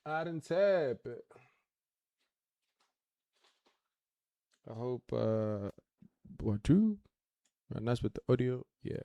I didn't tap. I hope what two? Nice with the audio. Yeah.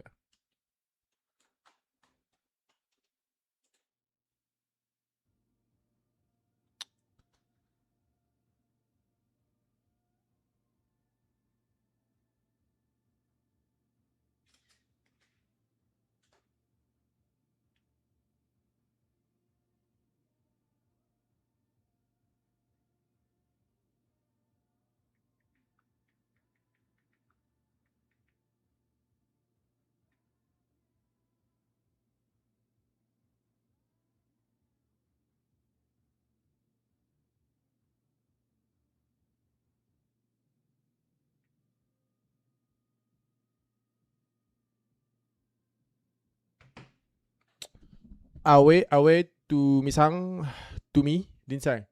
Away to misang to me, didn't say.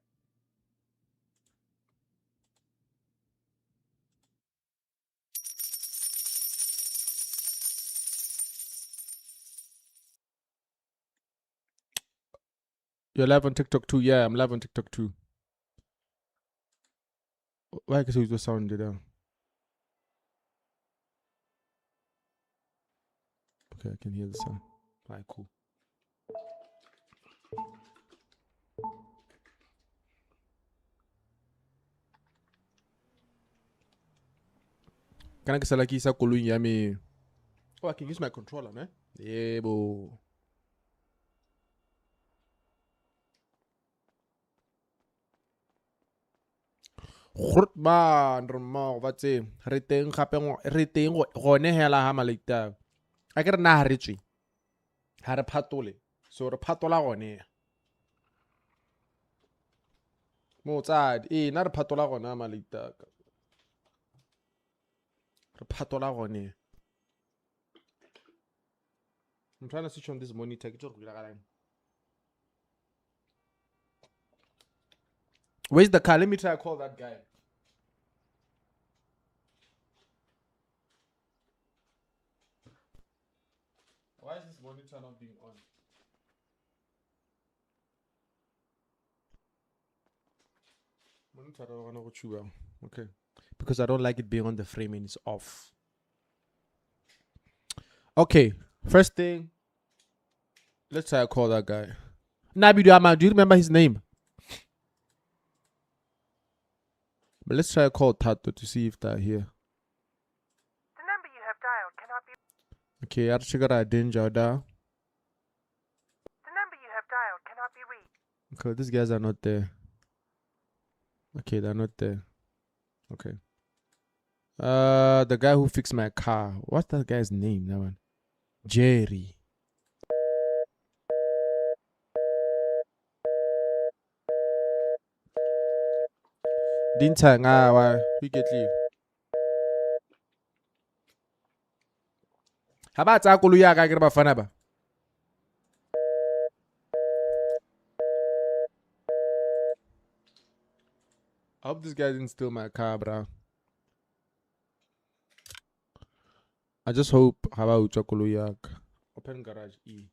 You're live on TikTok too. Yeah, I'm live on TikTok too. Why can you sound there? Okay, I can hear the sound. Alright, cool. Can I get like isa koloi ya me? Oh, I can use my controller, ne? Yeah, bo. Grot ba normal va tse re teng gape re teng gone hela ha malita. A ke re na re tswe. Ha re phatole. So re phatola gone. Mo tsadi na re phatola gone malita. Re phatola gone. I'm trying to switch on this monitor. Where's the car? Let me try to call that guy. Why is this monitor not being on? Monitor I don't want to go through. Okay. Because I don't like it being on the frame and it's off. Okay. First thing, let's try to call that guy. Nabidu Ahmad, do you remember his name? But let's try to call Tato to see if they're here. The number you have dialed cannot be. Okay, I'll check out danger. The number you have dialed cannot be reached. Okay, these guys are not there. Okay, they're not there. Okay. The guy who fixed my car. What's that guy's name? That one. Jerry. Didn't tell why we get leave. How about Akulu Yaga get about Fanaba? I hope this guy didn't steal my car, bro. I just hope how about Chakulu Yak. Open garage E.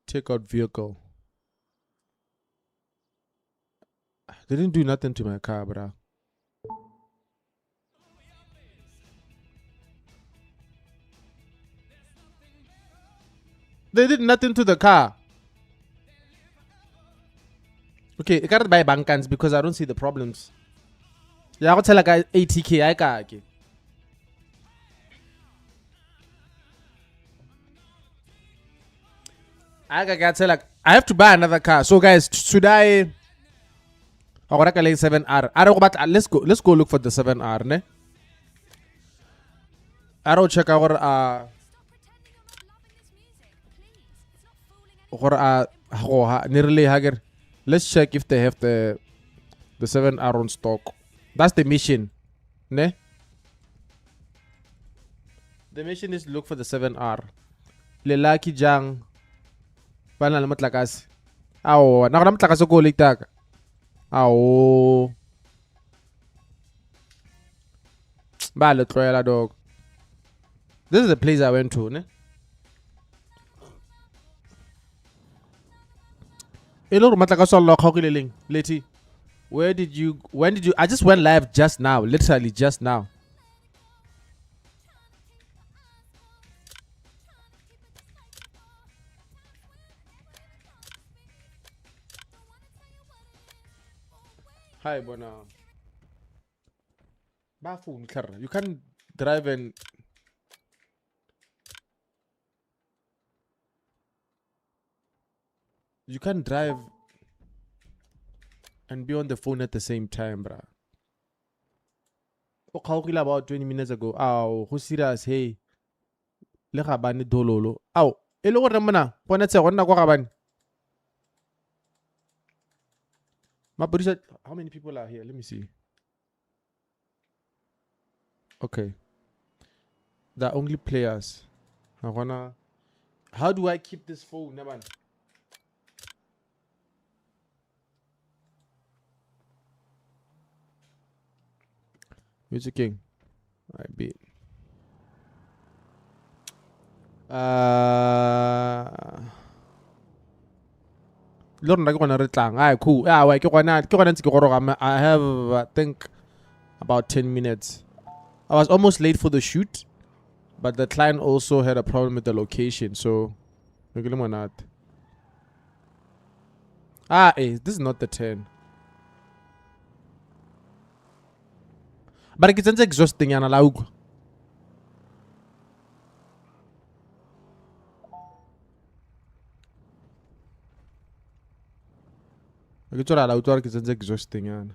Take out vehicle. They didn't do nothing to my car, bro. They did nothing to the car. Okay, I gotta buy bankans because I don't see the problems. Yeah, I'll tell a guy 80k. I got it. I gotta tell like I have to buy another car. So guys, should I? I got like 7R. I don't. But let's go. Let's go look for the 7R, ne? I don't check out nearly hager. Let's check if they have the 7R on stock. That's the mission, ne? The mission is to look for the 7R. Lelaki jang. Bana na matlakas. Aw, na matlakas ko ligtag. Aw. Balo troyala dog. This is the place I went to, ne? Letty, when did you, I just went live just now, literally just now. Hi, Bona. You can't drive and you can't drive and be on the phone at the same time, bruh. About 20 minutes ago. Ow, who serious? Hey, le gabane dololo. Ow, ele gore mona, bona tse gonna kwa gabane. Mapodisa, how many people are here? Let me see. Okay. They're only players. How do I keep this phone, man? Music King. I beat. Lord, I gonna retlang. Alright, cool. Yeah, wait, I have, I think, about 10 minutes. I was almost late for the shoot, but the client also had a problem with the location, so this is not the 10. But it's exhausting, yana la uku. It's exhausting, yana.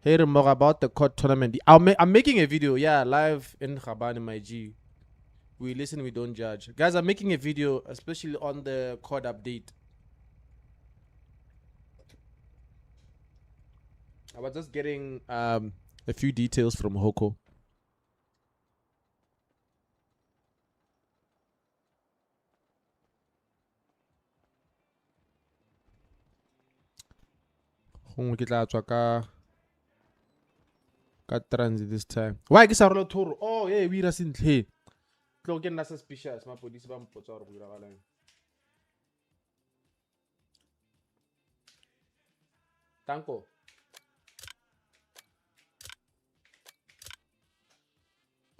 Hey, more about the COD tournament. I'm making a video, yeah, live in Khaban in my G. We listen, we don't judge. Guys, I'm making a video, especially on the COD update. I was just getting a few details from Hoko. Got transit this time. Why is our tour? Oh, yeah, we are in here. Cloak and suspicious. My police bam puts out of the Tanko.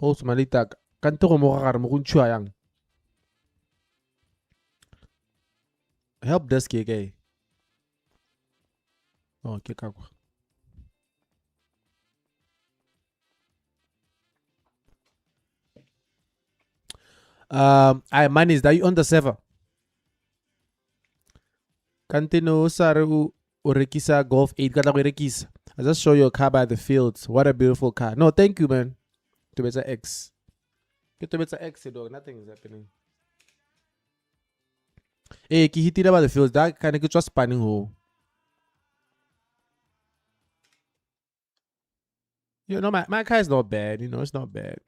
Oh, Malita. Canto mo kakar yang. Help desk gay. Oh, kekako. Mine is that you on the server. Kantino Saru Urekisa Golf 8 Katawirekis. I just show you a car by the fields. What a beautiful car. No, thank you, man. To better X. Get to better X, dog. Nothing is happening. Hey, Kihitira by the fields. That kind of just spanning hole. You know, my car is not bad. You know, it's not bad.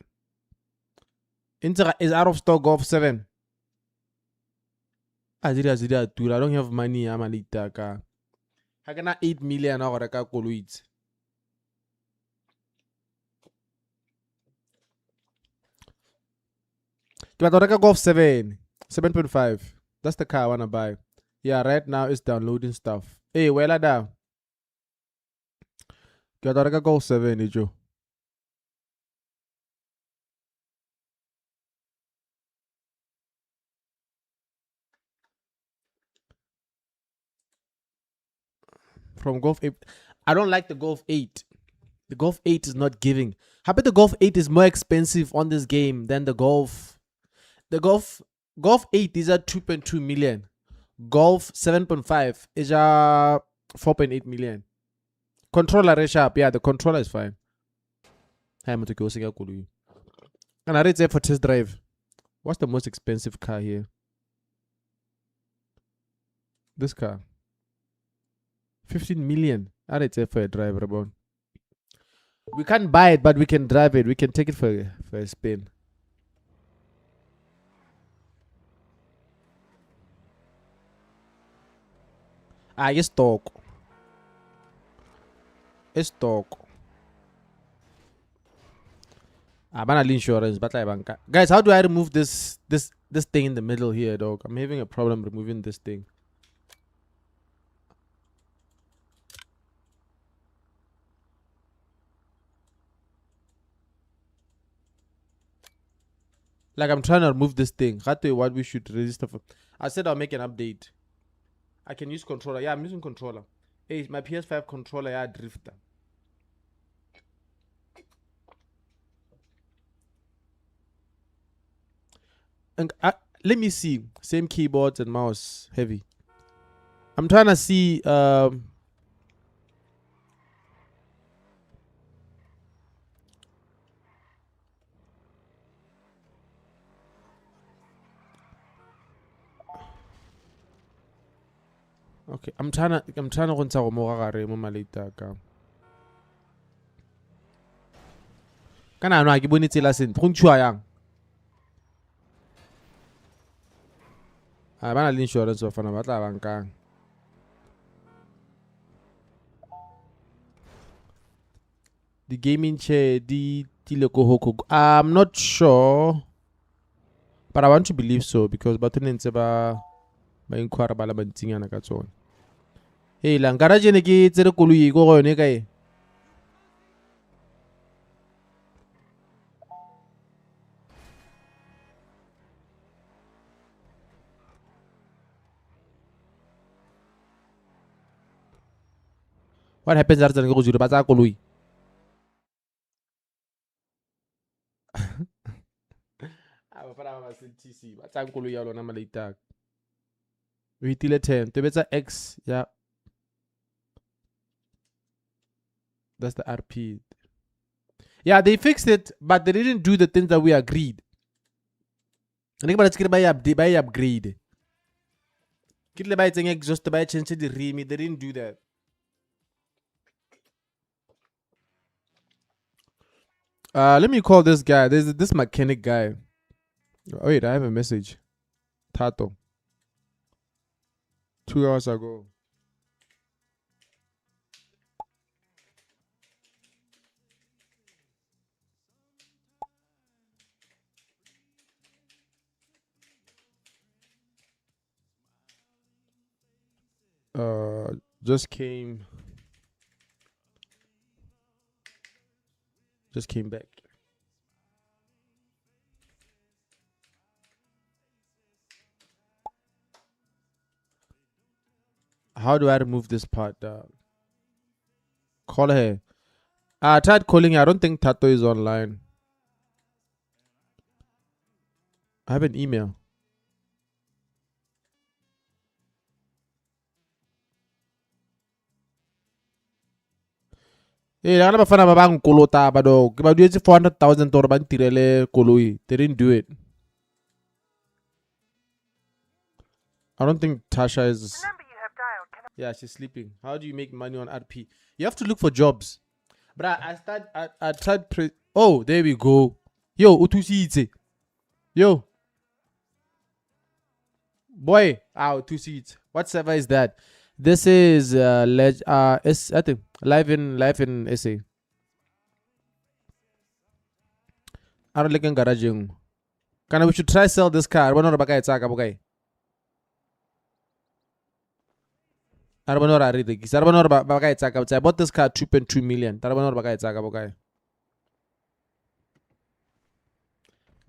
Inter is out of stock Golf 7. I don't have money. I'm a little car. I can 8 million or a car colluids. Toyota Golf 7. 7.5. That's the car I want to buy. Yeah, right now it's downloading stuff. Hey, where are down? Toyota Golf 7, Joe. From Golf 8. I don't like the Golf 8. The Golf 8 is not giving. How about the Golf 8 is more expensive on this game than the Golf. The Golf 8 is at 2.2 million. Golf 7.5 is at 4.8 million. Controller is sharp. Yeah, the controller is fine. And I read there for test drive. What's the most expensive car here? This car. 15 million. I read there for a drive, Rabon. We can't buy it, but we can drive it. We can take it for a spin. It's stock. It's stock. Banal insurance, but like guys, how do I remove this thing in the middle here, dog? I'm having a problem removing this thing. Like I'm trying to remove this thing. What we should register for? I said I'll make an update. I can use controller. Yeah, I'm using controller. Hey, my PS5 controller, yeah, drifter. And let me see. Same keyboards and mouse, heavy. I'm trying to see. Okay, I'm trying to go ntsha go mo gare mo malate ka. Kana no ke bone tsela sentle. Go ntshiwa yang? A bana le insurance wa fana ba tla bankang. The gaming chair, I'm not sure, but I want to believe so because batho ne ntse ba inquire ba la bantsinyana ka tsone. Hey, la garage ne ke tsere koloi go go yone kae? What happens after go zuru ba tsa koloi? Ba fana ba se TC ba tsa koloi ya lona malate. We hitile 10. Tebetsa X, yeah. That's the RP. Yeah, they fixed it, but they didn't do the things that we agreed. And they buy upgrade. Kitle buy thing exhaust buy change the rim. They didn't do that. Let me call this guy. There's this mechanic guy. Oh, wait, I have a message. Tato. 2 hours ago. Just came back. How do I remove this part? Call her. I tried calling her. I don't think Tato is online. I have an email. Hey, I never found out about Kolota, but I do 400,000 or Bantirele Koloi. They didn't do it. I don't think Tasha is. The number you have dialed cannot. Yeah, she's sleeping. How do you make money on RP? You have to look for jobs. But I tried. Oh, there we go. Yo, Utusi. Yo. Boy, Utusi. What server is that? This is I think live in SA. I don't like in garage. We should try sell this car. We're not about to talk about. I bought this car 2.2 million.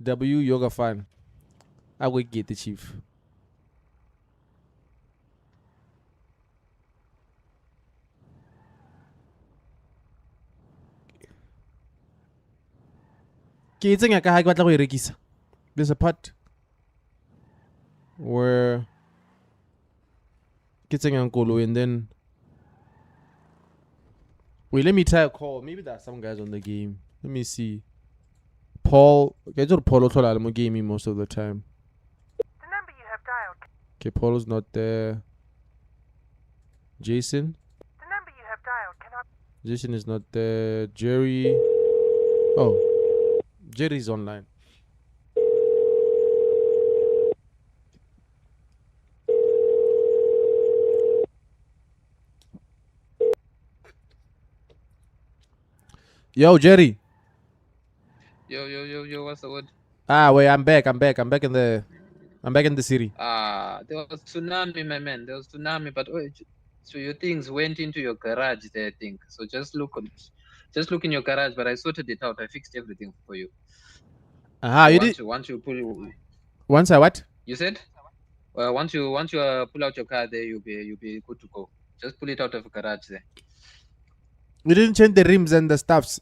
W yoga fan. I will get the chief. There's a part where and then wait, let me try a call. Maybe there's some guys on the game. Let me see. Paul, Paulo gaming most of the time. The number you have dialed. Okay, Paulo's not there. Jason. The number you have dialed cannot. Jason is not there. Jerry. Oh, Jerry's online. Yo, Jerry. Yo, what's the word? Wait, I'm back in the city. There was tsunami, my man. There was tsunami, but so your things went into your garage there, I think. So just look in your garage, but I sorted it out. I fixed everything for you. Aha, you did. Once you pull, Once I what? you said, once you pull out your car there, you'll be good to go. Just pull it out of the garage there. You didn't change the rims and the stuffs.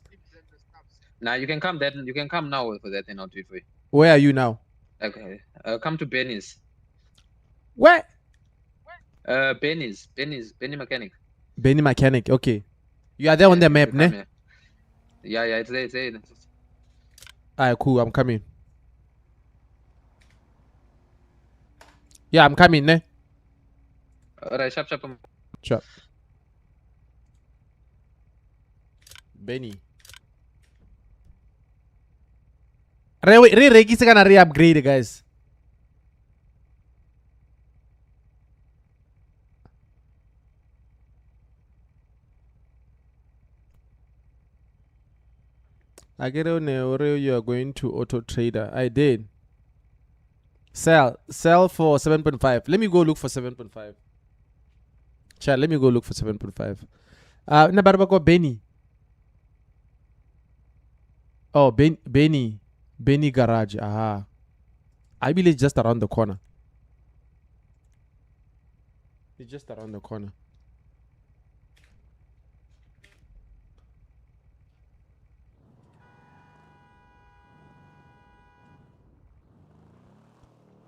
Now you can come now for that, and I'll do it for you. Where are you now? Okay, come to Benny's. Where? Benny Mechanic. Benny Mechanic. Okay. You are there on the you map, come ne? here. Yeah, it's there. Alright, cool. I'm coming. Yeah, I'm coming, ne? Alright, sharp. Sure. Benny. Re-rekise kana re-upgrade, guys. I get on you are going to Auto Trader. I did. Sell for 7.5. Let me go look for 7.5. Chat, let me go look for 7.5. Na barba ko Benny. Oh, Benny Garage. Aha. I believe it's just around the corner. It's just around the corner.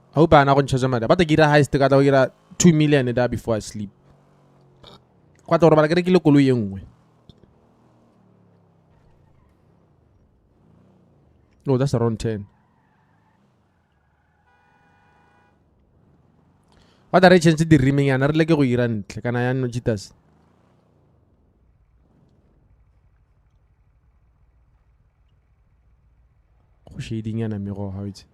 I hope I'm not going to charge my. But the gira heist ka daw gira 2 million da before I sleep. Kwa toro bala kilo kolo yengwe. No, that's around 10. What are change the rimming and like go iran kana yan no jitas. Shading yana mirror how it.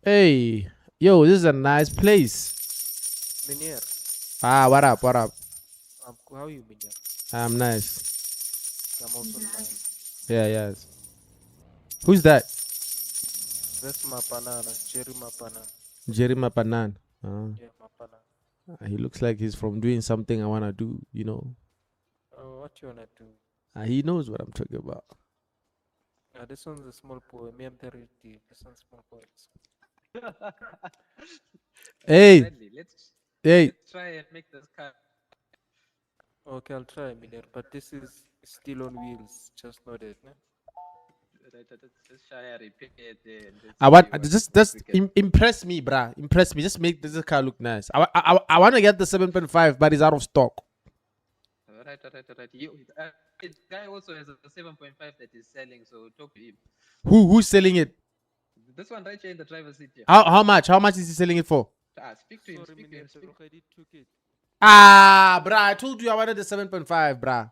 Hey, yo, this is a nice place. Minier, Ah, what up? how you Minier? I'm nice. I'm also nice. Yeah, yes. Who's that? That's Mapanana, Jerry Mapana. Jerry Mapanan. Yeah, Mapana. He looks like he's from doing something I wanna do, you know. Oh, what you wanna do? He knows what I'm talking about. This one's a small poem. M30. This one's small poems. Hey, Bradley, let's try and make this car. Okay, I'll try Minier, but this is still on wheels. Just not it. Ne? Let's try and repair it there. And I want let's just we can- impress me, bruh. Impress me. Just make this car look nice. I want to get the 7.5, but it's out of stock. Alright. The guy also has a 7.5 that is selling, so talk to him. Who's selling it? This one right here in the driver's seat here. How much? How much is he selling it for? Speak to him. Sorry, Minier, Speak. I took it. Ah, bruh. I told you I wanted the 7.5, bruh.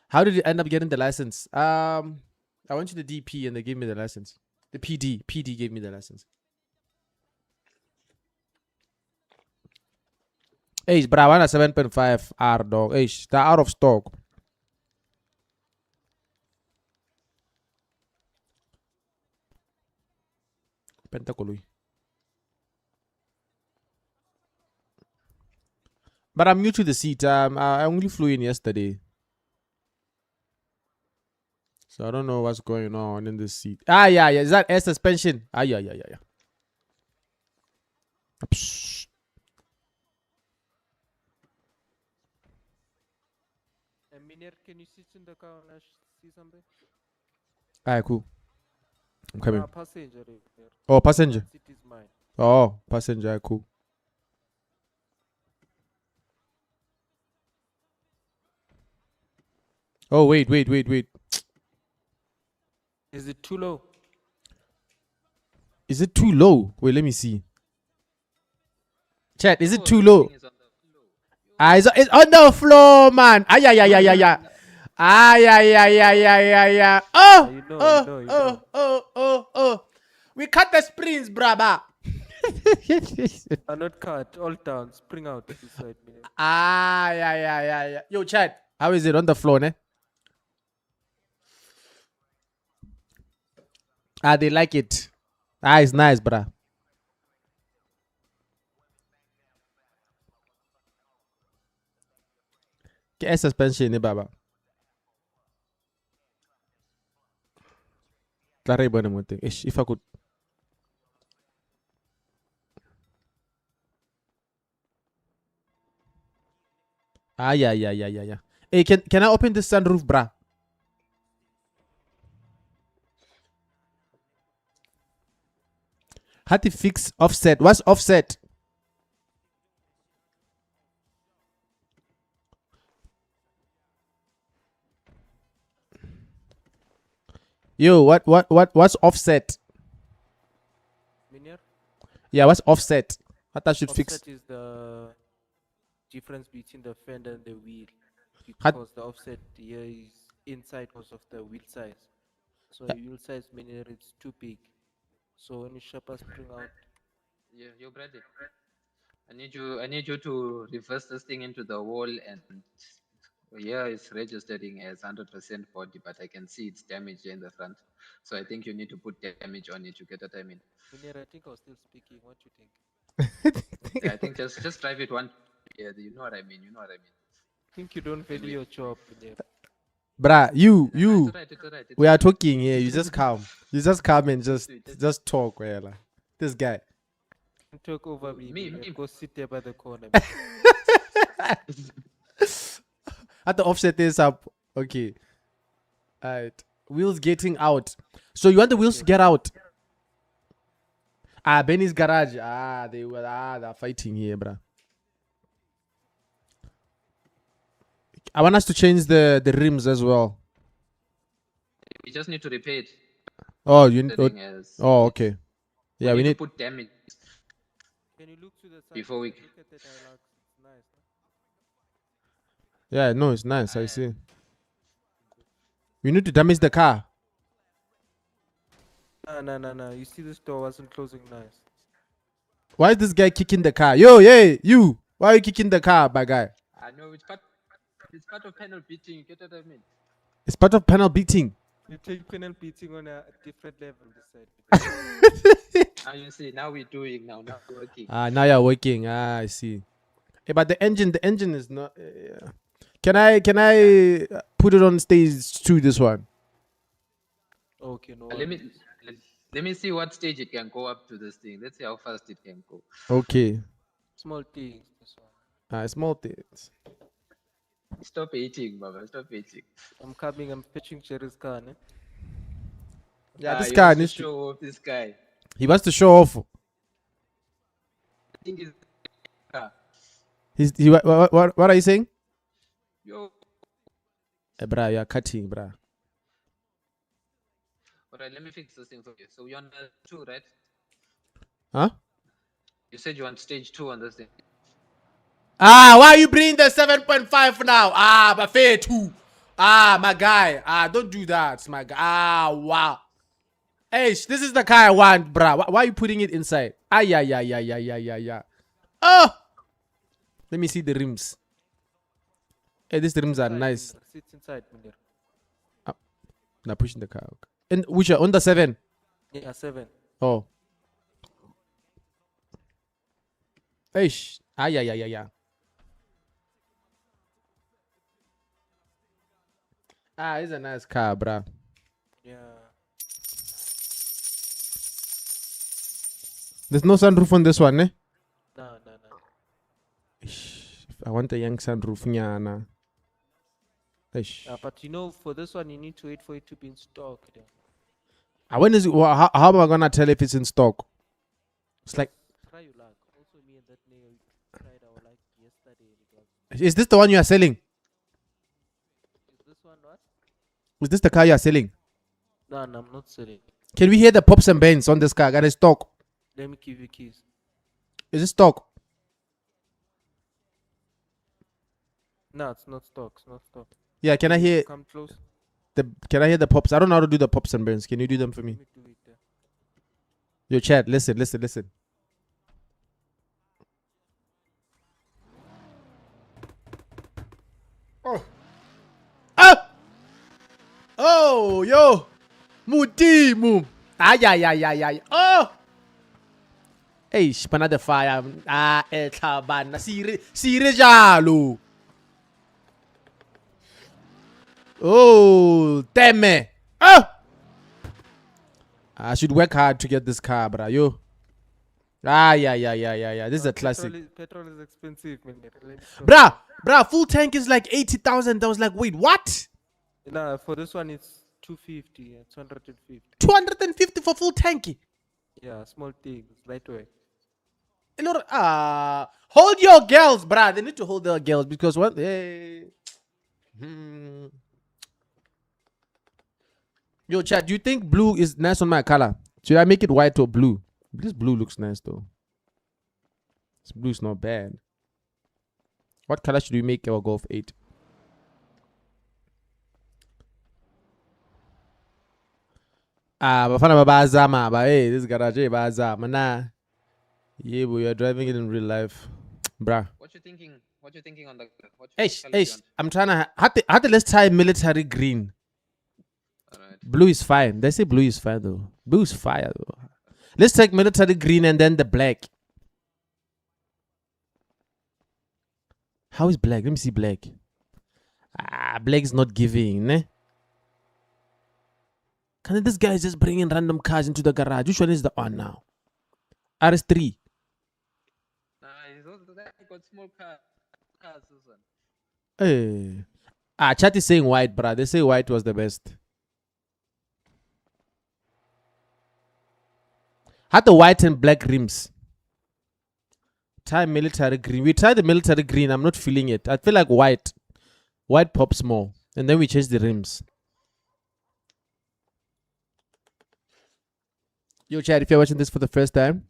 How did you end up getting the license? I went to the DP and they gave me the license. The PD gave me the license. Hey, bruh, I want a 7.5 R dog. Hey, they're out of stock. Pentacolui. But I'm new to the seat. I only flew in yesterday. So I don't know what's going on in this seat. Yeah. Is that air suspension? Yeah. Psh. Minier, can you sit in the car and I see something? Alright, cool. I'm coming. Passenger. Minier. Oh, passenger. Seat is mine. Oh, passenger. Cool. Oh, wait. Is it too low? Is it too low? Wait, let me see. Chat, is it Oh, too this low? thing is on the floor. It's on the floor, man. Yeah. Yeah. Oh. We cut the springs, brother. Not cut, all down, spring out this side, Minier. Yeah. Yo, chat, how is it on the floor, ne? Ah, they like it. Ah, it's nice, bruh. Ke suspension, baba. Tla re bone mo teng. Ish, if I could. Ah, yeah. Hey, can I open this sunroof, bruh? How to fix offset? What's offset? Yo, what's offset? Minier, Yeah, what's offset? What I should fix? offset is the difference between the fender and the wheel, How, because the offset here is inside because of the wheel size. So your wheel size minier is too big. So when you sharp a spring out, Yeah, yo, Bradley. I need you to reverse this thing into the wall, and here it's registering as 100% body, but I can see it's damaged in the front. So I think you need to put damage on it. You get what I mean? Minier, I think I was still speaking. What you think? Yeah, I think just drive it one. Yeah, you know what I mean. You know what I mean. I think you don't value Anyway. your job, Minier. bruh, you. It's alright. It's alright. It's We are alright. talking here. You just come. You just come and Just just talk, well. This guy. Don't talk over me, me, Minier. me. Go sit there by the corner. At the offset is up. Okay. Alright. Wheels getting out. So you want the wheels to get out? Ah, Benny's garage. They're fighting here, bruh. I want us to change the rims as well. We just need to repair it. Oh, you need. Setting as Oh, okay. Yeah, we to need. put damage. Can you look to the side? Before we- Minier? Look at the dialogue. It's nice. Yeah, no, it's nice. I see. We need to damage the car. No. You see, this door wasn't closing nice. Why is this guy kicking the car? Yo, yeah, you. Why are you kicking the car, my guy? I know it's part of panel beating. You get what I mean? It's part of panel beating. You take penal beating on a different level this side. Now you see. Now we're doing. Now we're working. Now you're working. I see. Hey, but the engine is not. Can I put it on stage 2? This one. Okay, no. Let me see what stage it can go up to this thing. Let's see how fast it can go. Okay. Small things. This one. Small things. Stop eating, Baba. Stop eating. I'm coming. I'm fetching Jerry's car. Ne? Yeah, this he guy wants to needs to. show off this guy. He wants to show off. I think it's What are you saying? yo. Bruh, you're cutting, bruh. Alright, let me fix this thing for you. So you're on the 2, right? Huh? You said you want stage 2 on this thing. Why are you bringing the 7.5 now? But fair 2. My guy. Don't do that, my guy. Wow. Hey, this is the car I want, bruh. Why are you putting it inside? Yeah. Oh! Let me see the rims. Hey, these rims are nice. Sit inside, Minier. Now pushing the car. Okay. And which are on the 7? Yeah, 7. Oh. Hey, yeah. It's a nice car, bruh. Yeah. There's no sunroof on this one, eh? No. I want a young sunroof, nyana. But you know, for this one, you need to wait for it to be in stock. Yeah. When is it? How am I gonna tell if it's in stock? It's like, Try your luck. Also, me and that nigga tried our luck yesterday. And it was, is this the one you are selling? is this one what? Is this the car you are selling? No, I'm not selling. Can we hear the pops and bangs on this car? Got it stock? Let me give you keys. Is it stock? No, it's not stock. It's not stock. Yeah. Can I hear Come close. Can I hear the pops? I don't know how to do the pops and bangs. Can you do them for me? Let me do it there. Yo, chat. Listen. Oh. Ah! Oh, yo. Mutimu. Ay, ay, ay, ay, ay. Oh! Hey, pana the fire. Ah, tlhabana. Sire jalo. Oh, damn it. Oh! I should work hard to get this car, bro. Yo. Ah, yeah, yeah, yeah, yeah, yeah. This is a classic. Petrol is expensive, man. Bruh, full tank is like 80,000. I was like, wait, what? Nah, for this one it's 250, 250. 250 for full tanky. Yeah, small things, lightweight. Hold your girls, bruh. They need to hold their girls because what? Hey. Yo, Chad, do you think blue is nice on my color? Should I make it white or blue? This blue looks nice though. This blue is not bad. What color should we make our Golf 8? Bafana babazama, but hey, this garage bazama. Nah. Yeah, but you're driving it in real life. Bruh. What you thinking? What you thinking on the? What Hey, color you want? I'm trying to. How to let's try military green. All right. Blue is fine. They say blue is fine though. Blue is fire though. Let's take military green and then the black. How is black? Let me see black. Black is not giving, ne? Can this guy is just bringing random cars into the garage? Which one is the one now? RS3. Nah, I got small cars, Susan. Hey. Chat is saying white, bruh. They say white was the best. Had the white and black rims. Try military green. We tried the military green. I'm not feeling it. I feel like white. White pops more. And then we change the rims. Yo, Chad, if you're watching this for the first time,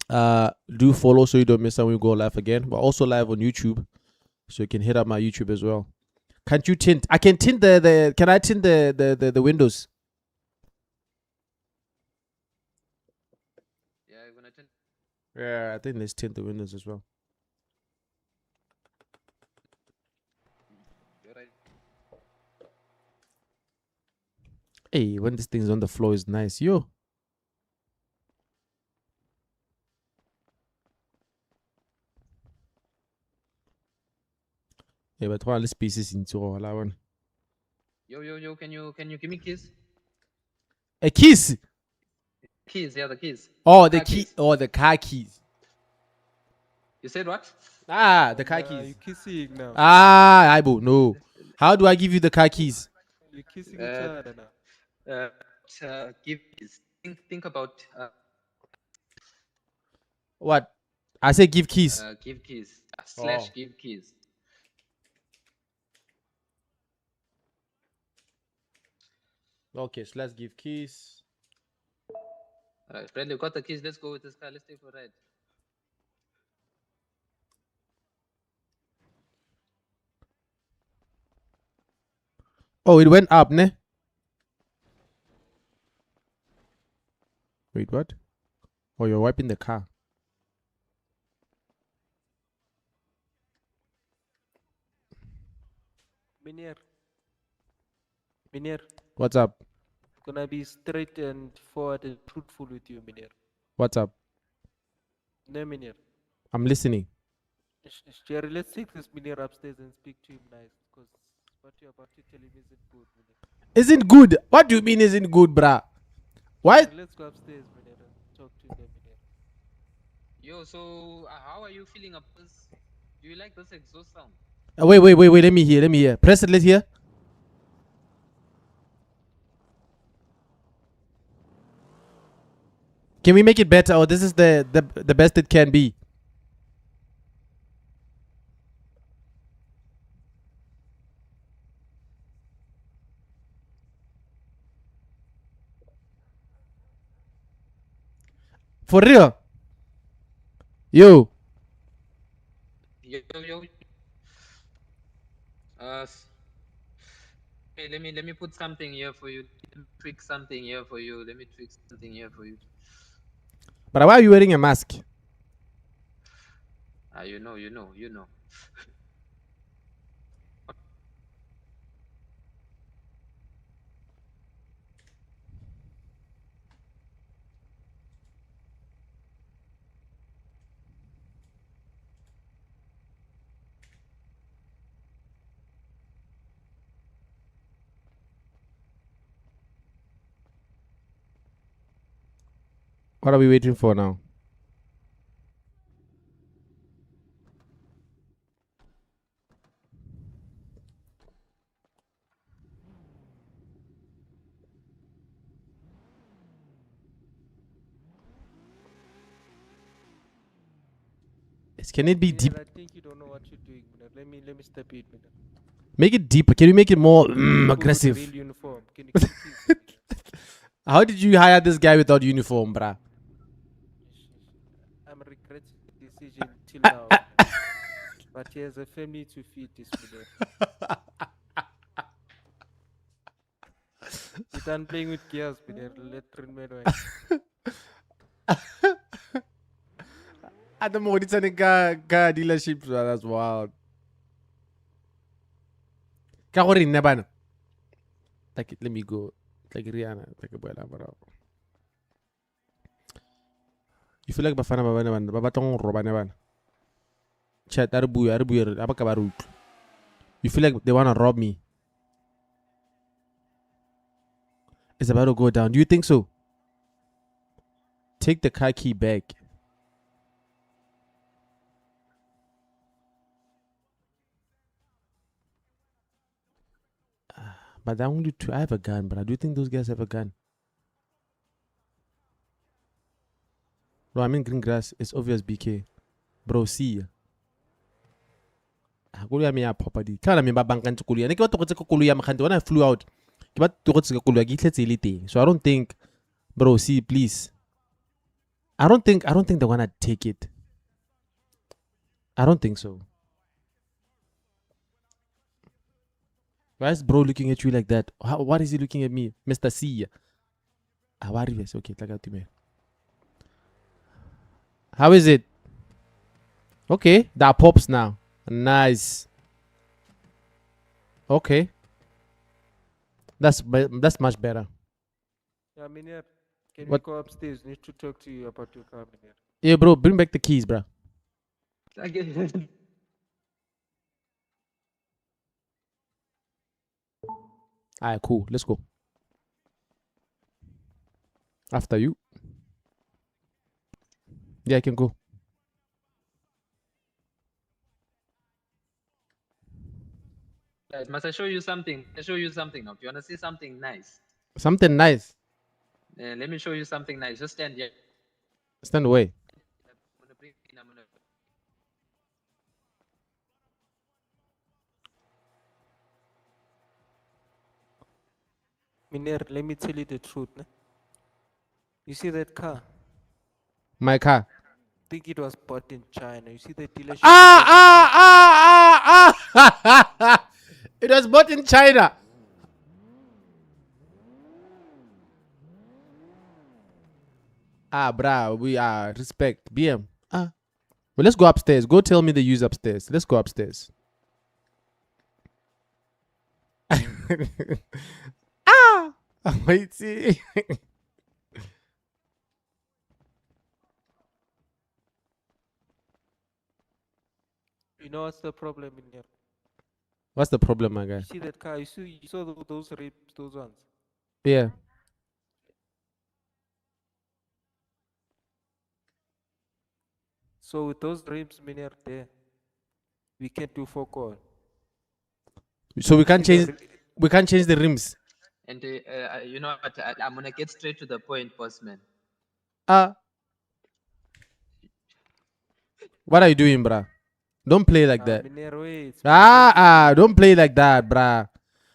do follow so you don't miss out when we go live again. We're also live on YouTube. So you can hit up my YouTube as well. Can't you tint? I can tint can I tint the windows? Yeah, you're gonna tint. Yeah, I think let's tint the windows as well. You're right. Hey, when this thing's on the floor is nice. Yo. Yeah, but all these pieces into all I want. Yo, can you give me keys? A kiss. Keys, yeah, the keys. Oh, the Car key. keys. Oh, the car keys. You said what? The car Nah, keys. you're kissing now. Ibo, no. How do I give you the car keys? You're kissing each Uh, other now. Give keys. Think about What? I say give keys. give keys. Oh. / give keys. Okay, so let's give keys. Alright, Bradley, you got the keys. Let's go with this car. Let's take a ride. Oh, it went up, ne? Wait, what? Oh, you're wiping the car. Minir, What's up? gonna be straight and forward and truthful with you, Minir. What's up? No, Minir. I'm listening. Jerry, let's take this Minir upstairs and speak to him nice, because what you're about to tell him isn't good, Minir. Isn't good? What do you mean isn't good, bruh? Why? Jerry, let's go upstairs, Minir, and talk to them, Minir. Yo, so how are you feeling about this? Do you like this exhaust sound? Wait. Let me hear. Press it. Let's hear. Can we make it better? Or this is the best it can be? For real? Yo. Yo. Hey, let me put something here for you. Let me tweak something here for you. But why are you wearing a mask? You know. What are we waiting for now? Can it be Minir, deep? I think you don't know what you're doing, Minir. Let me step it, Minir. Make it deeper. Can you make it more Put on aggressive? real uniform. Can you please, Minir? How did you hire this guy without uniform, bruh? I'm regretting the decision till now. But he has a family to feed, this Minir. You're done playing with gears, Minir. Let Rinman win. At the moment, it's a car dealership. That's wild. Ka gore nne bana. Like, let me go. Like Rihanna. Like a boy. You feel like bafana ba bana ba batla go roba ne bana. Chat a re bua a ba ka ba re utlwa. You feel like they want to rob me. It's about to go down. Do you think so? Take the car key back. But that only two. I have a gun, but I do think those guys have a gun. Bro, I'm in green grass. It's obvious BK. Bro, see ya. Koloi ya me ya popa di. Tla me ba bankantse koloi ya. Ne ke ba togetse koloi ya mokganti. When I flew out, ke ba togetse ka koloi ya ke itlhetse e le teng. So I don't think, bro, see, please. I don't think they're gonna take it. I don't think so. Why is bro looking at you like that? What is he looking at me? Mr. C. What is okay, how is it? Okay, that pops now. Nice. Okay. That's much better. Yeah, Minir. Can What? we go upstairs? Need to talk to you about your car, Minir. Yeah, bro, bring back the keys, bro. Again. Alright, cool. Let's go. After you. Yeah, I can go. Guys, must I show you something? I show you something now. If you wanna see something nice, Something nice. let me show you something nice. Just stand here. Stand away. I'm gonna bring in. I'm gonna. Minir, let me tell you the truth. Ne? You see that car? My car. I think it was bought in China. You see the dealership? It was bought in China. Bruh, we are respect. BM. Well, let's go upstairs. Go tell me the use upstairs. Let's go upstairs. Wait, see. You know what's the problem in here? What's the problem, my guy? You see that car? You saw those rips, those ones. Yeah. So with those rims, Minir, there, we can't do focal. So we can't change. We can't change the rims. And you know what? I'm gonna get straight to the point, bossman. What are you doing, bruh? Don't play like that. Minir, wait. Don't play like that, bruh.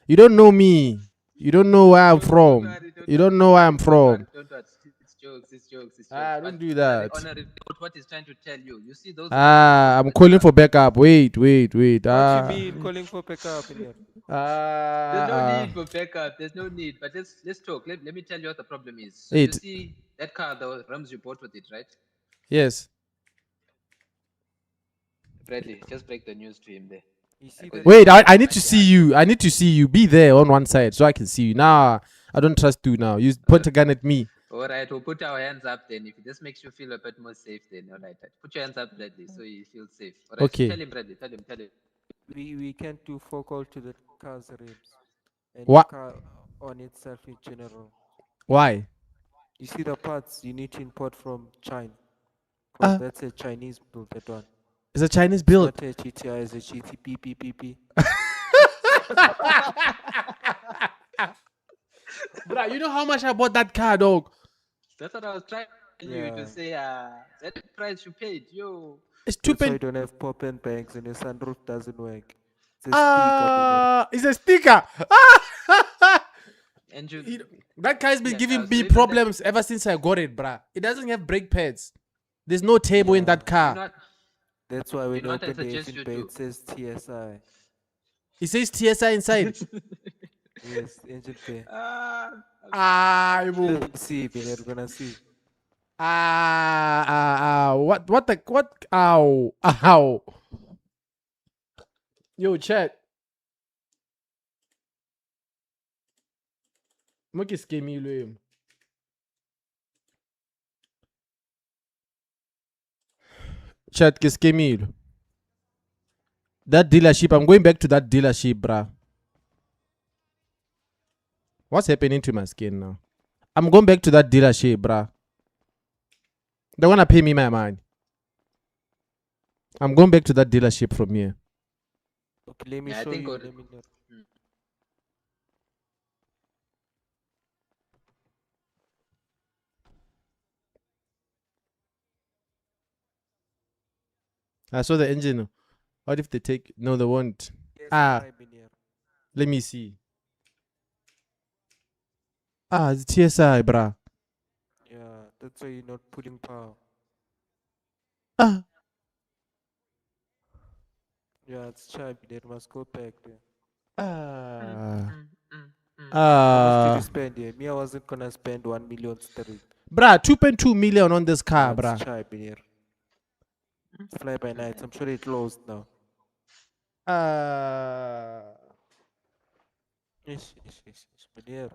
You don't know me. You don't know where I'm from. You don't know where I'm from. Don't worry. It's jokes. It's jokes. It's jokes. Don't do that. On a report, what he's trying to tell you. You see those. I'm calling for backup. Wait. What you mean calling for backup, Minir? There's no need for backup. There's no need. But let's talk. Let me tell you what the problem is. So you see that car, the rims you bought with it, right? Yes. Bradley, just break the news to him there. You see Wait, I need to see you. I need to see you. Be there on one side so I can see you. Nah, I don't trust you now. You point a gun at me. All right, we'll put our hands up then. If this makes you feel a bit more safe, then all right. Put your hands up, Bradley, so you feel safe. All right. Okay. Tell him, Bradley. Tell him. we can't do focal to the car's rims and What? the car on itself in general. Why? You see the parts you need to import from China, Ah. because that's a Chinese built that one. It's a Chinese It's build. not a GTI, it's a GTP. Bruh, you know how much I bought that car, dog? That's what I was trying you Yeah. to say. That price you paid, yo. It's That's why you 2 don't have pop and bangs and your sunroof doesn't work. It's a sticker, Peter. It's a sticker. And you, You know, that car's been yeah, giving so me even that- problems ever since I got it, bruh. It doesn't have brake pads. There's no table in that Yeah. car. you know, That's why when you know you what I open the suggest engine you bay, do? it says TSI. It says TSI inside. Yes, engine bay. Boo. Let me see, Peter. We're gonna see. What? Ow. Yo, chat. Mo ke skemilwe. Chat ke skemilwe. That dealership, I'm going back to that dealership, bruh. What's happening to my skin now? I'm going back to that dealership, bruh. They wanna pay me my money. I'm going back to that dealership from here. Okay, let me Yeah, I show think you. already- Let me know. I saw the engine. What if they take? No, they won't. TSI, Peter. Let me see. It's TSI, bruh. Yeah, that's why you're not putting power. Ah. Yeah, it's shy, Peter. Must go back there. Ah. How much did you Ah. spend here? Me, I wasn't gonna spend 1 million straight. Bruh, 2.2 million on this car, That's bruh. shy, Peter. Fly by night. I'm sure it closed now. Yes, Peter.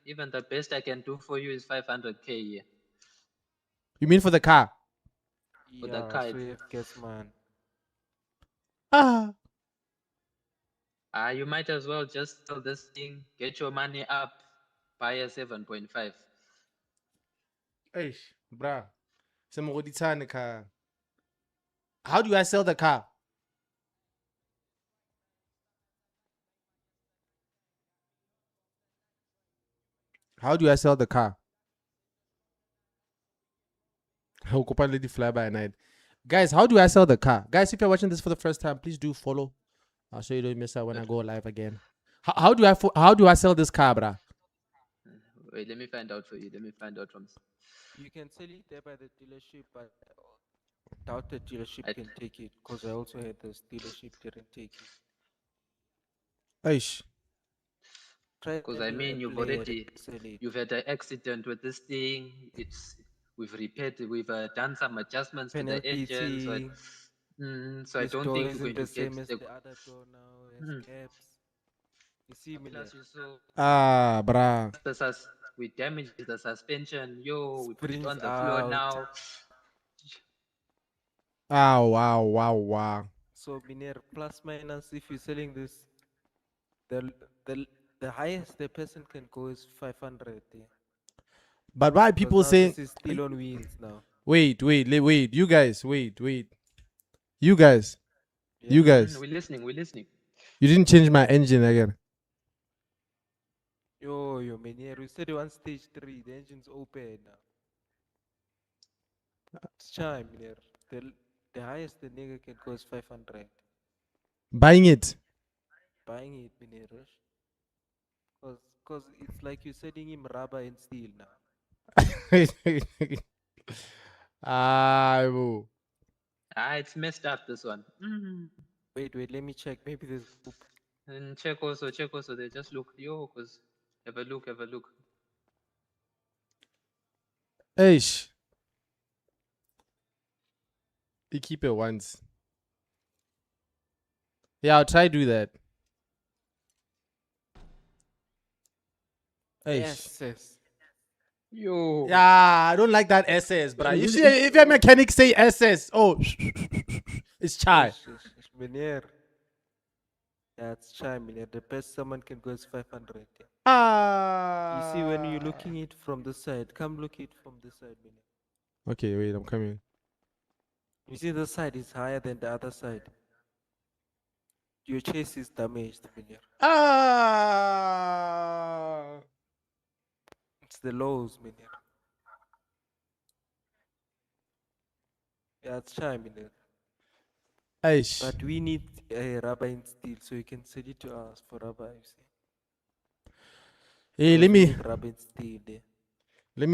Even the best I can do for you is 500k here. You mean for the car? For the Yeah, car, so you have guess, man. Ah. you might as well just sell this thing, get your money up, buy a 7.5. Eish, bruh. Semogoditane car. How do I sell the car? How do I sell the car? How could lady fly by night? Guys, how do I sell the car? Guys, if you're watching this for the first time, please do follow. I'll show you don't miss out when I go live again. How do I sell this car, bruh? Wait, let me find out for you. Let me find out from. You can sell it there by the dealership, but doubt the dealership I- can take it, because I also had this dealership didn't take it. Eish. Because I Triangle mean, and you've play it, already sell it. you've had an accident with this thing. We've repaired it. We've done some adjustments to the engine. Penalty. So I This don't door think you're isn't going the to get same as the. the other door now. It has Mm. gaps. You see me there. Plus, you saw Bruh. we damaged the suspension. Yo, we put it Springs on the floor out. now. Wow. So Miner, plus minus, if you're selling this, the the the highest the person can go is 500. Yeah. But why Because people now saying this is still on wheels now. wait, you guys, wait. You guys. Yeah. You guys. We're listening. We're listening. You didn't change my engine again. Yo, Miner, you said you want stage 3, the engine's open now. It's time, Miner. The highest the nigga can go is 500. Buying it. Buying it, Miner. Because it's like you're selling him rubber and steel now. Boo. It's messed up, this one. Wait, let me check. Maybe there's poop. And check also. They just look. Yo, because have a look. Eish. You keep it once. Yeah, I'll try do that. Eish. Yes. Yo. Yeah, I don't like that SS, bruh. You see, if your mechanic say SS, it's chai. Miner. Yeah, it's chai, Miner. The best someone can go is 500. Yeah. Ah. You see, when you're looking it from the side, come look it from the side, Minya. Okay, wait, I'm coming. You see, the side is higher than the other side. Your chase is damaged, Minya. Ah. It's the lows, Minya. Yeah, it's shy, Minya. Aish. But we need a rubber and steel, so you can sell it to us for rubber, you see. Hey, Because we need rubber and steel there. let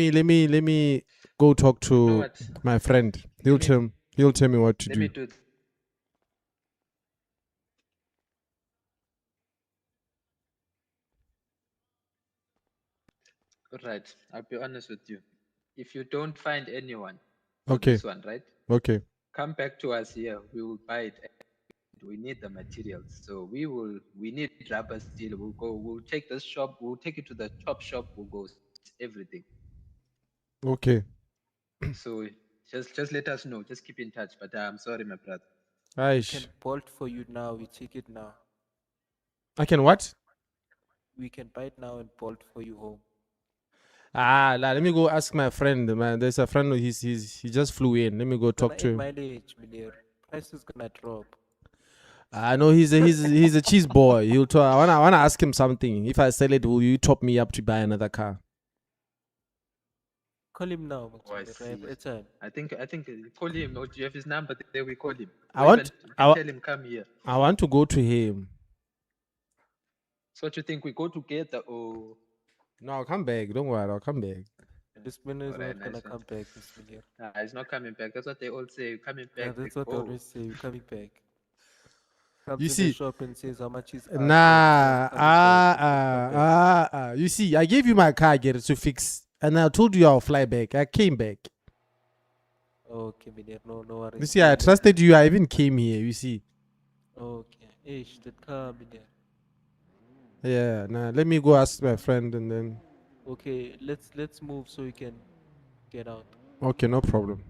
me go talk You know to what? my friend. Let me He'll tell me what to let do. me do. Right. I'll be honest with you. If you don't find anyone for Okay. this one, right? Okay. Come back to us here. We will buy it. We need the materials. So we need rubber steel. We'll take this shop, we'll take it to the top shop, we'll go everything. Okay. So just let us know. Just keep in touch. But I'm sorry, my brother. We Aish. can bolt for you now. We take it now. I can what? We can buy it now and bolt for you home. Let me go ask my friend, man. There's a friend. He just flew in. Let me go talk to him. Mileage, Minya. Price is gonna drop. I know he's a cheese boy. He'll talk. I wanna ask him something. If I sell it, will you top me up to buy another car? Call him now, Oh, I Mutsumbere. I have see. airtime. I think call him, or do you have his number? There we call him. I Or want even you I, can wa- tell him come here. I want to go to him. So what you think, we go together or No, I'll come back. Don't worry. I'll come back. This man is alright, not gonna nice one. come back this year. Nah, he's not coming back. That's what they all say. Coming Yeah, back, they that's what I go. always say. You're coming back. Comes You in the see, shop and says how much is nah, coming back. Come back. You see, I gave you my car, get it to fix, and I told you I'll fly back. I came back. Okay, Minya. No worries. You see, I trusted you. I even came here. You see, Okay. Ish, that car, Minya. yeah. Nah, let me go ask my friend, and then Okay, let's move so you can get out. okay, no problem.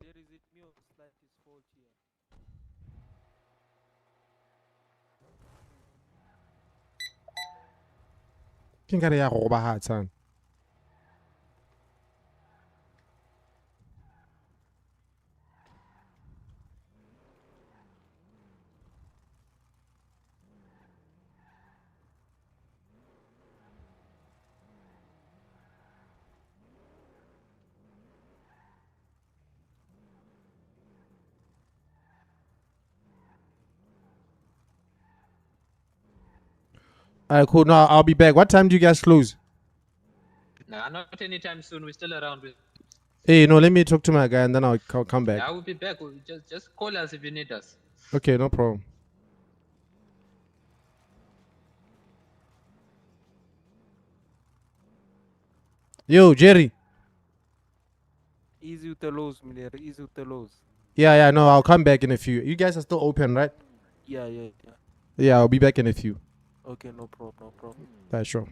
There is it me or slightest fault here. Ke nkare ya go robahatsa. Alright, cool. No, I'll be back. What time do you guys close? Nah, not anytime soon. We're still around. Hey, no, let me talk to my guy, and then I'll come back. Yeah, we'll be back. We'll just call us if you need us. Okay, no problem. Yo, Jerry. Easy with the lows, Minya. Easy with the lows. Yeah, no, I'll come back in a few. You guys are still open, right? Yeah. Yeah, I'll be back in a few. Okay, no problem. Right, sure.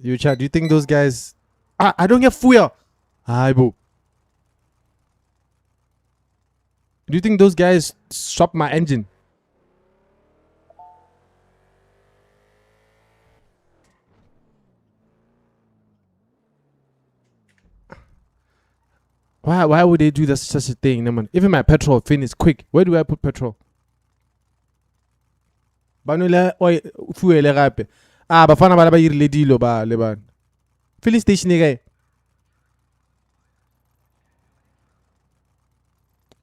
You chat, do you think those guys I don't get fuel. Hi, boo. Do you think those guys shop my engine? Why would they do this, such a thing, no, man? Even my petrol finish quick. Where do I put petrol? Banule oil fuel gape. Bafana ba ba irile dilo ba le ba. Filling station e kae?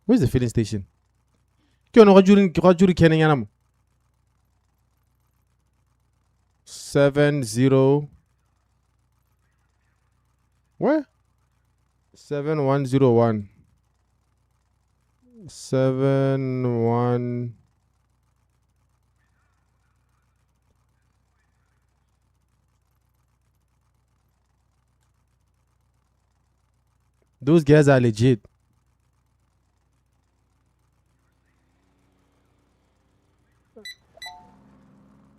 Where's the filling station? Ke yona go juri keneng yana mo. 70 where? 7101 71. Those guys are legit.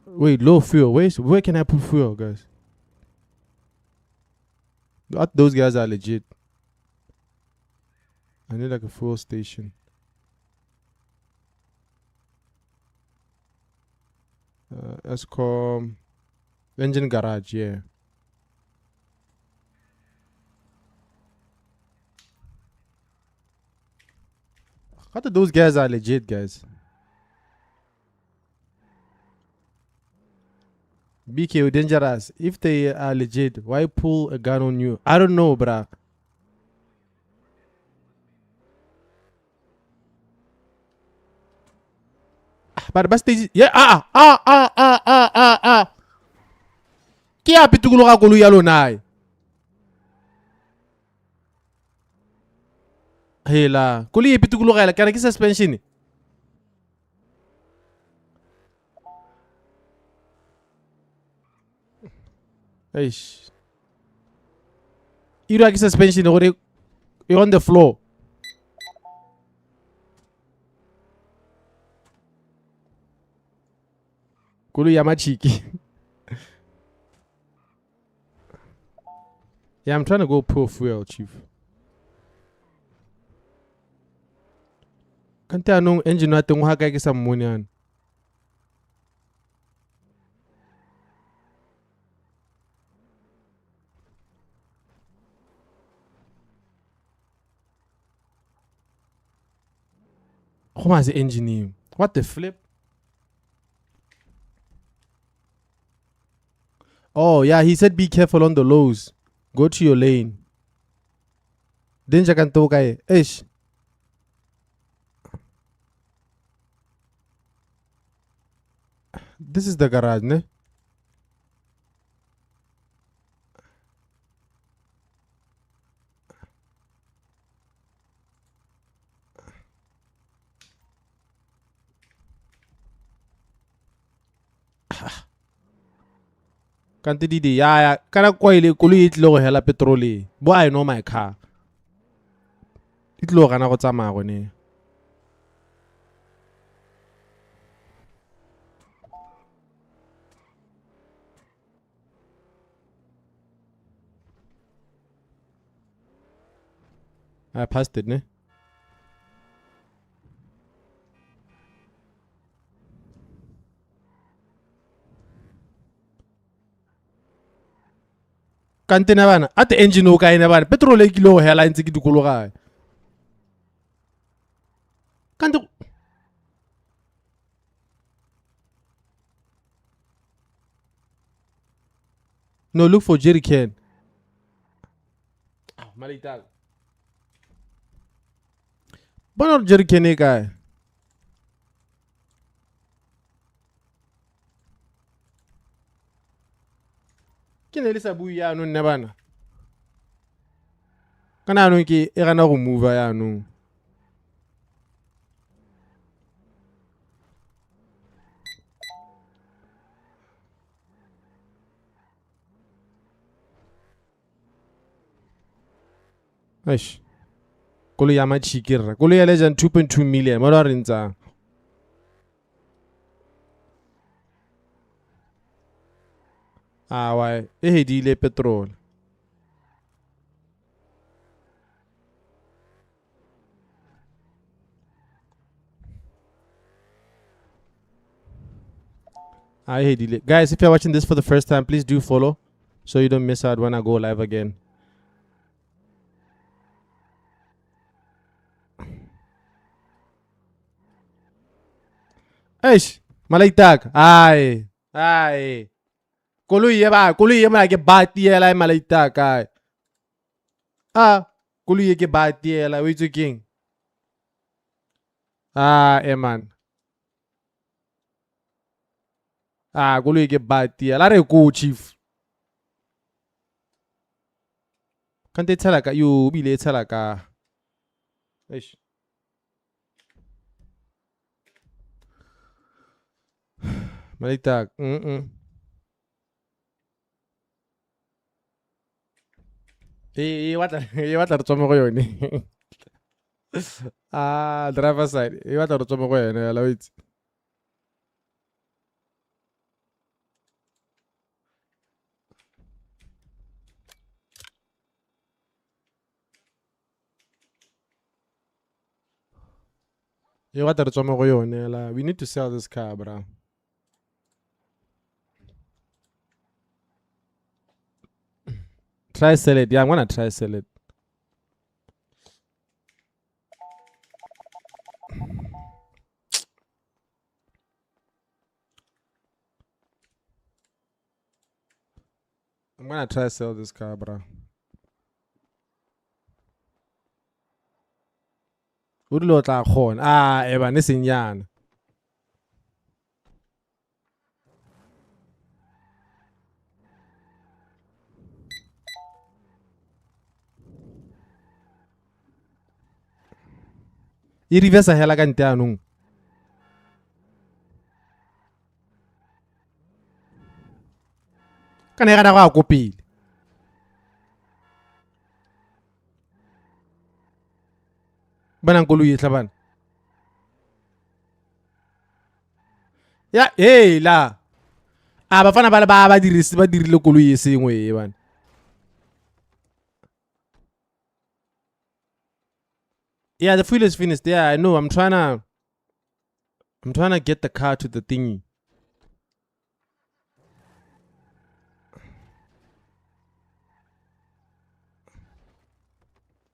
Wait, low fuel. Where can I put fuel, guys? Those guys are legit. I need like a fuel station. Escom engine garage, yeah. How do those guys are legit, guys? BK dangerous. If they are legit, why pull a gun on you? I don't know, bruh. But basta yeah Ki a pituluka koloi ya lona. Hela. Koloi e pituluka kana ke suspension. Eish. Ira ke suspension gore you're on the floor. Koloi ya machiki. Yeah, I'm trying to go pour fuel, chief. Kante anong engine na teng ha ka ke sa mmonian. Come as the engineer. What the flip? Oh yeah, he said be careful on the lows. Go to your lane. Danger kan to kay. Ish. This is the garage, ne? Kante didi ya kana kwa ile koloi e tlile go hela petrol e. Bo I know my car. E tlile go gana go tsamaya gone. I passed it, ne? Kante na bana, at the engine o kae na bana. Petrol e kile go hela ntse ke dikologa. Kante No, look for jerry can. Malita. Bona jerry can e kae? Ke ne le sa bui ya no nne bana. Kana no ke e gana go move ya no. Eish. Koloi ya machikirra. Koloi ya legend 2.2 million. Mo re ntsa. Why? E hedile petrol. I hedile. Guys, if you're watching this for the first time, please do follow so you don't miss out when I go live again. Eish. Malaitak. Ai. Koloi ye ma ke batiela malaitak ai. Koloi ye ke batiela, o itse keng? Man. Koloi ke batiela re go chief. Kante tshela ka yo bile tshela ka. Eish. Malaitak. E batla re tswa mo go yone. Driver side. E batla re tswa mo go yone ya la itse. You got the we need to sell this car, bro. Try sell it. Yeah, I'm gonna try sell it. I'm gonna try sell this car, bro. O dilo tla khona. Ah, eba ne senyana. E reverse hela ka nte anong. Kana e gana go a kopile. Bana koloi e tlabana. Ya, hey la. Ah, bafana ba le ba dirile koloi e sengwe e bana. Yeah, the fuel is finished. Yeah, I know. I'm trying to get the car to the thingy.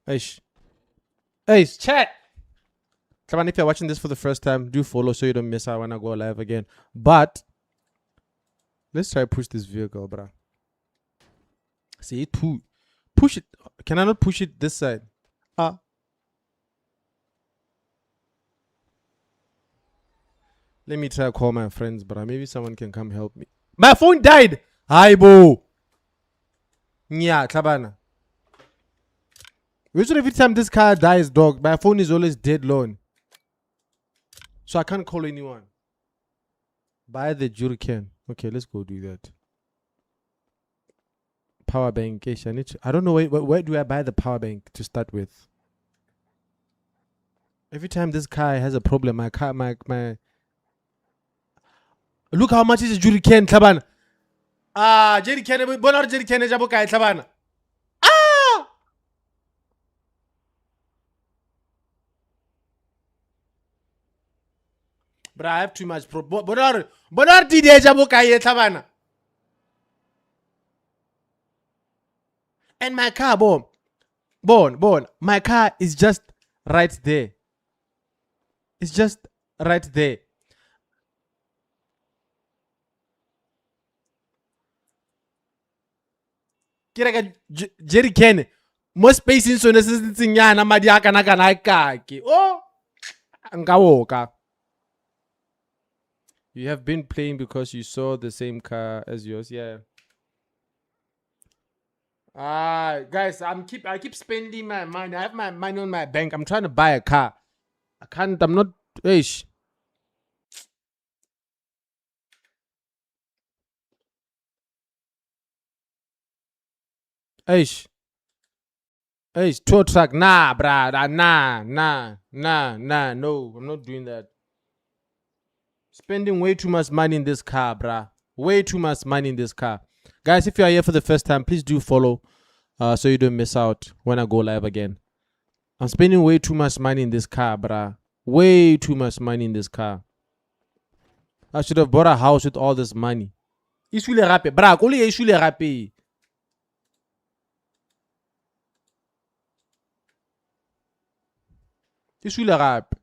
Hey, chat. Come on, if you're watching this for the first time, do follow so you don't miss out when I go live again. But let's try push this vehicle, bruh. See it push it. Can I not push it this side? Let me try to call my friends, bruh. Maybe someone can come help me. My phone died. Hi, bo. Yeah, tlabana. Usually every time this car dies, dog, my phone is always dead low. So I can't call anyone. Buy the jerrycan. Okay, let's go do that. Power bank. I don't know where do I buy the power bank to start with. Every time this car has a problem, my look how much is a jerrycan, tlabana. Ah, jerrycan. Bona jerrycan jabo kae tlabana. Ah! But I have too much Bona DJ jabo kae tlabana. And my car, my car is just right there. It's just right there. Kira Jerry Ken. Most space in so necessity yana madiaka na kana kaki. Oh, ngawoka. You have been playing because you saw the same car as yours, yeah. Guys, I keep spending my money. I have my money on my bank. I'm trying to buy a car. I'm not. Ish. Tow truck. Nah, bruh. Nah. No, I'm not doing that. Spending way too much money in this car, bruh. Way too much money in this car. Guys, if you are here for the first time, please do follow so you don't miss out when I go live again. I'm spending way too much money in this car, bruh. Way too much money in this car. I should have bought a house with all this money. Isule rape, bruh. Kole isule rape. Isule rape.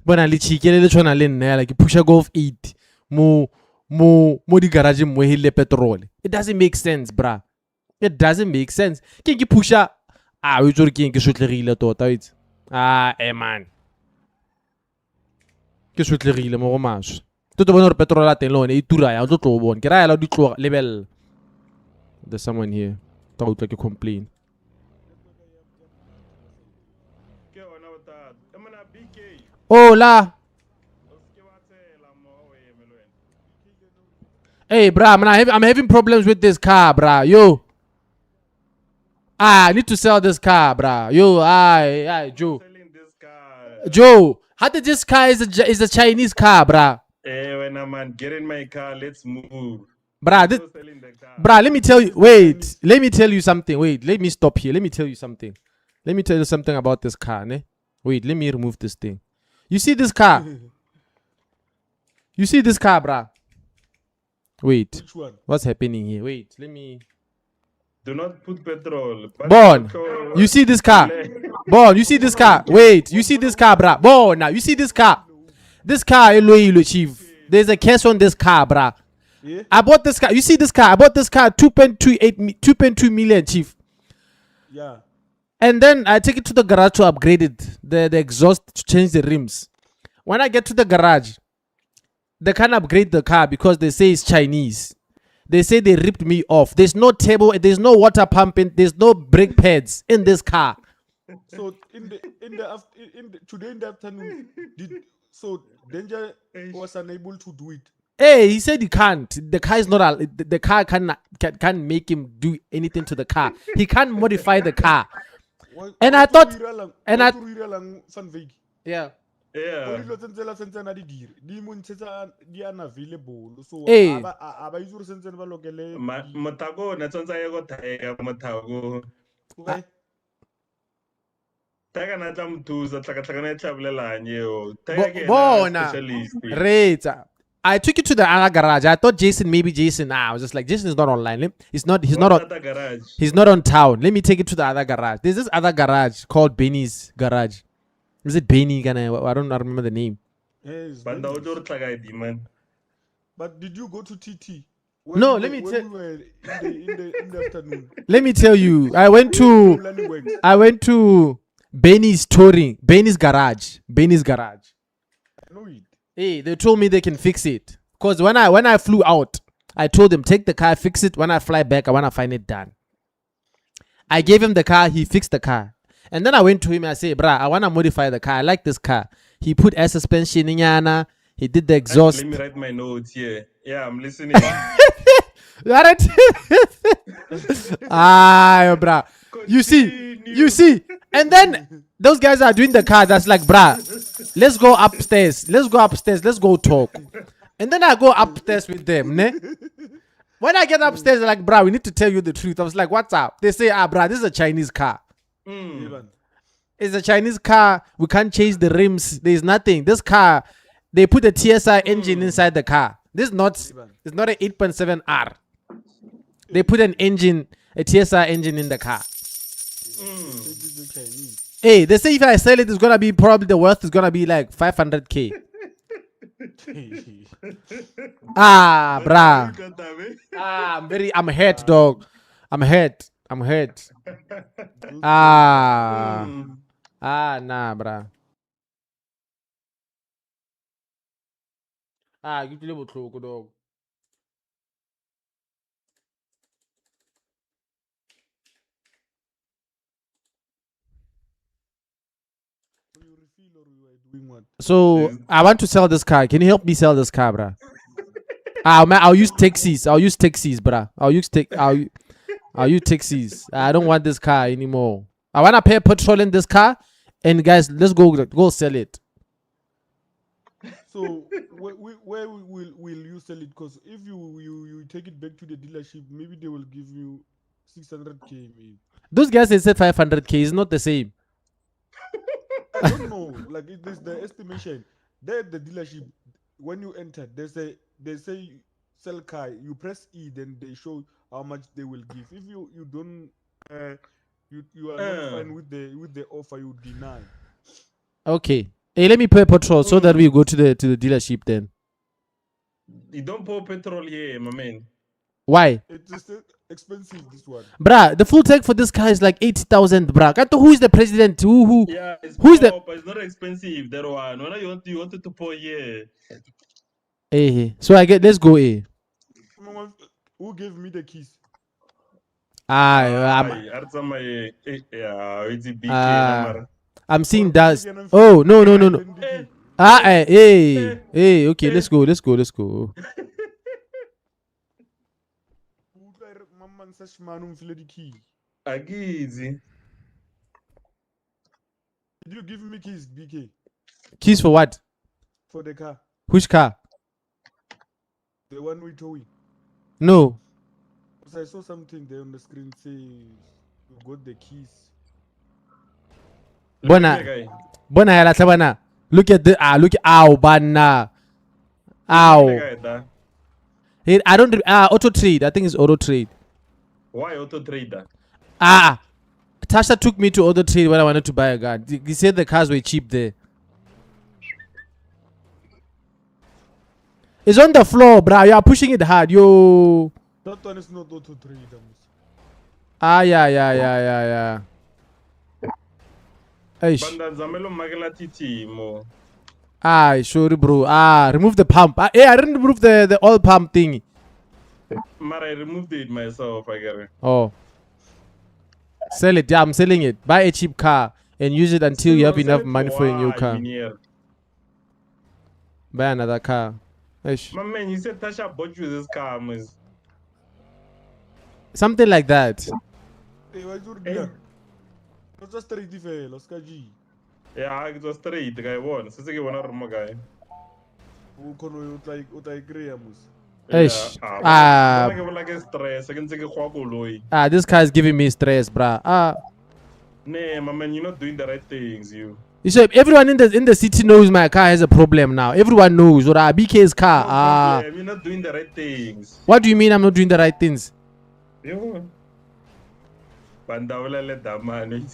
Bona le chikele le tshwana le nna like pusha golf 8 mo di garage mo hele petrol. It doesn't make sense, bruh. It doesn't make sense. Ke pusha o itse ke ke sotlegile tota itse. Man. Ke sotlegile mo go maswe. Toto bona re petrol a teng le one e tura ya o tlo bona. Ke ra ya la di tloga level. There's someone here. Ta utlwa ke complain. Oh la. Hey, bruh, man, I'm having problems with this car, bruh. Yo. I need to sell this car, bruh. Yo, Joe. Joe, how did this car is a Chinese car, bruh? Hey, when man, get in my car, let's move. Bruh, They're selling the car. bruh, let me tell you. Wait, let me tell you something. Wait, let me stop here. Let me tell you something. Let me tell you something about this car, ne? Wait, let me remove this thing. You see this car? You see this car, bruh? Wait, Which one? what's happening here? Wait, let me. Do not put petrol. But Born, petrol- you see this car? Born, you see this car? Wait, you see this car, bruh? Born, now you see this car? This car, Eloy, chief. There's a case on this car, bruh. Yeah. I bought this car. You see this car? I bought this car 2.2 million, chief. Yeah. And then I take it to the garage to upgrade it, the exhaust, to change the rims. When I get to the garage, they can't upgrade the car because they say it's Chinese. They say they ripped me off. There's no table, there's no water pumping, there's no brake pads in this car. So today in the afternoon, so Danger was unable to do it. Hey, he said he can't. The car is not. The car can't make him do anything to the car. He can't modify the car. And I thought, and I, yeah. Yeah. Hey. Motago na tsantsa ye go thaega motago. Taga na tla mthusa tlhakatlhakana e tlhabelelanye yo. Taga ke Bona. specialist. Right. I took it to the other garage. I thought maybe Jason. I was just like, Jason is not online. He's not on. Garage. He's not on town. Let me take it to the other garage. There's this other garage called Benny's garage. Is it Benny? I don't remember the name. Yes, But did you go to TT? No, let me tell. We were in the afternoon. Let me tell you. I went to Benny's touring. Benny's garage. Benny's garage. I know it. Hey, they told me they can fix it. Cause when I flew out, I told them take the car, fix it. When I fly back, I wanna find it done. I gave him the car. He fixed the car. And then I went to him and I said, bruh, I want to modify the car. I like this car. He put air suspension in yana. He did the exhaust. Let me write my notes here. Yeah, I'm listening. Alright. Bruh. You see. And then those guys are doing the car. That's like, bruh, let's go upstairs. Let's go talk. And then I go upstairs with them. Ne? When I get upstairs, they're like, bruh, we need to tell you the truth. I was like, what's up? They say, bruh, this is a Chinese car. It's a Chinese car. We can't change the rims. There's nothing. This car, they put a TSI engine inside the car. It's not an 8.7R. They put a TSI engine in the car. Hey, they say if I sell it, it's gonna be probably the worth is gonna be like 500K. Bruh. I'm hurt, dog. I'm hurt. Nah, bruh. You play with Troko, dog. So I want to sell this car. Can you help me sell this car, bruh? I'll use taxis, bruh. I'll use taxis. I don't want this car anymore. I wanna pay petrol in this car, and guys, let's go sell it. So where will you sell it? Because if you take it back to the dealership, maybe they will give you 600K. Maybe. Those guys they said 500K. It's not the same. I don't know. Like there's the estimation. There at the dealership, when you enter, they say sell car. You press E, then they show how much they will give. If you don't, you are not fine with the offer, you deny. Okay. Hey, let me pay petrol so that we go to the dealership then. You don't pour petrol here, my man. Why? It's just expensive, this one. Bruh, the full tank for this car is like 80,000, bruh. Who is the president? Yeah, who's the? It's not expensive. That one. When you wanted to pour here. Hey, so let's go. Who gave me the keys? I'm seeing that. Oh no. Hey. Okay, let's go. Did you give me keys, BK? Keys for what? For the car. Which car? The one we towing. No. Because I saw something there on the screen say you got the keys. Bona. guy. Bona hela tlabana. Look at the look ow bana. Ow. guy da. Hey, I don't auto trade. I think it's auto trade. Why auto trader? Tasha took me to auto trade when I wanted to buy a gun. He said the cars were cheap there. It's on the floor, bruh. You are pushing it hard. Yo. That one is not auto trade. Yeah. Eish. Banda zamelo magela titi mo. Sorry, bro. Remove the pump. Hey, I didn't remove the oil pump thing. Mara, I removed it myself, I get it. Oh. Sell it. Yeah, I'm selling it. Buy a cheap car and use it until you have enough money for a new car. Buy another car. Eish. My man, you said Tasha bought you this car, Miss. Something like that. Hey, why do Hey. you That's just straight fela, ska G. Yeah, it was straight, the guy won. So you want to remove guy. Who kono uta agree mus. Eish. Like stress. I can take a quack. This car is giving me stress, bruh. Nah, my man, you're not doing the right things, you. You say everyone in the city knows my car has a problem now. Everyone knows. Or BK's car. No problem. You're not doing the right things. What do you mean I'm not doing the right things? Yo. Banda let that man.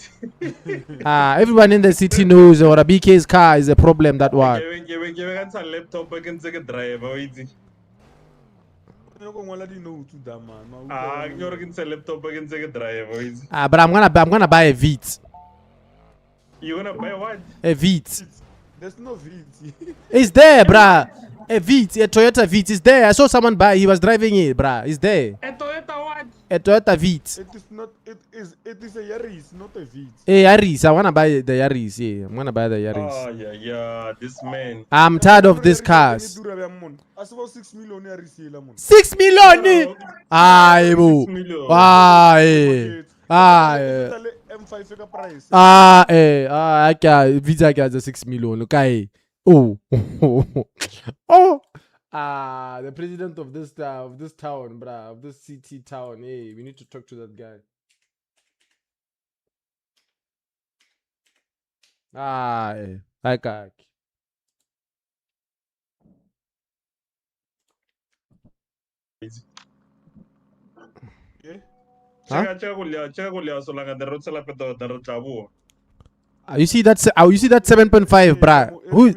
Everyone in the city knows or a BK's car is a problem. That one. You can a laptop, I can take a driver. You go ngwala di no to that man. You can sell laptop, I can take a driver. But I'm gonna buy a Veet. You're gonna buy what? A Veet. There's no VT. It's there, bruh. A Veet, a Toyota Veet is there. I saw someone buy. He was driving it, bruh. It's there. A Toyota what? A Toyota Veet. It is not. It is a Yaris, not a VT. Hey, Yaris. I wanna buy the Yaris. Yeah, I'm gonna buy the Yaris. Oh yeah. This man. I'm tired of these cars. As for 6 million Yaris lamon. 6 million. Aye, boo. 6 million. Aye. M5 ka price. I can visa gets a 6 million. Okay. Oh. The president of this town, bruh, of this city town. Hey, we need to talk to that guy. Okay. Yeah. Huh? Check so long the road sala peto the road chabu. You see that 7.5, bruh. Who?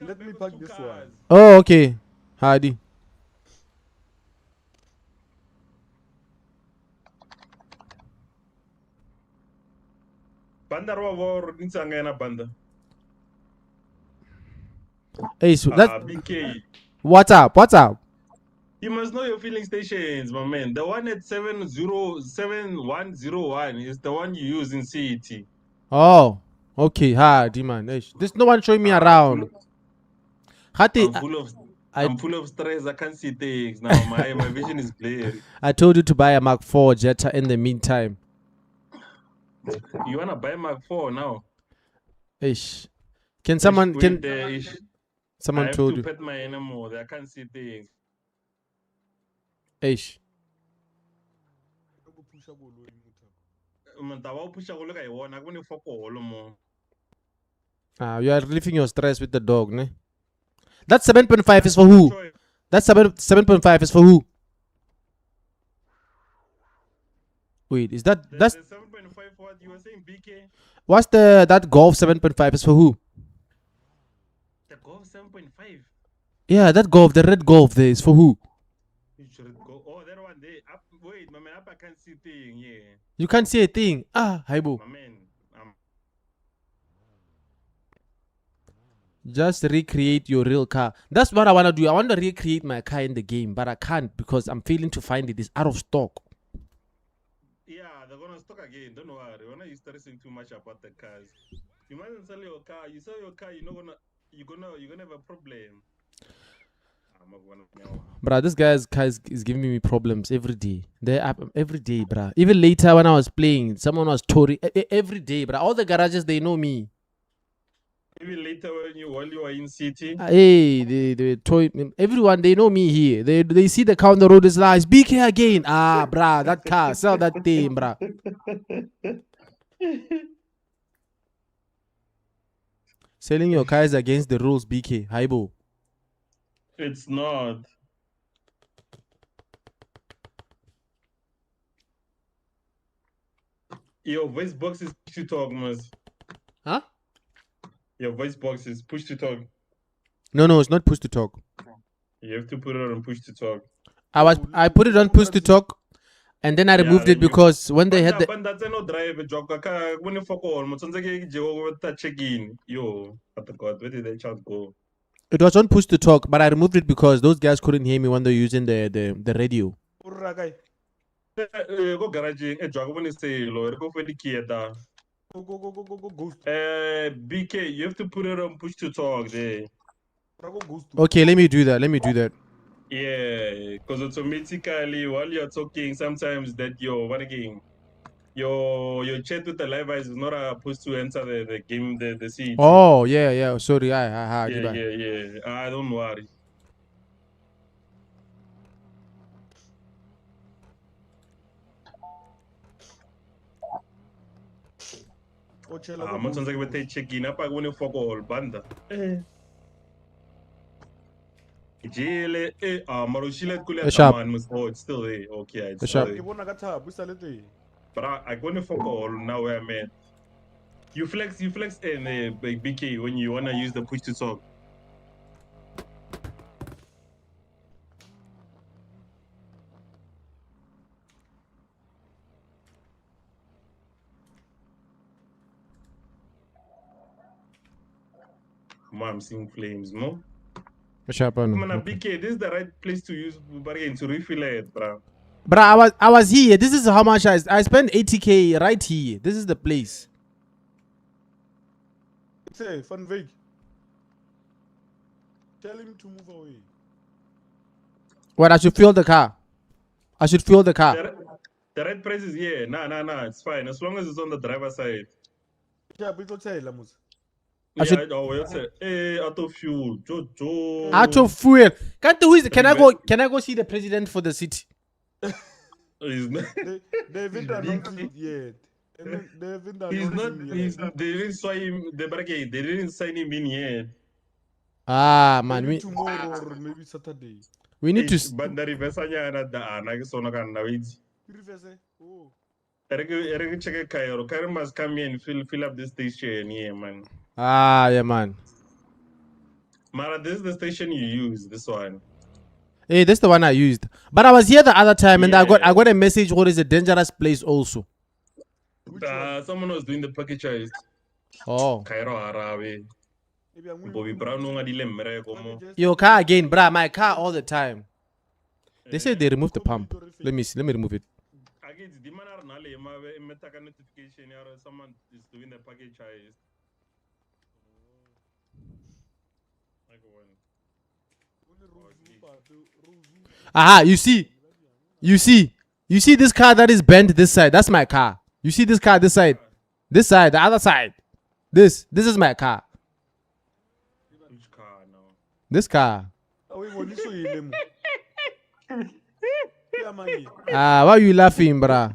Let me pack this one. Oh, okay. Hardy. Banda ro war insanga na banda. Hey, so that's BK. what's up? You must know your filling stations, my man. The one at 7101 is the one you use in CET. Oh, okay. Hardy, man. There's no one showing me around. Hati, I'm full of stress. I can't see things now. My vision is blurry. I told you to buy a Mark 4 Jetta in the meantime. You wanna buy Mark 4 now? Ish. Can someone someone I told have you? to pet my animal. I can't see things. Ish. You are relieving your stress with the dog, ne? That 7.5 is for who? That 7.5 is for who? Wait, is that's The 7.5 what you were saying, BK? what's that Golf 7.5 is for who? The Golf 7.5. Yeah, that Golf, the red Golf there is for who? You should go. Oh, that one there. Wait, my man, I can't see thing. Yeah, You can't see a thing. Hi boo. my man. Just recreate your real car. That's what I want to do. I want to recreate my car in the game, but I can't because I'm failing to find it. It's out of stock. Yeah, they're gonna stock again. Don't worry. We're not stressing too much about the cars. You mustn't sell your car. You sell your car, you're gonna have a problem. Bruh, this guy's car is giving me problems every day. Every day, bruh. Even later when I was playing, someone was touring every day, bruh. All the garages, they know me. Maybe later while you are in city. Hey, the toy. Everyone they know me here. They see the car on the road is lies. BK again. Ah, bruh, that car. Sell that thing, bruh. Selling your car is against the rules, BK. Haibo. It's not. Your voice box is push to talk, Mas. Huh? Your voice box is push to talk. No, it's not push to talk. You have to put it on push to talk. I put it on push to talk, and then I removed it then you- because when they had the But that's no drive a job. When you fuck all, check in. Yo, what the god, where did that child go? it was on push to talk, but I removed it because those guys couldn't hear me when they're using the radio. Urakai. Go garage, a job when you say, Lord, go for the kid. Go ghost. BK, you have to put it on push to talk there. Go ghost. Okay, let me do that. Yeah, because automatically while you're talking, sometimes that what again? Your chat with the live eyes is not supposed to enter the game, the CET. Oh yeah. Sorry, Yeah. Don't worry. Manje bethe check in apha kune fuck all banda. Jele Maroshile kule Sharp. man must it's still there. Okay, it's Sharp. still there. But I gonna fuck all now where I'm at. You flex in BK when you wanna use the push to talk. I'm seeing flames, no? Sharp. Man, Okay. BK, this is the right place to use bargain to refill it, bro. Bruh, I was here. This is how much I spent 80k right here. This is the place. Say, Van Veek. Tell him to move away. What, I should fuel the car? I should fuel the car. The right price is yeah. Nah, it's fine. As long as it's on the driver's side. Yeah, but don't say Lamus. I should out of fuel. Jojo. out of fuel. Can I go see the president for the city? They haven't announced it yet. And then they haven't announced He's not. him yet. They didn't sign him. They didn't sign him in yet. Ah man, Maybe tomorrow or maybe Saturday. we need to. But the reverse da ana ke sona kana wait. Reverse. Oh. Eric check Cairo. Cairo must come here and fill up this station here, man. Ah yeah man. Mara, this is the station you use. This one. Hey, that's the one I used. But I was here the other time and I Yeah. got a message what is a dangerous place also. Someone was doing the package. Oh. Cairo Arabe. Maybe I'm Bobby Brown no ngadile mmereko mo. Your car again, bruh. My car all the time. They said they removed the pump. Let me see. Let me remove it. Again, the man are nale emabe imetaka notification yaro someone is doing the package. Aha, you see this car that is bent this side. That's my car. You see this car this side. This side, the other side. This is my car. Which car now? This car. Ah, why are you laughing, bruh?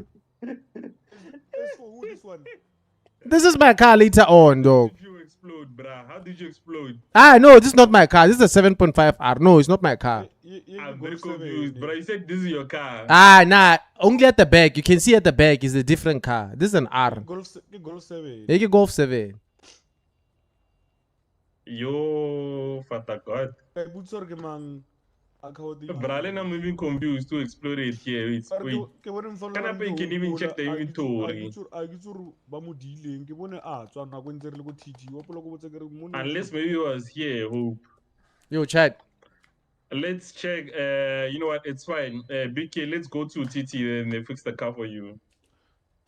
This is my car later on, dog. How did you explode, bruh? How did you explode? Ah, no, this is not my car. This is a 7.5R. No, it's not my car. I'm very confused, but you said this is your car. Ah, nah. Only at the back. You can see at the back is a different car. This is an R. Golf 7. Make it Golf 7. Yo, fata god. Bralen, I'm even confused to explode it here. It's wait. You can even check the inventory. Unless maybe it was here, Hope. Yo, chat. Let's check. You know what? It's fine. BK, let's go to TT and they fix the car for you.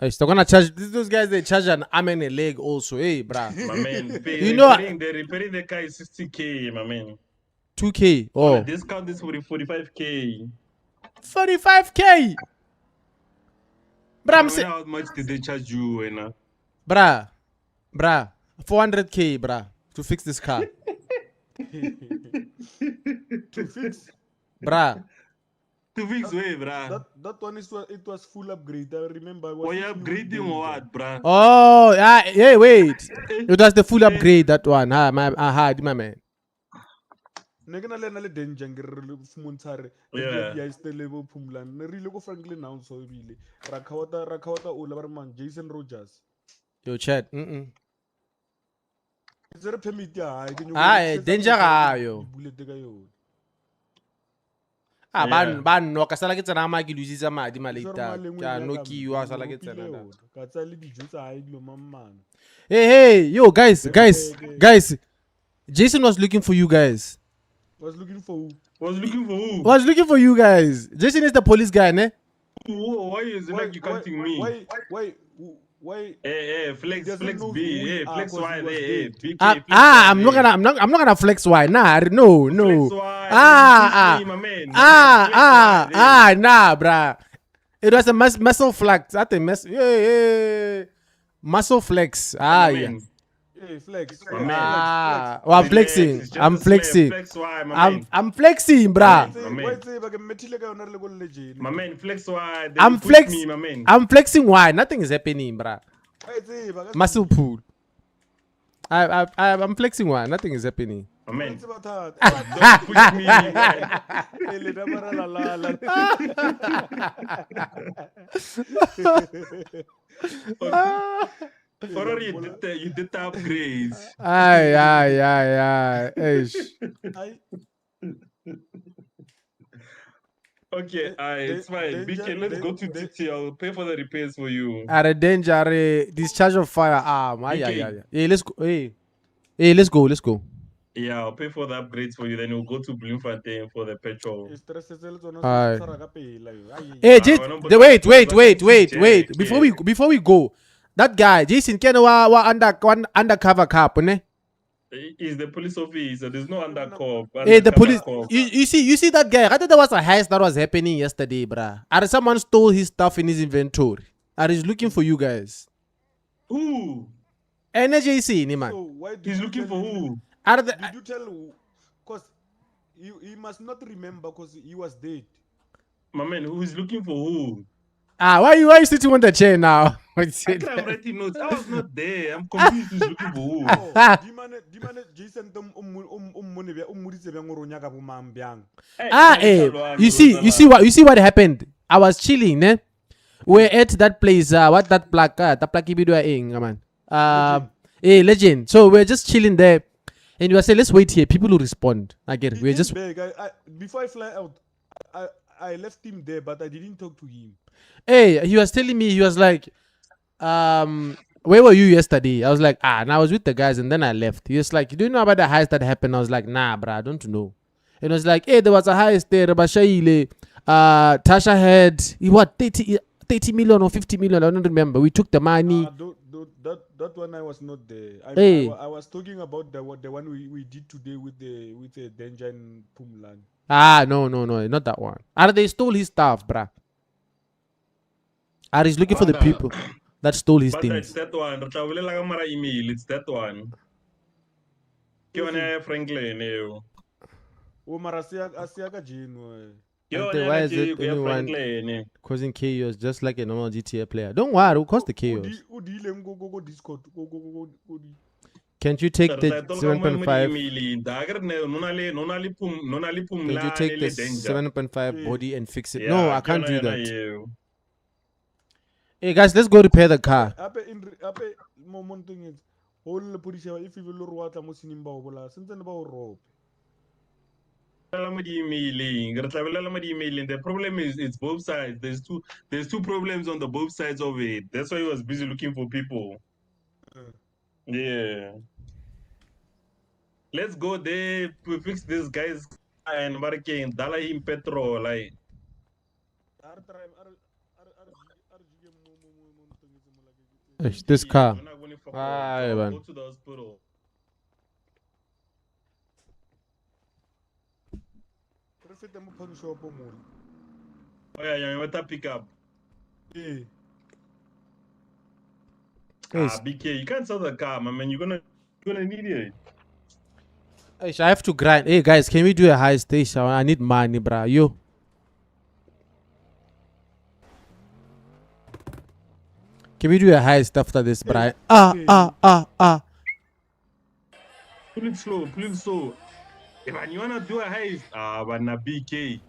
Hey, still gonna charge. Those guys, they charge an arm and a leg also. Hey, bruh. My man, You know, they're repairing the car is 60k, my man. 2K. Oh. Discount this for 45k. 45K. Bruh, I'm saying. How much did they charge you? Bruh. 400K, bruh. to fix this car. To fix Bruh. To fix way, bruh. that one it was full upgrade. I remember. I was Why you fixing with upgrading or danger. what, bruh? Oh, yeah, hey, wait. It was the full upgrade, that one. I had my man. Ne ke na le danger ke re le fumontshare Yeah. ya istele bo phumlan ne rile go Franklin now so ebile ra khawata o la ba man Jason Rogers Yo, chat. it's a permit ya ke Danger gayo. bullet ka yona Yeah. Ban no ka sala ke tsena ma ke lositsa madi ma Ke later. sore malengwe Ke a ya nokiwa ka sala ke ropile tsena. yona. Ka tsa le dijo tsa hae dilo mamana Hey, yo, guys. Very Jason was looking for you guys. was looking for who? Was looking for who? Was looking for you guys. Jason is the police guy, ne? Why is it like you counting me? Why Hey, he flex doesn't know B. who we Hey, are flex 'cause he Y was there. Hey, dead. BK, flex Y I'm not gonna flex why. Nah, no. Flex Y. Flex me, my man. Flex Y, Nah, bruh. It was a muscle flex. I think yeah. Muscle flex. my Yeah. man. Hey, flex. My flex, man. Well, I'm Flex, flexing. it's just I'm a slap. flexing. Flex Y, my man. I'm flexing, bruh. Man. Why say ba ke methile ka yona re le go le jene? My man, flex Y. Then I'm you push me, flex. my man. I'm flexing. Why? Nothing is happening, bruh. Why say ba ka Muscle pool. I'm flexing. Why? Nothing is happening. My man. Don't Push me, man. Ele da mara la la. Horror, you did the upgrades. Aye. Ish. Ai Okay, it's fine. BK, let's go to TT. I'll pay for the repairs for you. At a danger, discharge of firearm. BK. Hey, let's go. Hey, let's go. Yeah, I'll pay for the upgrades for you. Then you'll go to Bloemfontein for the petrol. stress se le tsona Aye. se tshwara ka pela yo. Ai. Hey, no, but wait. Jack, Before we go, that guy Jason Ken wa undercover cop, ne? He's the police officer. There's no undercover. Hey, the police. cop. You see that guy? I thought there was a heist that was happening yesterday, bruh. And someone stole his stuff in his inventory. And he's looking for you guys. Who? NJC, ni man. So why did He's you looking tell for him- who? Did you tell who? Because he must not remember because he was dead. My man, who is looking for who? Why you sitting on the chair now? I could have written notes. I was not there. I'm confused who's looking for who. Oh, di mane Jason mone be moditse beng gore o nyaka bo mang bjang. You see what happened? I was chilling, ne? We're at that place, that black video man. Legend. So we're just chilling there. And you were saying, let's wait here. People will respond. I get it. We're just Before I fly out, I left him there, but I didn't talk to him. Hey, he was telling me, he was like, where were you yesterday? I was like, and I was with the guys and then I left. He was like, do you know about the heist that happened? I was like, nah, bro, I don't know. And I was like, hey, there was a heist there. Tasha had, 30 million or 50 million. I don't remember. We took the money. That one I was not there. I was talking about the one we did today with the danger in Pumlan. No, not that one. They stole his stuff, bruh. He's looking for the people that stole his But things. it's that one. Email. It's that one. Franklin. Oh, Marasia ka jeno. Why is it anyone causing chaos just like a normal GTA player? Don't worry, who caused the chaos? Go Discord. Go. Can't you take the 7.5? Can you take the 7.5 body and fix it? No, I can't do that. Hey guys, let's go repair the car. Ape moment thing is whole purisha if you will rwata mo sinimba obola since ba o rope. The problem is it's both sides. There's two problems on the both sides of it. That's why he was busy looking for people. Yeah. Let's go there to fix this guy's car and working dollar in petrol like. This car. Go to the hospital. Oh yeah, what a pickup. BK, you can't sell the car, my man. You're gonna need it. Eish, I have to grind. Hey guys, can we do a high station? I need money, bruh. Yo. Can we do a high after this, bruh? Pull it slow, pull it slow. If you wanna do a heist, wanna BK.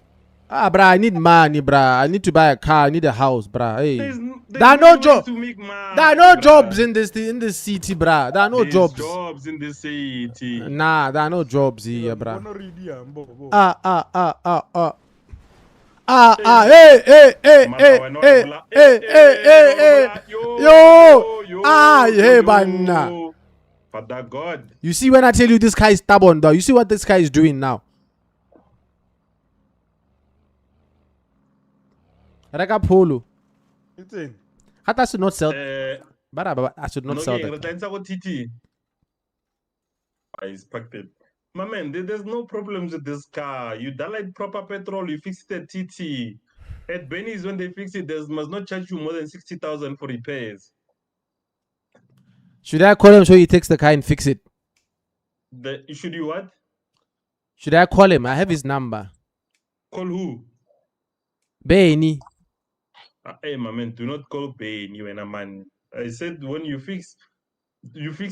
Bruh, I need money, bruh. I need to buy a car. I need a house, bruh. Hey. There's There are many no ways jobs. to make money. There are no bruh. jobs in this city, bruh. There are no There's jobs. jobs in the city. Nah, there are no jobs here, bruh. Wanna read here, mbo, bo. Hey, Mata wena hey, wabula- hey, hey. Yo. Hey, yo. banna. Father God. You see when I tell you this guy is stubborn, though. You see what this guy is doing now. Reka polo. It's in. I should not sell. But I should not sell that. TT. He's packed it. My man, there's no problems with this car. You dilate proper petrol, you fix it at TT. At Benny's, when they fix it, they must not charge you more than 60,000 for repairs. Should I call him so he takes the car and fix it? Should you what? Should I call him? I have his number. Call who? Benny. Hey, my man, do not call Benny when a man. I said when you fix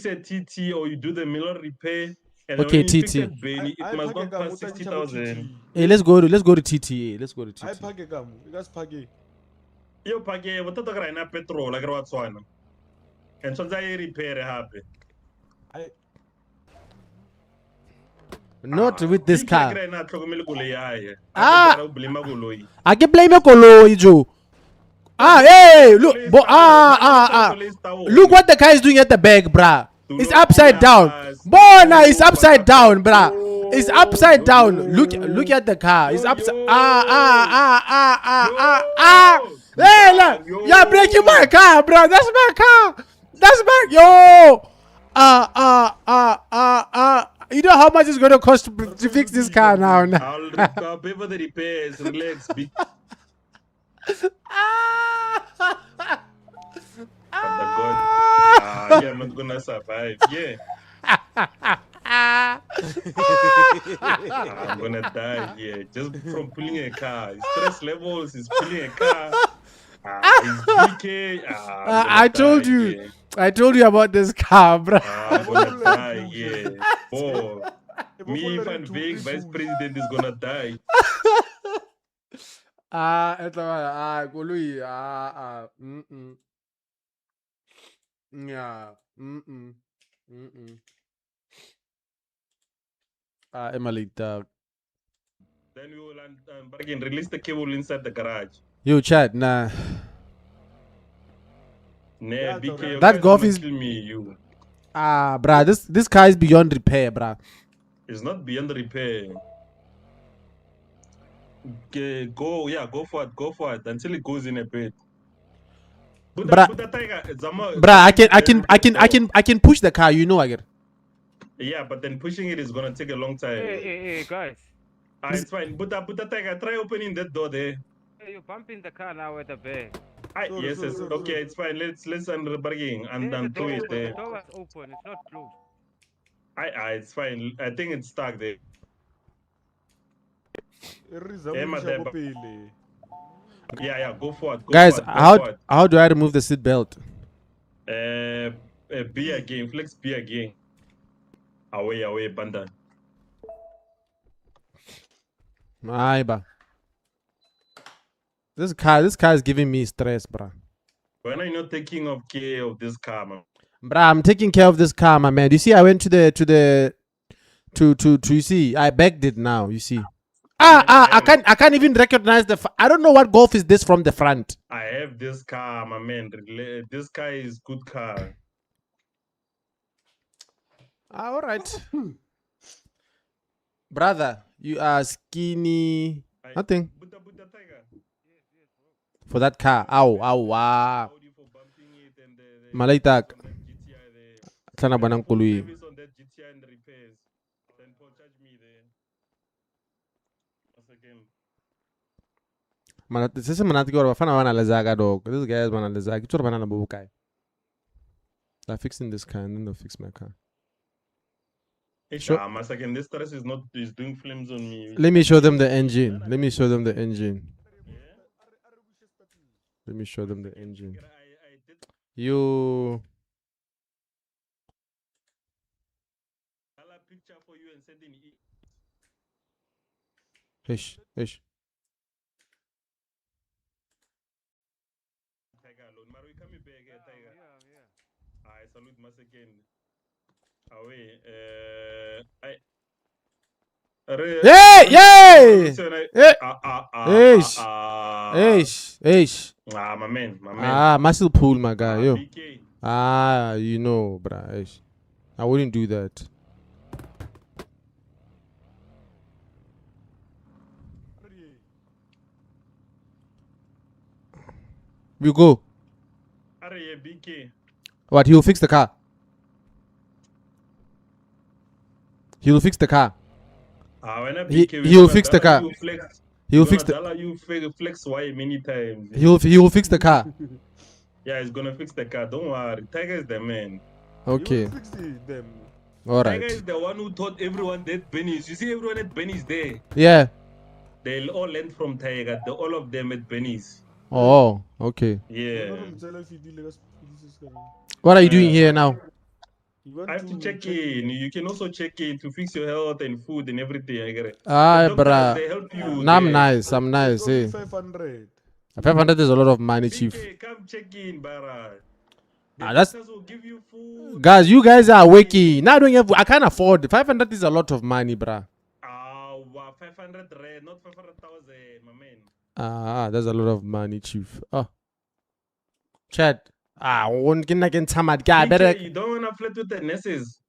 a TT or you do the Miller repair, and Okay, when you fix TT. it, Benny, it must not cost 60,000. Hey, let's go to TTA. Let's go to I TT. pack a gum. That's pake. Yo, pake, what the guy na petrol, like what's one? And so I repair happy. Not with this car. I Ah, can blame a Kolo, Joe. Hey, look. Look what the guy is doing at the back, bruh. It's upside down. Bona, it's upside down, bruh. It's upside down. Look at the car. It's upside. Hey, look. You're breaking my car, bruh. That's my car. That's my yo. You know how much it's gonna cost to fix this car now? I'll pay for the repairs. Relax, big. You're not gonna survive. Yeah. I'm gonna die here just from pulling a car. Stress levels is pulling a car. It's BK. I told you. I told you about this car, bro. I'm gonna die here. Oh, me Van Veek, vice president, is gonna die. Golui. Yeah. Emalita. Then we will bargain, release the cable inside the garage. Yo, chat, nah. Nah, BK, That golf is kill me, you. bruh, this car is beyond repair, bruh. It's not beyond repair. Okay, go for it until it goes in a bit. Bruh, I can push the car, you know, I get. Yeah, but then pushing it is gonna take a long time. Hey, guys. It's fine. But Tiger, try opening that door there. Hey, you're bumping the car now at the back. Yes. Okay, it's fine. Let's bargain and do it there. The door was open. It's not closed. It's fine. I think it's stuck there. Yeah, go for it. Guys, how do I remove the seat belt? Be again. Flex be again. Away, banda. Aiba. This car is giving me stress, bruh. When are you not taking care of this car, man? Bruh, I'm taking care of this car, my man. You see, I went to you see, I backed it now, you see. I can't even recognize I don't know what Golf is this from the front. I have this car, my man. This car is good car. All right. Brother, you are skinny. Nothing. For that car. Wow. Malaitak. Sana banang kului. Sisi manati kwa wafana wana lezaga dog. This guy is wana lezaga. Kichora banana bubukai. They're fixing this car and then they'll fix my car. Sure. Mas again, this stress is doing flames on me. Let me show them the engine. Let me show them the engine. Let me show them the engine. I did You. a picture for you and send in Ish. Tiger alone. Maro, you coming back, Tiger? Yeah. I salute mas again. Away. Yay! Yay! Ish. Ish. My man. Muscle pull, my guy. Yo. BK. You know, bruh. Ish. I wouldn't do that. We go. BK. What? He'll fix the car. He'll fix the car. When I He- BK, he'll fix the car. He'll fix the. You flex Y many times. He'll fix the car. Yeah, he's gonna fix the car. Don't worry. Tiger is the man. Okay. You will fix them. All Tiger is right. the one who taught everyone that Benny's. You see, everyone at Benny's there. Yeah. They'll all learn from Tiger. All of them at Benny's. Oh. Okay. Yeah. What are you doing here now? I have to check in. You can also check in to fix your health and food and everything. I get it. Ah, The doctors, bruh. they help you. Nah, I'm there. nice. I'm nice. It's only Eh. 500. 500 is a lot of money, chief. BK, come check in, Bara. The That's doctors will give you food. guys. You guys are waking. Now I don't have. I can't afford. 500 is a lot of money, bruh. 500 rand, not 500,000, my man. That's a lot of money, chief. Oh. Chad. One can I get some guy BK, better. you don't want to flirt with the nurses.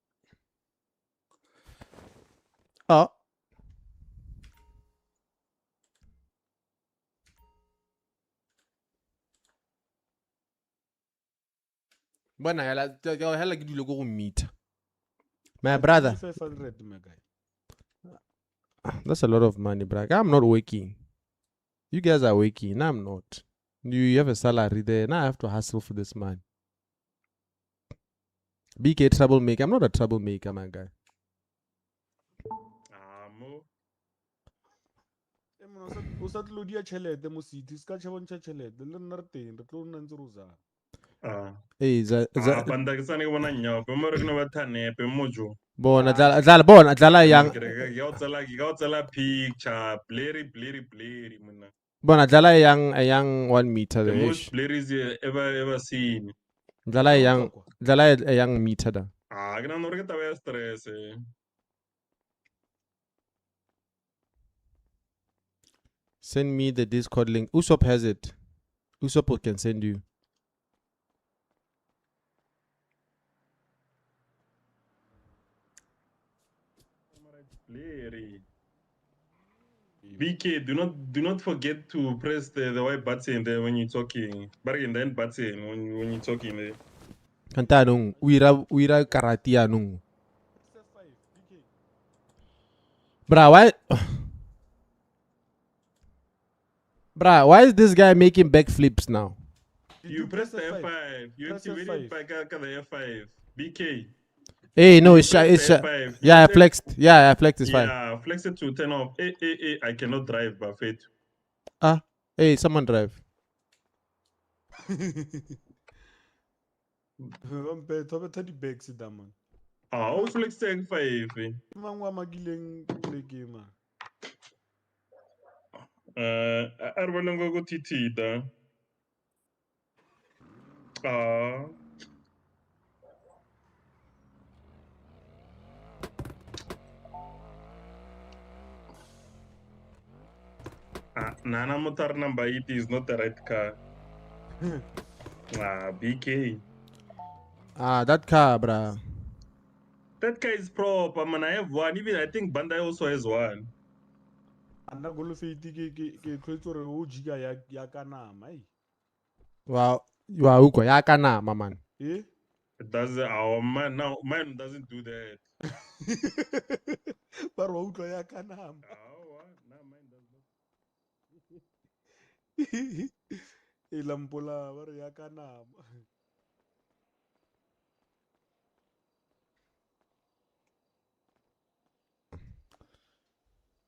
Oh. Bona hela ke dilo go meet. My brother. 500, my guy. That's a lot of money, bro. I'm not working. You guys are working. I'm not. You have a salary there. Now I have to hustle for this money. BK troublemaker. I'm not a troublemaker, my guy. Mo. O sa tlo dia tšhelete mo city ska tšhabontsha tšhelete le nna re teng re tlo nna ntse re o zama. Hey, Panda ke sane ke bona nnyaa pe mo re kena ba thanepe mojo. bona dlala yang Ke o tsela picture blurry mona. bona dlala yang 1 meter The there. most blurry is ever seen. Dlala a young meter da. Ke nagana gore ke taba ya stress. Send me the Discord link. Usopp has it. Usopp can send you. Blurry. BK, do not forget to press the white button there when you're talking. But again, the end button when you're talking there. Kanta nung uira karate nung. Bra, why is this guy making backflips now? You press the F5. You activated by the F5. BK. Hey, no, it's F5. yeah, I flexed. Yeah, I flexed. It's fine. Yeah, flex it to turn off. I cannot drive, Buffett. Hey, someone drive. Mpe thobe di bags da man. Oh, flex the F5. Mang wa magileng pleke man. I don't want to go TT da. Nana motor number 8 is not the right car. BK. That car, bruh. That car is proper, man. I have one. Even I think Bandai also has one. Anna go le feiti ke tlhwetse gore o jiga ya kana mai. Wow, you are uko ya kana, man. Eh? It does our man now. Mine doesn't do that. But wa utlwa ya kana. No, mine does not. E lampola ba re ya kana.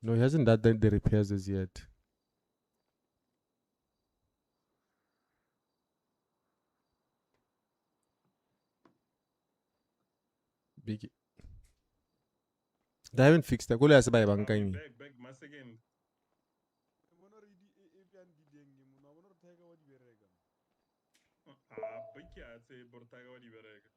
No, he hasn't done the repairs as yet. Big. They haven't fixed that. Go let us buy Back, banking. back, my second. Baki a tse Bortaga wa di bereka.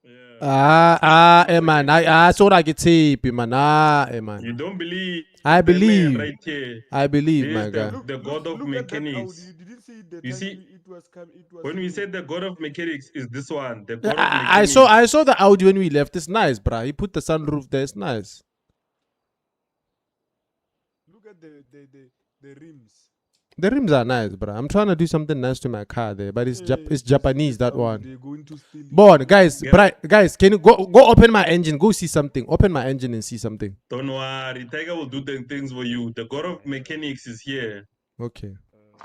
Yeah. Man. I saw that get tape, man. Man. You don't believe I the man believe. right here. I believe, This my is guy. the god of mechanics. You didn't see the You time see, it was when we said the god of mechanics is this one, the god of I mechanics. I saw the Audi when we left. It's nice, bruh. He put the sunroof there. It's nice. look at the rims. The rims are nice, bruh. I'm trying to do something nice to my car there, but it's it's Japanese, that one. They're going to steal it. Bon, guys, Yeah. guys, can you go open my engine? Go see something. Open my engine and see something. Don't worry, Tiger will do the things for you. The god of mechanics is here. Okay.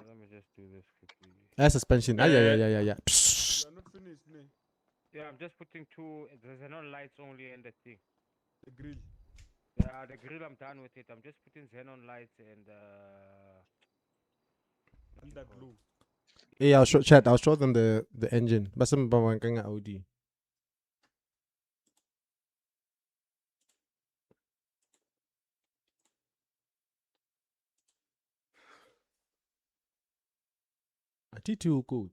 Let me just do this quickly. Air suspension. Yeah. You are not finished, ne? Yeah, I'm just putting two. There's xenon lights only in the thing. The grill. Yeah, the grill, I'm done with it. I'm just putting xenon lights and And that glue. Yeah, I'll show them the engine. But some Audi. T2 good.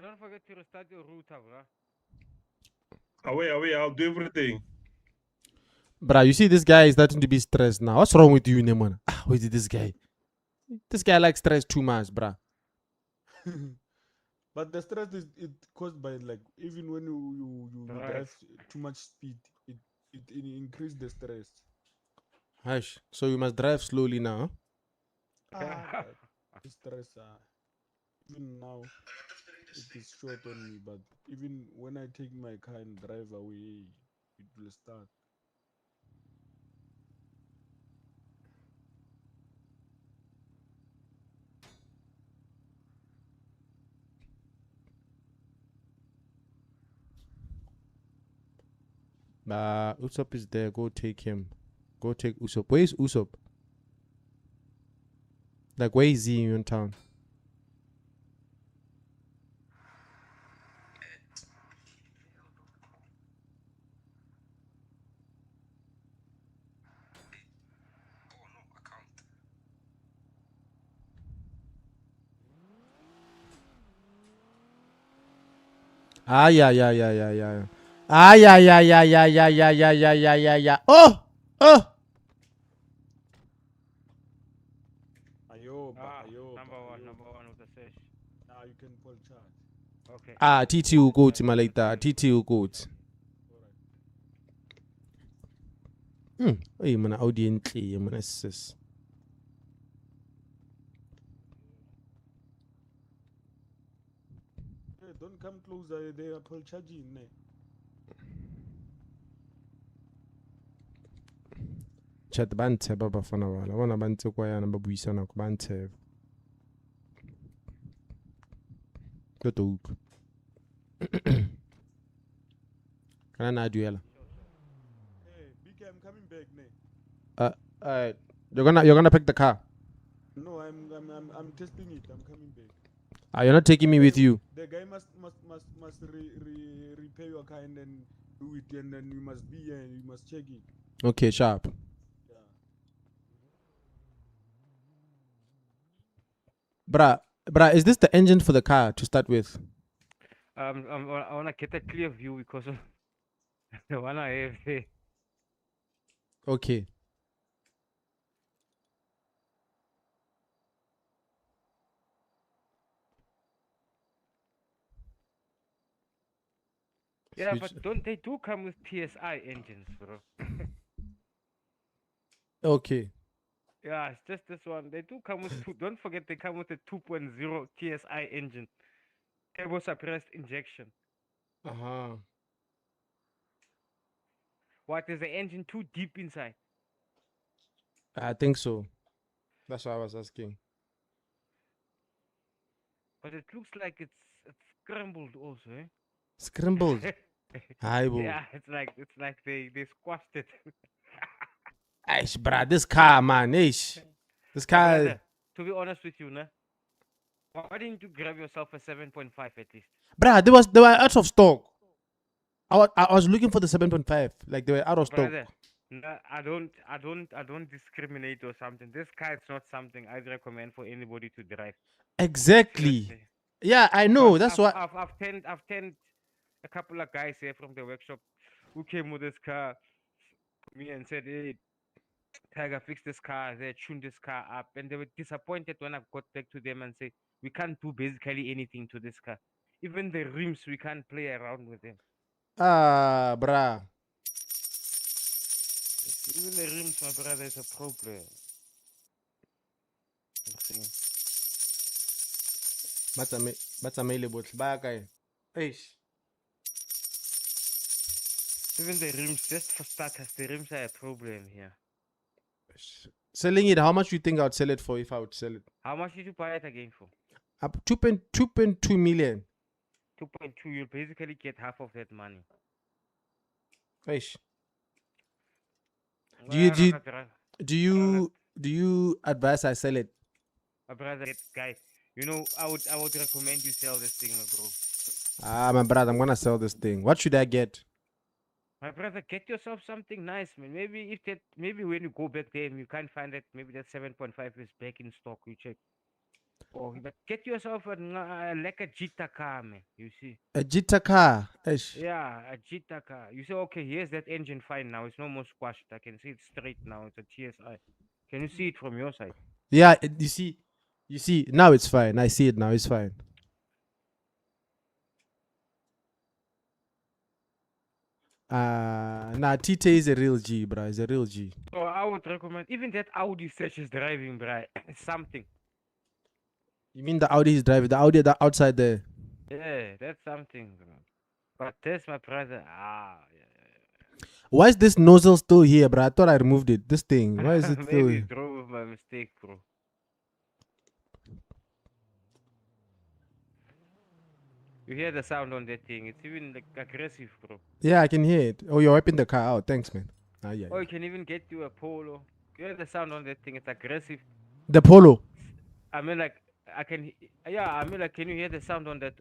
don't forget to restart your router, bruh. Away, I'll do everything. Bruh, you see this guy is starting to be stressed now. What's wrong with you, Neman? What is this guy? This guy likes stress too much, bruh. But the stress is caused by, like, even when you drive too much speed, it increase the stress. Hush. So you must drive slowly now. The stress. Even now, it is short on me. But even when I take my car and drive away, it will start. Usopp is there. Go take him. Go take Usopp. Where is Usopp? Like, where is he in town? Yeah. Yeah. Oh! Number one with the sesh. Now you can pull charge. Okay. TTU goat, Malaita. TTU goat. Hey, man, audience, man, sis. Hey, don't come closer. They are pull charging. Ne? Chat banthe ba bafana bala bona ba ntse kwa yana ba buisana ko banthe go to utlwa kana na duela. Hey, BK, I'm coming back. Ne? You're gonna pick the car. No, I'm testing it. I'm coming back. You're not taking me with you. The guy must repair your car and then do it, and then you must be here and you must check it. Okay, sharp. Bruh, is this the engine for the car to start with? I wanna get a clear view because of the one I have here. Okay. Yeah, Switch. but don't they do come with TSI engines, bro? Okay. Yeah, it's just this one. They do come with two. Don't forget they come with a 2.0 TSI engine, turbo suppressed injection. Uh-huh. What is the engine too deep inside? I think so. That's why I was asking. But it looks like it's scrambled also, Scrambled. eh? Hi, boo. Yeah, it's like they squashed it. Aish, bruh, this car, man. Aish. This My car. brother, to be honest with you, nah, why didn't you grab yourself a 7.5 at least? Bruh, they were out of stock. I was looking for the 7.5. Like they were out of stock. Brother, nah, I don't discriminate or something. This car is not something I'd recommend for anybody to drive. Exactly. Seriously. Yeah, I know. Because That's why. I've turned a couple of guys here from the workshop who came with this car to me and said, "Hey, Tiger, fix this car. They tuned this car up," and they were disappointed when I got back to them and said, "We can't do basically anything to this car. Even the rims, we can't play around with them. Ah, bruh. Even the rims, my brother, is a problem." You see? Batsamaile botlhe ba kae? Eish. Even the rims, just for starters, the rims are a problem here. Selling it, how much do you think I would sell it for if I would sell it? How much did you buy it again for? Up 2.2 million. 2.2. You'll basically get half of that money. Eish. Well, I don't know, Do you advise I sell it? my brother, guy, you know, I would recommend you sell this thing, my bro. Ah, my brother, I'm gonna sell this thing. What should I get? My brother, get yourself something nice, man. Maybe when you go back there and you can't find it, maybe that 7.5 is back in stock. You check. Oh, but get yourself like a Jita car, man. You see. A Jita car. Eish. Yeah, a Jita car. You say, okay, here's that engine fine now. It's no more squashed. I can see it straight now. It's a TSI. Can you see it from your side? Yeah, you see, now it's fine. I see it now. It's fine. Nah, Tite is a real G, bro. He's a real G. So I would recommend even that Audi searches driving, bro. Something. You mean the Audi is driving? The Audi that outside there? Yeah, that's something, bro. But this, my brother, yeah. Why is this nozzle still here, bro? I thought I removed it. This thing. Why is it still Maybe here? drove by mistake, bro. You hear the sound on that thing? It's even like aggressive, bro. Yeah, I can hear it. Oh, you're wiping the car out. Thanks, man. Ah, yeah, Or yeah. you can even get you a polo. You hear the sound on that thing? It's aggressive. The Polo. I mean, like yeah. I mean, like, can you hear the sound on that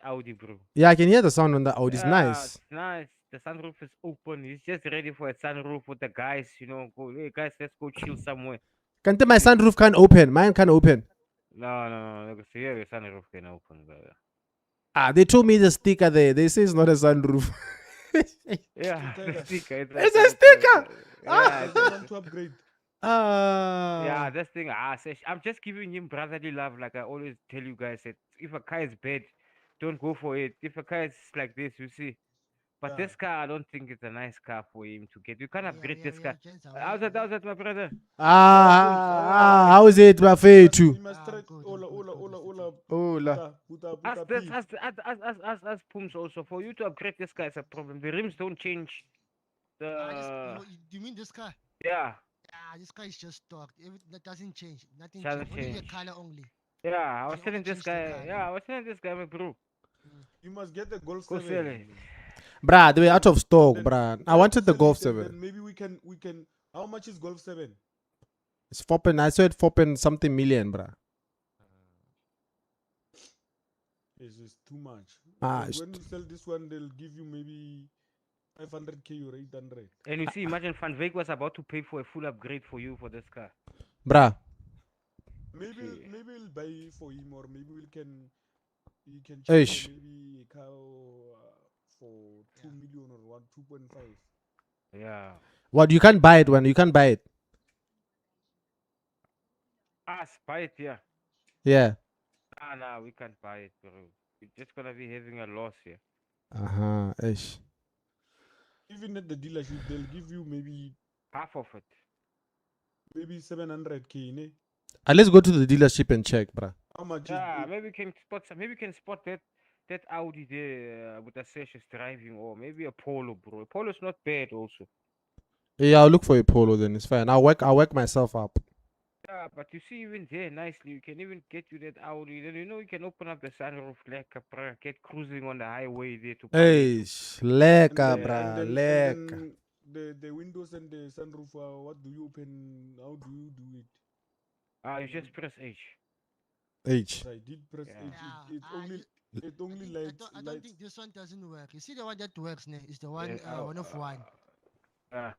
Audi, bro? Yeah, I can hear the sound on the Audi. It's nice. It's nice. The sunroof is open. He's just ready for a sunroof with the guys. You know, go, hey guys, let's go chill somewhere. Can't my sunroof can't open. Mine can't open. No. Look, see, your sunroof can open, brother. Ah, they told me the sticker there. They say it's not a sunroof. Yeah, the Tiger. sticker. It's a sticker. Yeah, Does he want to upgrade? yeah, Ah. this thing. I'm just giving him brotherly love, like I always tell you guys. That if a car is bad, don't go for it. If a car is like this, you see. But Yeah. this car, I don't think it's a nice car for him to get. You can't upgrade this car. Gents, How's that, my brother? How is it, Buffet too? We must trade good, Ola, good, Ola, good, Ola, Hola. As Pums also, for you to upgrade this car is a problem. The rims don't change. You mean this car? Yeah, Yeah, this car is just stock. That doesn't change. Nothing Doesn't change. Only the change. color only. yeah. I was can telling only this change the guy. color. Yeah, I was telling this guy, my bro. You must get the Golf Go 7. sell it. Bruh, they were out of stock, Then bruh. try I to wanted the sell Golf it and 7. then maybe we can. How much is Golf 7? It's 4 I saw it 4 something million, bruh. It's too much. Ah, Because it's when you sell this one, they'll give you maybe 500k or 800. And you see, imagine Van Veek was about to pay for a full upgrade for you for this car. bruh. Maybe Okay. maybe we'll buy for him, or maybe you can Eish. check maybe a car for 2 million or 2.5. Yeah. What, you can't buy it when you can't buy it? Buy it, yeah. Yeah. Nah, we can't buy it, bro. We're just gonna be having a loss here. Ish. Even at the dealership, they'll give you maybe half of it. 700k, ne? Let's go to the dealership and check, bruh. How much Yeah, is maybe we can spot some. Maybe we can spot that Audi there with the Sessions driving, or maybe a Polo, bro. A Polo's not bad also. Yeah, I'll look for a Polo then. It's fine. I'll work myself up. Yeah, but you see, even there, nicely, you can even get you that Audi. Then you can open up the sunroof, like get cruising on the highway there to Palais. Ish. Leka, and bruh. then Leka. the windows and the sunroof, what do you open? How do you do it? You just press H. H. I did press Yeah. H. Yeah, It only it I only think, lights I don't lights. think this one doesn't work. You see the one that works, ne? Is the one Yeah, one of one. But Yeah,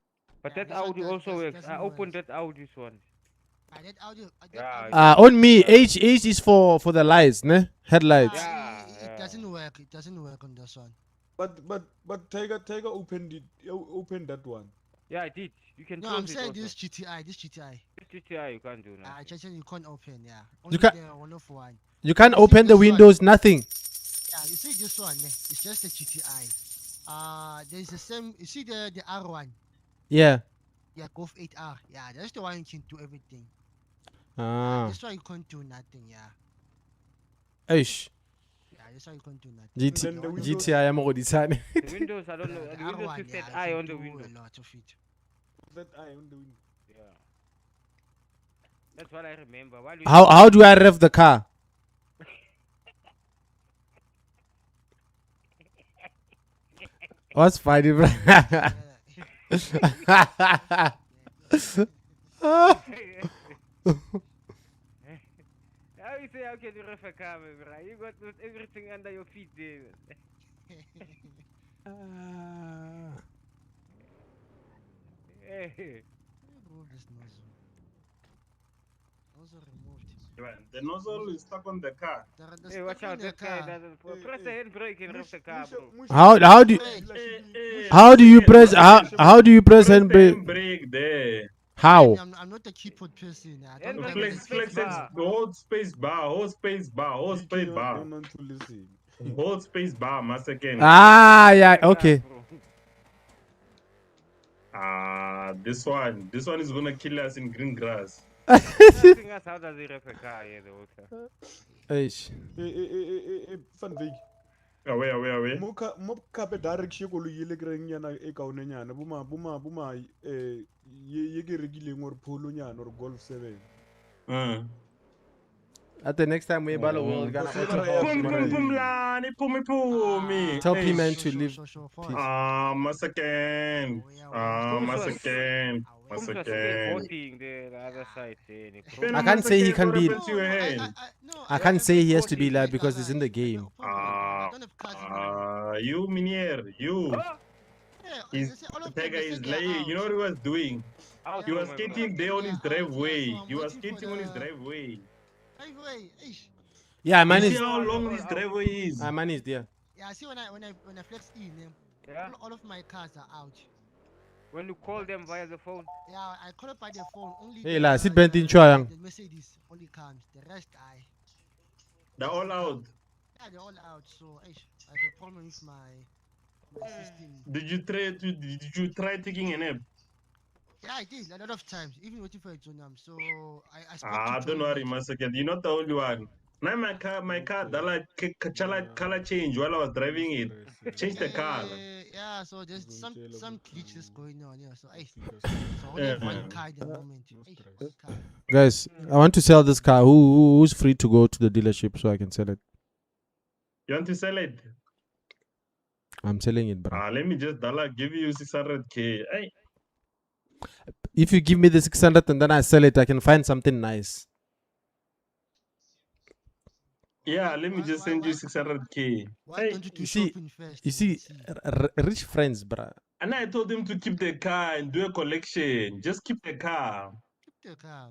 that this one Audi also works. I doesn't opened work. that Audi's one. That audio, that Yeah, audio On me, H is for the lights, ne? Headlights. yeah, Yeah, it doesn't work. It doesn't work on this one. But Tiger opened it. Opened that one. Yeah, I did. You can No, close I'm it saying also. this GTI, this GTI. This GTI you can't do I nothing. just said you can't open. Yeah, only can't- the one of one. You can't You see open the this one? windows, nothing. Yeah, you see this one, ne? It's just the GTI. There's the same. You see the R1. Yeah. Yeah, Golf 8R. Yeah, that's the one you can do everything. Ah. That's why you can't do nothing. Yeah, Ish. yeah, that's why you can't do nothing. GT, then the windows- GTI ya mo go di tshwane. The windows, I don't know. The The windows R1, with yeah, that you eye can on the do window. a lot of it. That eye on the window. Yeah. That's what I remember. While we How do I rev the car? What's funny, bro? How you say how can you ref a car, bro? You got everything under your feet there. Hey. Remove this nozzle. Also removed. The nozzle is stuck on the car. The Hey, watch stuff in out! the That guy car. doesn't. Hey, Press the hey. handbrake and ref the car, bro. How do you Hey, how do you hey, press hey, how do you press press the handbrake? handbrake there. How? I'm not a keyboard person. I And don't like have it's the Flex space it. bar. Hold space bar. Hold space bar. Hold space bar. Don't want to listen. Hold space bar, master second. Ah, yeah, okay. This one is gonna kill us in green grass. Asking us how does he ref a car here, the water. Ish. Fun big. Away. Mo kape direct she go yele greng yana e kaone nyana buma ye ke rekileng or polo nyana or golf 7. At the next time we battle, we're gonna Because auto I have Pum hold. pum lani, pumi. Tell Hey, P-Man to leave. Sure, Masaken. Masaken. Pum's was Masaken. skateboarding the other side there. I can't say he can be- What happened to your hand? I can't say he has to be live because it's in the game. I don't have cars anymore. You Minier, you. Yeah, He's they say all of them, Tiger they say is they're lying. You know what he was doing? Out He to was my skating brother. there on his Yeah, out, yeah, driveway. so I'm He was waiting for skating on his the- driveway. Anyway, ish. Yeah, man You is see how long his driveway is? man is there. Yeah, I see when I flex in, Yeah. all of my cars are out. When you call them via the phone. Yeah, I call it by the phone. Only Hey, the, la, sit bent in choir, young. the Mercedes only comes. The rest, They're all out. yeah, they're all out. So I have a problem with my system. Did you try taking a nap? Yeah, I did a lot of times, even waiting for a Jonam. So I spoke to Don't worry, John. Masaket. You're not the only one. Now my car, color change while I was driving it. Change the car. Yeah, so there's Go some tell them glitches to going on. Yeah, so figure so only have Yeah. one car at the moment. One car. Guys, I want to sell this car. Who's free to go to the dealership so I can sell it? You want to sell it? I'm selling it, bro. Let me just give you 600k. Hey. If you give me the 600 and then I sell it, I can find something nice. Yeah, let me just send you Why 600k. don't you do you see- shopping first? You and see, see? rich friends, bro. And I told him to keep the car and do a collection. Just keep the car. Keep the car.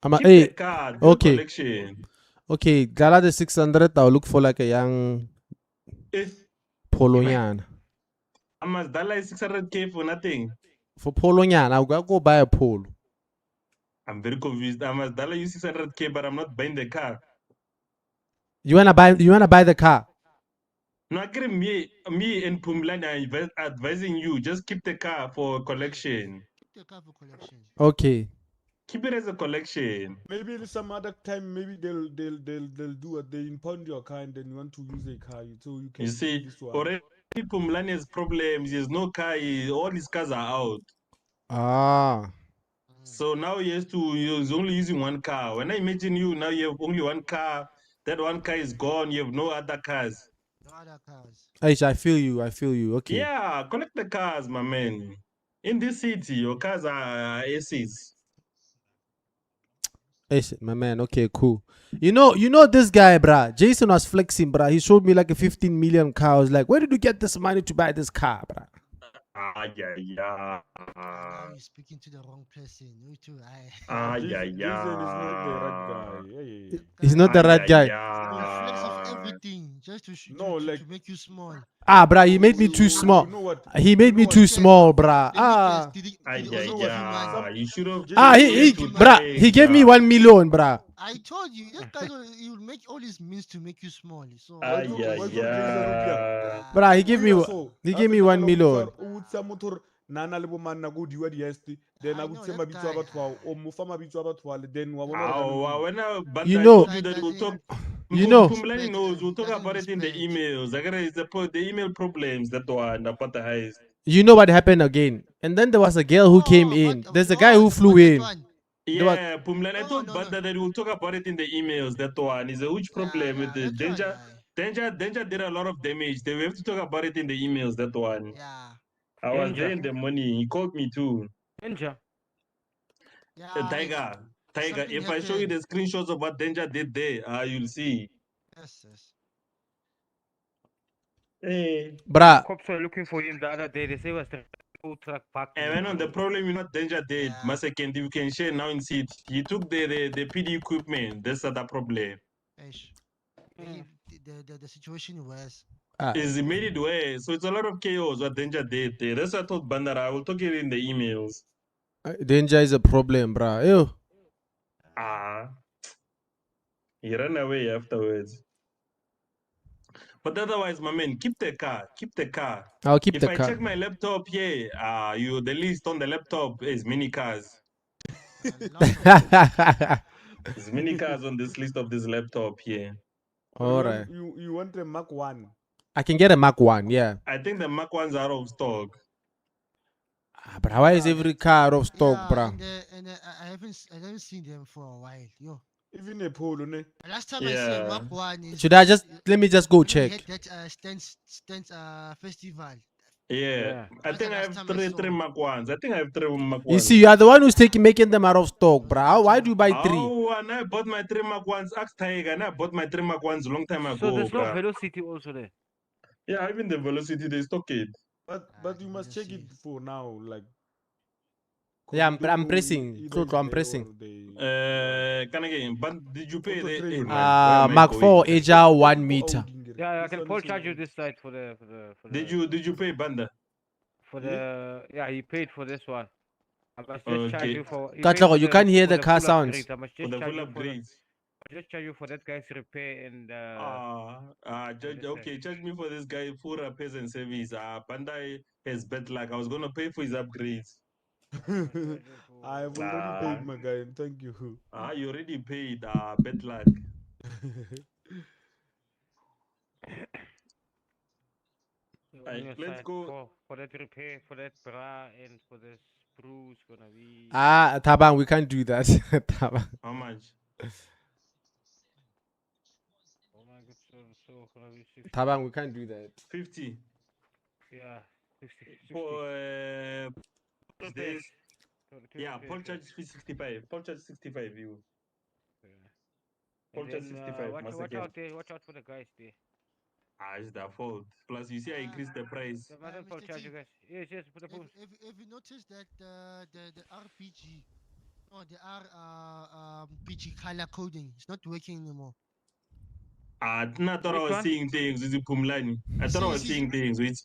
I'm a, Keep the hey, car. Do okay. a collection. okay, Gala the 600, I'll look for like a young Eh, Polo Right. yan. I must dollar 600k for nothing. For Polo yan, I'll go buy a pole. I'm very confused. I must dollar you 600k, but I'm not buying the car. You wanna buy the car? No, I agree. Me and Pumlani are advising you just keep the car for collection. Keep the car for collection. Okay. Keep it as a collection. Maybe some other time, maybe they'll do what they impound your car and then you want to use a car, so you can You keep see, this one. already Pumlani has problems. He has no car. All his cars are out. Ah. So now he's only using one car. When I imagine you now, you have only one car. That one car is gone. You have no other cars. No other cars. Aish, I feel you. I feel you. Okay. Yeah, collect the cars, my man. In this city, your cars are aces. Aish, my man. Okay, cool. You know this guy, bruh. Jason was flexing, bruh. He showed me like a 15 million car. I was like, where did you get this money to buy this car, bruh? Yeah. Now you're speaking to the wrong person. You too. Jason is not the right guy. Hey. He's not the right guy. He flex of everything just to No, like to make you small. Ah, bruh, he made me You too small. You know what? He made me know too what? small, bruh. The niggas, Ah. did he also give you money? You should have. Ah, he- bruh, he gave me 1 million, bruh. I told you, this guy he will make all his means to make you small. So Why do Jason Rubia? Bruh, he gave me So, he gave me 1 million. nana le bomanna go diwa diesti then I a know butse that mabitso a guy. batho ao o mo fa mabitso a batho ale then wa bona When You I know- told you that we'll talk. You know- Pumlani knows we'll talk about it in the emails. I gotta the email problems that one about the highest. You know what happened again? And then there was a girl who came in. There's a guy who flew in. Yeah, Pumlani, I No, told no, Banda that we'll talk about it in the emails. That one is a huge problem with the that one, danger. Danger did a lot of damage. They have to talk about it in the emails. That one. Yeah. I was Danger. there in the money. He called me too. Ninja. Yeah. Tiger. something If I show you happened. the screenshots of what Danger did there, you'll see. Yes. Hey. Bruh. Cops were looking for him the other day. They say he was the old truck parked. And when on the problem, you know, Danger did. Yeah. Masaken, you can share now in seat. He took the PD equipment. That's the problem. Ish. The situation was. Is he made it worse. So it's a lot of chaos what Danger did there. That's what I told Bandara. I will talk it in the emails. Danger is a problem, bruh. Ew. He ran away afterwards. But otherwise, my man, keep the car. Keep the car. I'll keep if the I car. check my laptop, yeah, the list on the laptop is many cars. There's many cars on this list of this laptop here. Alright. You want a Mark 1? I can get a Mark 1, yeah. I think the Mark 1s are out of stock. But why is every car out of stock, bruh? And I haven't seen them for a while. Yo. Even a Polo, ne? Last time I said Mark 1 is. Should I let me just go check? We had that Stance festival. Yeah. I think I have three Mark 1s. I think I have 3 Mark 1s. You see, you are the one who's making them out of stock, bruh. Why do you buy 3? Oh, and I bought my 3 Mark 1s. Ask Tiger, and I bought my 3 Mark 1s a long time ago. So there's no bruh. velocity also there. Yeah, even the velocity, they stock it. But you must check it for now, like. Yeah, I'm pressing. I'm pressing. Can again, but did you pay the Mark 4 Asia 1 meter. Yeah, I can Paul charge you this side for the Did you pay Banda? For the he paid for this one. I must just charge Okay. you for. Katlago, you can't hear for the car full sounds. upgrade. I must For just the charge full you for the. upgrades. I just charge you for that guy's repair and. Okay, charge me for this guy full repairs and service. Banda has bad luck. I was gonna pay for his upgrades. I've already paid my guy. Thank you. You already paid. Bad luck. Let's go. For that repair, for that bra, and for the spruce gonna be. Tabang, we can't do that. Tabang. How much? Oh my god, so gonna be 60. Tabang, we can't do that. 50. Yeah, 60. For this. Two Yeah, repairs, Paul charges 65. Paul charges 65. You. Paul And charges then, 65. watch out there. Watch out for the guys there. It's their fault. Plus, you see, I increased the price. The mother Paul charge you guys. Yes, for the booms. If you notice that the RPG or the PG color coding is not working anymore. I thought I was seeing things with Pumlani. I thought I was seeing things with.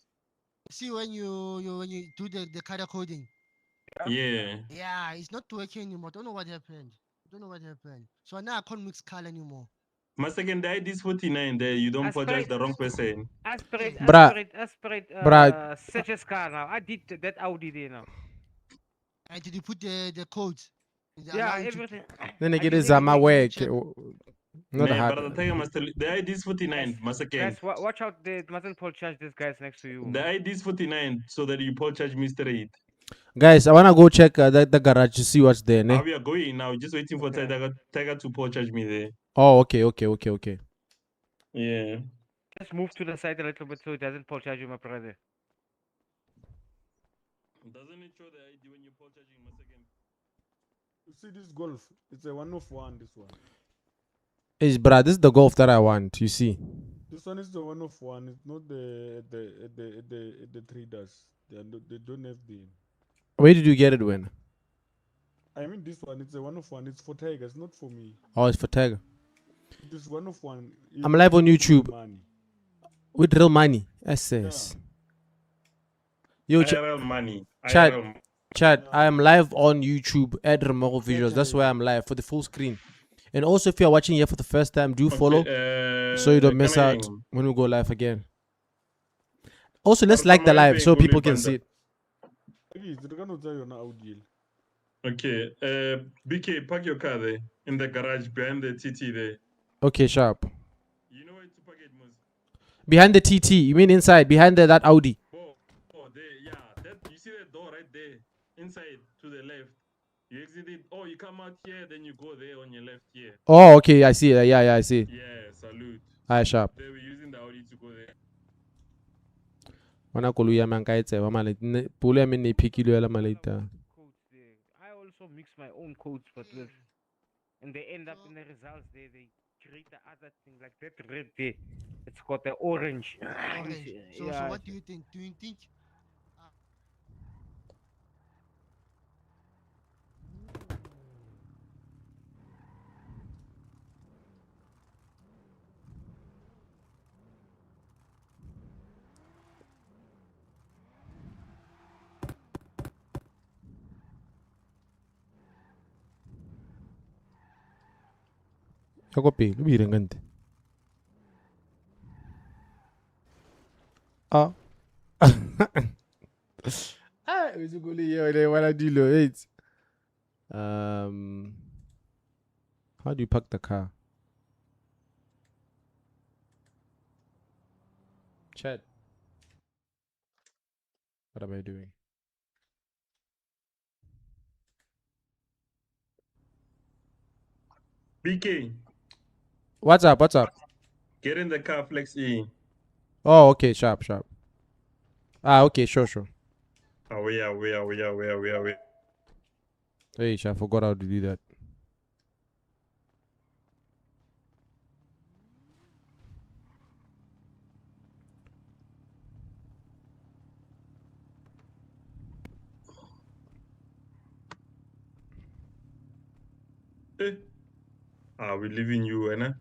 See when you do the color coding. Yeah. Yeah, it's not working anymore. Don't know what happened. So now I can't mix color anymore. My second, the ID is 49 there. You don't Aspirate. purchase the wrong person. Aspirate, Bruh. aspirate, Bruh. search his car now. I did that Audi there now. And did you put the codes? Did they Yeah, allow you to- everything. Then I get did his my everything. work. check. Not Nah, hard. but the thing must the ID is 49, my second. Guys, watch out. They mustn't pull charge these guys next to you. The ID is 49 so that you pull charge me straight. Guys, I wanna go check the garage to see what's there. How Ne? we are going now, just waiting for Okay. Tiger to pull charge me there. Oh, okay. Yeah. Just move to the side a little bit so it doesn't pull charge you, my brother. Doesn't it show the ID when you pull charging, my second? You see this golf? It's a 1 of 1. This one. Hey, bruh, this is the golf that I want. You see? This one is the 1 of 1. It's not the traders. They don't have the. Where did you get it when? I mean, this one. It's a 1 of 1. It's for Tigers, not for me. Oh, it's for Tiger. It is 1 of 1. I'm live on It's YouTube. money. With real money. SS. Yo, IRL money. Chad. IRL. Chat, I am live on YouTube at remmogovisuals. That's where I'm live for the full screen. And also, if you're watching here for the first time, do follow so you don't miss out when we go live again. Also, let's like the live so people can see it. Okay. BK, park your car there in the garage behind the TT there. Okay, sharp. You know where to park it, Mos? Behind the TT, you mean inside, behind that Audi? Oh, there, yeah. That you see that door right there, inside to the left. You exit it. Oh, you come out here, then you go there on your left here. Oh, okay, I see it. Yeah, I see it. Yeah, salute. Hi, sharp. They were using the Audi to go there. Wana koloi ya mang ka e tseba male polo ya me ne phikilwe la maleta. Codes there. I also mix my own codes, but and they end up in the results there. They create the other thing like that red there. It's got the orange. Orange. So Yeah. what do you think? Do you think? Ka go pele, o bire ngante. Ah. Ah, uzukuli yo le wala dilo eight. How do you park the car? Chat. What am I doing? BK, What's up? get in the car, Flex E. Oh, okay, sharp. Ah, okay, sure. Where? Hey, I forgot how to do that. We leaving you, Anna.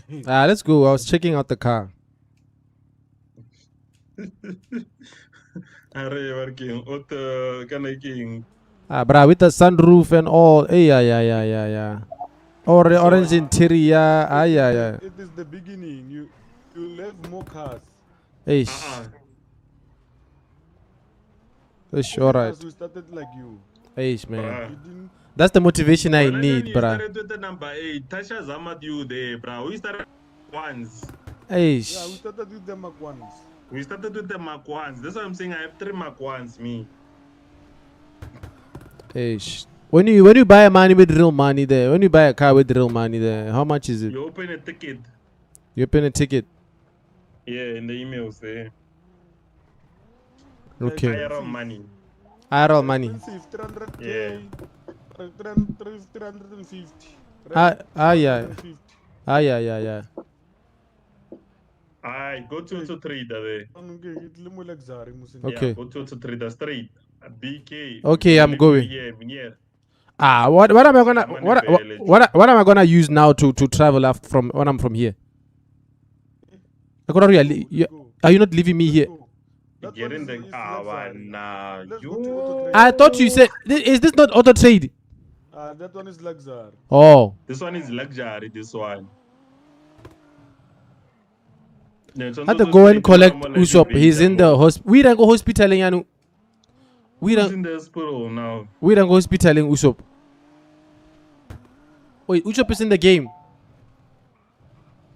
Let's go. I was checking out the car. Are working? What can I king? Bruh, with the sunroof and all. Hey, yeah. Orange interior. Yeah. It is the beginning. You'll have more cars. Hey, it's alright. Because we started like you. Hey, man. Bruh. You didn't. That's the motivation I Well, need, you bruh. started with the number 8. Tasha Zamat you there, bro. We started once. Hey, Yeah, we started with the Mark ones. We started with the Mark 1s. That's why I'm saying I have 3 Mark 1s, me. when you buy a money with real money there, when you buy a car with real money there, how much is it? You open a ticket. You open a ticket. Yeah, in the emails there. Okay. IRL money. IRL money. Expensive, 300K. Yeah. 350. Yeah. I go to trader there. Okay. Yeah, go to trader straight. BK. Okay, I'm going. Yeah. What am I gonna what am I gonna use now to travel from when I'm from here? Are you not leaving me here? Get in the nah. You. I thought you said is this not auto trade? That one is luxury. Oh. This one is luxury. This one. Had to go and collect Usopp. He's in the hospital. We don't go hospitaling, Yanu. We Who's don't. in the hospital now? We don't go hospitaling Usopp. Wait, Usopp is in the game.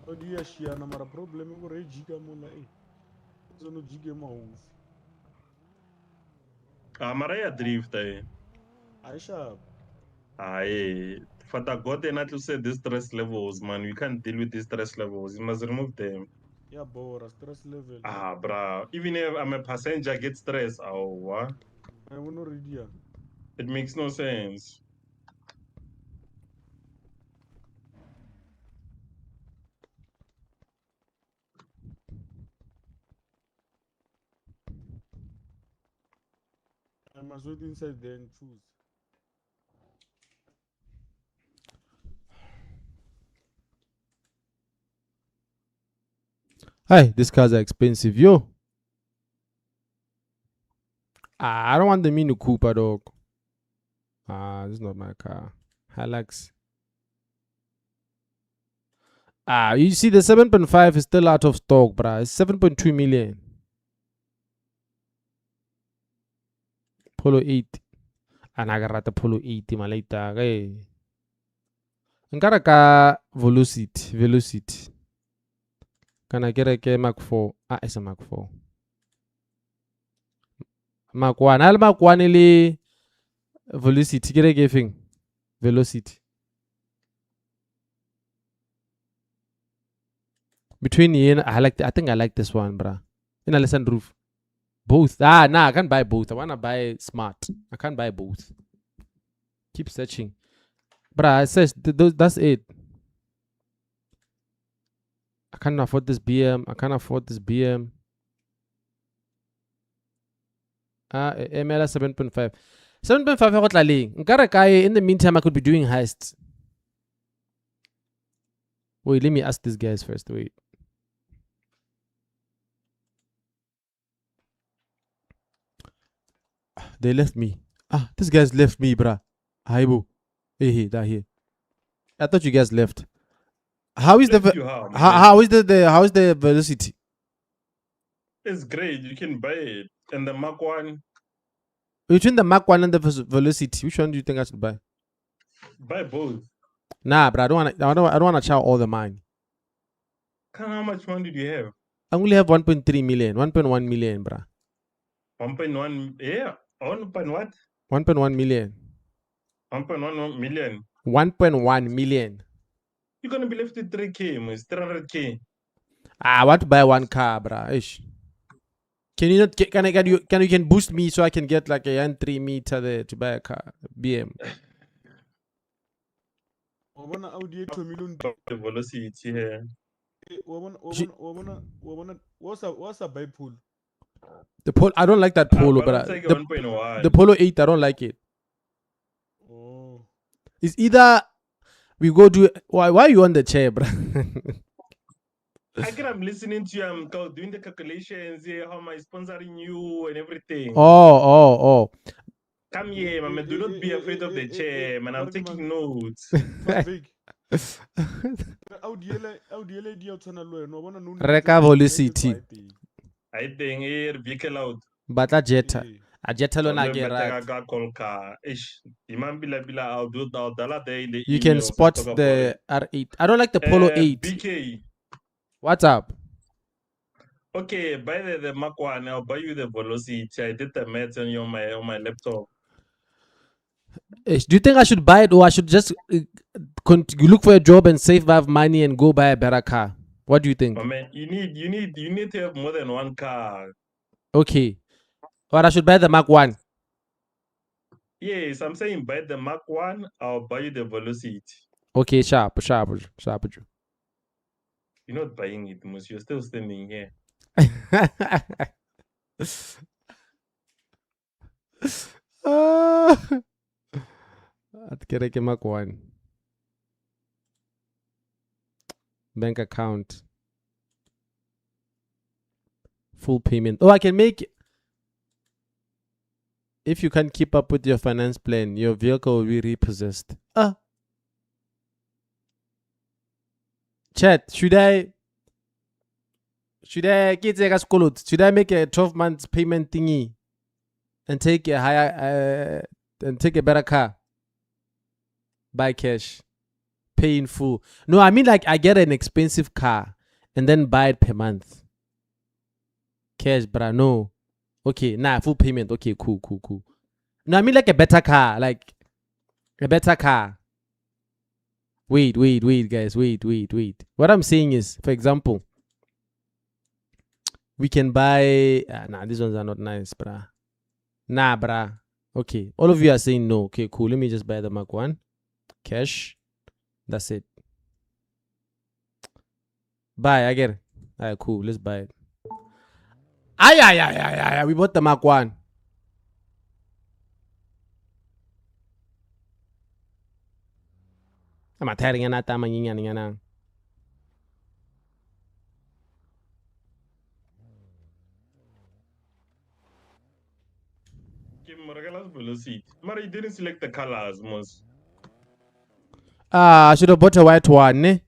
Oh dear, she and a problem over a giga mola. So no giga mouse. Maraya drift. Aisha, Aye. Fata God and to say these stress levels, man. We can't deal with these stress levels. You must remove them. yeah, bora stress level. Bruh. Even if I'm a passenger, get stressed. Oh, what? I want to read here. It makes no sense. I must wait inside there and choose. Hey, these cars are expensive, yo. I don't want the Mini Cooper, dog. This is not my car. Hilux. You see, the 7.5 is still out of stock, bruh. It's 7.2 million. Polo 8. And I got the Polo 80, malita. Hey. Nkara ka Velocity. Can I get a Mac 4? It's a Mac 4. Mac 1. Al Mac 1 ili Velocity. Get a giving. Velocity. Between you and I think I like this one, bruh. In a lesson roof. Both. Nah, I can't buy both. I wanna buy smart. I can't buy both. Keep searching. Bruh, it says that's it. I can't afford this BM. I can't afford this BM. MLS 7.5. 7.5 I got in the meantime I could be doing heists. Wait, let me ask these guys first. Wait. They left me. These guys left me, bruh. Haibo. Hey, that here. I thought you guys left. How is how is the velocity? It's great. You can buy it. And the Mark 1. Between the Mark 1 and the velocity, which one do you think I should buy? Buy both. Nah, but I don't wanna chow all the money. How much money do you have? I only have 1.3 million, 1.1 million, bruh. 1.1, yeah. 1. What? 1.1 million. 1.1 million. 1.1 million. You're gonna be left with 3K, it's 300K. I want to buy one car, bruh. Ish. Can you not can boost me so I can get like a 3 meter there to buy a car? BM. The velocity here. What's a buy pool? The pole, I don't like that polo, but the Polo 8, I don't like it. Oh. It's either we go do why are you on the chair, bro? I'm listening to you. I'm doing the calculations here. How am I sponsoring you and everything? Oh. Come here, man. Do not be afraid of the chair, man. I'm taking notes. Reka velocity. I think here vehicle out. But a jetta. A jetta lona get You can spot the R8. I don't like the Polo 8. BK. What's up? Okay, buy the Mark 1. I'll buy you the velocity. I did the math on my laptop. Do you think I should buy it, or I should just look for a job and save my money and go buy a better car? What do you think? Oh, man, you need to have more than one car. Okay. Or I should buy the Mark 1. Yes, I'm saying buy the Mark 1, I'll buy you the velocity. Okay, sharp. You're not buying it, Mus. You're still standing here. I'd get a Mark 1. Bank account. Full payment. Oh, I can make. If you can't keep up with your finance plan, your vehicle will be repossessed. Chat, should I Should I get a school? Should I make a 12 months payment thingy and take a higher and take a better car? Buy cash, pay in full. No, I mean like I get an expensive car and then buy it per month. Cash, bruh. No. Okay, nah, full payment. Okay, cool. No, I mean like a better car, like a better car. Wait, guys. Wait. What I'm saying is, for example, we can buy. Nah, these ones are not nice, bruh. Nah, bruh. Okay, all of you are saying no. Okay, cool. Let me just buy the Mark 1. Cash. That's it. Buy, I get it. Alright, cool. Let's buy it. Ay. We bought the Mark 1. I'm tiring na tama nyanya. Mara, you didn't select the colors, Mos. I should have bought a white one, ne?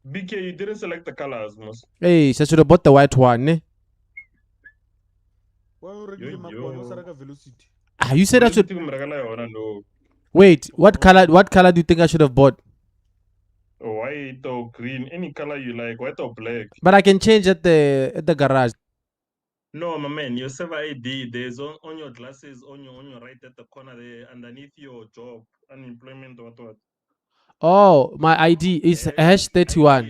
BK, you didn't select the colors, Mos. Hey, I should have bought the white one, ne? Why you regular Mark 1 o saraka velocity? You said I should. No. Wait, what color do you think I should have bought? White or green, any color you like, white or black. But I can change at the garage. No, my man, your server ID, there's on your glasses, on your right at the corner there, underneath your job, unemployment, what. Oh, my ID is hash 31.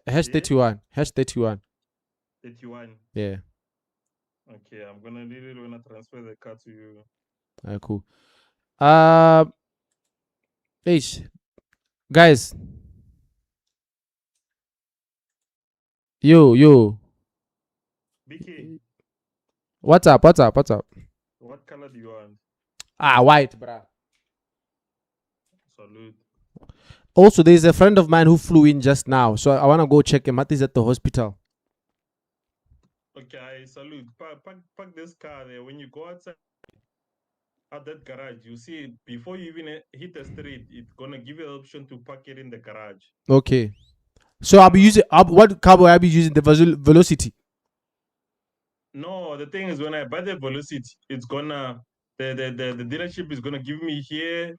Hash Yeah? 31. Hash 31. 31. Yeah. Okay, I'm gonna really wanna transfer the card to you. Alright, cool. Guys. Yo. BK, What's up? what color do you want? White, bruh. Salute. Also, there's a friend of mine who flew in just now, so I want to go check him. He's at the hospital. Okay, salute. Park this car there. When you go outside at that garage, you see before you even hit the street, it's gonna give you the option to park it in the garage. Okay. So I'll be using what car will I be using? The Velocity. No, the thing is when I buy the Velocity, it's gonna the dealership is gonna give me here,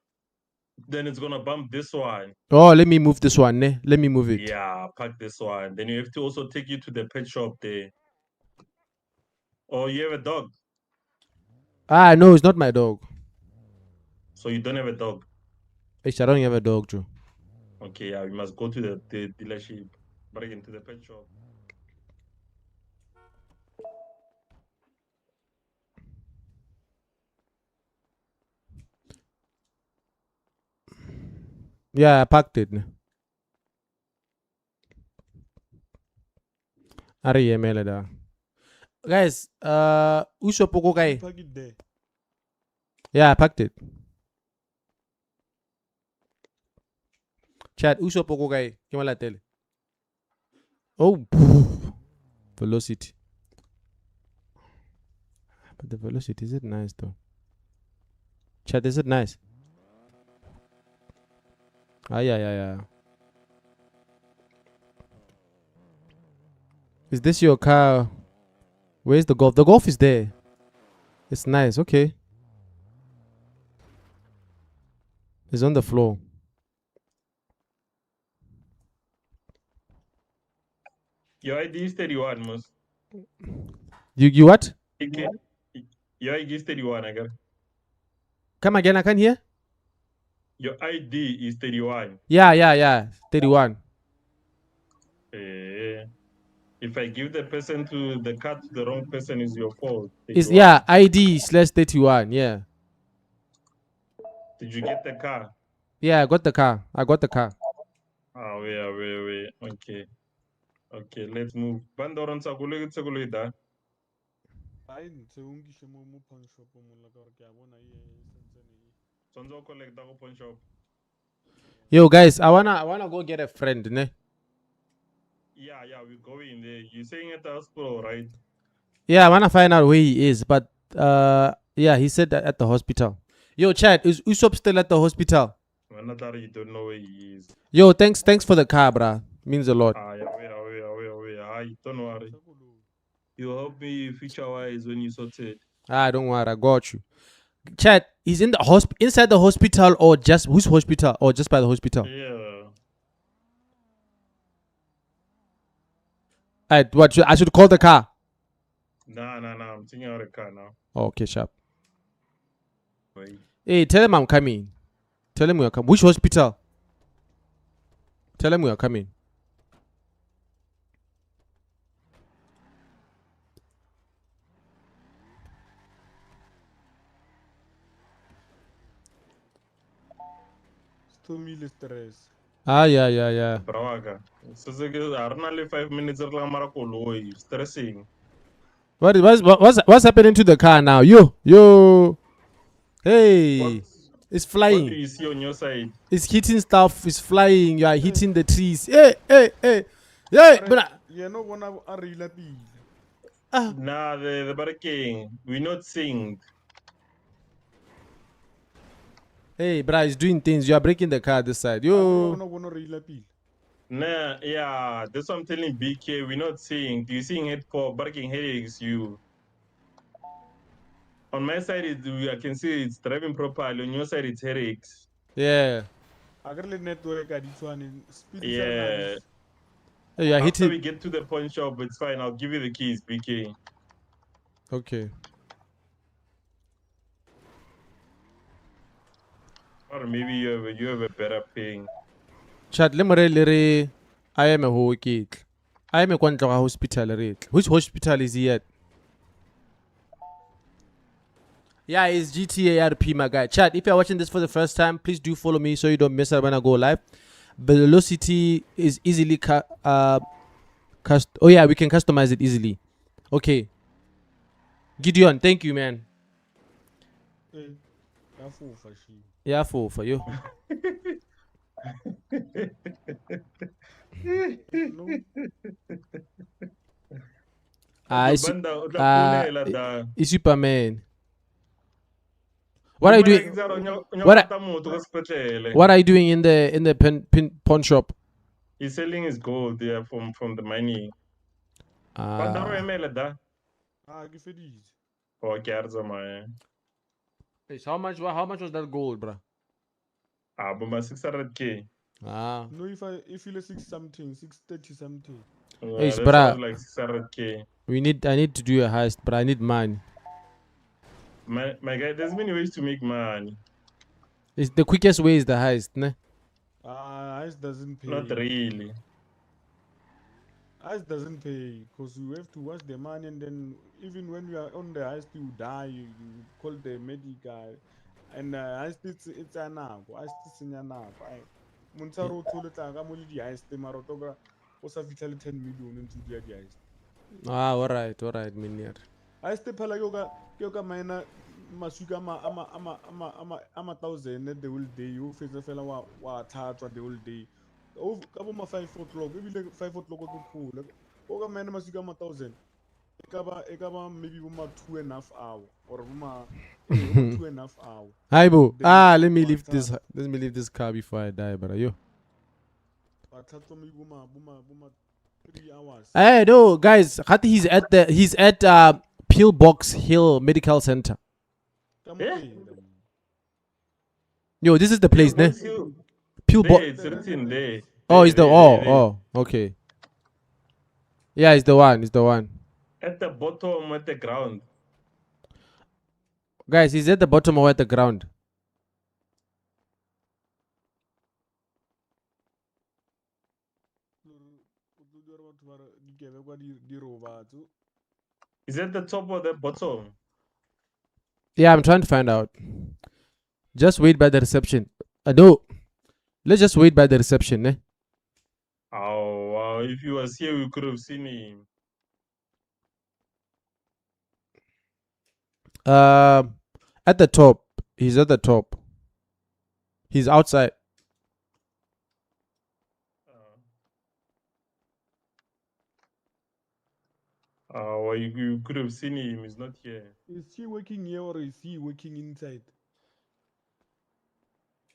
then it's gonna bump this one. Oh, let me move this one. Ne? Let me move it. Yeah, park this one. Then you have to also take you to the pet shop there. Or you have a dog. No, it's not my dog. So you don't have a dog. I don't have a dog, Joe. Okay, yeah, you must go to the dealership, but again to the pet shop. Yeah, I packed it. Guys, Uso Poko guy. Park it there. Yeah, I packed it. Chat, Uso Poko guy. Kimala tell. Oh, Velocity. But the Velocity, is it nice though? Chat, is it nice? Yeah. Is this your car? Where's the Golf? The Golf is there. It's nice. Okay. It's on the floor. Your ID is 31, Mos. You what? Your ID is 31, I guess. Come again, I can't hear. Your ID is 31. Yeah. 31. If I give the person to the card to the wrong person, is your fault. 31. It's ID/31. Yeah. Did you get the car? Yeah, I got the car. Ah, wait. Okay, let's move. Bandoron Sagulu da. I ntse o ngishe mo pawn shop mo la ka re ke a bona ye sentsene. Sonzo collect the pawn shop. Yo guys, I wanna go get a friend, ne? Yeah, we go in there. You saying at the hospital, right? Yeah, I wanna find out where he is, but yeah, he said that at the hospital. Yo, chat, is Usopp still at the hospital? Another you don't know where he is. Yo, thanks for the car, bruh. Means a lot. Yeah, wait. Don't worry. You help me future wise when you sort it. Ah, don't worry, I got you. Chat, he's in the inside the hospital or just whose hospital or just by the hospital? Yeah. Alright, what I should call the car? Nah. I'm taking out a car now. Okay, sharp. Wait. Hey, tell him I'm coming. Tell him we are coming. Which hospital? Tell him we are coming. Still me stress. Ah, yeah. Brawaka. So I run only 5 minutes of Lamarako. Stressing. What's happening to the car now? Yo. Hey, What it's what do flying. you see on your side? It's hitting stuff. It's flying. You are hitting the trees. Hey. But Yeah, no one are really big. Nah, the barking. We're not synced. hey, bruh, it's doing things. You are breaking the car this side. No Yo. one really big. Nah, yeah, that's what I'm telling BK. We're not seeing. You seeing head for barking headaches, you. On my side, I can see it's driving properly. On your side, it's headaches. Yeah. I got the network at this one in speed. Yeah. Hey, you are After we hitting. get to the pawn shop, it's fine. I'll give you the keys, BK. Okay. Or maybe you have a better paying. Chat, let me really. I am a whole kid. I am a quantity hospital rate. Which hospital is he at? Yeah, it's GTARP, my guy. Chat, if you're watching this for the first time, please do follow me so you don't miss out when I go live. Velocity is easily oh yeah, we can customize it easily. Okay. Gideon, thank you, man. Yeah, for you. No. It's Superman. What are you doing? What are you doing in the pawn shop? He's selling his gold there from the mining. Give it easy. How much was that gold, bro? But 600K. No, if you 630 something. Hey, That bruh. sounds like 600K. I need to do a heist, but I need money. My guy, there's many ways to make money. It's the quickest way is the heist, ne? Heist doesn't pay. Not really. Heist doesn't pay because you have to watch the money, and then even when you are on the heist, you die. You call the medic guy, and heist it's anago. Heist it's anago. Montaro told it I'm only the heist. The marotogra was a vital 10 million into the heist. All right, minier. Heist pala yoga mina masuka ama 1,000 the whole day. You face a fella wa thathwa the whole day. Kabo ma 5 o'clock, maybe 5 o'clock go cool. Oga man masuka ama 1,000. Ekaba maybe uma 2.5 hour or uma 2.5 hour. Hi, boo. Let me leave this car before I die, brother. Yo. Thathwa maybe uma 3 hours. Hey, no, guys. He's at Pillbox Hill Medical Center. Yo, this is the place, ne? Pillbox. It's written there. Oh, it's the okay. Yeah, it's the one. At the bottom, at the ground. Guys, he's at the bottom or at the ground? Is that the top or the bottom? Yeah, I'm trying to find out. Just wait by the reception. No. Let's just wait by the reception, eh? Oh, wow. If you was here, we could have seen him. At the top. He's at the top. He's outside. Well, you could have seen him. He's not here. Is he working here or is he working inside?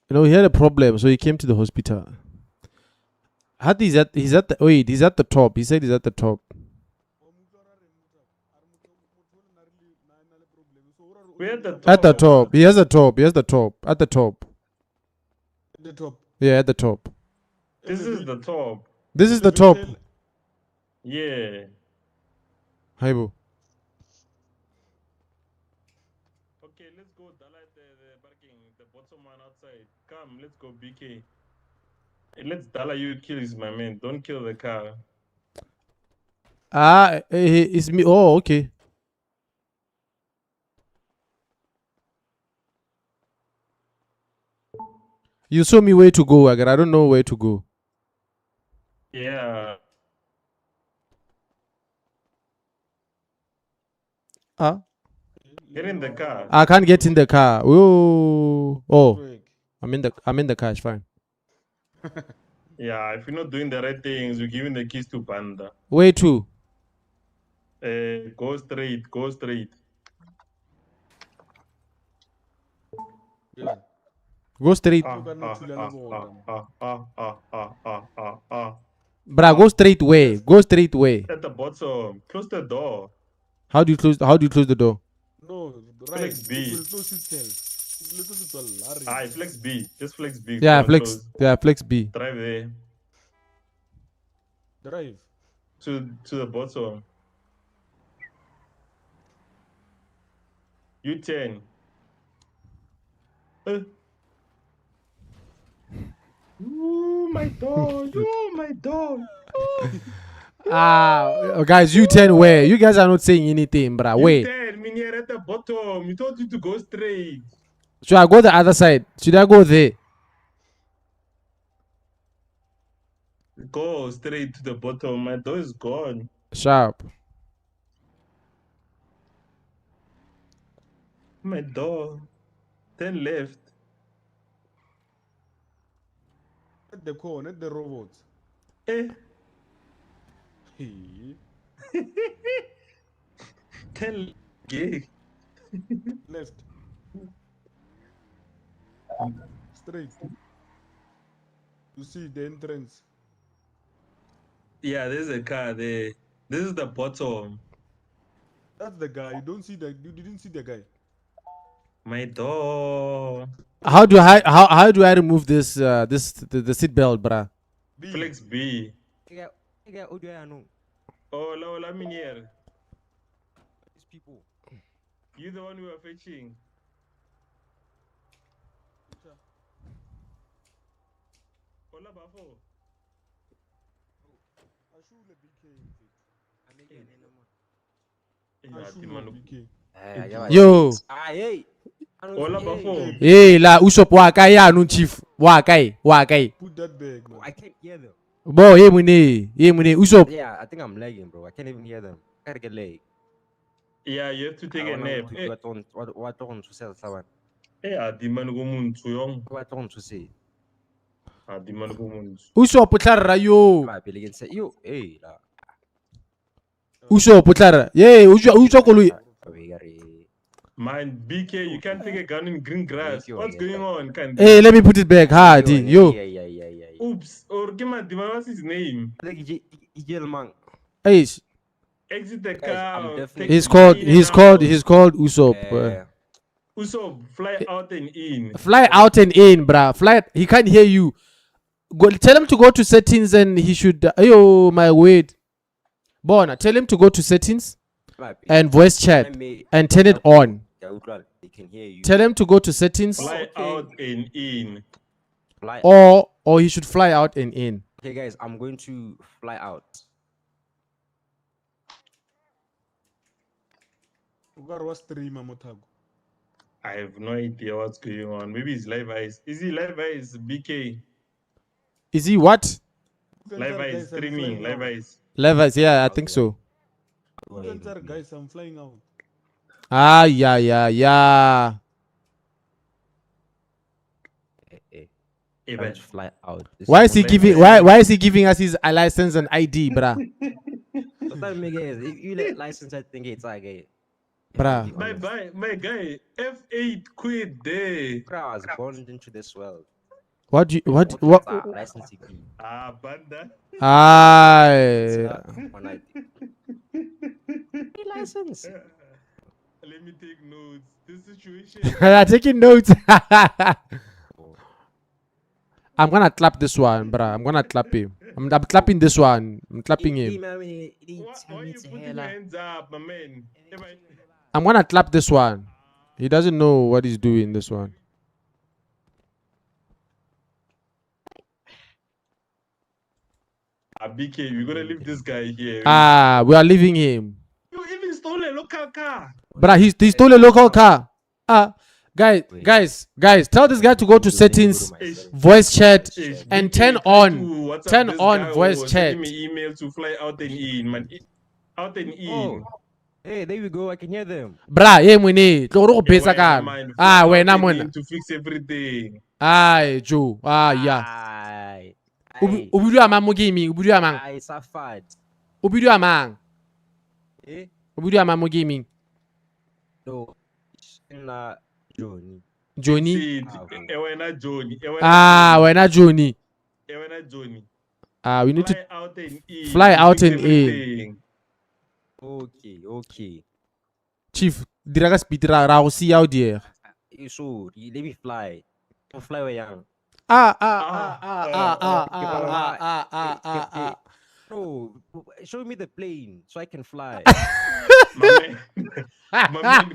No, he had a problem, so he came to the hospital. He's at the top. He said he's at the top. We're at the top. At the top. He has the top. He has the top. At the top. At the top. Yeah, at the top. This is the top. This is the top. Yeah. Haibo. Okay, let's go. Dala the parking, the bottom one outside. Come, let's go, BK. Let's Dala you kills my man. Don't kill the car. Ah, it's me. Oh, okay. You show me where to go, Agar. I don't know where to go. Yeah. Ah, Get in the car. I can't get in the car. Oh, I'm in the car. It's fine. Yeah, if you're not doing the right things, you're giving the keys to Panda. Where to? Go straight. Go straight. Yeah. Go straight. Bruh, go straight way. Go straight way. At the bottom. Close the door. How do you close the door? No, right. Flex B. It will close itself. It will close itself. Ah, flex B. Just flex B. Yeah, Go flex. close. Yeah, flex B. Drive there. Drive. To the bottom. U10. Ooh, my dog. Oh, my dog. Guys, U10 where? You guys are not saying anything, bruh. Where? U10, Minier at the bottom. We told you to go straight. Should I go the other side? Should I go there? Go straight to the bottom. My door is gone. Sharp. My door. Then left. At the corner, at the robots. Eh. Hey. Then gay. Left. Straight. You see the entrance. Yeah, there's a car there. This is the bottom. That's the guy. You don't see the. You didn't see the guy. My door. How do I remove this the seat belt, bruh? B. Flex B. These Oh, la Minier. people. You the one who are fetching. Hola, Bafo. Ashule BK. Yeah, Yo. Hey. Hola, Bafo. Hey, la usop wa kai ya nu chief. Wa kai. Put that bag, man. I can't hear them. Bo, hey mune usop. Yeah, I think I'm lagging, bro. I can't even hear them. I gotta get lag. Yeah, you have to take a nap. What on to sell someone? Eh, adiman gumuntu yong. What on to say? Adiman gumuntu. Usop utlara yo. My billion say you, hey, la. Usop utlara. Yeah, ujo kolui. Man, BK, you can't take a gun in green grass. What's going on? Hey, let me put it back hard. Yo. Yeah. Oops. Or Dima, what's his name? I think Yelman. Hey, Exit the Guys, I'm car. definitely- take he's it called in and out. Usop. Yeah. Uso, fly out and in. Fly out and in, bruh. Fly. He can't hear you. Go, tell him to go to settings and he should. Ayo, my word. Bona, tell him to go to settings and voice chat and turn it on. They can hear you. Tell him to go to settings Fly out and in. Fly. or he should fly out and in. Okay, guys, I'm going to fly out. Ugar was streamer Motago. I have no idea what's going on. Maybe it's live eyes. Is he live eyes? BK. Is he what? Live eyes streaming. Live eyes. Levers, yeah, I think so. Guys, I'm flying out. Ah, yeah. I'm going to fly out. Why is he giving us his license and ID, bruh? If you let license, I think it's like Bruh. My guy, F8 quit there. I was born into this world. What? Licensing fee. Banda. Ah, License. Let me take notes. This situation. I'm taking notes. I'm gonna clap this one, bruh. I'm gonna clap him. I'm clapping this one. I'm clapping him. Why are you putting your hands up, my man? I'm gonna clap this one. He doesn't know what he's doing. This one. BK, we're gonna leave this guy here. We are leaving him. You even stole a local car. Bruh, he stole a local car. Guys, tell this guy to go to settings, voice chat, and turn on voice chat. Send me email to fly out and in, man. Out and in. Hey, there we go. I can hear them. Bruh, mwini. Tloro besa kan. Wena mona. To fix everything. Joe. Yeah. Aye. Ubidu amang mo gaming. Ubidu amang. Aye, Safad. Ubidu amang. Eh? Ubidu amang mo gaming. No. Na Johnny. Johnny. Ewena Johnny. Wena Johnny. Ewena Johnny. We need to Fly out and in. fly out and in. Everything. Okay. Chief, diraga speed ra go see out there. So, let me fly. I'll fly away young. No, show me the plane so I can fly. My man,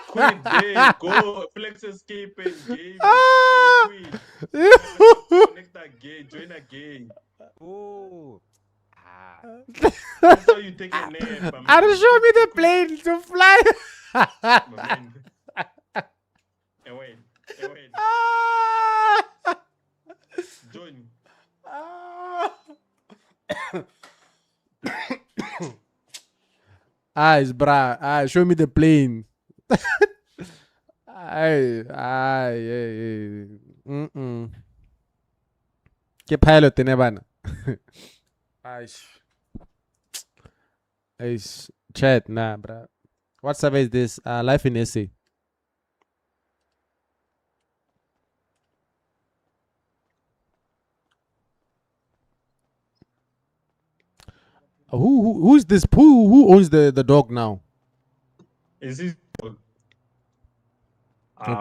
quit there. Go flex escape and game. And quit. Connect again, join again. Oh. That's how you take a nap. Show me the plane to fly. My man. Wait. Join. Bruh. Show me the plane. Ke pilot ne bana. Chat, nah, bruh. What survey is this? Life in essay. Who's this? Who owns the dog now? Is it? Okay.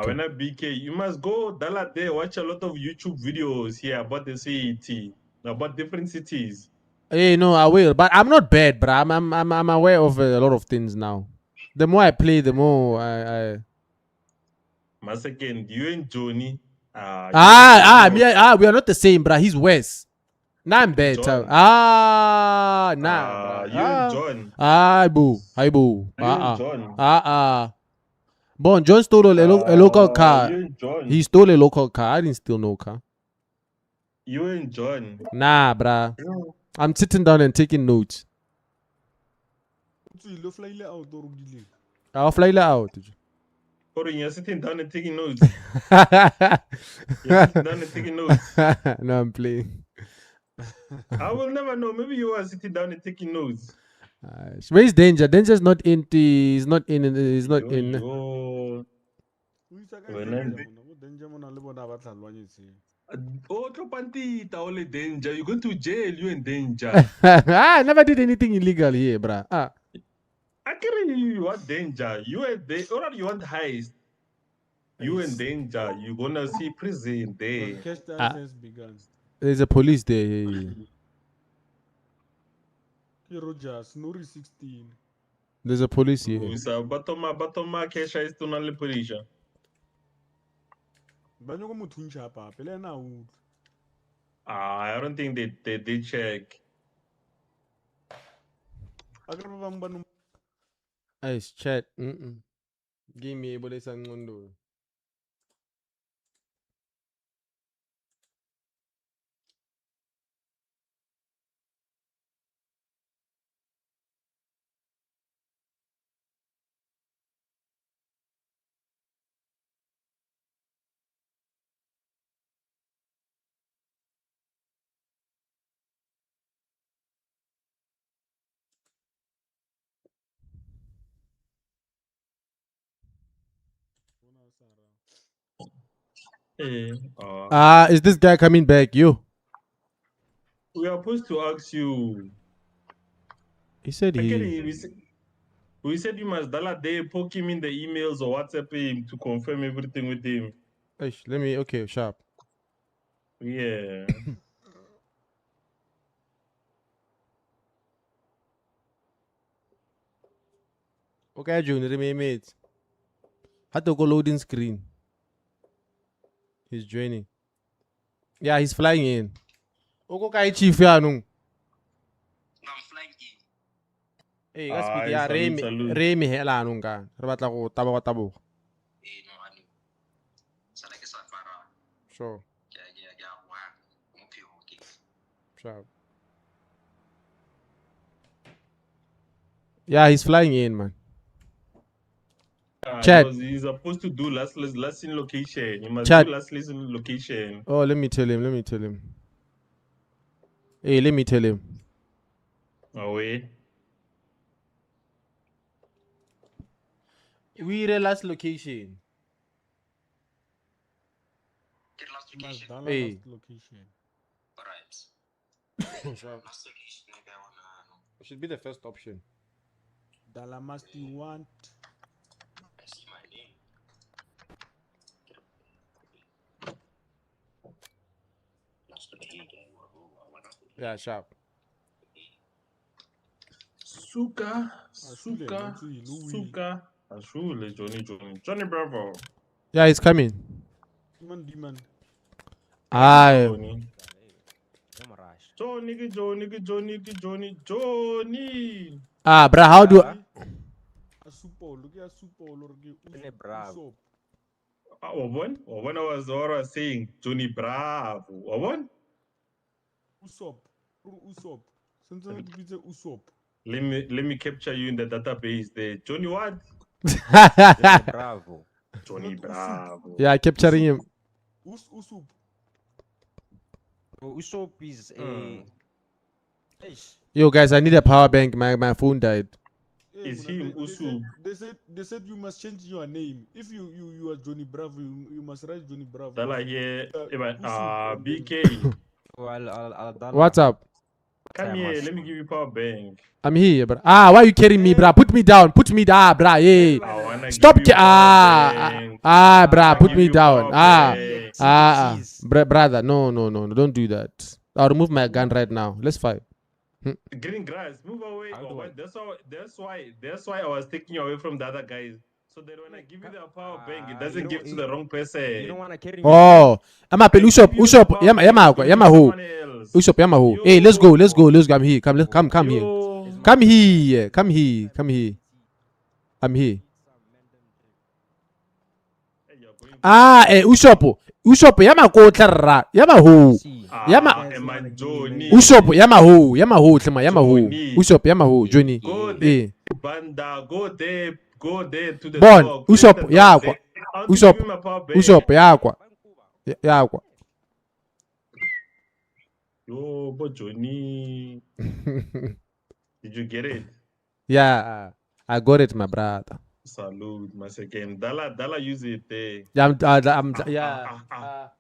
When I BK, you must go Dala there, watch a lot of YouTube videos here about the CET, about different cities. Hey, no, I will, but I'm not bad, bruh. I'm aware of a lot of things now. The more I play, the more I. My second, you and Johnny. We are not the same, bruh. He's West. Nah, I'm better. John. Nah. You and John. Hi, boo. You and John. Bon, John stole a local car. You and John. He stole a local car. I didn't steal no car. You and John. Nah, bruh. I'm sitting down and taking notes. I'll fly out. Or you're sitting down and taking notes. You're sitting down and taking notes. No, I'm playing. I will never know. Maybe you are sitting down and taking notes. Where's Danger? Danger's not in. He's not in. He's not in. Oh, Tropantita, only Danger. You go to jail, you and Danger. I never did anything illegal here, bruh. Actually, you want Danger. You and or you want heist. You and Danger. You gonna see prison there. There's a police there. Rogers, Nuri 16. There's a police here. Batoma Kesha is to not police. I don't think they did check. Nice chat. Give me able to is this guy coming back? You? We are supposed to ask you. He said he. We said you must dollar day poke him in the emails or WhatsApp him to confirm everything with him. Eish, let me. Okay, sharp. Yeah. Okay, Junior, my mate. Had to go loading screen. He's joining. Yeah, he's flying in. Okay, chief, yeah, no. Eh, ka speed Aye, ya salute, salute. re hela anong ka. Re batla go taboga. Sure. Sure. Yeah, he's flying in, man. Chat. He's supposed to do last in location. You must Chat. do last in location. Oh, let me tell him. Hey, let me tell him. Away. We the last location. You must download Hey. last location. Should be the first option. Dala must you want. Yeah, sharp. Suka. Ashule, Ashule, Johnny Bravo. Yeah, he's coming. Demon. Aye. Johnny. Ah, bruh, how do Asupo, look at Asupo, Bravo. When I was saying Johnny Bravo. What? Usop. Sometimes it's Usop. Let me capture you in the database there. Johnny what? Bravo. Johnny Bravo. Yeah, capturing him. Usup. Usopp is a. Yo, guys, I need a power bank. My phone died. Is him Usup? They said you must change your name. If you are Johnny Bravo, you must write Johnny Bravo. Dala here, Usup, BK. Oh, I'll What's up? Come here, let me give you power bank. I'm here, bro. Ah, why you carrying me, bruh? Put me down. Bruh. Hey. I wanna Stop. give you power bank. Bruh. Put give me you down. power bank. Brother. No. Don't do that. I'll remove my gun right now. Let's fight. Green grass, move away. How do I- That's why I was taking you away from the other guys. So that when I give you the power bank, it you doesn't give to the wrong person. You don't want to carry me. Oh, I'm up. I give Usopp. you the power bank, Yama you give who? someone else. Usopp. Yama who? Yo. Hey, let's go. I'm here. Come here. Yo. Come here. I'm here. Hey, you're going Usopp. Yama ko tlarra. Yama who? Yama. Eman Johnny. Usopp. Yama who? Yama who? Johnny. Usopp. Yama who? Johnny. Go there, Eh. Banda. Go there to the Bon. dog. Usopp. Place the Yeah. dog there. I want to give you my power bank. Usopp. Yeah. Yo, but Johnny. Did you get it? Yeah. I got it, my brother. Salute, my second. Dala use it there. Yeah.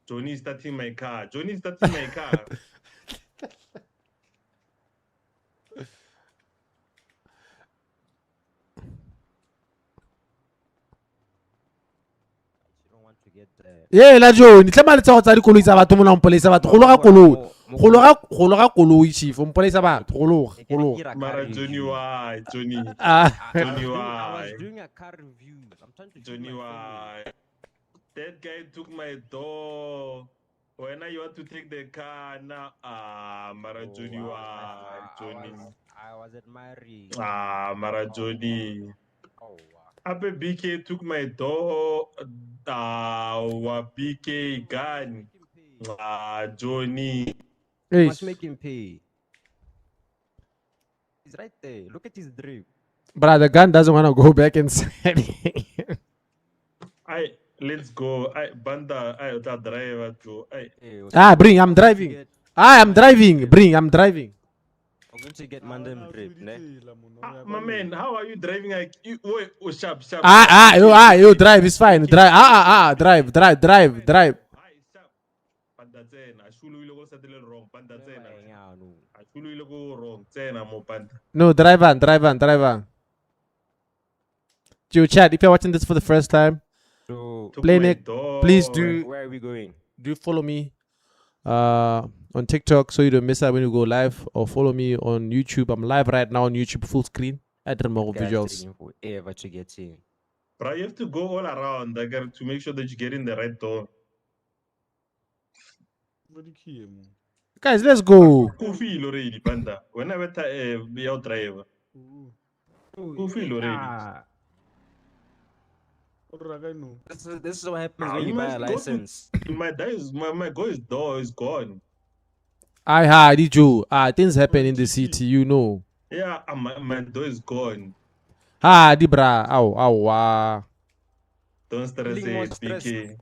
Johnny starting my car. You don't want to get there. Yeah, la jo, ni tlamale tsa go tsa dikoloi tsa batho mo la mpolesa batho. Go loga koloi chief, o mpolesa batho. Go loga. Mara Johnny why? Johnny. Johnny I why? was doing a car review. I'm trying to feed Johnny my why? That guy took my door. When you want to take the car now, Mara family. Johnny Oh, why? Johnny. I was admiring. Mara Johnny. Oh, wow. Abe BK took my door. Wa BK gun. Johnny. You must make him pay. He's right there. Look at his drip. Bruh, the gun doesn't want to go back inside. Let's go. Banda, the driver to. Bring, I'm driving. I'm driving. Bring, I'm driving. I'm going to get Mandem drip, ne? My man, how are you driving? Like, wait, sharp. You drive, it's fine. Drive, drive. Sharp. Banda tsena, ashulu ile go settle wrong. Banda tsena. Ashulu ile go wrong. Tsena mo banda. No, drive on. Yo, chat, if you're watching this for the first time, So Took Play my Nick, dog. please do where are we going? follow me on TikTok so you don't miss out when you go live, or follow me on YouTube. I'm live right now on YouTube full screen at remmogovisuals. Ever to get in. Bro, you have to go all around to make sure that you get in the right door. Very key, man. Guys, let's go. Who feel already, Panda? Whenever be out driver. Ooh. Who feel already? What do I know? This is what happens Ah, when you you buy a must go to- license. My guy's door is gone. I had it, Joe. Things happen in the city, you know. Yeah, my door is gone. Di bra. Ow. Don't stress Feeling more it, stressed. BK.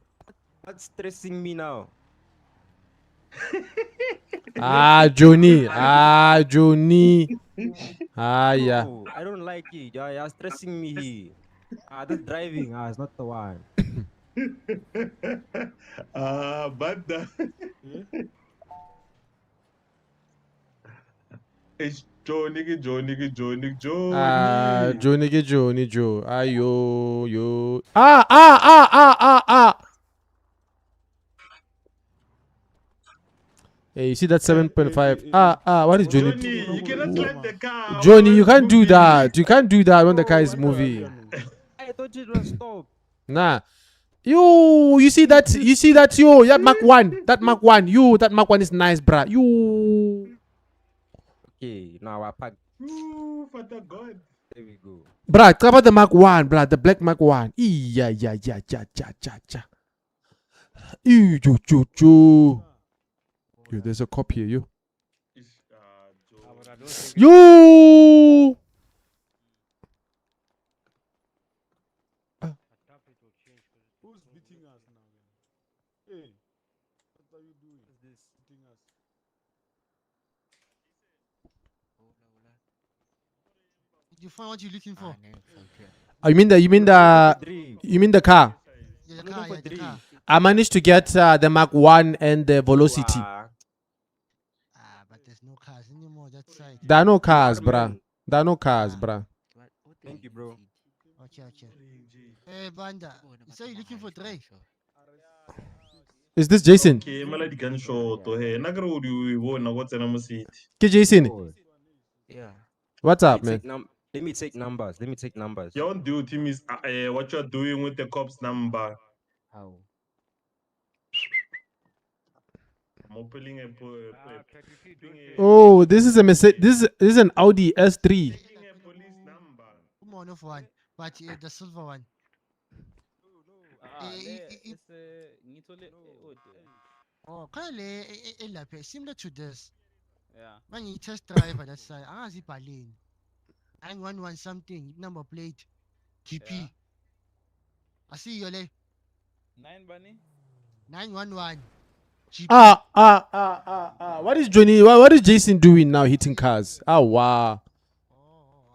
What's stressing me now? Johnny. Johnny. Yeah. No, I don't like it. You're stressing me here. This driving, it's not the one. But it's Johnny. Johnny. Joe. Yo. Hey, you see that 7.5? What is Johnny? Johnny, you cannot slide the car. Johnny, you can't do that. You can't do that when the car is moving. I thought it was stop. Nah. You see that? Yo, that Mark 1. That Mark 1. That Mark 1 is nice, bruh. Okay, now I pack. Ooh, Father God. There we go. Bruh, talk about the Mark 1, bruh. The black Mark 1. Yeah. Yo, there's a cop here, yo. But I don't think Yo! it will change 'cause Who's beating us now? Hey, what are you doing? What's this? Beating us. Did you find what you're looking for? You mean the car? Yeah, the car, yeah, the car. I managed to get the Mark 1 and the Velocity. But there's no cars anymore that side. There are no cars, bruh. Thank you, bro. Okay. Hey, Banda, you say you're looking for Drake? Is this Jason? Okay, maladi gun shot. Hey, nagaro you wona what's in the city. Okay, Jason. Oh, yeah. What's up, man? Let me take numbers. Your duty is what you're doing with the cops number. How? I'm opening a Oh, this is a This is an Audi S3. police number. Come on, off one, but the silver one. Oh, kind of similar to this. yeah. When you test drive that side, I see Berlin. 911 something number plate, GP. Yeah. I see you like 9 bunny. 911. GP. What is Johnny? What is Jason doing now hitting cars? Wow. Oh,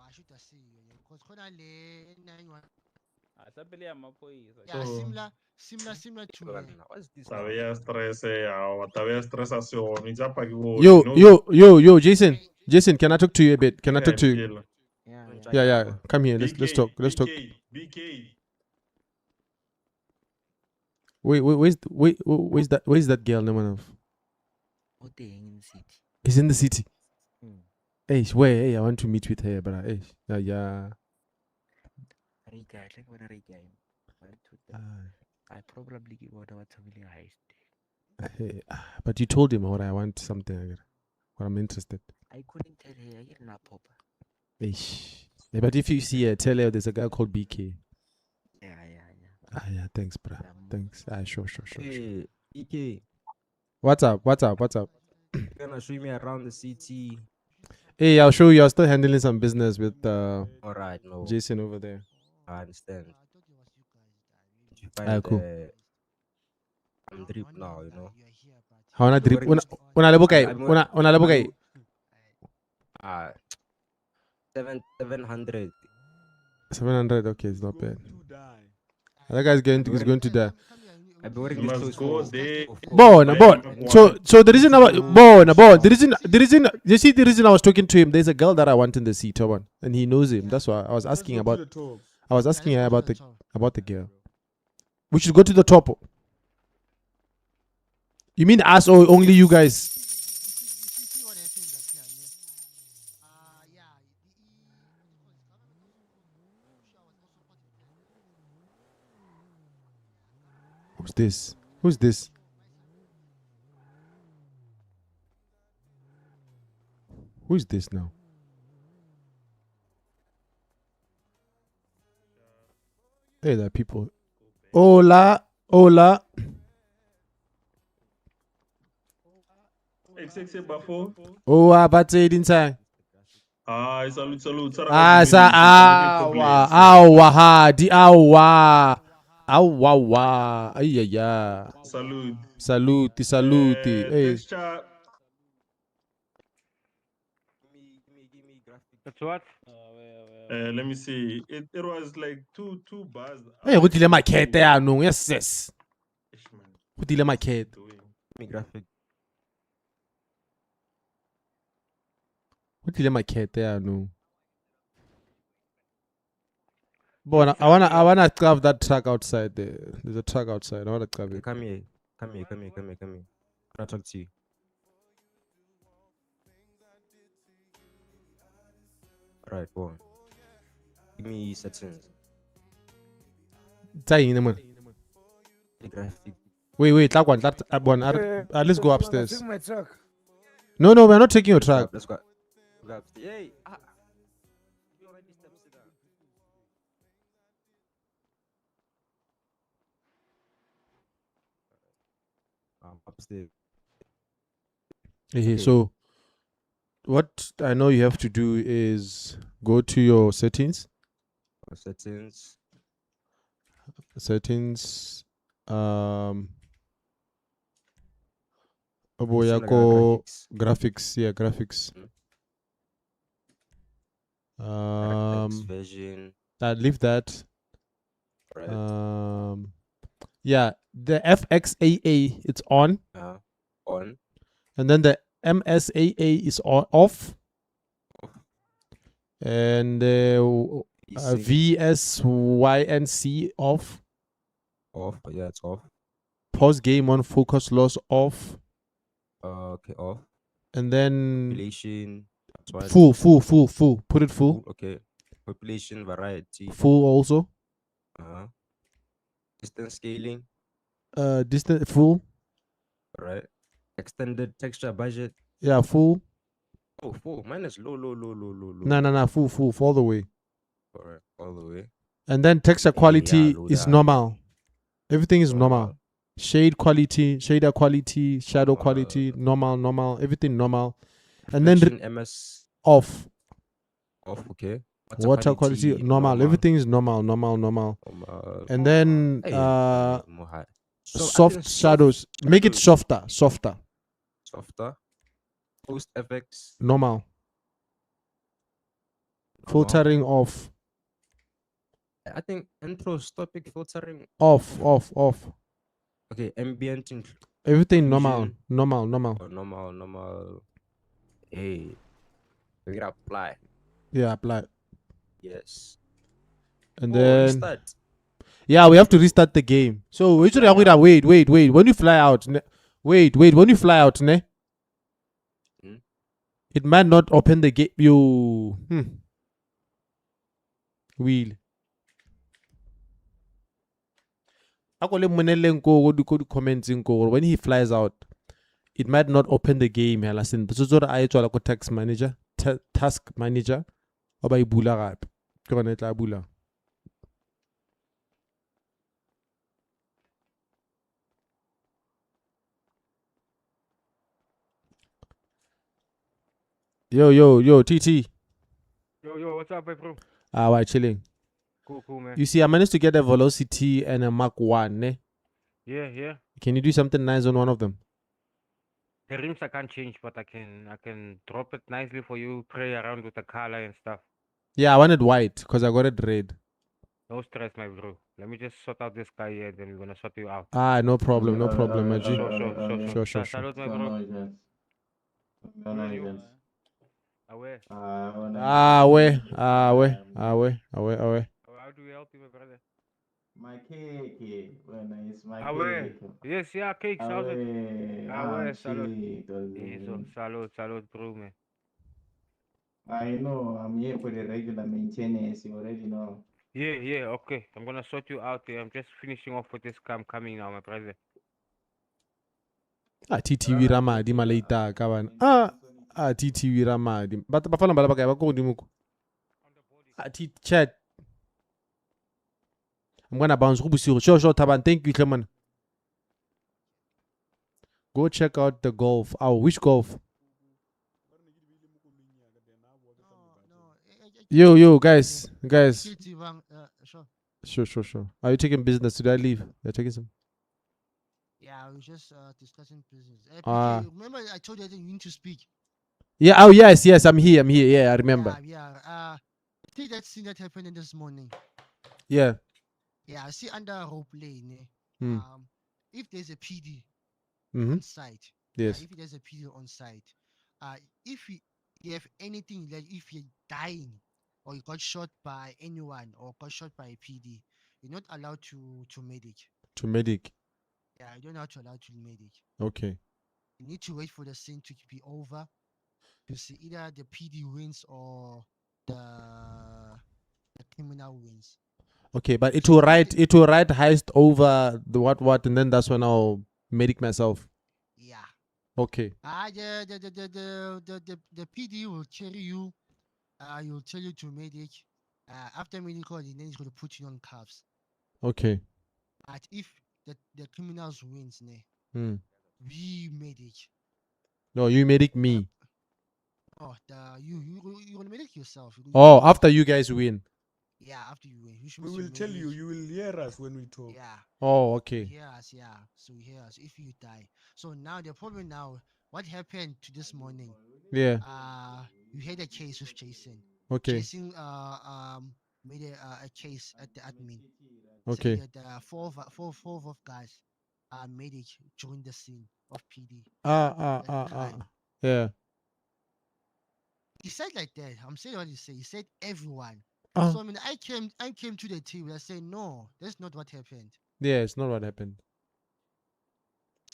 I should have seen you. Because 911. Yeah, So- similar to What's this? Todavía stress, todavía estresación. Y ya pagué, Yo, Jason, can I talk to you a bit? Can I talk to you? Yeah. Come here. Let's talk. BK. Where's that girl? No one of. He's in the city. Hey, where? Hey, I want to meet with her, but hey, yeah. I probably give order what's really high. Hey, but you told him what I want something. What I'm interested. I couldn't tell her. I didn't know pop. Eish. Yeah, but if you see her, tell her there's a guy called BK. Yeah. Yeah, thanks, bruh. Thanks. Sure. Hey, EK, What's up? you're gonna show me around the city. Hey, I'll show you. I was still handling some business with Alright, no. Jason over there. I understand. I thought it was you guys. Did you find Cool. I'm drip now, you know. How na drip? Don't worry, Una lebo kay? I'm Una lebo kay? 700. 700. Okay, it's not bad. To die. That guy's going to die. I've been wearing You this must clothes go for- there. Bon. So the reason you see the reason I was talking to him. There's a girl that I want in the seat, one, and he knows him. That's why I was asking Let's go about. to the talk. I was Yeah, asking let's her go to the top. about the girl. We should go to the top. You mean us or only you guys? See what happened back here. Yeah. What do you call it? Government also pushed was also participated. Who's this? Who's this? Who is this now? Hey, there are people. Hola. XX Bafo. Oh, abate inside. Salute. Ah, sa awa di awa. Awa. Ayaya. Salute. Salute. Hey. Texture. Give me graphic. That's what? Let me see. It was like two bars. Hey, go dile makete ya no. Yes. Ish, man. Go dile makete. Doing. Give me graphic. Go dile makete ya no. But I wanna grab that truck outside there. There's a truck outside. I wanna grab it. Come here. I wanna talk to you. Alright, go on. Give me settings. Man. The graphic. Wait, that one. Let's go upstairs. Take my truck. No, we're not taking your truck. Let's go. Go upstairs. Hey! You already stepped it down. Upstairs. Hey, so what I know you have to do is go to your settings. Settings. Graphics. Yeah, graphics. DirectX version. Leave that. Right. Yeah, the FXAA it's on. On. And then the MSAA is off. And VSYNC off. Off. Yeah, it's off. Pause game on focus loss off. Okay, off. And then Population. Full. Put it full. Okay. Population variety. Full also. Distance scaling. Distance full. Right. Extended texture budget. Yeah, full. Oh, full. Mine is low. No. Full all the way. Alright, all the way. And then texture quality is normal. Everything is normal. Shader quality, shadow quality, normal. Everything normal. And then MS off. Okay. Water quality normal. Everything is normal. And then soft shadows. Make it softer. Post FX. Normal. Filtering off. I think entrostopic filtering off. Okay, ambient everything normal. Normal. Hey, we gotta apply. Yeah, apply. Yes. And then restart. Yeah, we have to restart the game. So wait. When you fly out, it might not open the game. Wheel. When he flies out, it might not open the game. Task manager. Or by bula. Yo, TT. Yo, what's up, bro? We're chilling. Cool, man. You see, I managed to get a Velocity and a Mach 1, ne? Yeah. Can you do something nice on one of them? The rims I can't change, but I can drop it nicely for you, play around with the color and stuff. Yeah, I wanted white, because I got it red. No stress, my bro. Let me just sort out this guy here, then we're gonna sort you out. No problem, Maji. Sure. Salute, my bro. Away. Away. How do we help My cake, when it's my Awe. cake. Yes, yeah, cakes. How's it? Awe, salute. Shit. Eso, salute, bro, man. I know, I'm here for the regular maintenance, you already know. Yeah, okay. I'm gonna sort you out here. I'm just finishing off with this cam coming now, my brother. TTV ramadi malaita kawan. TTV ramadi. But bafana bala bakaya bako godimo ko. Chat. I'm gonna bounce go bosigo. Sure, Taban. Thank you, Clement. Go check out the golf. Oh, which golf? Yo, guys. Sure. Are you taking business? Did I leave? You're taking some. Yeah, we just discussing business. Remember, I told you that you need to speak. Yeah. Oh, yes. I'm here. Yeah, I remember. See that scene that happened in this morning. Yeah. Yeah, I see under role play. Hmm. If there's a PD Mhm. on site, Yes. if there's a PD on site, if you have anything, like if you're dying or you got shot by anyone or got shot by a PD, you're not allowed to medic. To medic. Yeah, you don't have to allow to medic. Okay. You need to wait for the scene to be over to see either the PD wins or the criminal wins. Okay, but it will write heist over the what, and then that's when I'll medic myself. Yeah. Okay. The PD will carry you. He'll tell you to medic. After medical, then he's going to put you on cuffs. Okay. But if the criminals wins, we medic. No, you medic me. You gonna medic yourself. After you guys win. Yeah, after you win. We will tell you. You will hear us when we talk. Yeah. Oh, okay. You hear us, yeah. So you hear us if you die. So now the problem now, what happened to this morning? Yeah. You had a case with Jason. Okay. Jason made a case at the admin. Okay. Saying that four of guys made it during the scene of PD. Yeah. He said like that. I'm saying what he said. He said everyone. Uh. So I mean, I came to the table. I said no, that's not what happened. Yeah, it's not what happened.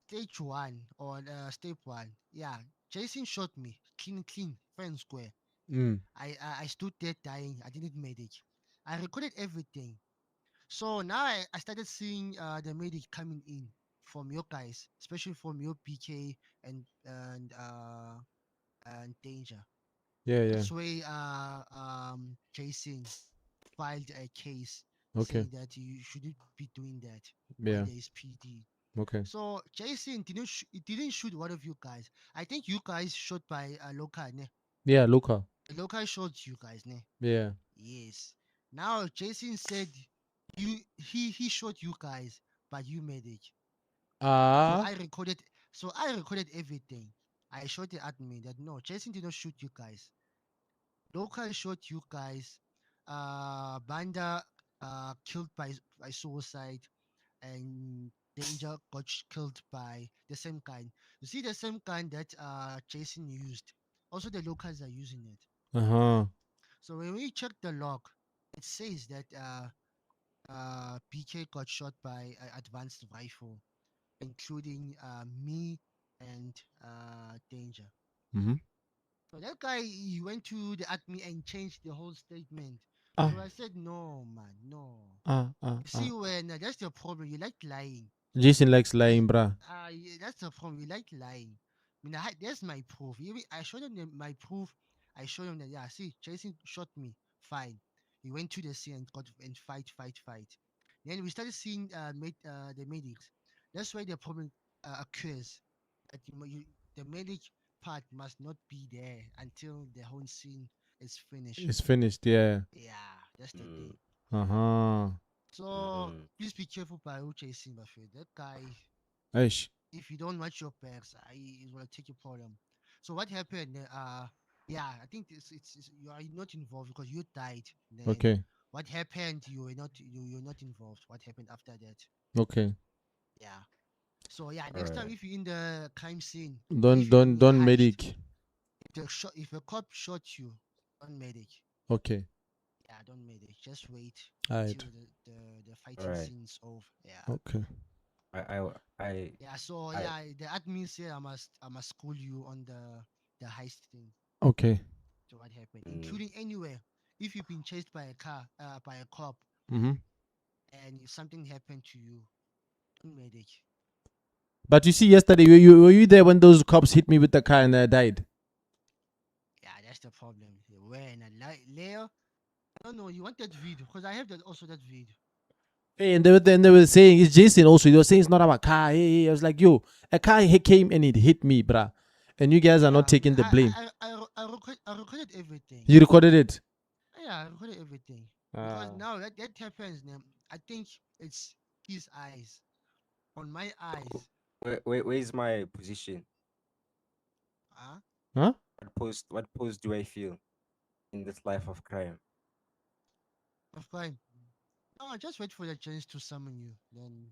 Stage one or step one. Yeah, Jason shot me clean, fair and square. I stood there dying. I didn't medic. I recorded everything. So now I started seeing the medic coming in from your guys, especially from your PK and Danger. Yeah. That's why Jason filed a case saying that you shouldn't be doing that when there is PD. Okay. So Jason didn't shoot one of you guys. I think you guys shot by Loka, ne? Yeah, Luca. Loka shot you guys, ne? Yeah. Yes. Now Jason said he shot you guys, but you medic. So I recorded everything. I showed the admin that no, Jason did not shoot you guys. Local shot you guys. Banda killed by suicide, and Danger got killed by the same kind. You see the same kind that Jason used. Also, the locals are using it. So when we check the log, it says that PK got shot by an advanced rifle, including me and Danger. So that guy, he went to the admin and changed the whole statement. So I said, no, man, no. You see, when that's the problem. You like lying. Jason likes lying, bruh. Yeah, that's the problem. You like lying. I mean, there's my proof. I showed him my proof. I showed him that, yeah, see, Jason shot me. Fine. He went to the scene and fight. Then we started seeing the medics. That's why the problem occurs. That the medic part must not be there until the whole scene is finished. It's finished, yeah. Yeah, that's the thing. So please be careful by who chasing my friend. That guy. If you don't watch your backs, it will take a problem. So what happened? Yeah, I think it's you are not involved because you died. Then Okay. What happened? You're not involved. What happened after that? Okay. Yeah. So yeah, next time if you're in the crime scene, don't medic. If a cop shot you, don't medic. Okay. Yeah, don't medic. just wait Alright. till the fighting Alright. scene's over. Yeah. Okay. I Yeah. So I- yeah, the admin said I must school you on the heist thing. Okay. So what happened, Mm. including anywhere. If you've been chased by a car, by a cop, Mm-hmm. and if something happened to you, don't medic. But you see, yesterday, were you there when those cops hit me with the car and I died? Yeah, that's the problem. When Leo, I don't know. You want that video because I have that video. Hey, and they were saying it's Jason also. They were saying it's not our car. Hey, I was like, yo, a car came and it hit me, bruh. And you guys are not taking the blame. I recorded everything. You recorded it. Yeah, I recorded everything. Because Ah. now that happens, now, I think it's his eyes. On my eyes. where's my position? Huh? Huh? What pose do I feel in this life of crime? Of crime. No, just wait for the chance to summon you. Then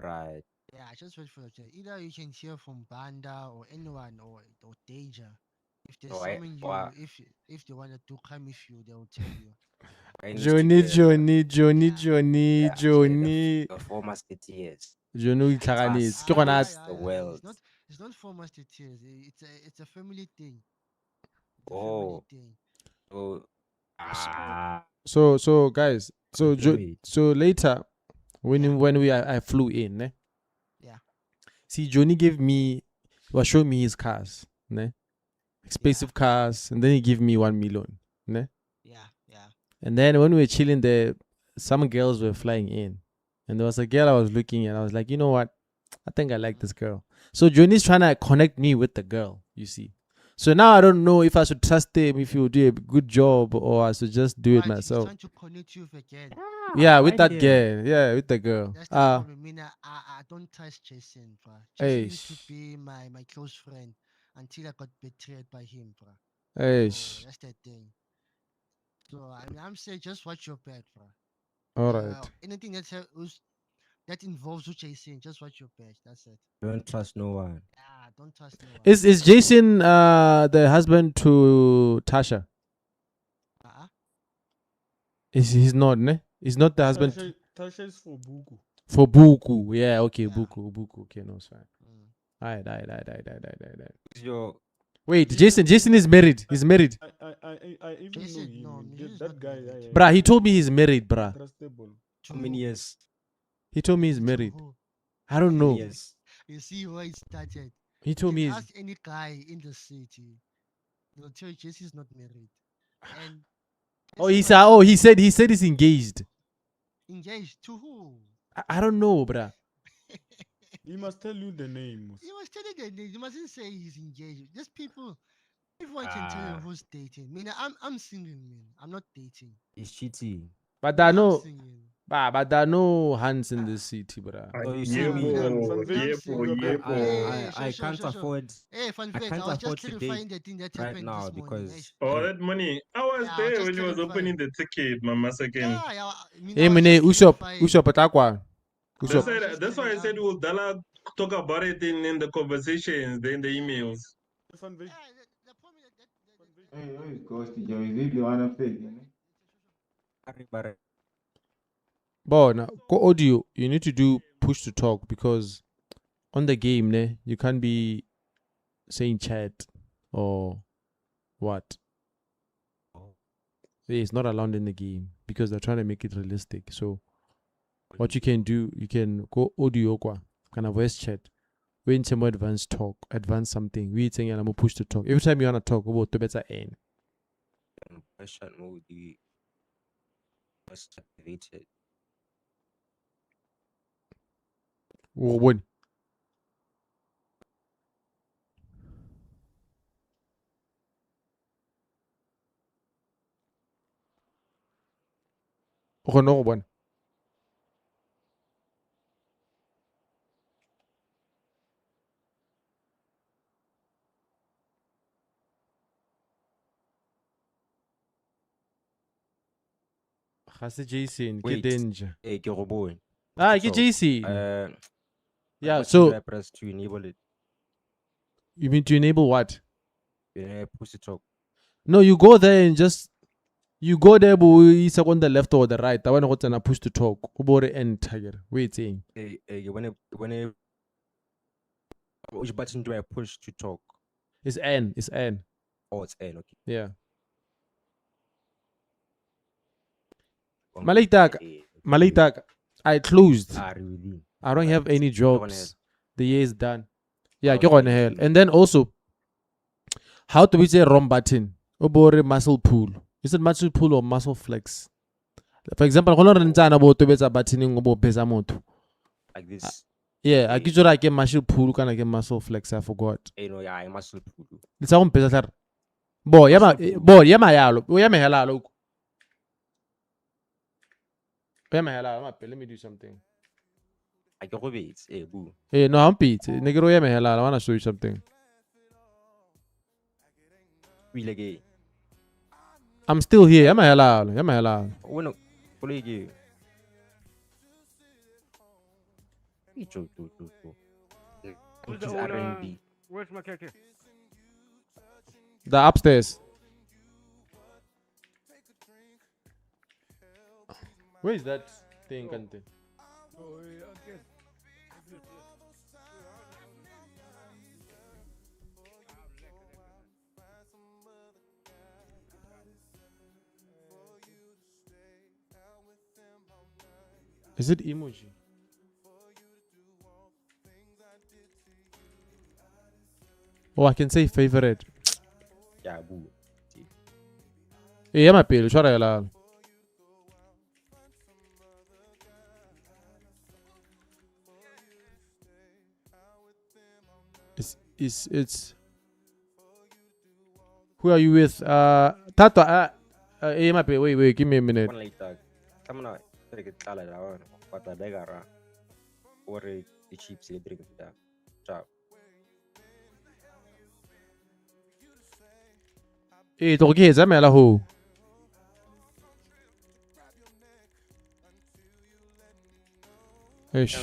Right. yeah, just wait for the chance. Either you can hear from Banda or anyone or Danger. If they So summon you, wow, if they want to do crime with you, they will tell you. I need to Johnny, get, Johnny, Johnny, Yeah. Johnny, yeah, Johnny. the four musketeers. Johnny, Trust Taranis. Ke gona against the world. It's not for musketeers. It's a family thing. It's a Oh, family thing. so So guys, so wait. so later when Yeah. I flew in, ne? Yeah. See, Johnny gave me, was showing me his cars, ne? Expensive cars, and then he gave me 1 million, ne? Yeah. And then when we were chilling there, some girls were flying in, and there was a girl I was looking at. I was like, you know what? I think I like this girl. So Johnny's trying to connect me with the girl, you see. So now I don't know if I should trust him, if he will do a good job, or I should just do it Right, myself. he's trying to connect you with a girl. Yeah, with that girl. Yeah, with the girl. That's the problem. I mean, I don't trust Jason, bro. Jason used to Eish. be my close friend until I got betrayed by him, bro. Eish. So that's the thing. So I mean, I'm saying just watch your back, bro. All right. Anything that involves you, Jason, just watch your back. That's it. Don't trust no one. Yeah, don't trust no one. Is Jason the husband to Tasha? Uh-uh. He's not, ne? He's not the husband Tasha is for Buku. for Buku. Yeah, okay, Yeah. Buku. Okay, no, it's fine. Alright. Who's your Wait, Jason is married. He's married. I even Jason, know no, him. Jason's That not guy, married. Bruh, he told me he's married, bruh. trustable. To how many years? He told me he's to married. who? I don't know. Years. You see where it started. He told me You he's ask any guy in the city, they'll tell you Jesse's not married. And he said he's engaged. engaged to who? I don't know, bruh. He must tell you the name. You must tell it the name. You mustn't say he's engaged. Just everyone can tell you who's dating. I mean, I'm single, man. I'm not dating. He's cheating. But there are I'm no single. but there are no hands in the city, bruh. So you see me. I can't afford. Hey, fun I fact, can't I was just afford to clarifying date the thing that right happened now this morning. because Oh, that money. I was Yeah, there just when he was opening the ticket, Mama second. I mean, Hey I was mene, just Ushop clarifying. Patakwa. I Ushop. was just That's why I said we'll talk about it in the conversations, then the emails. the problem that Hey, who is Ghost Joe? Is he the one of fake? But now, go audio. You need to do push to talk because on the game, ne, you can't be saying chat or what. It's not allowed in the game because they're trying to make it realistic. So, what you can do, you can go audio kwa, kind of voice chat. When some more advanced talk, advanced something, we saying I'm push to talk. Every time you wanna talk about to better end. Question mode was activated. When no one. Hase Jason, ke Wait. danger. Hey, Kiroboy. Ke Jason. Yeah, what so should I press to enable it? you mean to enable what? Push to talk. No, you go there and just You go there, boy. It's on the left or the right. I want to push to talk. About the end tiger. Waiting. When which button do I push to talk? It's N. It's N. Oh, it's N. Okay. Yeah. Malitak. I closed. Really? I don't have any jobs. The year is done. Yeah, Okay, go on hell. And then also, how do we say wrong button? Obore muscle pull. Is it muscle pull or muscle flex? For example, go on about to be a buttoning about pesamoto. Like this. Yeah, I get like a muscle pull, can I get muscle flex? I forgot. Yeah, muscle pull. It's our pesa. Boy, yama yalo. Yama hello. Yama hello. Let me do something. I can wait. Boo. Hey, no, I'm Pete. Negro yama hello. I want to show you something. Really gay. I'm still here. Yama hello. Yama hello. When which is R&B. Where's my cake? The upstairs. Where is that thing, Kante? Is it emoji? Oh, I can say favorite. Yeah, boo. Yeah, my pale. Shara yala. It's. Who are you with? Tata. Yeah, my pale. Wait. Give me a minute. One later. Come on, take it. Tala la one. But the beggar. Or the cheap say drink that. Ciao. Eh, to ke etsa mela ho. Eish.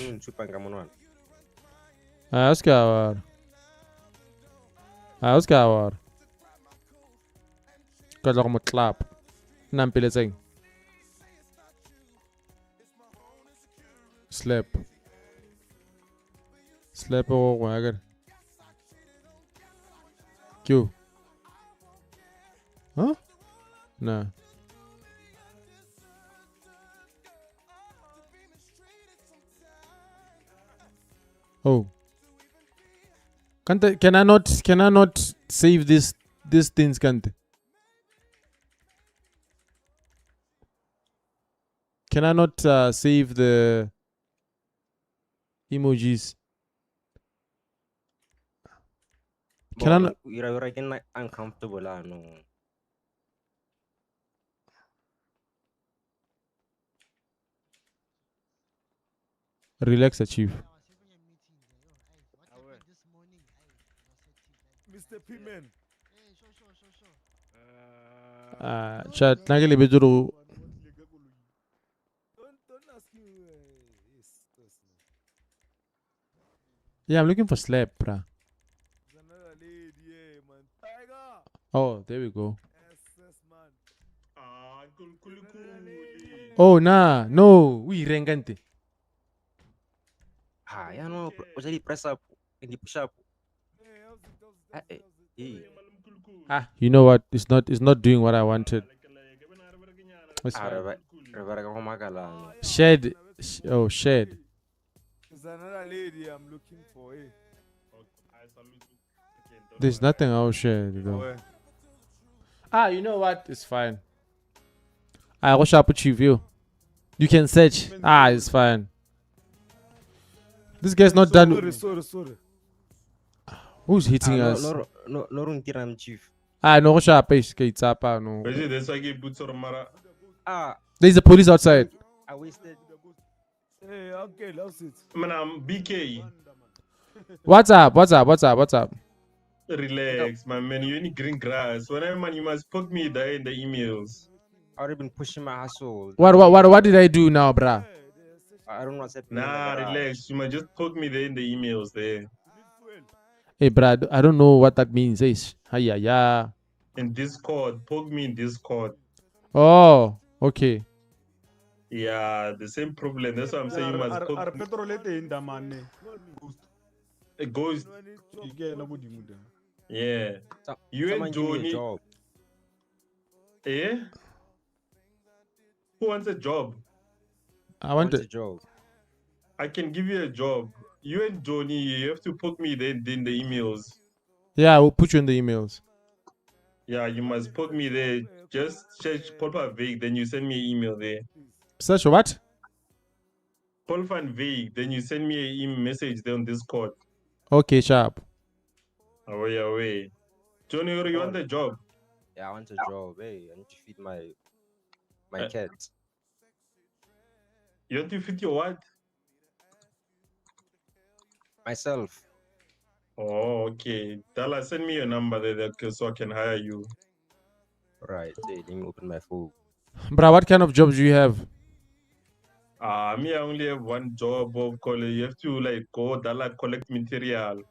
Oscar. Oscar. Ka tla go mo clap. Nna mpeletseng. Slap. Slap go go ya ka. Q. Huh? Nah. Oh. Can I not save these things, can't? Can I not save the emojis? Can I not? You're getting uncomfortable, no. Relax, Chief. Mr. P-Man. Chat, nageli beduru. Don't ask me. Yes, Yeah, I'm looking for slap, bruh. there's another lady here, man. Tiger. Oh, there we go. Yes, man. Oh, nah, no, we rengante. Yeah, no, usually press up and you push up. You know what? It's not doing what I wanted. Shed. Oh, shed. There's another lady I'm looking for. Eh? There's nothing I'll share, though. You know what? It's fine. I wish I put you. You can search. It's fine. This guy's not done. Sorry. Who's hitting us? No, chief. No, sharp. No. There's a police outside. I wasted. Hey, okay, that's it. Man, I'm BK. What's up? Relax, man. You need green grass. Whenever, man, you must poke me there in the emails. I've already been pushing my hustle. What did I do now, bruh? I don't know what's happening. Nah, relax. You must just poke me there in the emails there. Hey, bruh, I don't know what that means. Yeah. In Discord. Poke me in Discord. Oh, okay. Yeah, the same problem. That's why I'm saying you must poke Are petrol in the man. a ghost. Yeah. You Someone and give me a Johnny. job. Eh? Who wants a job? I want a to. job. I can give you a job. You and Johnny, you have to poke me then in the emails. Yeah, I will put you in the emails. Yeah, you must poke me there. Just search Paul Van Veek, then you send me an email there. Search what? Paul Van Veek, then you send me an message there on Discord. Okay, sharp. Away. Johnny, you want the job? Yeah, I want a job. Hey, I need to feed my cat. You want to feed your what? Myself. Oh, okay. Dala, send me your number there so I can hire you. Right. Hey, let me open my phone. Bruh, what kind of jobs do you have? Me, I only have one job of college. You have to like go Dala collect material.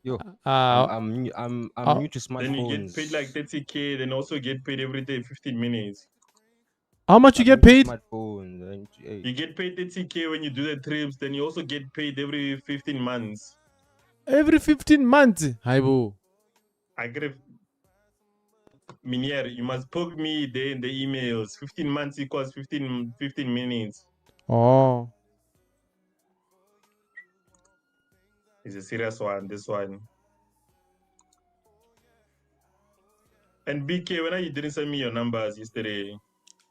Yo, I'm new to smartphones. Then you get paid like 30K, then also get paid every day 15 minutes. How much you get paid? Smartphones. Hey. You get paid 30K when you do the trips, then you also get paid every 15 months. Every 15 months? Haibo. I get a Minier, you must poke me there in the emails. 15 months equals 15 minutes. Oh. It's a serious one, this one. And BK, when you didn't send me your numbers yesterday?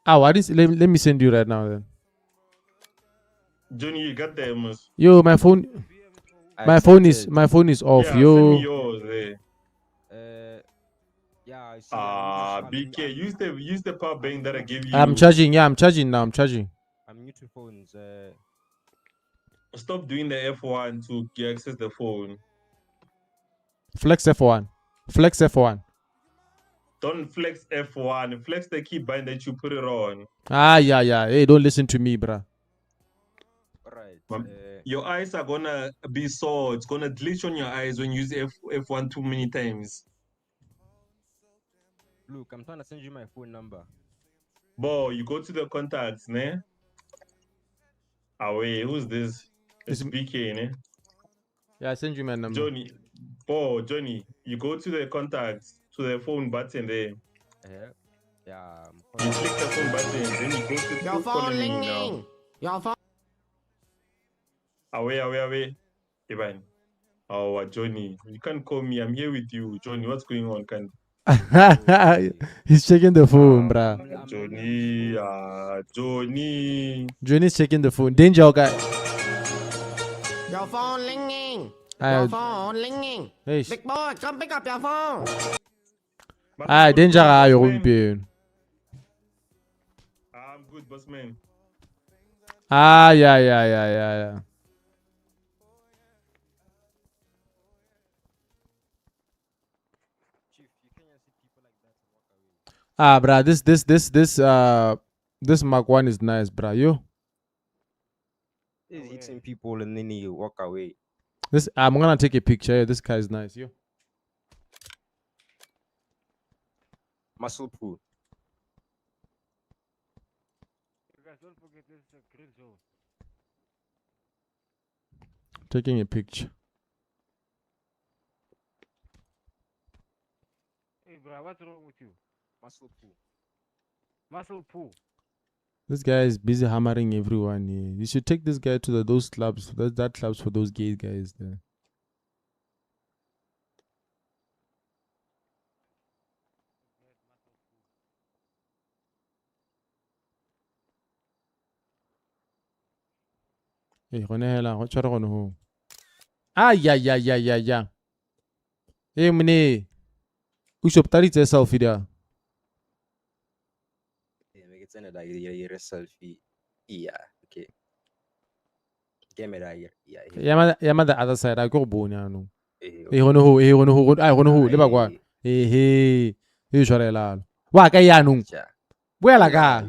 What is? Let me send you right now then. Johnny, you got them. Yo, my phone. My phone is off. Yeah, Yo. send me yours there. Yeah, I see. BK, use the power bank that I gave you. I'm charging. Yeah, I'm charging now. I'm charging. I'm new to phones. Stop doing the F1 to access the phone. Flex F1. Flex F1. Don't flex F1. Flex the keybind that you put it on. Yeah. Hey, don't listen to me, bruh. Right. Your eyes are gonna be sore. It's gonna glitch on your eyes when you use F1 too many times. Look, I'm trying to send you my phone number. Bo, you go to the contacts, ne? Wait, who's this? It's BK, ne? Yeah, I send you my number. Johnny, you go to the contacts, to the phone button there. Yeah. You click the phone button, then you go to your phone ringing. Your phone. Away. Ivan. Oh, Johnny, you can't call me. I'm here with you. Johnny, what's going on? He's checking the phone, bruh. Johnny. Johnny's checking the phone. Danger, guy. Your phone ringing. Your phone ringing. Hey. Big boy, come pick up your phone. Danger, your own pain. I'm good, boss man. Yeah. Bruh, this Mark 1 is nice, bruh. Yo. He's hitting people and then he walk away. I'm gonna take a picture. This guy is nice, yo. Muscle pool. You guys don't forget this is a green zone. Taking a picture. Hey, bro, what's wrong with you? Muscle pool. Muscle pool. This guy is busy hammering everyone here. You should take this guy to those clubs. That clubs for those gay guys there. Hey, what's wrong with him? Yeah. Hey, mne. You should start a selfie there. Make it sound like you're a selfie. Yeah, okay. Get me that here. Yeah, the other side. I go bone. Hey, who? Leba kwa. Hey. You should la. Wa ka ya nu. Wela ka.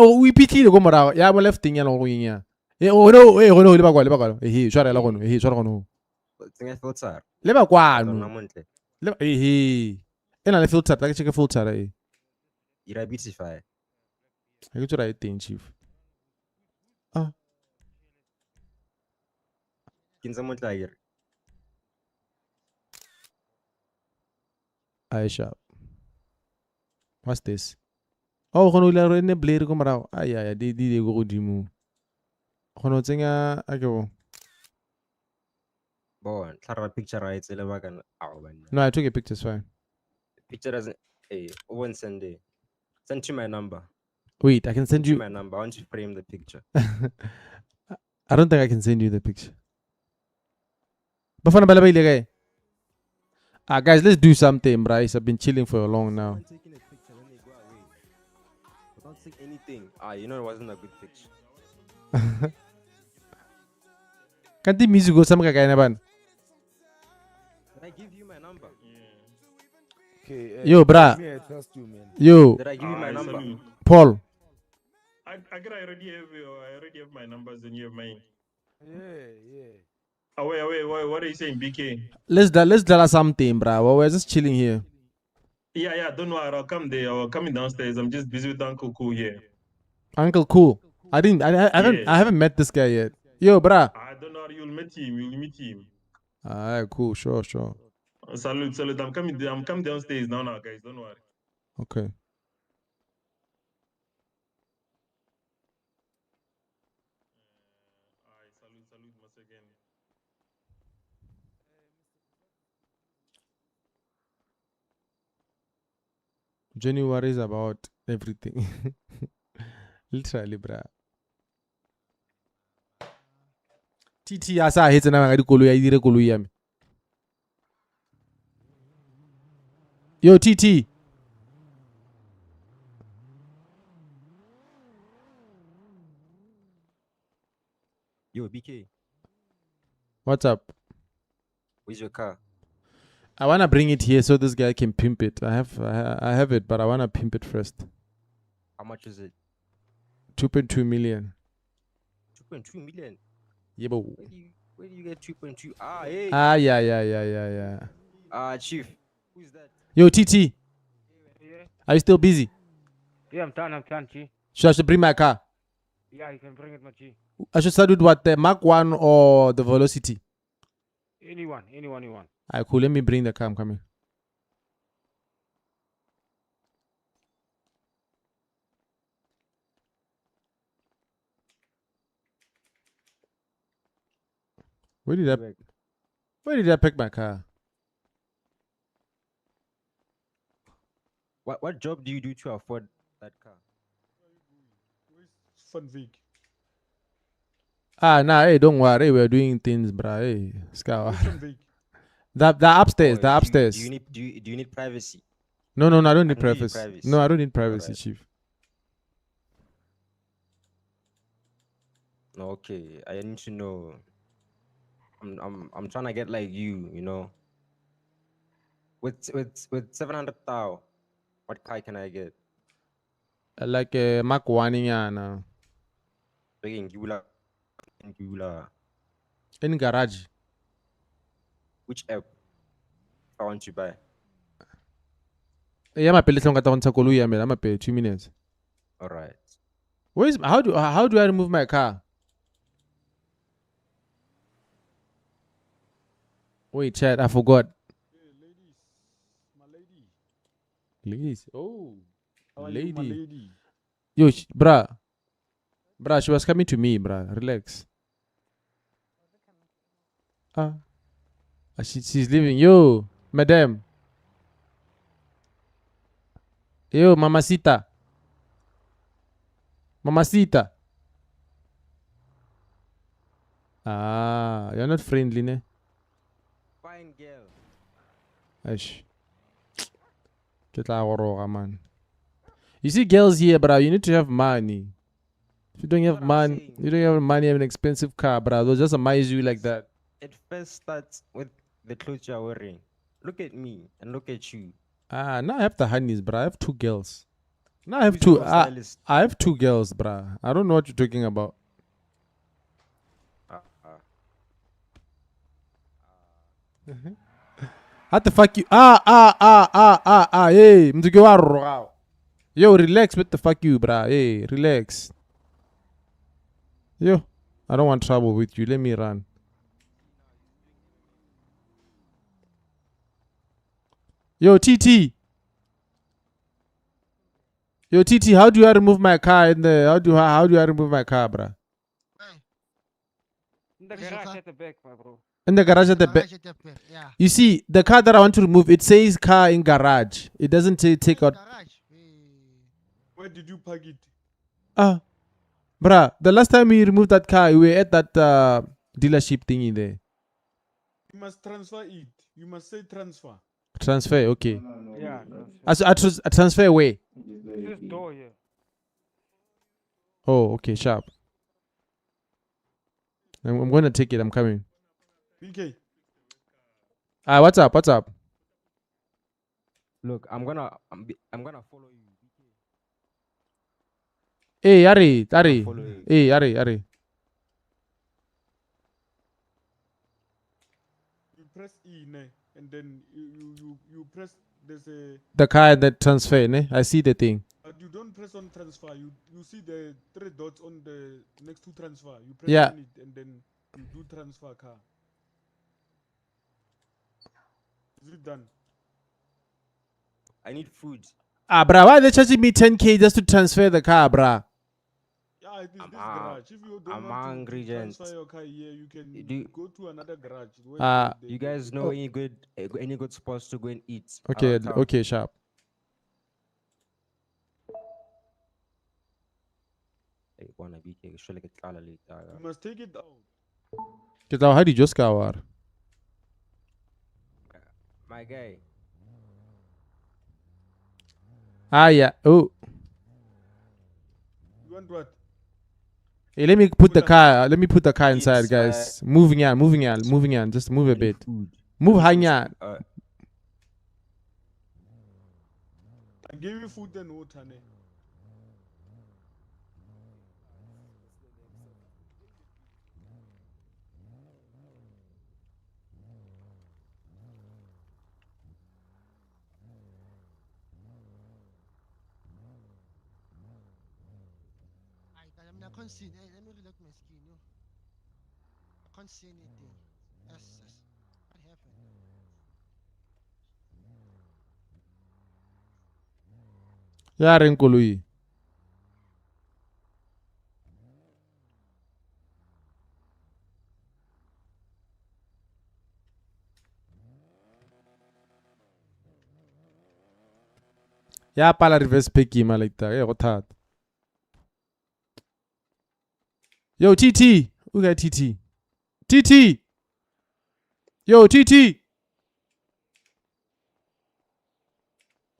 We pity the go mara. Ya mo left thing ya no nya. Hey, leba kwa. Hey, should la kono. Hey, should kono. Tinga filter. Leba kwa nu. Leba hey. Ena le filter, take check filter eh. Ira beautify. I get to write thing, chief. Kinsa mo tlayer. Aisha. What's this? Oh, kono ila re ne blade ko marao. Ay ay di go godimo. Kono tsenga akebo. Bon, tlara picture right le bakan awan. No, I took a picture, it's fine. Picture doesn't won't send it. Send you my number. Wait, I can send you my number. I want to frame the picture. I don't think I can send you the picture. Bafana bala baile guy. Guys, let's do something, Bryce. I've been chilling for a long now. Someone taking a picture when they go away. Without saying anything. You know it wasn't a good picture. Can't the music go some guy na ban? Did I give you my number? Okay. Yo, brah. Me, I trust you, man. Yo. Did I give you my number? Salute. Paul. I already have my numbers and you have mine. Yeah. Oh, wait, what are you saying, BK? Let's tell us something, bro. Well, we're just chilling here. Yeah, don't worry, I'll come there. I'll come downstairs. I'm just busy with Uncle Cool here. Uncle Cool. I haven't met this guy yet. Yo, bruh. I don't know, you'll meet him. Alright, cool, sure. Salute. I'm coming downstairs now, guys. Don't worry. Okay. Salute once again. January is about everything. Literally, bruh. TT asa hetse na ga dikolo ya dire koloi ya me. Yo TT. Yo, BK. What's up? Where's your car? I wanna bring it here so this guy can pimp it. I have it, but I wanna pimp it first. How much is it? 2.2 million. 2.2 million. Yeah, but where do you get 2.2? Hey. Yeah. Chief. Who's that? Yo, TT. Yeah. Are you still busy? Yeah, I'm done, G. Should I bring my car? Yeah, you can bring it, my G. I should start with what, the Mark 1 or the Velocity? Anyone you want. Alright, cool. Let me bring the car. I'm coming. Where did I pick my car? What job do you do to afford that car? Fun Vic. Nah, hey, don't worry. We're doing things, bruh. Hey, Scout. The upstairs. The upstairs. Do you need privacy? No, I don't need privacy. No, I don't need privacy, Chief. Okay, I need to know. I'm trying to get like you know. With 700,000, what car can I get? Like a Mark 1 now. In garage. Which app I want to buy? Yeah, my pay I'm gonna pay 2 minutes. Alright. How do I remove my car? Wait, chat, I forgot. Ladies. Oh. Lady. Yo, bruh, she was coming to me, bruh. Relax. She's leaving. Yo, madam. Yo, mamacita. You're not friendly, ne? Fine girl. Aish. Get la man. You see girls here, bruh, you need to have money. If you don't have money, you have an expensive car, bruh. They'll just amaze you like that. It first starts with the clothes you're wearing. Look at me and look at you. Now I have the honeys, bruh. I have 2 girls. Now I have 2. I have 2 girls, bruh. I don't know what you're talking about. How the fuck you? Hey, mziki wa rogao. Yo, relax. What the fuck you, bruh? Hey, relax. Yo, I don't want trouble with you. Let me run. Yo, TT. Yo, TT, how do I remove my car in the how do I remove my car, bruh? In the Where's your garage car? at the back, my bro. In the garage at the back. Garage at the back, yeah. You see, the car that I want to remove, it says car in garage. It doesn't say take out. Garage. Where did you park it? Bruh, the last time we removed that car, we were at that dealership thingy there. You must transfer it. You must say transfer. Transfer, okay. Yeah, transfer. I transfer away. This door here. Oh, okay, sharp. I'm going to take it. I'm coming. BK. What's up? What's up? Look, I'm gonna follow you. Hey, Ari. Follow you. Hey, Ari. You press E, ne? And then you press. There's a. The car that transfer, ne? I see the thing. But you don't press on transfer. You see the 3 dots on the next to transfer. You press Yeah. on it and then you do transfer car. Is it done? I need food. Bruh, why are they charging me 10K just to transfer the car, bruh? Yeah, it is this garage. If you don't I'm want hungry, to transfer gents. your car here, you can Do- go to another garage. Where You guys know any good spots to go and eat? Okay, around town? okay, sharp. Hey, wanna be here? Should I get cala later? You must take it out. Get out, how do you just go out? My guy. Yeah. Oh. You want what? Hey, let me put the car. Let me put the car inside, It's, guys. Moving on. Just move a bit. Food. Move hanya. I gave you food and water. Ne? I can't see. Let me relax my skin. No. I can't see anything. Yes. What happened? Ya renkoloi. Ya pala reverse picky ma like that. Go that. Yo TT. Who got TT? TT. Yo TT.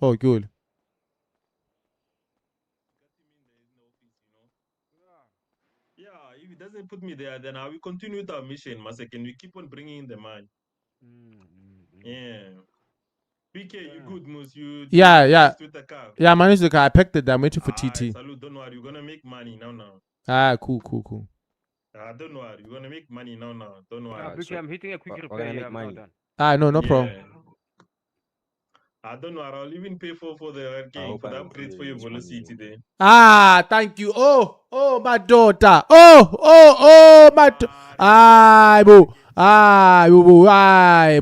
Oh, good. Yeah, if it doesn't put me there, then I will continue with our mission, Masakin. We keep on bringing in the man. Yeah. PK, you good, Moose? You Yeah. managed with the car. Yeah, I managed the car. I packed it. I'm waiting for TT. Salute, don't worry. You're going to make money now. Cool. Don't worry. You're going to make money now. Don't worry. BK, I'm hitting a quick we're repair gonna here. make I'm now money. done. No problem. I don't know. I'll even pay for the game hope for the I will upgrades clear for your this money. velocity today. Thank you. Oh, my daughter. Oh, my. Boo.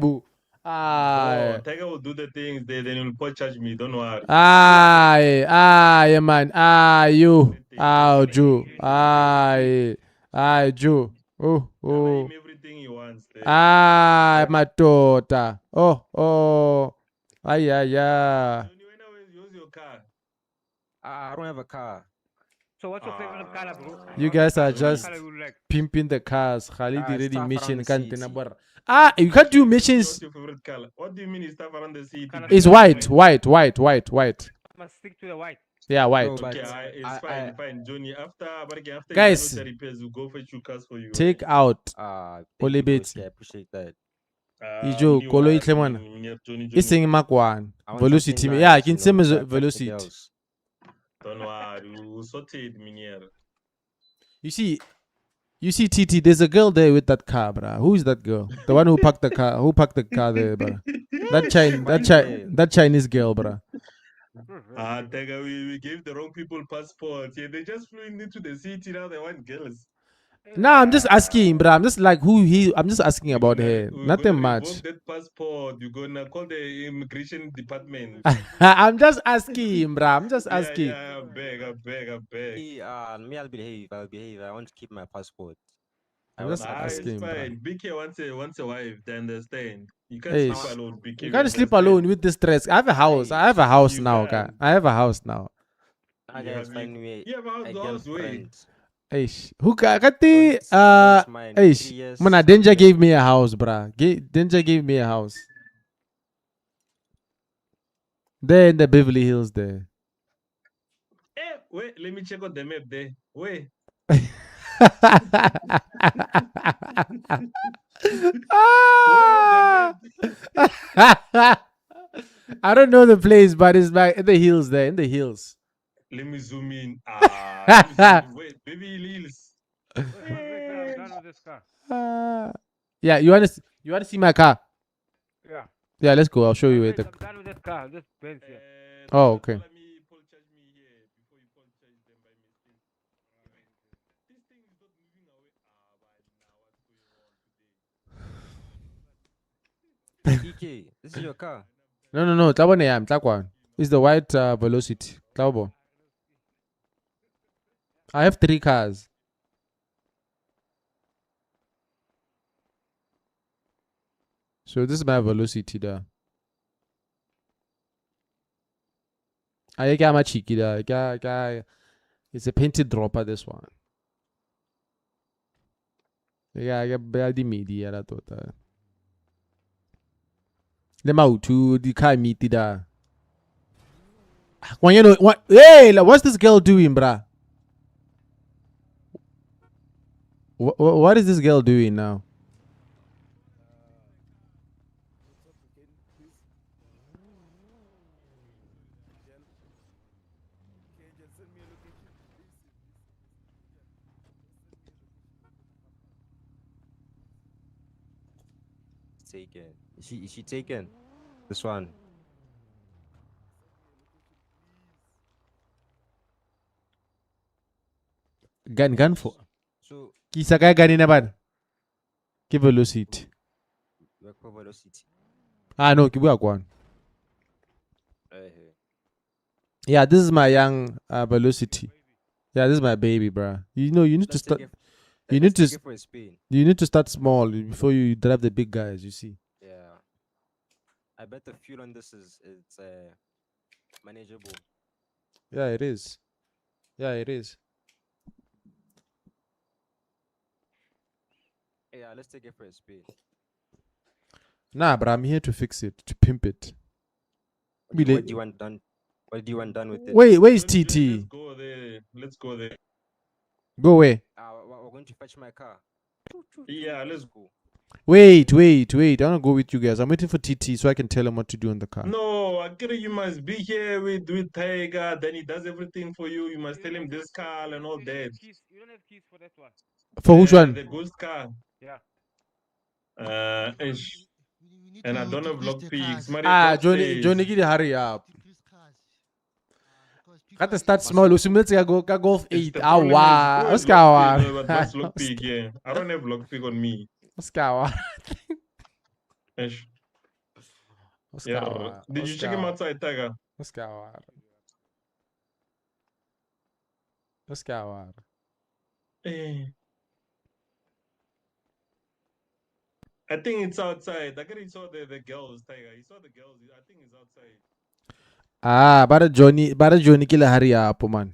Boo. Bro, Tiger will do the things there, then he'll put charge me. Don't worry. Man. You. Joe. Joe. Tell Oh. him everything he wants. There. My daughter. Oh. Yeah. Use your car. I don't have a car. So what's your favorite color, bro? You guys are What just color you like? pimping the cars. Khalid Guys, already stuff mission around the can't city. number. You can't do missions. What's your favorite color? What do you mean is stuff around the city? Color It's black. white. I must stick to the white. Yeah, white. No, but Okay, it's fine, Johnny. After Guys, the repairs, we'll go fetch you cars for you. Take out thank Ole you, bits. Broski, I appreciate that. Ijo kolo itle mwana. Iseng makwan. I want Velocity. something Yeah, I nice, can you say know, to attract the velocity. girls. Don't worry, we'll sort it, Minier. You see TT, there's a girl there with that car, bruh. Who is that girl? The one who parked the car there, bruh. That Chinese girl, bruh. Tiger, we gave the wrong people passports. Yeah, they just flew into the city. Now they want girls. No, I'm just asking, bro. I'm just like I'm just asking about her. We're Nothing gonna much. revoke that passport. You're gonna call the immigration department. I'm just asking, bro. I'm just asking. Yeah, I beg. Me, I'll behave. I want to keep my passport. I'm just It's asking, bro. fine. BK wants a wife. They understand. You can't Hey, sleep alone, BK. you we can't sleep understand. alone with this stress. I have a house. I have a house You now, guy. can't. I have a house now. Now, guys, find me You have a a house way. girlfriend. Eish. Who got the Don't mind. 3 Eish. years, Mana Danger gave me a house, bruh. Danger gave me a house. There in the Beverly Hills there. Wait, let me check on the map there. Wait. I don't know the place, but it's back in the hills there, in the hills. Let me zoom in. Wait, baby Hills. I'm done with this car. Yeah, you want to see my car? Yeah. Yeah, let's go. I'll show you where I'm done with this car. This Benz here. Oh, okay. TK, this is your car. No. That one. It's the white Velocity. Tabo. I have 3 cars. So this is my Velocity there. I got my cheeky there. It's a painted dropper, this one. Yeah, I got bad media that tota. The out to the car meet there. When you know what? Hey, like, what's this girl doing, bruh? What is this girl doing now? Taken. Is she taken? This one. Gun for. So Kisa kaya gun naman. Ke Velocity. Velocity. No, kibu one. Yeah, this is my young Velocity. Yeah, this is my baby, bruh. You need to start. You need to start small before you drive the big guys. You see. Yeah. I bet the fuel on this is manageable. Yeah, it is. Yeah, let's take it for a spin. Nah, but I'm here to fix it, to pimp it. What do you want done? What do you want done with it? Wait, where is TT? Let's go there. Go away. We're going to fetch my car. Yeah, let's go. Wait. I want to go with you guys. I'm waiting for TT so I can tell him what to do in the car. No, Akira, you must be here with Tiger. Then he does everything for you. You must tell him this car and all that. You don't have keys for that one. For which one? The ghost car. Yeah. And I don't have lockpicks. Johnny, get hurry up. Got to start small. Usimlet's go golf 8. Wow. What's lockpick? Yeah, I don't have lockpick on me. What's going Did you check him outside, Tiger? What's going on? I think it's outside. I think he saw the girls, Tiger. He saw the girls. I think it's outside. Bara Johnny kila hurry up, man.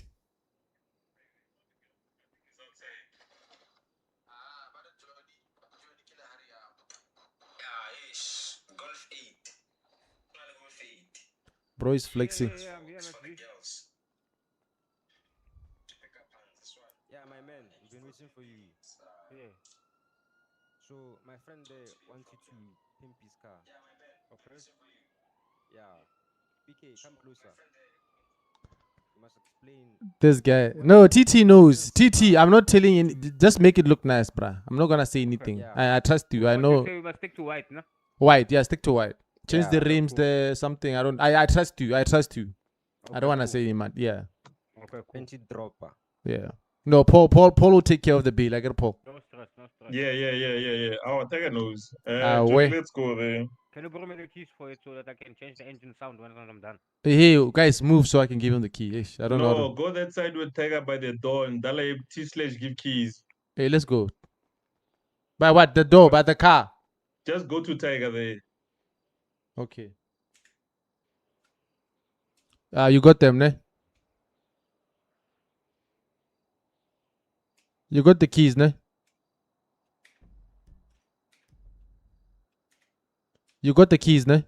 Bro is flexing. Yeah, I'm here, Yeah, my man, we've been waiting for you. Yeah. So my friend there wants you to pimp his car. Okay. Yeah. BK, come closer. You must explain. This guy. No, TT knows. TT, I'm not telling you. Just make it look nice, bruh. I'm not gonna say anything. Yeah. I trust you. I know. We must stick to white, no? White, yeah, stick to white. Change Yeah, the rims, the something. I trust you. I don't want to say any man. Yeah. Okay, cool. 20 dropper. Yeah. No, Paul will take care of the bill. I get Paul. No stress, no stress. Yeah. Our Tiger knows. Wait. Let's go there. Can you borrow me the keys for it so that I can change the engine sound when I'm done? Hey, guys, move so I can give him the key. Ish, I don't know. No, go that side with Tiger by the door and Dala T/slash give keys. Hey, let's go. By what? The door, by the car. Just go to Tiger there. Okay. You got them, ne? You got the keys, ne? You got the keys, ne?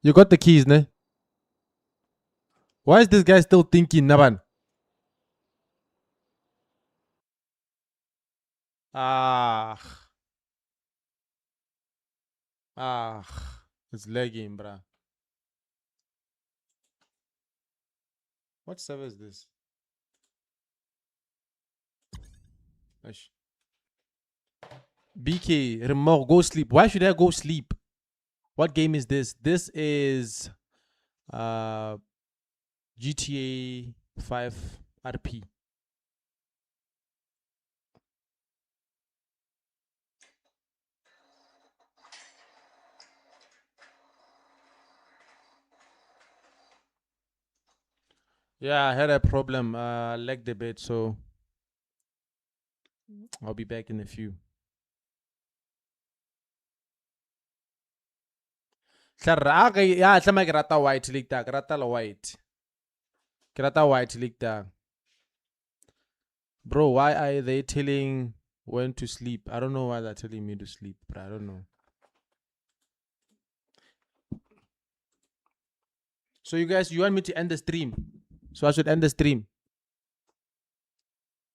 You got the keys, ne? Why is this guy still thinking, Naban? It's lagging, bruh. What server is this? Ish. BK, remorse, go sleep. Why should I go sleep? What game is this? This is GTA 5 RP. Yeah, I had a problem. Lagged a bit, so I'll be back in a few. Yeah, tla ke rata white league ta, ke rata la white. Ke rata white league ta. Bro, why are they telling when to sleep? I don't know why they're telling me to sleep, but I don't know. So you guys, you want me to end the stream? So I should end the stream.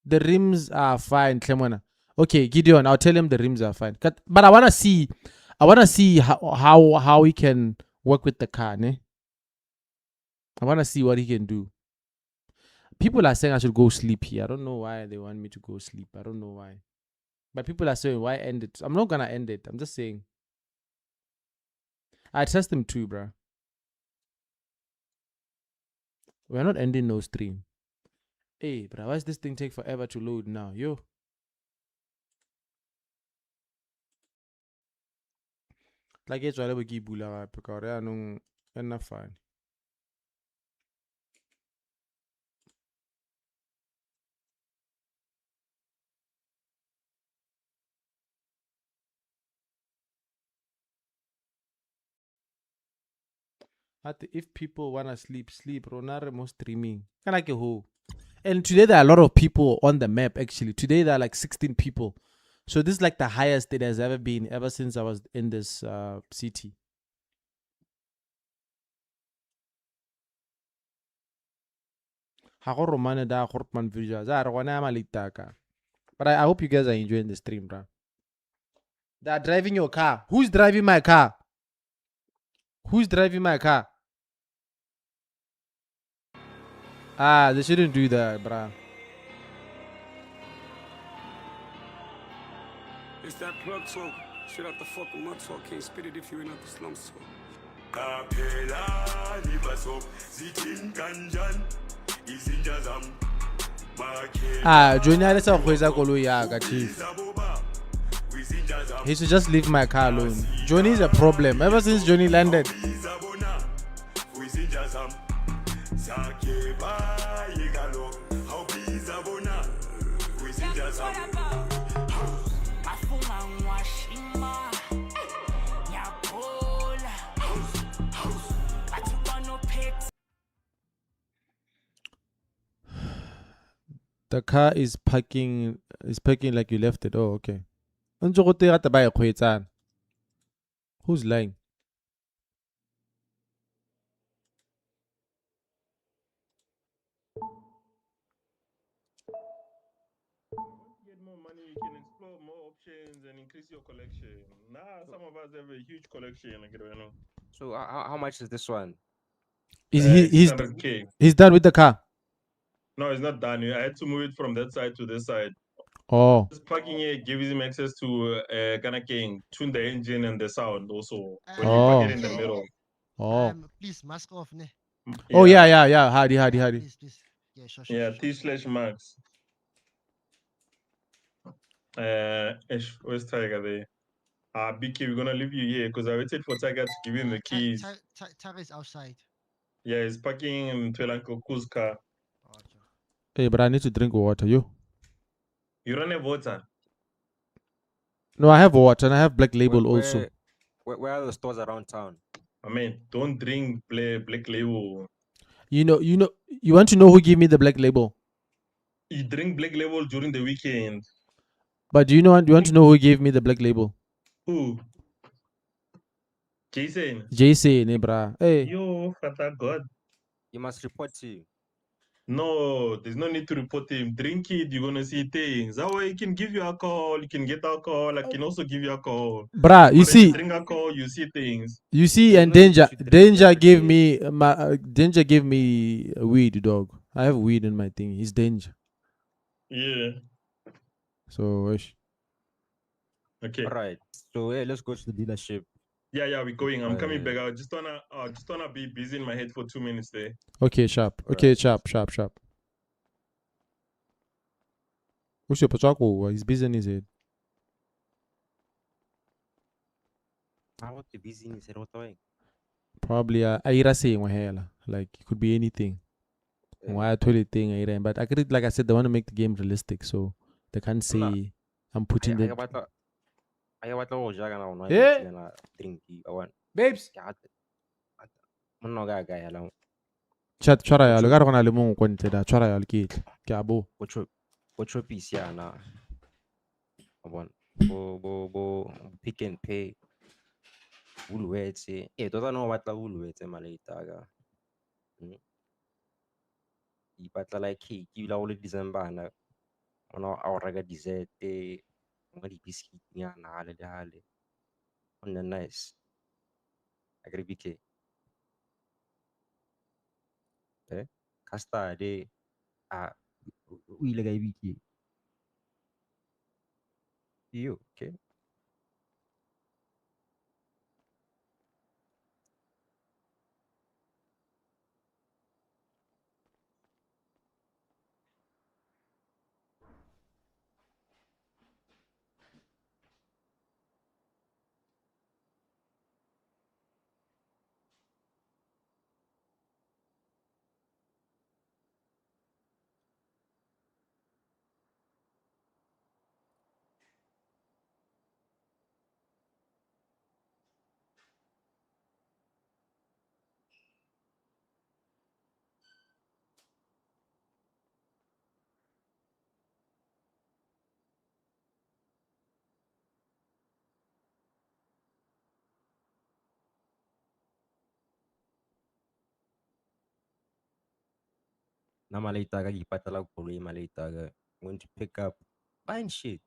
The rims are fine, Clemona. Okay, Gideon, I'll tell him the rims are fine. But I wanna see how he can work with the car, ne? I wanna see what he can do. People are saying I should go sleep here. I don't know why they want me to go sleep. I don't know why. But people are saying, why end it? I'm not gonna end it. I'm just saying. I test them too, bro. We're not ending no stream. Hey, bro, why does this thing take forever to load now? Yo. Like it's whatever give bula because I know enough fine. If people wanna sleep, Ronare more streaming. Can I get home? And today there are a lot of people on the map actually. Today there are like 16 people. So this is like the highest it has ever been ever since I was in this city. But I hope you guys are enjoying the stream, bro. They are driving your car. Who's driving my car? Who's driving my car? They shouldn't do that, bruh. It's that plug talk. Shit out the fucking mud talk. Can't spit it if you ain't out the slums talk. Johnny alisa kgwetsa koloi yaka, chief. He should just leave my car alone. Johnny is a problem. Ever since Johnny landed. The car is parking like you left it. Oh, okay. Who's lying? Get more money, you can explore more options and increase your collection. Some of us have a huge collection. So how much is this one? He's 600k. he's done with the car. No, it's not done. I had to move it from that side to this side. Oh. This parking here gives him access to kind of tune the engine and the sound also when you park it in the middle. Oh. Please mask off, ne? Oh yeah. Hardy. Please. Yeah, sure. Yeah, T/Max. Where's Tiger there? BK, we're gonna leave you here because I waited for Tiger to give him the keys. Tiger is outside. Yeah, he's parking in Twelanko Ku's car. Hey, but I need to drink water. You don't have water? No, I have water and I have Black Label also. Where are the stores around town? I mean, don't drink Black Label. You want to know who gave me the Black Label? You drink Black Label during the weekend. But you want to know who gave me the Black Label? Who? Jason. Bra. Hey. Yo, Father God. You must report to you. No, there's no need to report him. Drink it, you're gonna see things. That way, he can give you alcohol, you can get alcohol, I can also give you alcohol. Bruh, you But if see, you drink alcohol, you see things. You see, and Danger gave me Danger gave me weed, dog. I have weed in my thing. He's Danger. Yeah. So, Okay. All right. So yeah, let's go to the dealership. Yeah, we're going. I'm coming back. I just wanna be busy in my head for 2 minutes there. okay, sharp. Okay, sharp. What's your Pachako? He's busy in his head. How about the busy in his head? What the way? Probably Aira saying like it could be anything. Why I told you thing Aira, but I could, like I said, they want to make the game realistic, so they can't say I'm putting the. I want to go Yeah. drink. I want Babes. I'm not gonna guy alone. Chat chara ya lugar kona limu kwente da chara ya kit. Kabo. What's your piece ya na? I want bo pick and pay. Ulwetse. Tota no batla ulwetse malaitaga. Ipatla like cake, you la ole December na. Ona a rega dessert ngwa di biscuit nyana hale le hale. On the nice. Agri BK. Custard o ile ka BK. You okay? Na malaitaga ipatla koloi malaitaga. I'm going to pick up fine shit.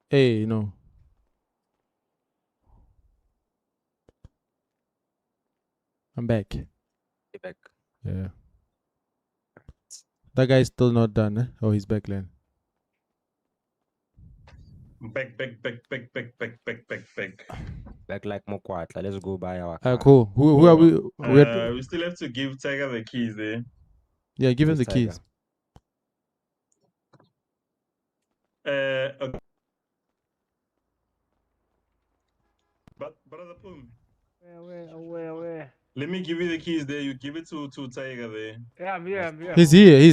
Hey, no. I'm back. You're back. Yeah. That guy's still not done, eh? Oh, he's back then. Back. Back like Mokwatla. Let's go buy our Ah, car. cool. Who are we? We still have to give Tiger the keys there. Yeah, give him the Tiger. keys. Okay. But brother Pum. Where? Let me give you the keys there. You give it to Tiger there. Yeah, I'm here. He's here. He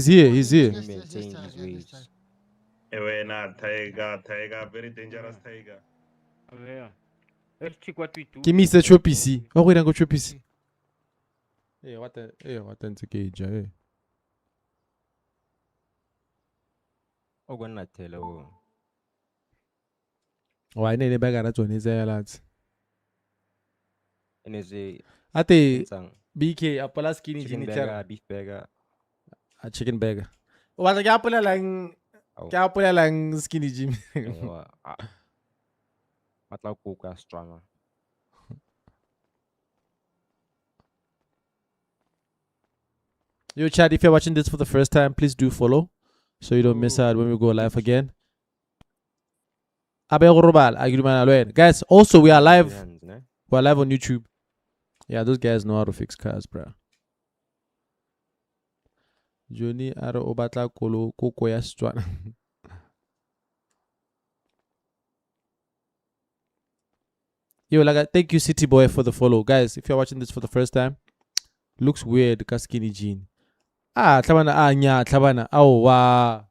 maintained his ways. Nah, Tiger, very dangerous Tiger. I'm here. Let's check what we do. Give me such your PC. Oh, wait, I got your PC. Hey, what the cage? Hey. Oh, gonna tell you. Oh, I need a bag at one. Is there, lads? And is a Ate insang BK apala skinny chicken jean burger, beef burger. a chicken burger. Wala kaya pala lang Oh, kaya pala lang skinny jean. matlaw kuka strong. Yo, Chad, if you're watching this for the first time, please do follow so you don't miss out when we go live again. Guys, also we are live. We're live on YouTube. Yeah, those guys know how to fix cars, bro. Johnny Aro Obata Kolo Koko ya Setswana. Yo, like, thank you, City Boy, for the follow. Guys, if you're watching this for the first time, looks weird, ka skinny jean. Tlabana, nya, tlabana. Oh, wow.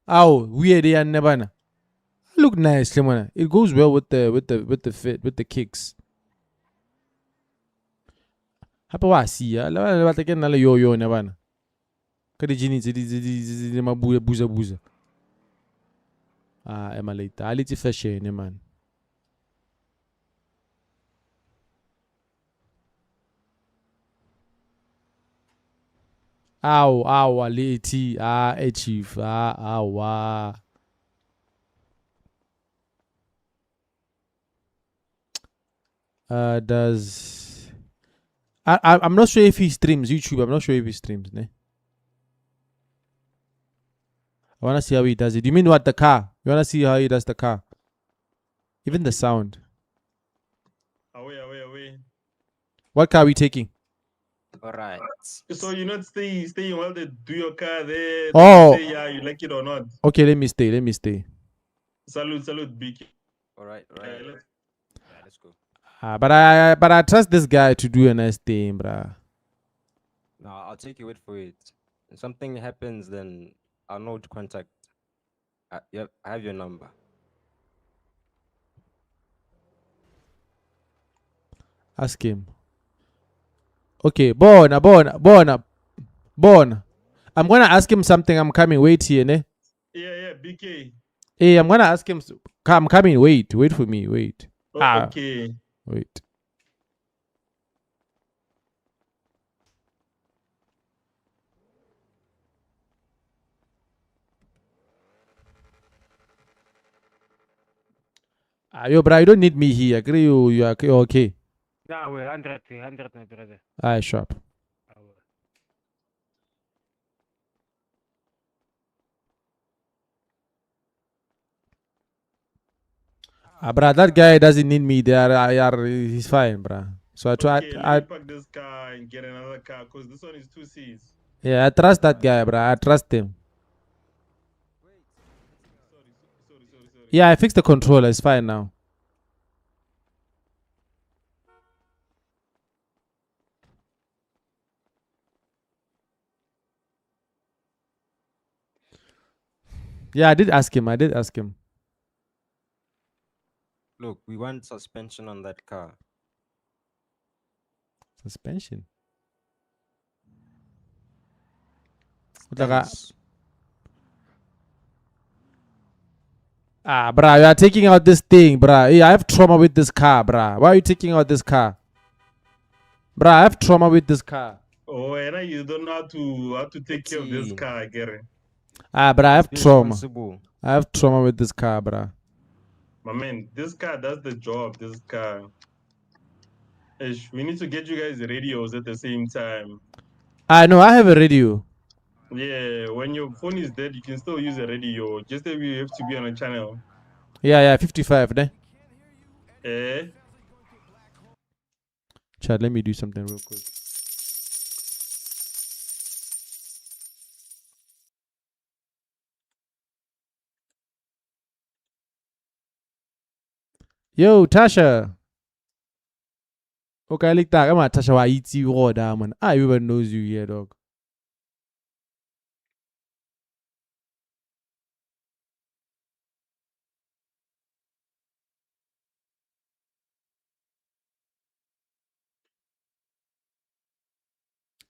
Oh, weird, yeah, nebana. Look nice, tlabana. It goes well with the fit, with the kicks. Hapa wa siya, la ba tla na le yo nebana. Ka di jeans di mabuza buza. Ema later. I little fashion, man. Ow, leti, chief, wow. Does I'm not sure if he streams YouTube. I'm not sure if he streams. Ne? I wanna see how he does it. You mean what, the car? You wanna see how he does the car? Even the sound. Away. What car are we taking? Alright. So you're not staying while they do your car there. Oh. Say yeah, you like it or not. Okay, let me stay. Salute, BK. Alright. Let's go. But I trust this guy to do a nice thing, bruh. No, I'll take your word for it. If something happens, then I'll know to contact. I have your number. Ask him. Okay, Born. I'm gonna ask him something. I'm coming. Wait here, ne? Yeah, BK. Hey, I'm gonna ask him. I'm coming. Wait for me. Wait. Okay. Wait. Yo, bro, you don't need me here. Agree you're okay. Nah, we're 100, my brother. Alright, sharp. Bruh, that guy doesn't need me there. He's fine, bruh. So I try. Okay, let me park this car and get another car because this one is 2 seats. Yeah, I trust that guy, bruh. I trust him. Sorry. Yeah, I fixed the controller. It's fine now. Yeah, I did ask him. Look, we want suspension on that car. Suspension? Bruh, you are taking out this thing, bruh. Hey, I have trauma with this car, bruh. Why are you taking out this car? Bruh, I have trauma with this car. Oh, and you don't know how to take care of this car, Gary. Bruh, I have trauma. I have trauma with this car, bruh. My man, this car does the job. This car. We need to get you guys radios at the same time. No, I have a radio. Yeah, when your phone is dead, you can still use a radio. Just that you have to be on a channel. Yeah, 55, ne? Eh? Chad, let me do something real quick. Yo, Tasha. Okay, like that. I'm at Tasha. Why eat you raw, man? Everyone knows you here, dog.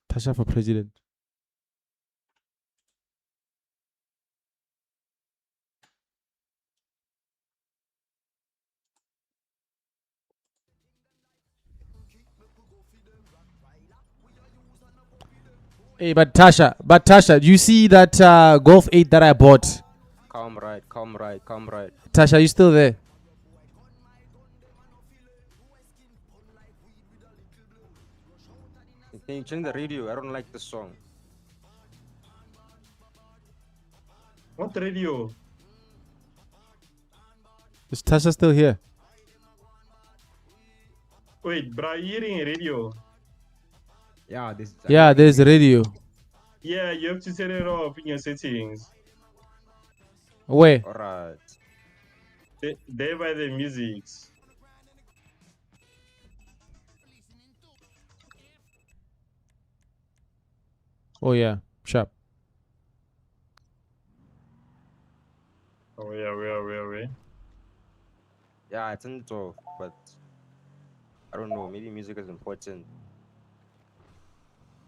Tasha for president. Hey, but Tasha, you see that Golf 8 that I bought? Come right. Tasha, you still there? Can you change the radio? I don't like this song. What radio? Is Tasha still here? Wait, bro, you hearing a radio? Yeah, There's a radio. Yeah, you have to set it off in your settings. Where? Alright. There by the music. Oh yeah, sharp. Oh yeah, where? Yeah, I turned it off, but I don't know. Maybe music is important.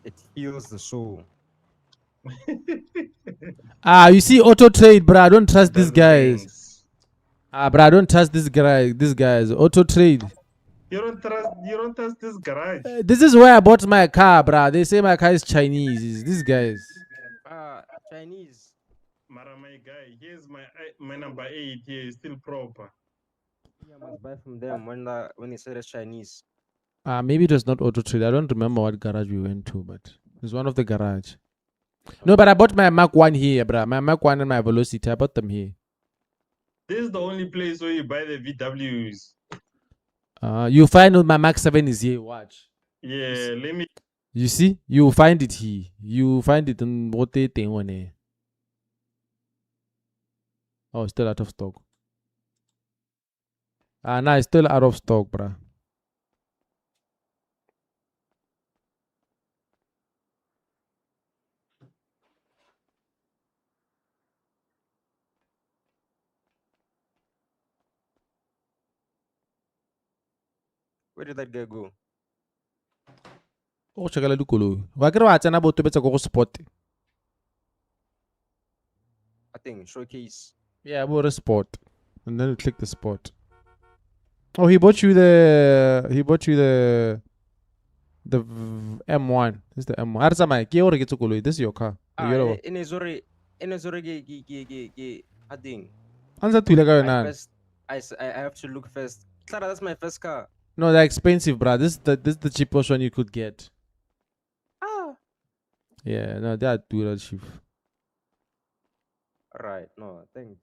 It heals the soul. You see auto trade, bro. I don't trust these guys. Bro, I don't trust this guy. These guys, auto trade. You don't trust this garage. This is where I bought my car, bro. They say my car is Chinese. These guys. Chinese. Mara, my guy, here's my number 8 here, is still proper. Yeah, I must buy from them when they say it's Chinese. Maybe it was not auto trade. I don't remember what garage we went to, but it was one of the garage. No, but I bought my Mac 1 here, bro. My Mac 1 and my Velocity. I bought them here. This is the only place where you buy the VWs. You find my Mac 7 is here. Watch. Yeah, let me. You see? You find it here. You find it in what they think on it. Oh, still out of stock. No, it's still out of stock, bruh. Where did that guy go? Oh, chakala dukolo. Wakira wa tsena boto betsa go spot. I think showcase. Yeah, I bought a spot. And then you click the spot. Oh, he bought you the M1. This is the M1. Arsa mai ke ore ke tsokolo. This is your car. In Azore I think. Anza tuile ka yona. I have to look first. Clara, that's my first car. No, they're expensive, bro. This is the cheapest one you could get. Yeah, no, they are too cheap. Right, no, thanks.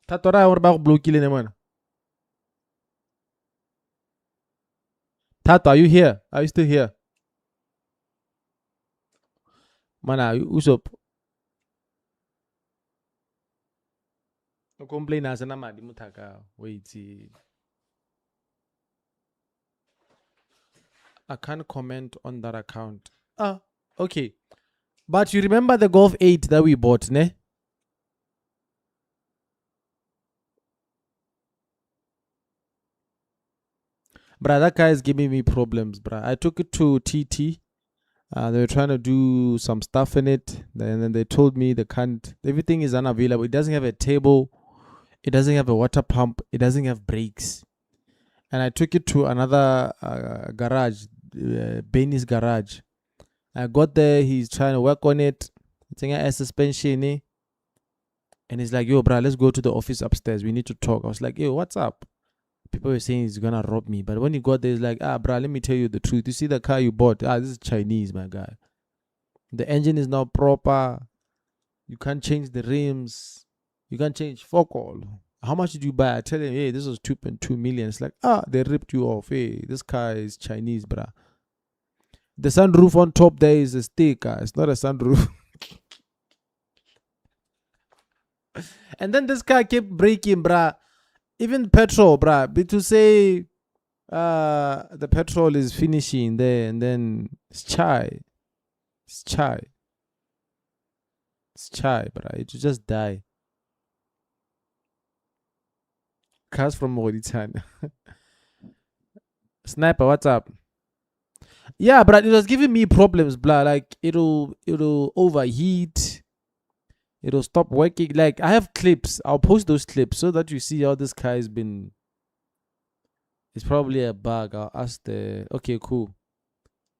Tatora or ba blow killing man. Tato, are you here? Are you still here? Mana, who's up? No complain as na madi mutaka. Wait. I can't comment on that account. Okay. But you remember the Golf 8 that we bought, ne? Bruh, that guy is giving me problems, bruh. I took it to TT. They were trying to do some stuff in it. Then they told me they can't. Everything is unavailable. It doesn't have a table. It doesn't have a water pump. It doesn't have brakes. And I took it to another garage, Benny's garage. I got there. He's trying to work on it. It's a suspension. And he's like, yo, bruh, let's go to the office upstairs. We need to talk. I was like, yo, what's up? People were saying he's gonna rob me, but when he got there, he's like, bruh, let me tell you the truth. You see the car you bought? This is Chinese, my guy. The engine is not proper. You can't change the rims. You can't change fuck all. How much did you buy? I tell him, hey, this was 2.2 million. It's like, they ripped you off. Hey, this car is Chinese, bruh. The sunroof on top there is a sticker. It's not a sunroof. And then this car kept breaking, bruh. Even petrol, bruh. But to say the petrol is finishing there and then it's chai. It's chai. It's chai, bruh. It will just die. Cars from Mauritania. Sniper, what's up? Yeah, but it was giving me problems, blah. Like it'll overheat. it'll stop working. Like, I have clips. I'll post those clips so that you see how this car has been. It's probably a bug. I'll ask the. Okay, cool.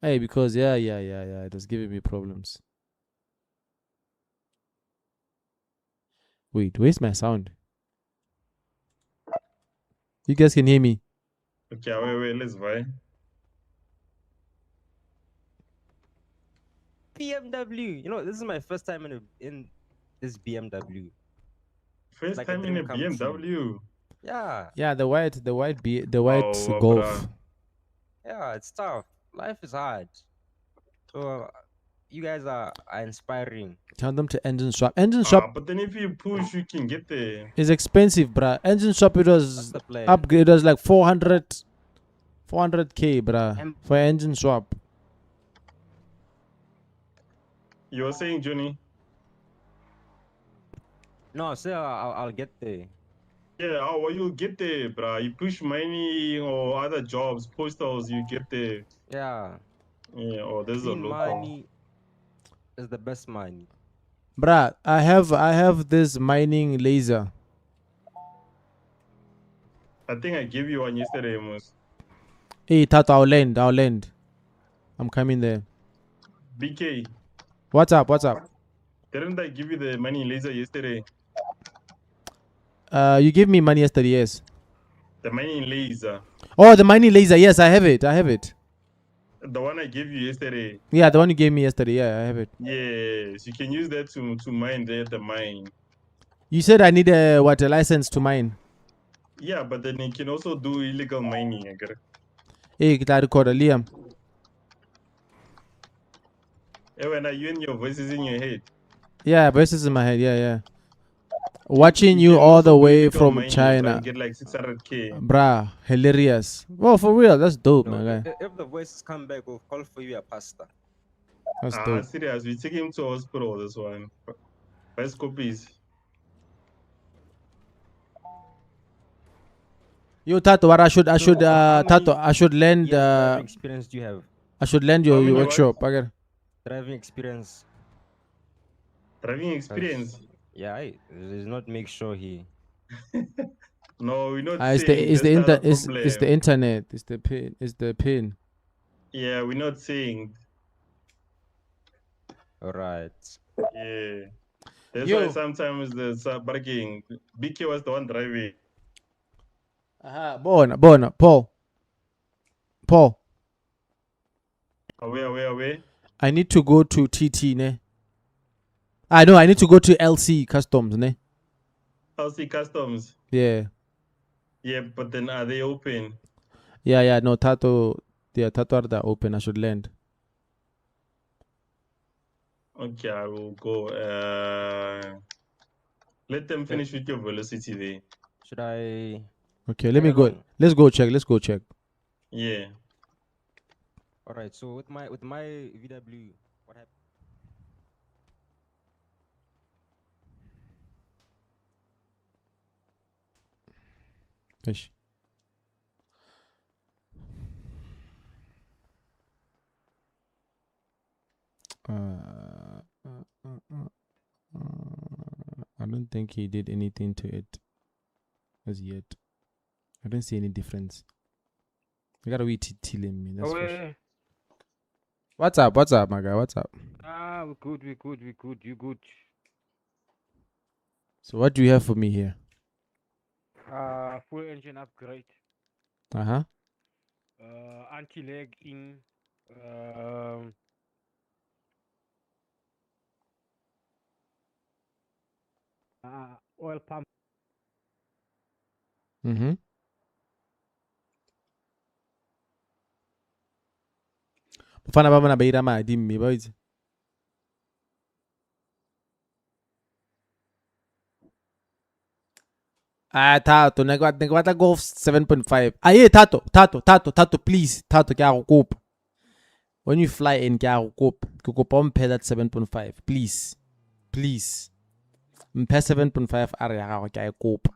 Hey, because yeah, it was giving me problems. Wait, where's my sound? You guys can hear me. Okay, wait, let's buy. BMW. You know, this is my first time in this BMW. First Like time in a dream come true. BMW. Yeah. Yeah, the white Oh, Golf. bruh. Yeah, it's tough. Life is hard. So you guys are inspiring. Tell them to engine swap. Engine swap But then if you push, you can get there. is expensive, bruh. Engine swap, it was That's the plan. upgrade. It was like 400k, bruh, for engine swap. You were saying, Johnny? No, sir, I'll get there. Yeah, well, you'll get there, bruh. You push mining or other jobs, postals, you get there. Yeah. Yeah, or there's a Clean local. money is the best money. Bruh, I have this mining laser. I think I gave you one yesterday, Amos. Hey, Tato, I'll land. I'm coming there. BK, What's up? didn't I give you the money laser yesterday? You gave me money yesterday, yes. The mining laser. Oh, the mining laser, yes, I have it. The one I gave you yesterday. Yeah, the one you gave me yesterday, yeah, I have it. Yes, you can use that to mine there at the mine. You said I need a license to mine. Yeah, but then you can also do illegal mining, I get it. Hey, kita record Liam. Hey, when are you and your voices in your head? Yeah, voices in my head, yeah. Watching you all the way from China. Get like 600k. Bruh, hilarious. Well, for real, that's dope, No, man. if the voices come back, we'll call for you a pasta. That's dope. Serious. We take him to hospital, this one. Best copies. Yo, Tato, what I should lend. Driving experience do you have? I should lend your workshop. Driving experience. Driving experience. Yeah, there's not make sure he. No, we're not It's saying the it's the internet. It's the pin. Yeah, we're not saying. All right. Yeah. That's why sometimes the barking. BK was the one driving. Bona, Paul. Away. I need to go to TT, ne? I need to go to LC Customs, ne? LC Customs. Yeah. Yeah, but then are they open? Yeah, no, Tato are the open. I should land. Okay, I will go. Let them finish with your velocity there. Should I? Okay, let me go. Let's go check. Yeah. All right. So with my VW, what happened? Ish. I don't think he did anything to it as yet. I don't see any difference. I gotta wait till him. That's for sure. What's up, my guy? What's up? We're good. You good? So what do you have for me here? Full engine upgrade. Anti-lag in. Oil pump. Mfana ba bona ba ira madi mme ba itse. Tato, ne batla Golf 7.5. Aye, Tato, please. Tato, ke a go kopa. When you fly in, ke a go kopa. Ke kopa o mphe that 7.5. Please. Mphe 7.5 a re ya gago ke a e kopa.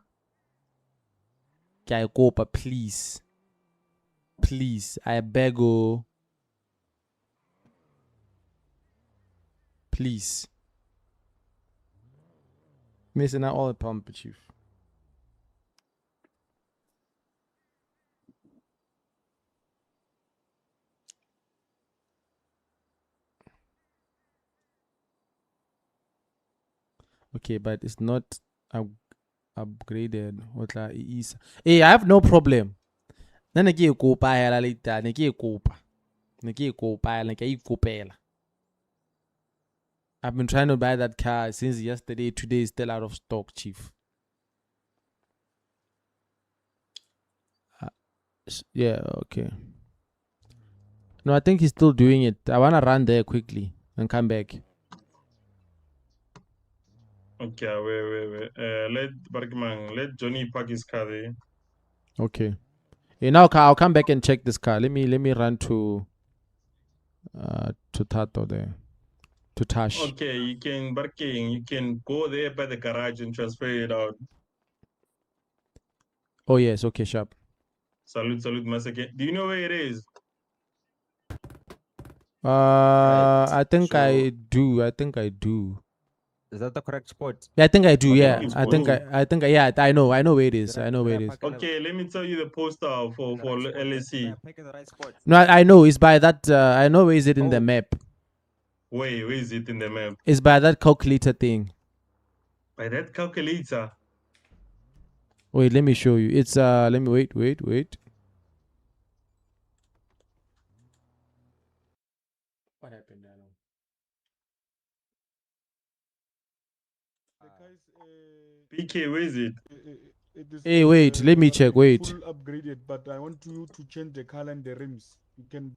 Ke a e kopa, please. I beg you. Please. Missing out all the pump, chief. Okay, but it's not upgraded. What is? Hey, I have no problem. Then I get kopa hela later. I get kopa. I've been trying to buy that car since yesterday. Today is still out of stock, chief. Yeah, okay. No, I think he's still doing it. I wanna run there quickly and come back. Okay, wait. Let Johnny park his car there. Okay. Hey, now I'll come back and check this car. Let me run to Tato there. To Tash. Okay, you can go there by the garage and transfer it out. Oh yes, okay, sharp. Salute, Masake. Do you know where it is? I think so- I do. Is that the correct spot? Yeah, I think I do. Okay, Yeah, it's I think cool. yeah, I know where it is. I know where it is. Okay, let me tell you the poster for LSC. Picking the right spot. No, I know it's by that. I know where is it in the map. Where is it in the map? It's by that calculator thing. By that calculator. Wait, let me show you. It's let me wait. What happened? I know. PK, where is it? It is, Hey, wait, let me check. Wait. Full upgraded, but I want you to change the color and the rims. You can.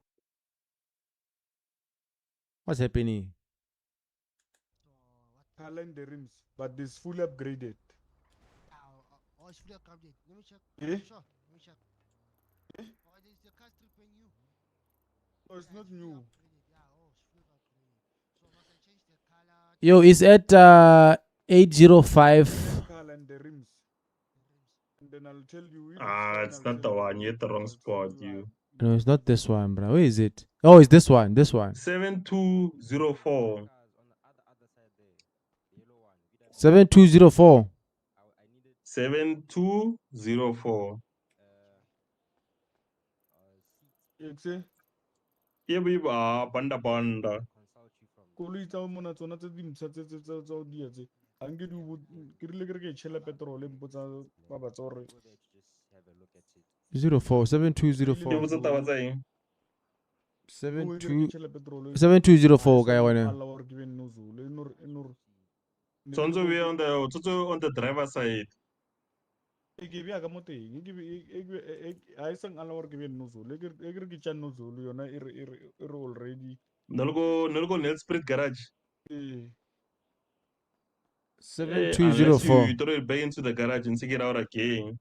What's happening? Color and the rims, but it's fully upgraded. Oh, it's fully upgraded. Let me check. Eh? Sure. Let me check. Oh, the car is brand new. Oh, it's not new. Yeah, oh, it's fully upgraded. So must I change the color? Yo, it's at 805. Color and the rims. And then I'll tell you. It's not the one. You're at the wrong spot, you. No, it's not this one, bro. Where is it? Oh, it's this one. 7204. 7204. 7204. Yeah, banda. Koloi tsa mona tsona tse dintsha tsa o dia tse ga nke ke rile ke re ke tšhela petrol mpotsa ba batsa gore 04 7204. 7204 guy one. So on the driver's side. ke bea ka mo teng ga e seng ala gore ke be nnozolo e ke re ke tša nnozolo yona e re already Nolgo Nelsprit garage. ee 7204. Unless you throw it back into the garage and take it out again.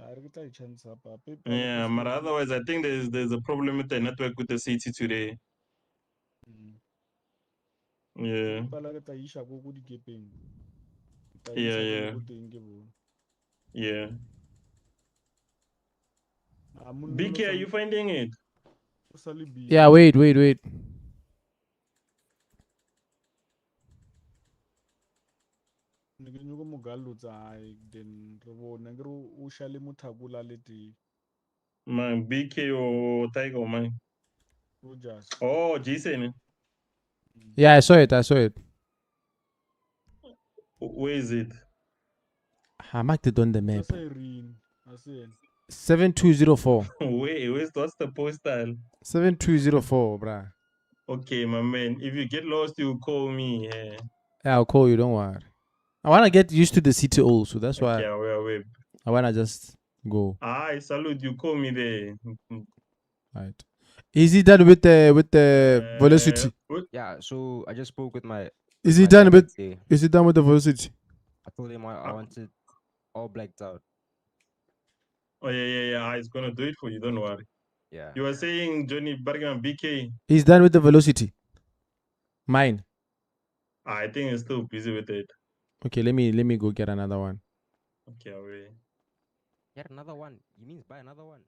a re ke tla e chansa pape Yeah, but otherwise I think there's a problem with the network with the city today. Yeah. pala ke tla iša ko dikepeng Yeah. ko teng ke bone Yeah. BK, are you finding it? Yeah, wait. ne ke nyoko mo galotsa then re bone ke re o šale mothakula le teng Man, BK or Tiger, man. Rogers. Oh, Jason. Yeah, I saw it. Where is it? I marked it on the map. 7204. 7204. What's the postal? 7204, bruh. Okay, my man. If you get lost, you call me. Yeah, I'll call you. Don't worry. I wanna get used to the city also. That's why. Okay, wait. I wanna just go. I salute you. Call me there. Right. Is he done with the velocity? Yeah, so I just spoke with my. Is he done with? Is he done with the velocity? I told him I wanted all blacked out. Oh yeah. He's gonna do it for you. Don't worry. Yeah. You were saying Johnny Bergman BK. He's done with the velocity. Mine. I think he's still busy with it. Okay, let me go get another one. Okay, wait. Get another one. You mean buy another one?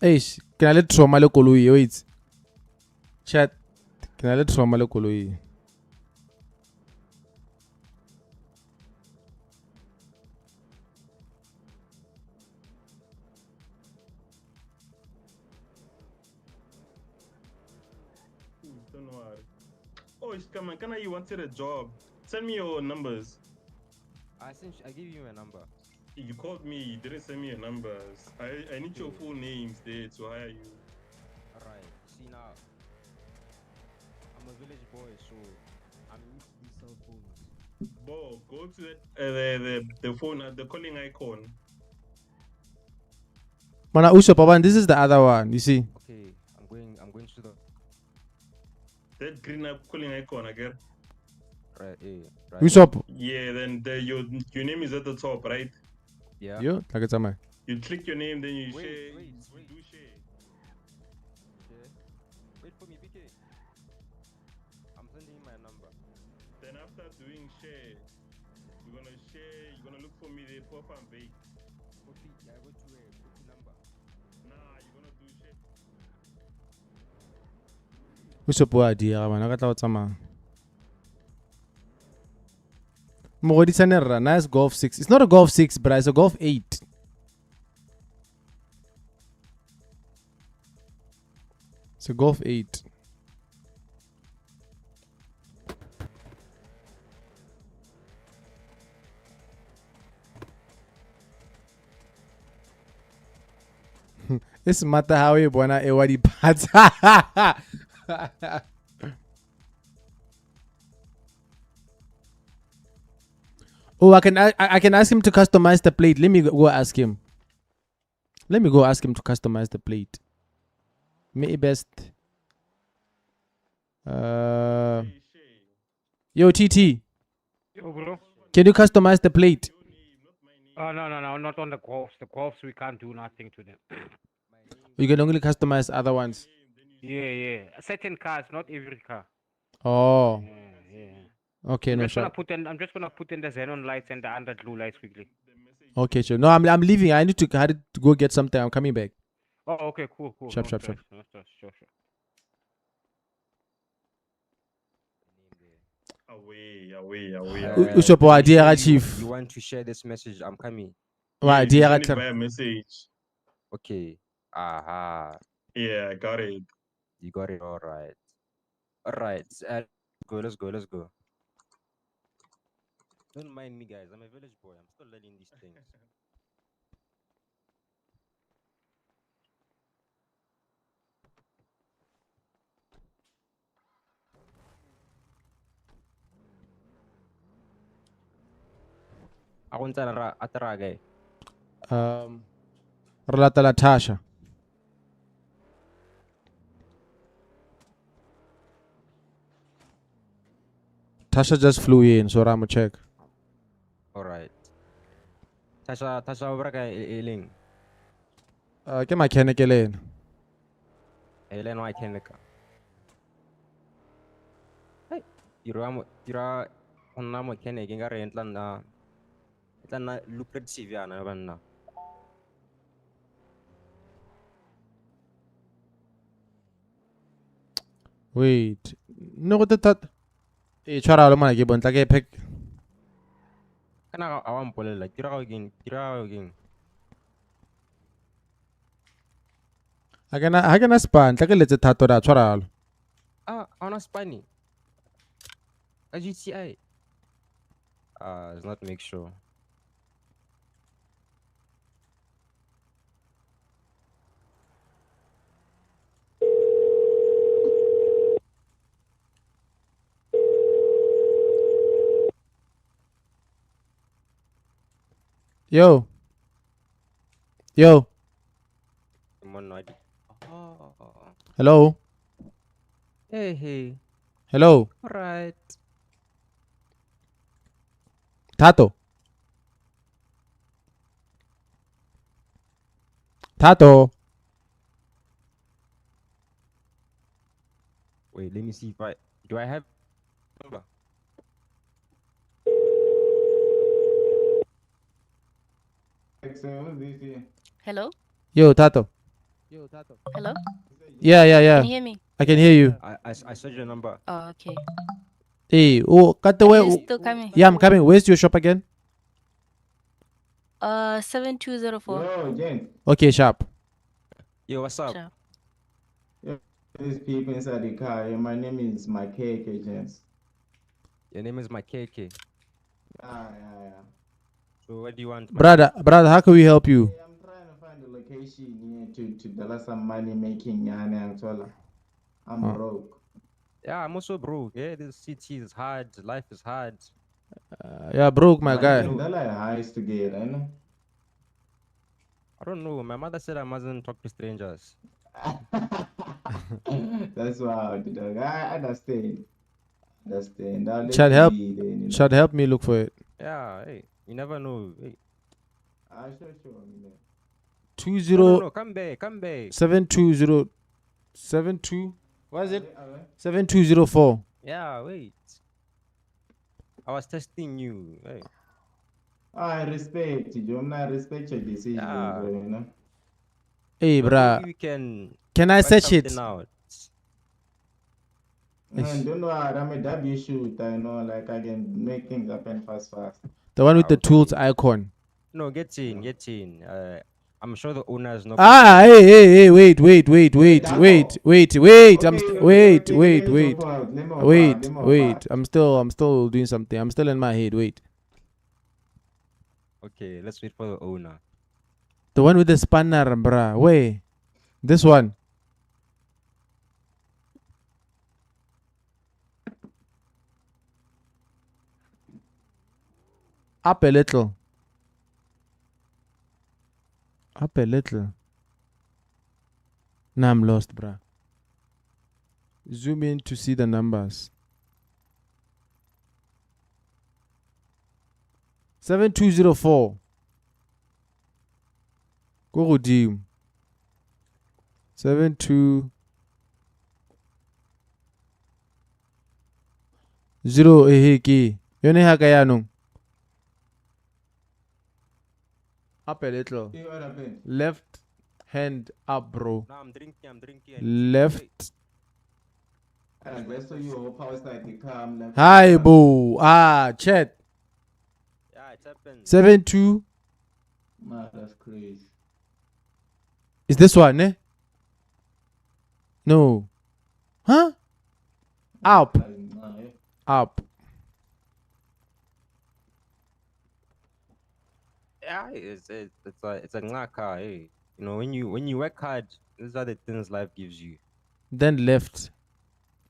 Eish, ke na le trauma le koloi, wait. Chat, ke na le trauma le koloi. Don't worry. Oh, come on. Can you wanted a job? Send me your numbers. I gave you my number. You called me. You didn't send me your numbers. I need your full names there to hire you. Alright. See now, I'm a village boy, so I'm used to these cell phones. Bo, go to the phone the calling icon. Mana Usho Pawan, this is the other one, you see. Okay, I'm going to the That green up calling icon again. right. Right. Usho. Yeah, then your name is at the top, right? Yeah. Yo, like it's a man. You click your name, then you Wait, share. wait, You wait. do share. Okay. Wait for me, PK. I'm sending you my number. Then after doing share, you're gonna share. You're gonna look for me there, pop and bake. Copy. Yeah, go to a copy number. Nah, you're gonna do share. Usho Pawa dia man, I got out sama. Mogodi Sanerra, nice Golf 6. It's not a Golf 6, but it's a Golf 8. It's a Golf 8. It's matter how you wanna ewadi parts. Oh, I can ask him to customize the plate. Let me go ask him. Let me go ask him to customize the plate. May best. Yo, TT. Yo, bro. Can you customize the plate? Oh, no, not on the golfs. The golfs, we can't do nothing to them. You can only customize other ones. Yeah. Certain cars, not every car. Oh. Yeah. Okay, I'm no just gonna shot. I'm just gonna put in the xenon lights and the underglow lights quickly. Okay, sure. No, I'm leaving. I need to go get something. I'm coming back. Oh, okay, cool. Sure. Sure. Away. Ushopo idea chief. You want to share this message? I'm coming. Why idea send it via message. Okay. Aha. Yeah, I got it. You got it. All right. Let's go. Don't mind me, guys. I'm a village boy. I'm still learning these things. Ako ataragay. Relata la Tasha. Tasha just flew in, so I'm gonna check. All right. Tasha obraka iling. Get my mechanic in. Elen wa kenika. Hey, ira onna mechanic ngare entlan na lucrative yana banna. Wait. No, what that? Chara mana ke bonta ke pick. Kana awam polela. Tira again. Agana span. Take let's tato da chara. Ona spani. A GTI. Let's not make sure. Yo. Hello. Hey. Hello. All right. Tato. Wait, let me see if do I have number? Hello? Yo, Tato. Hello? Yeah, yeah, yeah. Can you hear me? I can hear you. I searched your number. Oh, okay. Hey, oh, cut the Are way. you still coming? Yeah, I'm coming. Where's your shop again? 7204. Yo, gent. Okay, sharp. Yo, what's up? Sure. Yo, these people inside the car. My name is my KK, gents. Your name is my KK. Yeah. So what do you want? Brother, how can we help you? I'm trying to find a location here to dollar some money making Yana and Tola. I'm broke. Yeah, I'm also broke. Yeah, this city is hard. Life is hard. Yeah, broke, my guy. Dollar highs to get, I know. I don't know. My mother said I mustn't talk to strangers. That's wild, dog. I understand. Should help. Should help me look for it. Yeah, hey, you never know. Hey. Sure. 20. No, come back. 720. 72. What is it? 7204. Yeah, wait. I was testing you. Hey. I respect you. I respect your decision, bro, you know. Hey, bruh. You can I search it? Out. Man, don't know how I'm a W shoot. I know, like I can make things happen fast. The one with the tools icon. No, get in. I'm sure the owner is not. Hey, wait. Wait. I'm still doing something. I'm still in my head. Wait. Okay, let's wait for the owner. The one with the spanner, bruh. Wait. This one. Up a little. Now I'm lost, bruh. Zoom in to see the numbers. 7204. Go redeem. 72 0 eheki. Yone haka yanong. Up a little. See what happened? Left hand up, bro. No, I'm drinking. Left. I guess so you hope outside the car. Hi, boo. Chat. Yeah, it's happened. 72. Man, that's crazy. Is this one, eh? No. Huh? Up. Yeah, it's a ngaka, hey. You know, when you work hard, these are the things life gives you. Then left.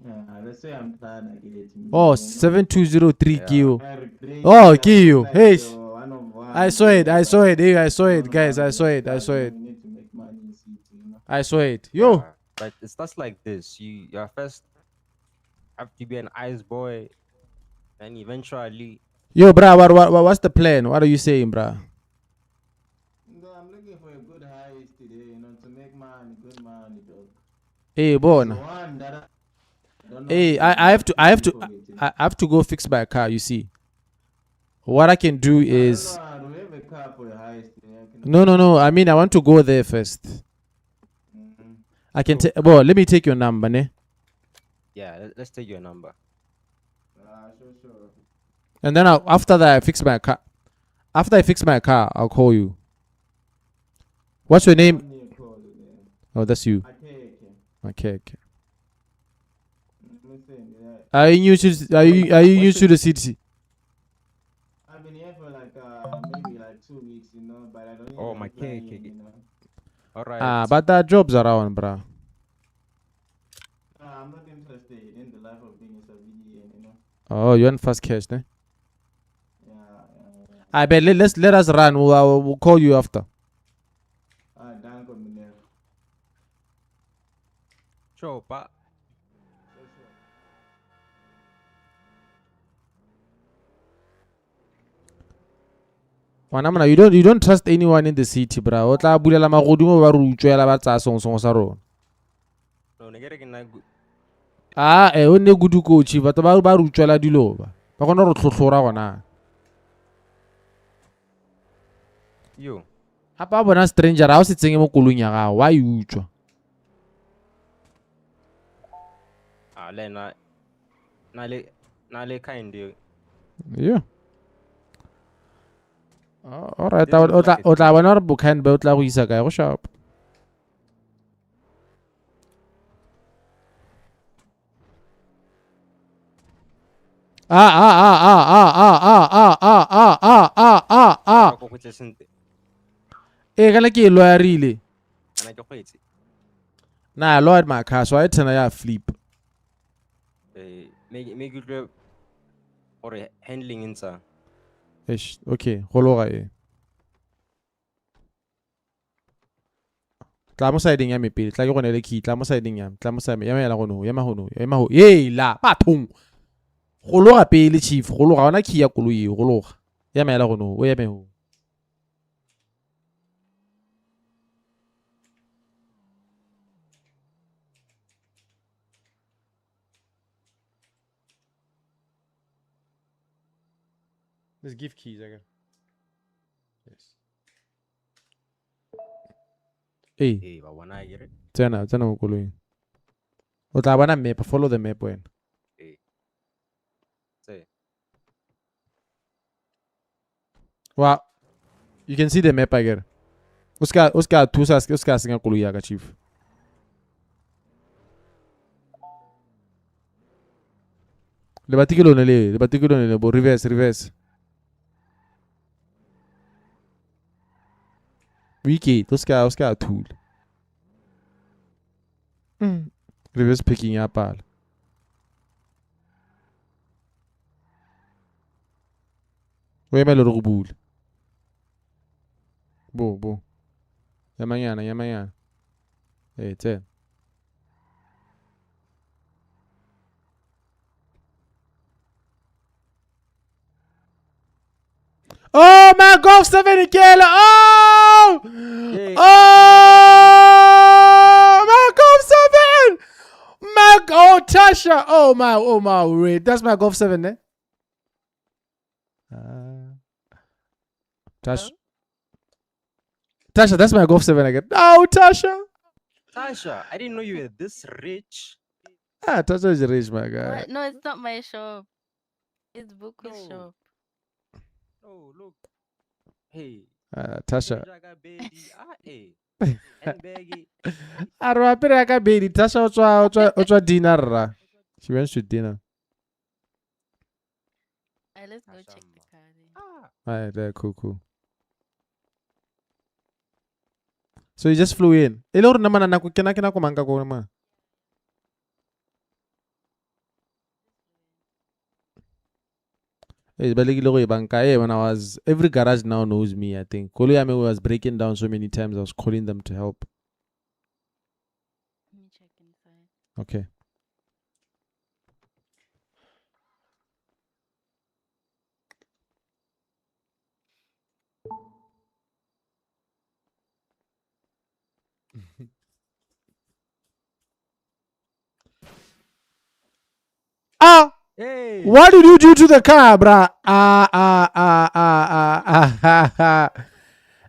Yeah, let's say I'm trying to get it. Oh, 7203 Kyo. Oh, Kyo. Hey. I saw it. Hey, I saw it, guys. I saw it. I saw it. Yo. Yeah, but it starts like this. You first have to be an ice boy, and eventually. Yo, bruh, what's the plan? What are you saying, bruh? No, I'm looking for a good heist today, to make good money, dog. Hey, boy. Hey, I have to go fix my car. You see, what I can do is. No. I mean, I want to go there first. I can take. Well, let me take your number, ne? Yeah, let's take your number. Sure. And then after that, I fix my car. After I fix my car, I'll call you. What's your name? Oh, that's you. Okay. Are you new to the city? I've been here for maybe 2 weeks, but I don't. Oh, my cake. All right. But there are jobs around, bruh. I'm not interested in the life of being a civilian, Oh, you want fast cash, ne? Yeah. I bet let us run. We'll call you after. Sure, but. Wanamana, you don't trust anyone in the city, bra. O tla bulela magodimo ba re utswela ba tsa songsong sa rona. No, negere ke na good. O ne gudu coach batho ba re utswela dilo ba. Ba gona re tlhotlhora gona. Yo. Apa bona stranger ha o se tsenge mo kolong ya gago wa utswa. Lena nale kind Yeah. All right, This looks like a o tla tree. bona gore bokhan be o tla go isa kae go shop. Go khwetse sentle. Kana ke lawyerile. Ana ke khwetse. Na lawyer my car so I turn ya flip. Make you do or handling insa. Eish, okay, go loga e. Tla mo siding ya me pele, tla ke go nele key, tla mo siding ya, tla mo siding ya me la go no, ya ma ho. Hey la, bathong. Go loga pele chief, go loga ona key ya koloi go loga. Ya me la go no, o ya me ho. Let's give keys again. Yes. Hey, Ba bona ire. tsena mo koloi. O tla bona map, follow the map wena. Wow. You can see the map again. Uska tusa singa koloi ya ka chief. Le batikelo ne bo reverse. Wiki, uska tool. Reverse picking up all. Where my little bull? Bo. Yamanyana. Hey, ten. Oh my God, 70 kilo! Oh! Oh my God, 7! Oh Tasha! Oh my wait. That's my Golf 7, eh? Tasha, that's my Golf 7 again. Oh Tasha! Tasha, I didn't know you were this rich. Tasha is rich, my guy. What? No, it's not my shop. It's Buku's shop. Oh, look. Hey. Tasha. Baby. Tasha otswa dinner ra. She went to dinner. Let's go check the car then. Alright, there, cool. So you just flew in. Elor naman na kena kumangka ko naman. Hey, when I was every garage now knows me, I think. Koluyame was breaking down so many times I was calling them to help. Let me check inside. Okay. Hey. What did you do to the car, bruh?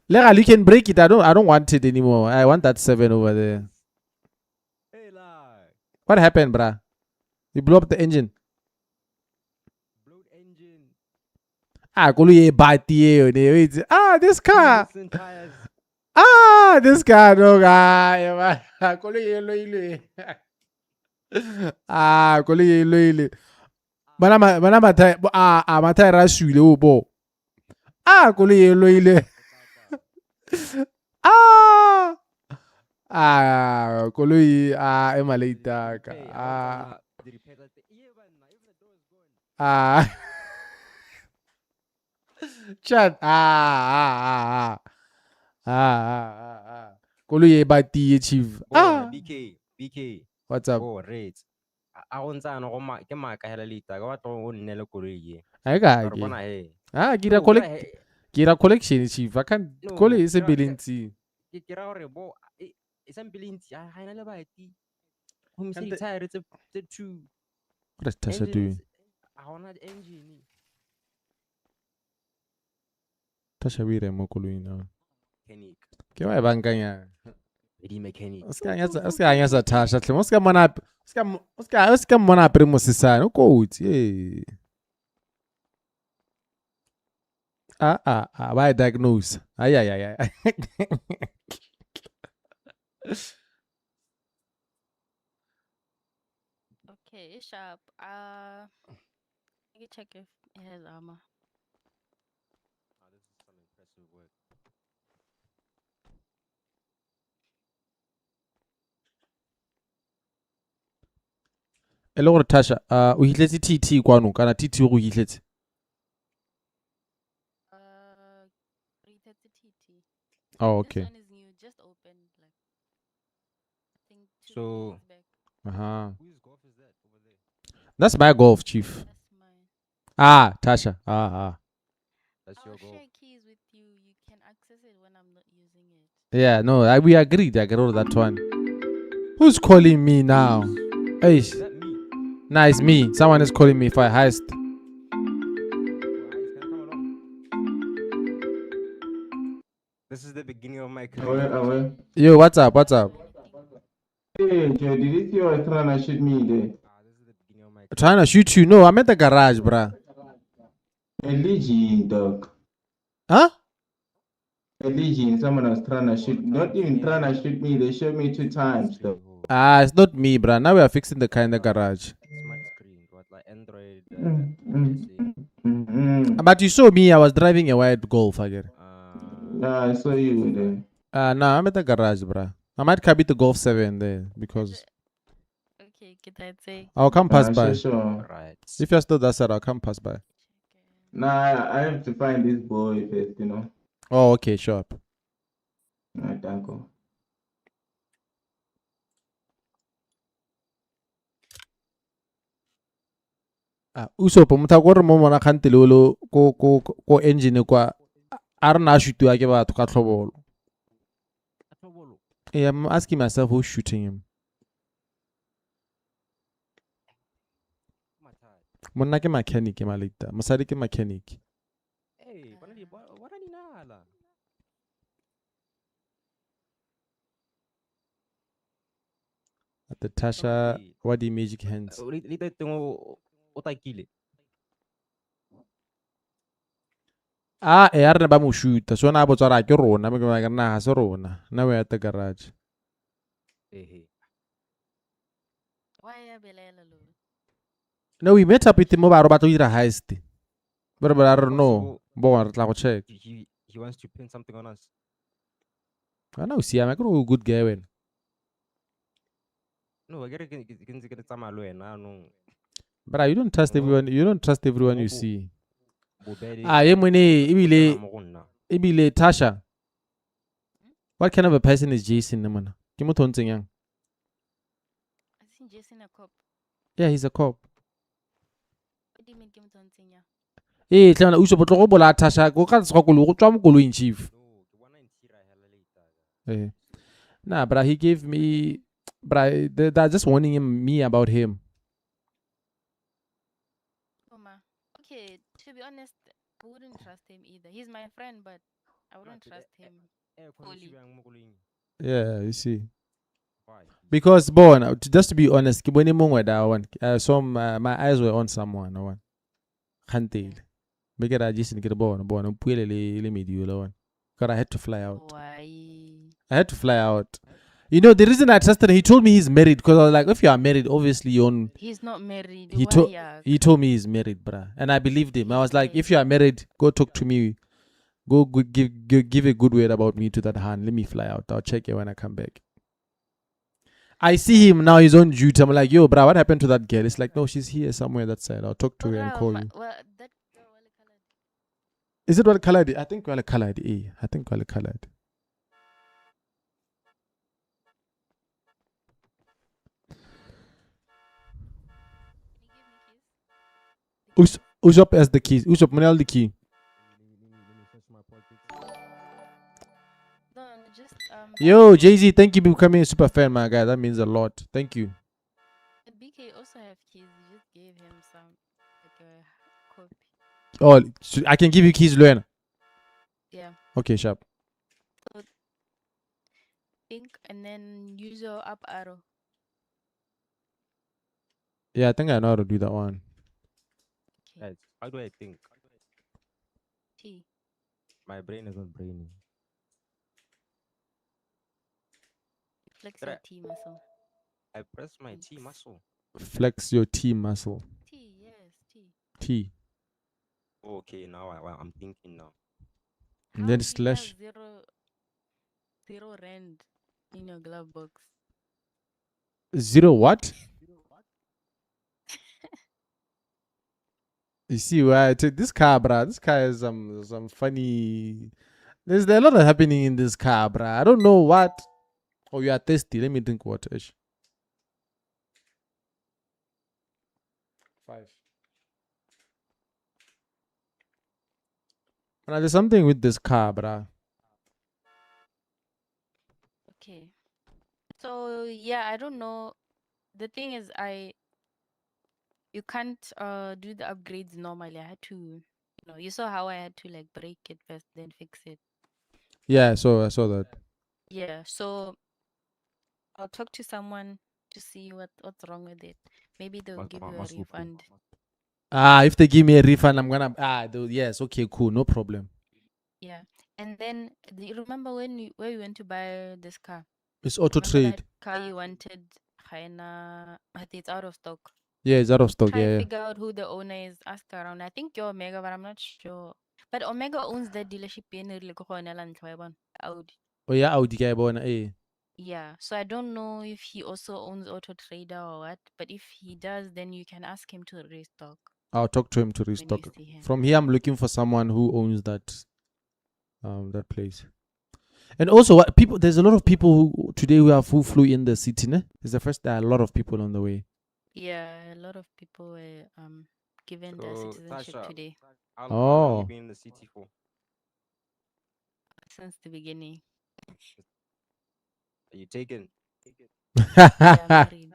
Legal, you can break it. I don't want it anymore. I want that 7 over there. Hey, lie. What happened, bruh? You blew up the engine. Blowed engine. This car. This car, no guy. Bana mathaere a suile o bo. Koloi e loile. Koloi e maleita ka. Chat. Koloi e bati chief. BK. What's up? Oh, rate. A go ntsa no go ke maka hela lita ka batla go nnele koloi e. Ai ka Re bona he. Kira collection chief. I can't koloi se belinti. Ke kira gore bo e sa belinti ha ina le bati. Go mse di tire tse 2. What is Tasha doing? I want engine. Tasha we remo koloi now. mechanic. Ke wa bankanya. Lady mechanic. Ska anya Tasha tlemo ska mona primo sisana ukouthi eh. Why diagnose? Ay. Okay, it's sharp. Let me check if it has armor. This is some impressive work. Ele gore Tasha, o hitletse TT kwano kana TT go hitletse. Rated to TT. Oh, This okay. one is new, just opened like I think 2 So- days back. Whose golf is that over there? That's my golf, chief. That's mine. Tasha. That's your I'll golf. share keys with you. You can access it when I'm not using it. Yeah, no, we agreed. I get all that one. Who's calling me now? Hey, Is that me? nah, it's me. Someone is calling me for a heist. Oh, Ice, can I come along? This is the beginning of my career. Yo, what's up? Hey, Joe, did you see you were trying to shoot me there? This is the beginning of my Trying to shoot you? No, I'm at the garage, bruh. A legion, dog. Huh? A legion, someone was trying to shoot. Not even trying to shoot me. They shot me 2 times, though. It's not me, bruh. Now we are fixing the car in the garage. Smart screen, what like Android. But you saw me. I was driving a white Golf, I get. Yeah, I saw you there. No, I'm at the garage, bruh. I might cabby the Golf 7 there because Okay, can I say? I'll come pass by. Sure. Right. If you're still that side, I'll come pass by. Nah, I have to find this boy first, you know. Oh, okay, sure. Nah, thank you. Usopo motho go re mo mona kgantele ko engine kwa a re na shootwa ke batho ka tlhobolo. I'm asking myself who's shooting him. Monna ke mechanic malita. Mosadi ke mechanic. Hey, what are you now? At the Tasha, what the magic hands? Lite tengo otakile. A re ba mo shoota. So na botsara ke rona, me ke na ha se rona. Now we're at the garage. Why are belela lo? No, we met up with him over about to eat a heist. But I don't know. Bon, re tla go check. He wants to pin something on us. I know, see, I'm a good guy when. No, I get it. But you don't trust everyone. You don't trust everyone you see. Ibile Tasha. What kind of a person is Jason? Man, Kimo Tonsing. I think Jason a cop. Yeah, he's a cop. What do you mean, Kim Tonsinya? Eh, tla na uso botlo go bola Tasha go ka tswa go tswa mo koloi chief. Eh. Nah, but he gave me but they're just warning me about him. Okay, to be honest, I wouldn't trust him either. He's my friend, but I wouldn't trust him fully. Yeah, you see. Because born, just to be honest, I saw my eyes were on someone. No one. Can't tell. Because I just get born. Because I had to fly out. Why? I had to fly out. You know, the reason I trusted him, he told me he's married because I was like, if you are married, obviously you own. He's not married. He told me he's married, bruh. And I believed him. I was like, if you are married, go talk to me. Go give a good word about me to that hand. Let me fly out. I'll check it when I come back. I see him now, he's on duty. I'm like, yo, bruh, what happened to that girl? It's like, no, she's here somewhere that side. I'll talk to her and call you. Well, that Is it well colored? I think well colored. I think well colored. Usop has the keys. Usop, Manel the key. no, just Yo, Jay-Z, thank you for becoming a super fan, my guy. That means a lot. Thank you. BK also have keys. You just gave him some like a copy. Oh, so I can give you keys, Luena. Yeah. Okay, sharp. So think, and then use your up arrow. Yeah, I think I know how to do that one. Guys, how do I think? T. My brain is not braining. Flex Did your I, T muscle. I press my T Thanks. muscle. Flex your T muscle. T, yes, T. T. Okay, now I'm thinking now. And How then do you have slash. zero rand in your glove box? Zero what? You see why I took this car, bruh. This car is some funny. There's a lot of happening in this car, bruh. I don't know what. Oh, you are thirsty. Let me drink water. 5. Now, there's something with this car, bruh. Okay. So yeah, I don't know. The thing is, you can't do the upgrades normally. I had to, you saw how I had to like break it first, then fix it. Yeah, I saw that. Yeah. So I'll talk to someone to see what's wrong with it. Maybe they'll give you a refund. If they give me a refund, I'm gonna yes, okay, cool, no problem. Yeah. And then do you remember where you went to buy this car? It's auto Remember trade. that car you wanted, but it's out of stock. Yeah, it's out of stock. Try Yeah, figure out who the owner is. Ask around. I think you're Omega, but I'm not sure. But Omega owns that dealership in Audi. Oh yeah, Audi guy, boy. Yeah. So I don't know if he also owns Auto Trader or what. But if he does, then you can ask him to restock. I'll talk to him to when you restock. see him. From here, I'm looking for someone who owns that place. And also, what people? There's a lot of people who flew in the city. Ne? It's the first. There are a lot of people on the way. Yeah, a lot of people were given their So, citizenship Tasha, today how long you Oh, been in the city for? since the beginning. Are you taken? Yeah, married.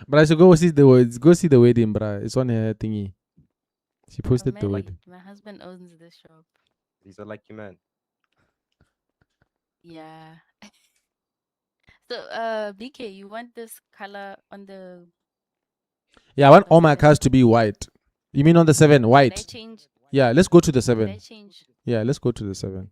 but I should go see the words. Go see the wedding, bruh. It's on her thingy. She I'm posted the married. wedding. My husband owns the shop. He's a lucky man. Yeah. So, BK, you want this color on the? Yeah, I want all my 7? cars to be white. You mean on the 7, Should I white? change? Yeah, let's go to the Should I 7. change? Yeah, let's go to the 7.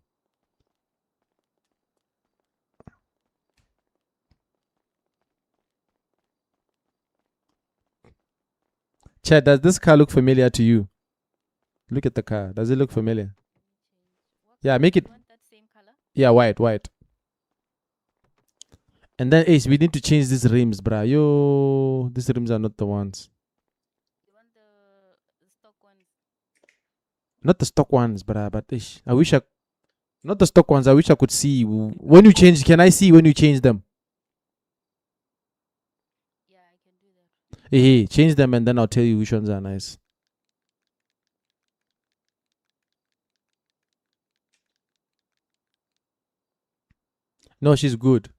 Chad, does this car look familiar to you? Look at the car. Does it look familiar? Yeah, make it. You want that same color? Yeah, white. And then, Ace, we need to change these rims, bruh. Yo, these rims are not the ones. You want the stock ones? Not the stock ones, bruh. But ish, I wish I. Not the stock ones. I wish I could see when you change. Can I see when you change them? Yeah, I can do that. Hey, change them and then I'll tell you which ones are nice. No, she's good.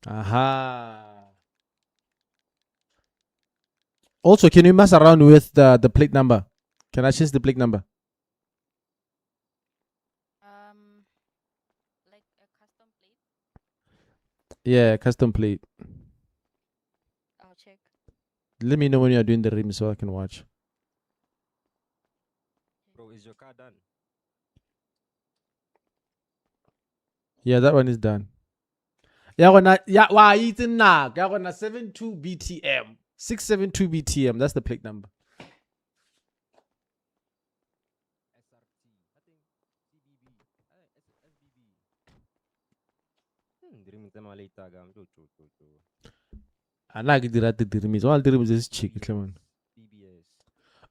Aha. Also, can you mess around with the plate number? Can I change the plate number? Like a custom plate. Yeah, custom plate. I'll check. Let me know when you are doing the rim so I can watch. Bro, is your car done? Yeah, that one is done. Yeah, why it's in now? Yeah, gonna 72 BTM. 672 BTM. That's the plate number. I like the rims. All the rims is cheeky, come on.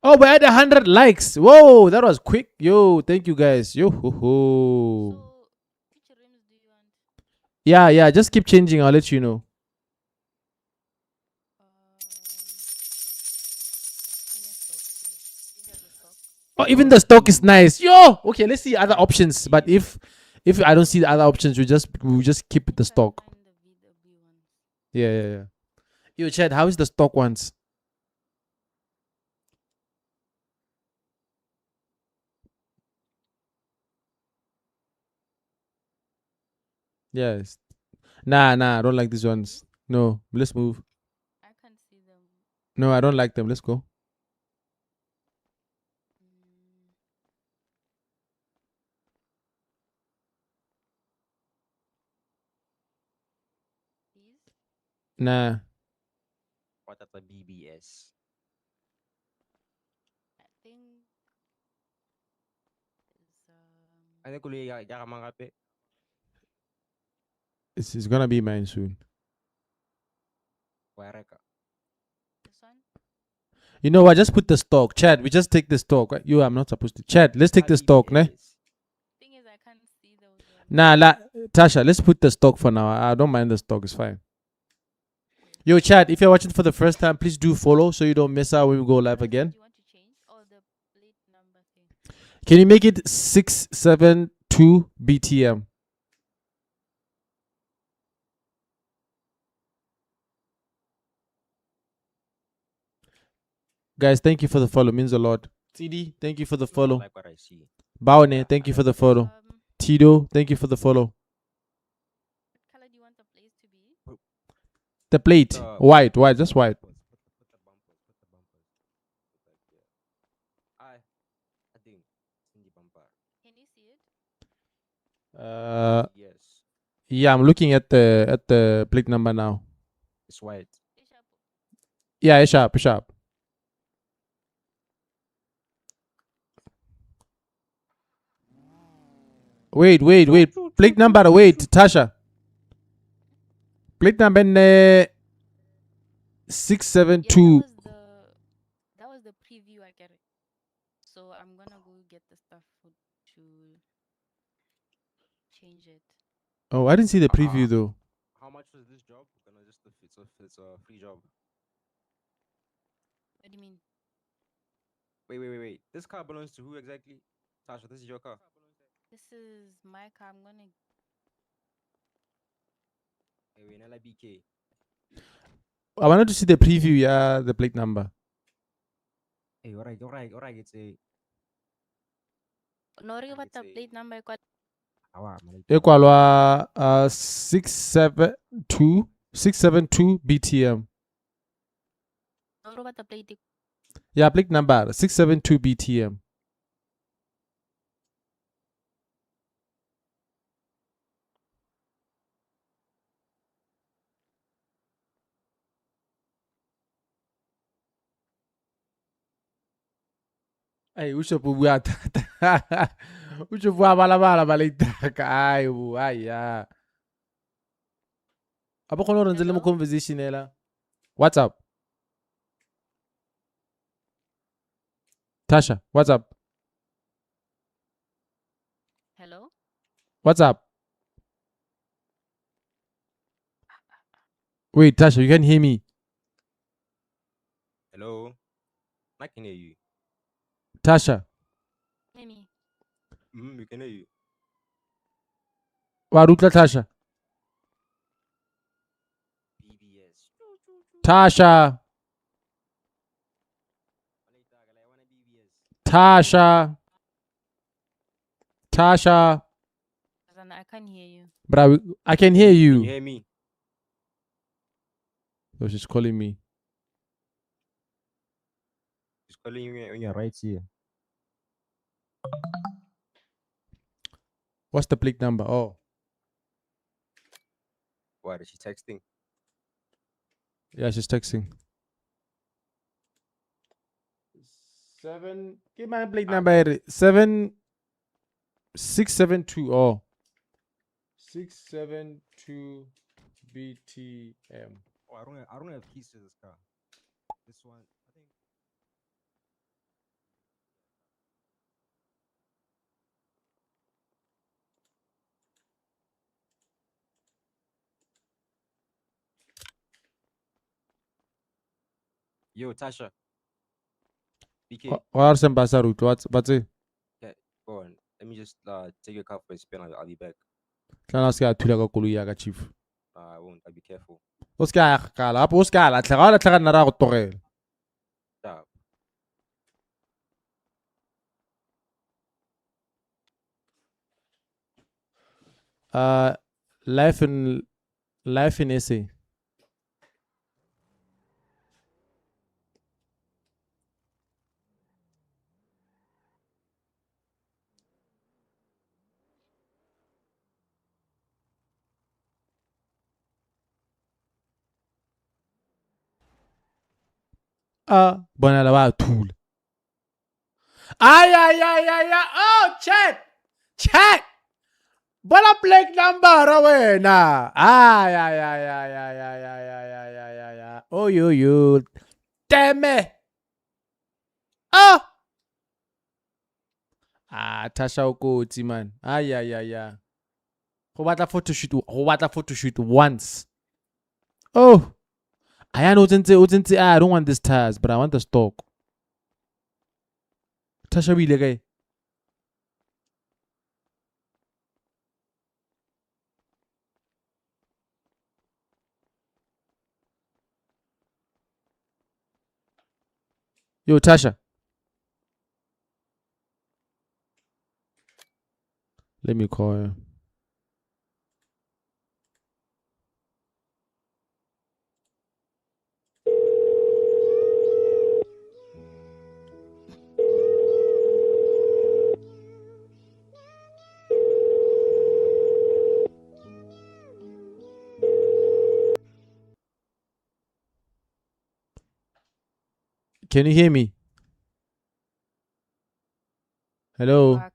Oh, we had 100 likes. Whoa, that was quick. Yo, thank you guys. Yo ho ho. So, which rims do you want? Yeah, just keep changing. I'll let you know. Oh, even the stock is nice. Yo, okay, let's see other options. But if I don't see the other options, we'll just keep the stock. Yeah. Yo, Chad, how is the stock ones? Yes. Nah, I don't like these ones. No, let's move. I can't see them. No, I don't like them. Let's go. These? Nah. What at the BBS? I think is Ano kuliah ya mga kape? It's gonna be mine soon. Where ka? this one. You know what? Just put the stock. Chad, we just take the stock. You, I'm not supposed to. Chad, let's take the stock, ne? Thing is, I can't see those ones. Nah, Tasha, let's put the stock for now. I don't mind the stock. It's fine. Yo, Chad, if you're watching for the first time, please do follow so you don't miss out when we go live again. Do you want to change? Oh, the plate number thing. Can you make it 672 BTM? Guys, thank you for the follow. Means a lot. CD, thank you for the follow. Like what I see. Baone, thank you for the follow. Tito, thank you for the follow. What color do you want the place to be? The plate, white, just white. Put the bumpers. I think in the bumper. Can you see it? Yes. Yeah, I'm looking at the plate number now. It's white. Yeah, it's sharp. Wait. Plate number, wait, Tasha. Plate number 672. That was the preview I get it. So I'm gonna go get the stuff to change it. Oh, I didn't see the preview though. How much was this job? It's a free job. What do you mean? Wait. This car belongs to who exactly? Tasha, this is your car. This is my car. I'm gonna. Wait, Nella BK. I wanted to see the preview, yeah, the plate number. Hey, alright. It's a. No, what the plate number? Equalwa 672 BTM. No, what the plate? Yeah, plate number 672 BTM. Ay, usho bua tata. Usho bua bala balitaka. Ay ya. Apo kono ronzele mo conversation ela. What's up? Tasha, what's up? Hello? What's up? Wait, Tasha, you can hear me? Hello? I can hear you. Tasha. Hear me. We can hear you. Warutla Tasha. BBS. Tasha. Tasha. I can't hear you. Bro, I can hear you. Can you hear me? Oh, she's calling me. She's calling you when you're right here. What's the plate number? Oh. What is she texting? Yeah, she's texting. 7. Give my plate number. 672. Oh. 672 BTM. Oh, I don't have keys to this car. This one, I think. Yo, Tasha. BK. What's the route? What's it? Okay, go on. Let me just take your car for a spin. I'll be back. Can I ask you to chief? I won't. I'll be careful. Oscar, kala. Oscar, la tlaga nara go togela. Stop. Life in essay. Bona la ba thula. Ay. Oh, chat. Bona black number wena. Ay. Oh yo. Damn it. Oh. Tasha o kotsi man. Ay. Go batla photo shoot once. Oh. I know I don't want this tires, but I want the stock. Tasha bile kae? Yo, Tasha. Let me call her. Can you hear me? Hello? I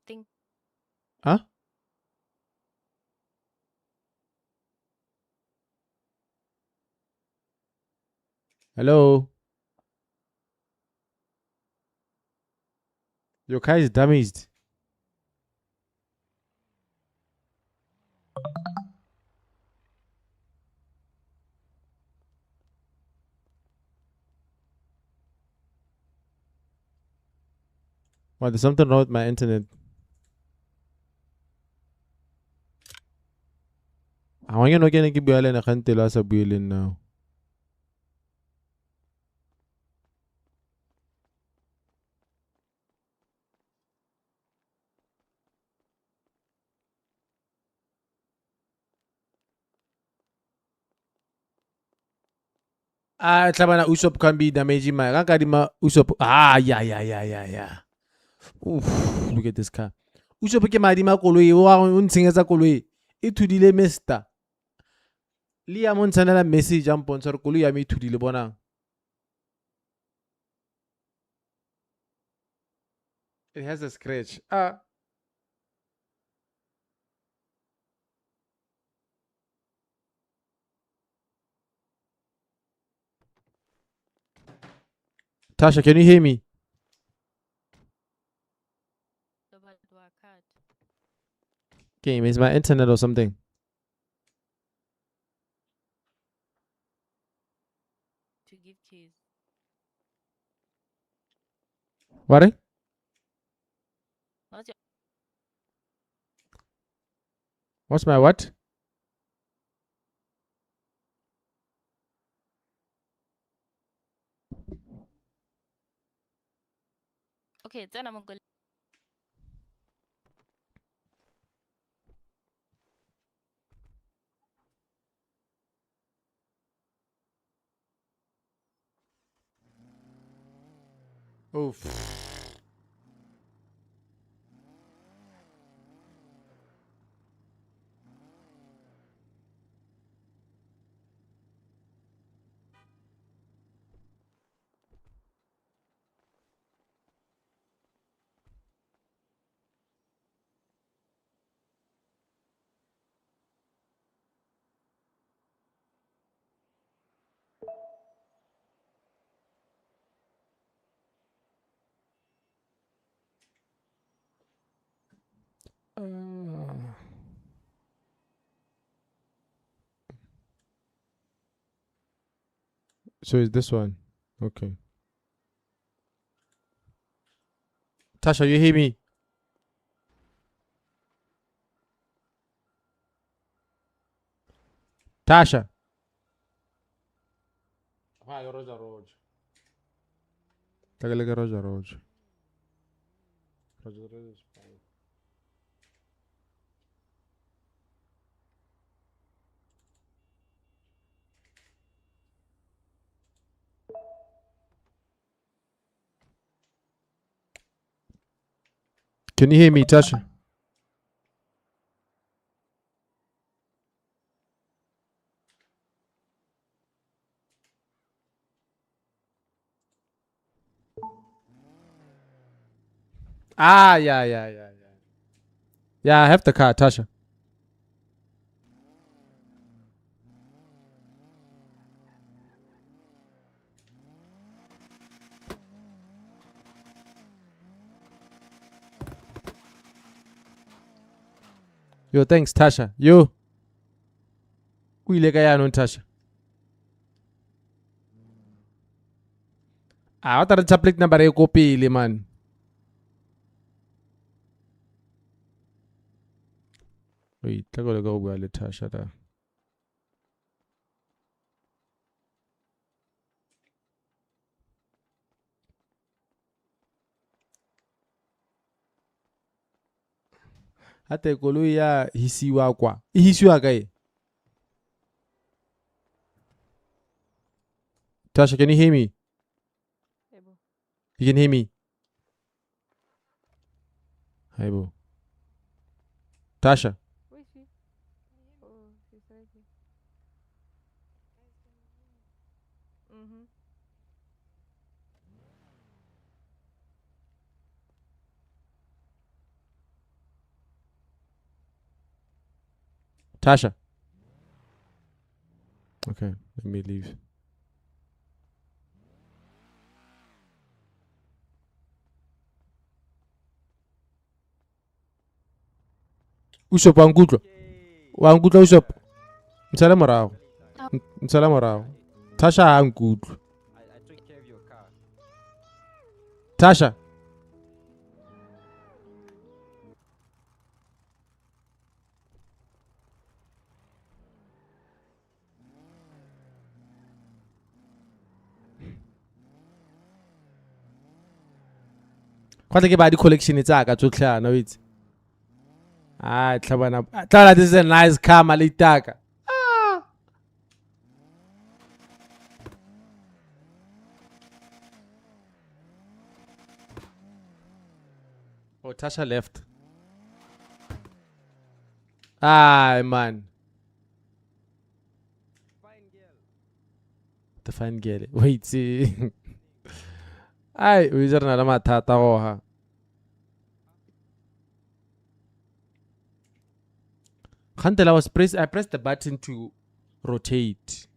think. Huh? Hello? Your car is damaged. What, there's something wrong with my internet. I want you to get a build and I can't tell us a building now. Tlabana Usopp can be damaging my Rakadima Usopp. Yeah. Oof, look at this car. Usopp ke madima koloi wa untsingetsa koloi. E thudile Mr. Lia Montana la message am sponsor koloi ya me thudile bonang. It has a scratch. Tasha, can you hear me? Game, is my internet or something? To give keys. What? What's my what? Okay, then I'm going. Oof. So is this one? Okay. Tasha, you hear me? Tasha. Hi, Roger. Take a look at Roger. Roger is fine. Can you hear me, Tasha? Yeah. Yeah, I have the car, Tasha. Yo, thanks, Tasha. Yo. O ile ka yaanong, Tasha? Wa tla re tsa plate number e ko pele, man. Wait, tla go leka go bua le Tasha da. Ate koloi ya hisiwa kwa. E hisiwa kae? Tasha, can you hear me? You can hear me? Hi, bro. Tasha. Where is she? Oh, she's right here. Mm-hmm. Tasha. Okay, let me leave. Usop wa nkutlo. Wa nkutlo Usop. Ntsala morao. Ntsala morao. Tasha ha nkutlo. I took care of your car. Tasha. Kwa ke ba di collection tsa ka tsotlhana witse. Tlhabana. Tlala, this is a nice car, malitaka. Oh, Tasha left. Man. The fine girl. Wait, see. We just na lama tata ha. Until I pressed the button to rotate.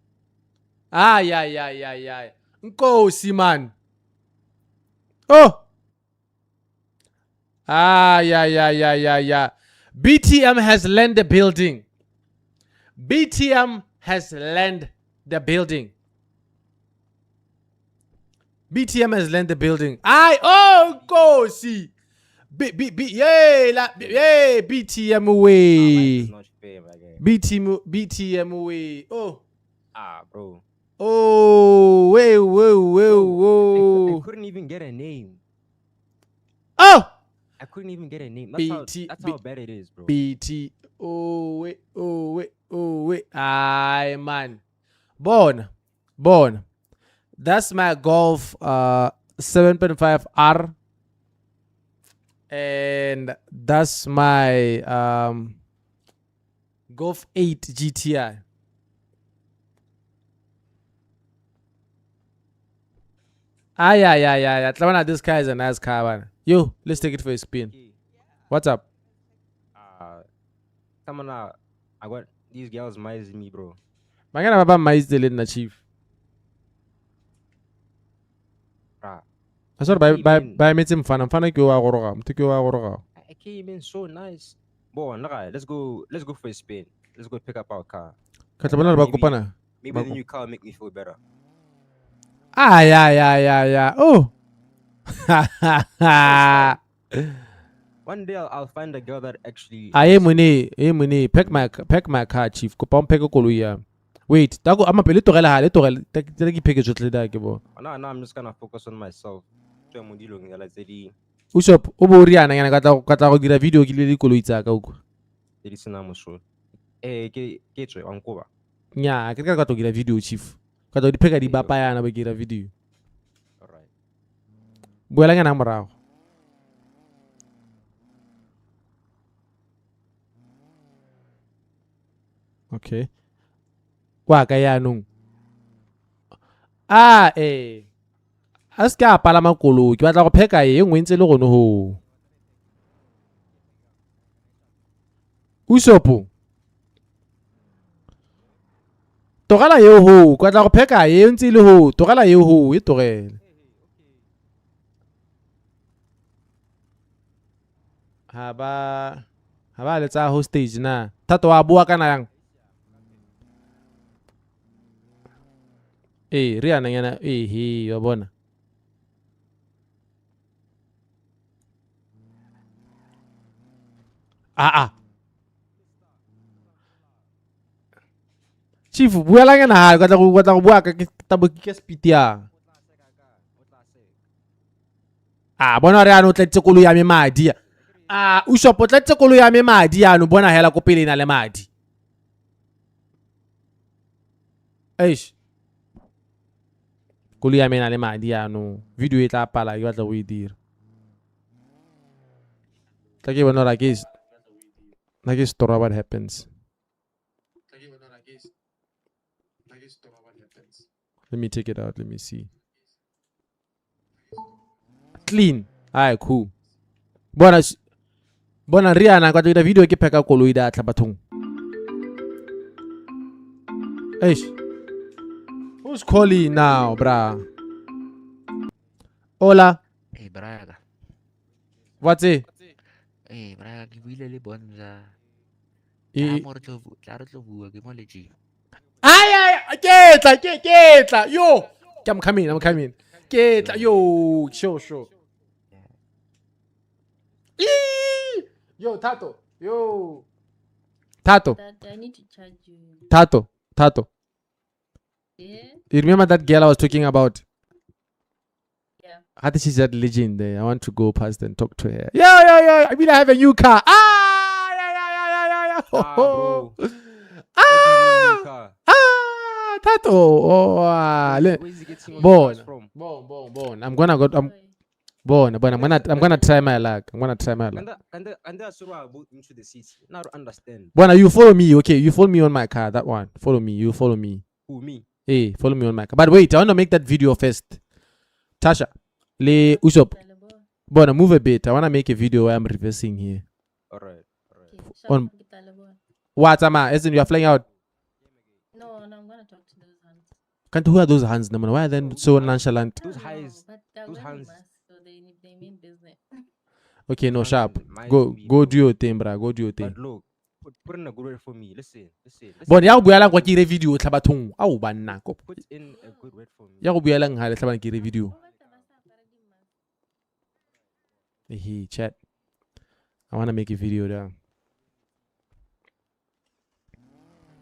Yeah. Nkosi man. Oh. Yeah. BTM has landed the building. BTM has landed the building. BTM has landed the building. Nkosi. Yay, BTM away. Not fair, my guy. BTM away. Oh. Bro. Oh, I couldn't even get a name. Oh! I couldn't even get a name. That's how bad it is, bro. BT. Oh, wait. Man. Born. That's my Golf 7.5R. And that's my Golf 8 GTI. Yeah. This car is a nice car, man. Yo, let's take it for a spin. What's up? I got these girls mice me, bro. Magana baba mais dele na chief. Asor by meet him fan ke wa goroga. Mtike wa goroga. I came in so nice. Boy, let's go for a spin. Let's go pick up our car. Katabana ba kopana. Maybe the new car will make me feel better. Yeah. Oh. One day I'll find a girl that actually. Mune. Pack my car, chief. Ko pom pack ko Wait, tago ama pele to gela take package jotle da ke bo. No, I'm just gonna focus on myself. Usop, o bo riana ngana ka tla go dira video ke le koloi tsa ka uko. Di sena moso. Ke tswe ankoba. Nya, ke ka to dira video chief. Ka to di pheka di bapa yana ba dira video. Alright. Buela ngana morago. Okay. Wa ka yanong. A ska palama koloi ke batla go pheka e nngwe ntse le gone ho. Usopo. Togela yeo ho, ke batla go pheka e ntse le ho, togela yeo ho, e togele. Ha ba letsa hostage na. Thato wa bua kana yang. Ri ana yana wa bona. Chief, bua lang yana ha, ke batla go bua ka tabo ke speed ya. Bona re ano o tletse koloi ya me madi. Ushop o tletse koloi ya me madi ano bona hela ko pele ina le madi. Koloi ya me ina le madi ano. Video e tla pala ke batla go e dira. Tla ke bona like is story what happens. Let me take it out. Let me see. Clean. Alright, cool. Bona Rihanna kwa tuita video ke pheka koloi da tla bathong. Who's calling now, bra? Hola. Hey, Braga. What's it? Hey, Braga, ke buile le bonza. Tla re tlo bua ke mo legit. Ketla. Yo. I'm coming. Ketla, yo. Sure. Yo, Tato. Yo. Tato. I need to charge you. Tato. Yeah? You remember that girl I was talking about? Yeah. I think she's at Legend there. I want to go past and talk to her. Yo. I mean, I have a new car. Yeah. Bro. Tato. Where's he getting all these cars from? Bon. I'm gonna try my luck. And that's why I bought into the city. Now I understand. Bona, you follow me, okay? You follow me on my car. That one. Follow me. You follow me. Who, me? Hey, follow me on my car. But wait, I want to make that video first. Tasha, le Usopp. Bona, move a bit. I want to make a video where I'm reversing here. Alright. On what am I? As in, you are flying out. No, I'm gonna talk to those hands. Who are those hands? Why are they so nonchalant? Those hands. Those hands. So they mean business. Okay, no, sharp. Go do your thing, bra. Go do your thing. But look, put in a good word for me. Listen. Bon, ya go buela kwa kire video tla bathong. Au banna ko. Put in a good word for me. Ya go buela nga le tla ba kire video. Hey, chat. I want to make a video there.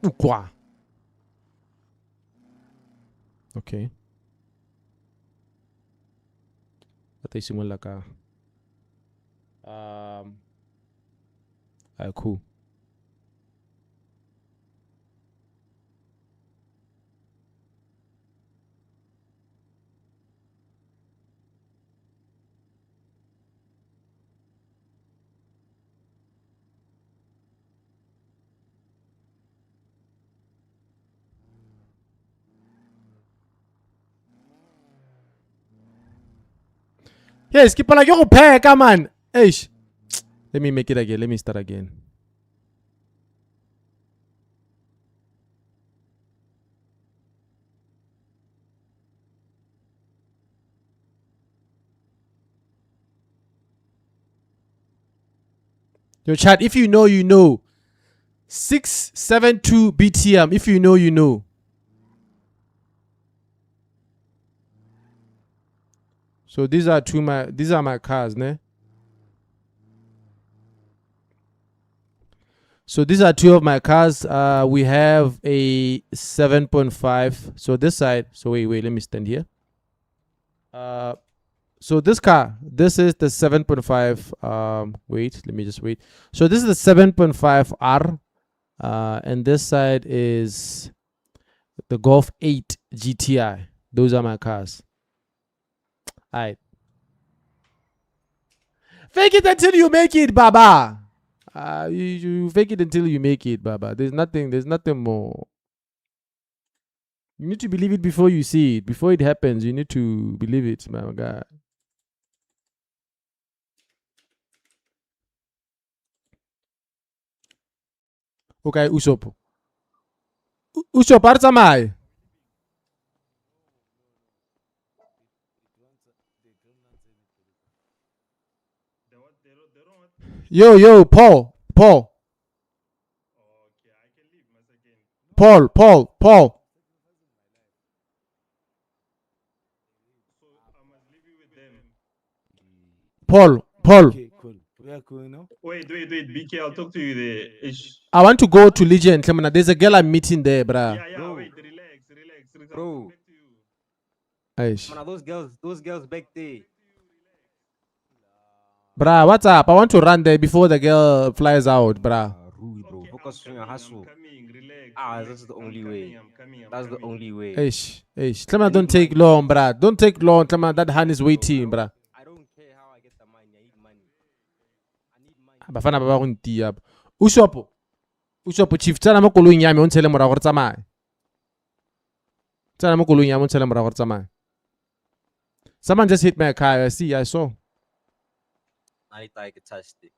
Ukwa. Okay. Ata simula ka. Cool. Yes, keep like you pay, come on. Eish. Let me make it again. Let me start again. Yo, chat, if you know, you know. 672 BTM. If you know, you know. So these are my cars, ne? So these are two of my cars. We have a 7.5. So this side. So wait, let me stand here. So this car, this is the 7.5. Wait, let me just wait. So this is the 7.5R. And this side is the Golf 8 GTI. Those are my cars. All right. Fake it until you make it, Baba. You fake it until you make it, Baba. There's nothing more. You need to believe it before you see it. Before it happens, you need to believe it, my God. Okay, Usopp. Usopp, Artamai. Yo, Paul. Paul. Paul. Okay, cool. We are going now. Wait, BK, I'll talk to you there. Ish. I want to go to Legion. There's a girl I'm meeting there, bruh. Yeah, Bro. wait, relax. Bro. Aish. Man, those girls back there. Bruh, what's up? I want to run there before the girl flies out, bruh. Rui, bro. Okay, Focus on your hustle. Relax. That's the only way. That's the only way. Aish. Tlema, don't take long, bruh. Don't take long. Tlema, that hand is waiting, bruh. I don't care how I get the money. I need money. Bafana ba go ntia. Usopo chief tsana mo koloing ya me o ntshele morago gore tsamaye. Tsana mo koloing ya mo ntshele morago gore tsamaye. Someone just hit my car. I see. I saw. I get touched it.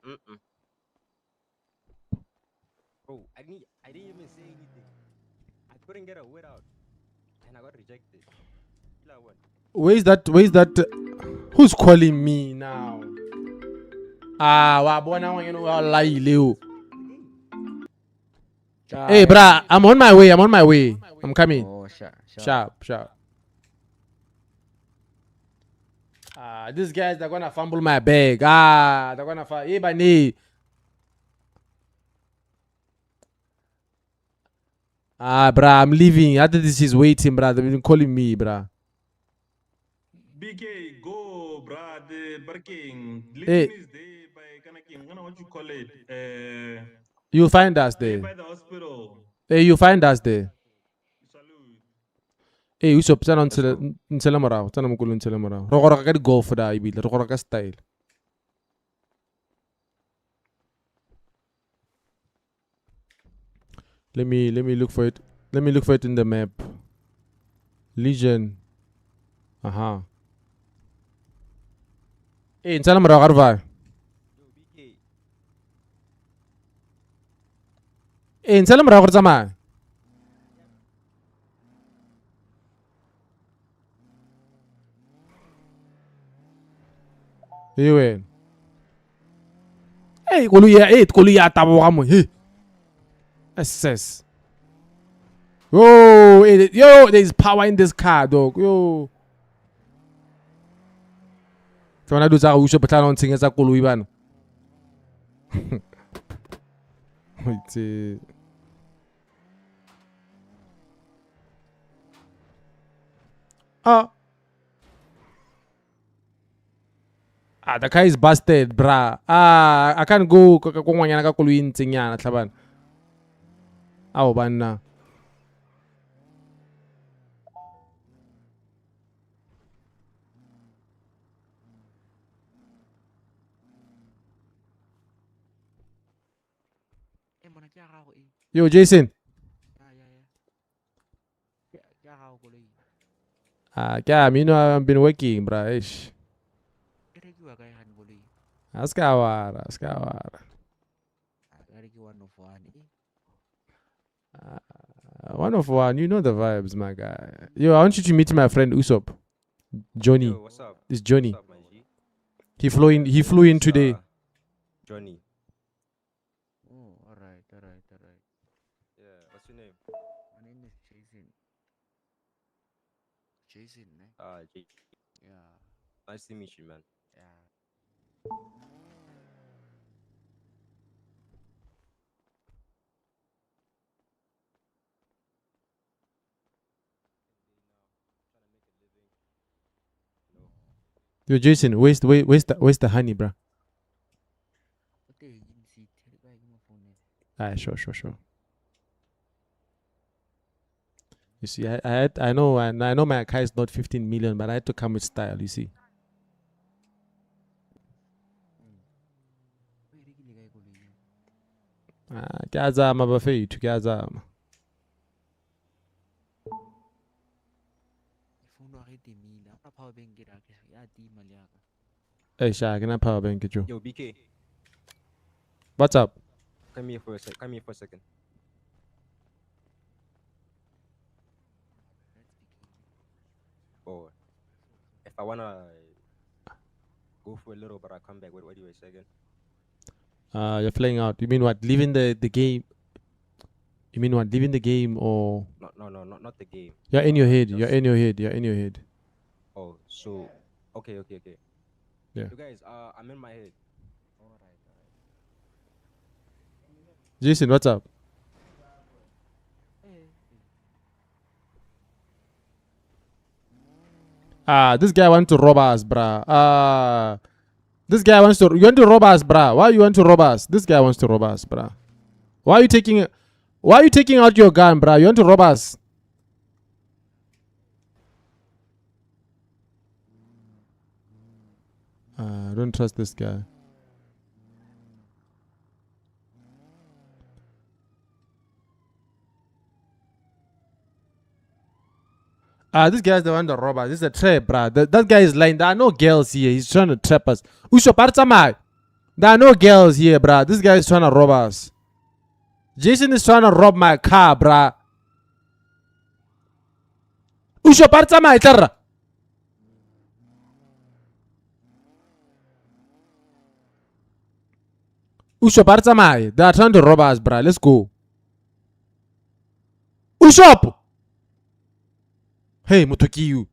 Bro, I didn't even say anything. I couldn't get a word out, and I got rejected. Where's that? Who's calling me now? Wa bona wa yeno wa laile o. Hey, bruh, I'm on my way. I'm coming. Oh, Sharp. These guys, they're gonna fumble my bag. They're gonna Hey, Bani. Bruh, I'm leaving. After this is waiting, bruh. They've been calling me, bruh. BK, go, bruh. The parking. Hey. Legion is there by what you call it? You'll find us there. By the hospital. Hey, you find us there. Hey, Usopp, tsana ntsele morago. Tsana mo kolong ntsele morago. Re goroga ka di-golf da ebile. Re goroga ka style. Let me look for it. Let me look for it in the map. Legion. Hey, ntsele morago ga re vae. Hey, ntsele morago gore tsamaye. Hey, koloi ya taboga mo. Hey. SS. Yo, there's power in this car, dog. Yo. Tsona do tsa go usho potla no ntsheng tsa koloi bana. Wait. The car is busted, bruh. I can't go ko ngwanyana ka koloi ntseng yana tlhabana. Banna. Yo, Jason. I've been working, bruh. Ish. Askawara. One of one, you know the vibes, my guy. Yo, I want you to meet my friend Usopp. Johnny. Yo, what's up? It's Johnny. What's up, my G? He flew in today. Johnny. Oh, alright. Yeah, what's your name? My name is Jason. Jason, eh? J. Yeah. Nice to meet you, man. Yeah. Yo, Jason, where's the honey, bruh? Sure. You see, I know my car is not 15 million, but I had to come with style. You see. Kuyazama bafethu, kuyazama. Ifuna wa timile. Apa power bank ra ke ya tima le yaka. Hey, Sha, can I power bank you? Yo, BK. What's up? Come here for a sec. Come here for a second. Oh, if I wanna go for a little, but I come back. What do you say again? You're flying out. You mean what? Leaving the game? You mean what? Leaving the game or? No, not the game. You're in your head. Just- You're in your head. You're in your head. Oh, so okay. Yeah. You guys, I'm in my head. Jason, what's up? This guy wants to rob us, bruh. This guy wants to. You want to rob us, bruh? Why you want to rob us? This guy wants to rob us, bruh. Why are you taking? Why are you taking out your gun, bruh? You want to rob us? I don't trust this guy. This guy's the one that rob us. This is a trap, bruh. That guy is lying. There are no girls here. He's trying to trap us. Usho partamai. There are no girls here, bruh. This guy is trying to rob us. Jason is trying to rob my car, bruh. Usho partamai, terra. Usho partamai. They are trying to rob us, bruh. Let's go. Ushop. Hey, Mutokiyu.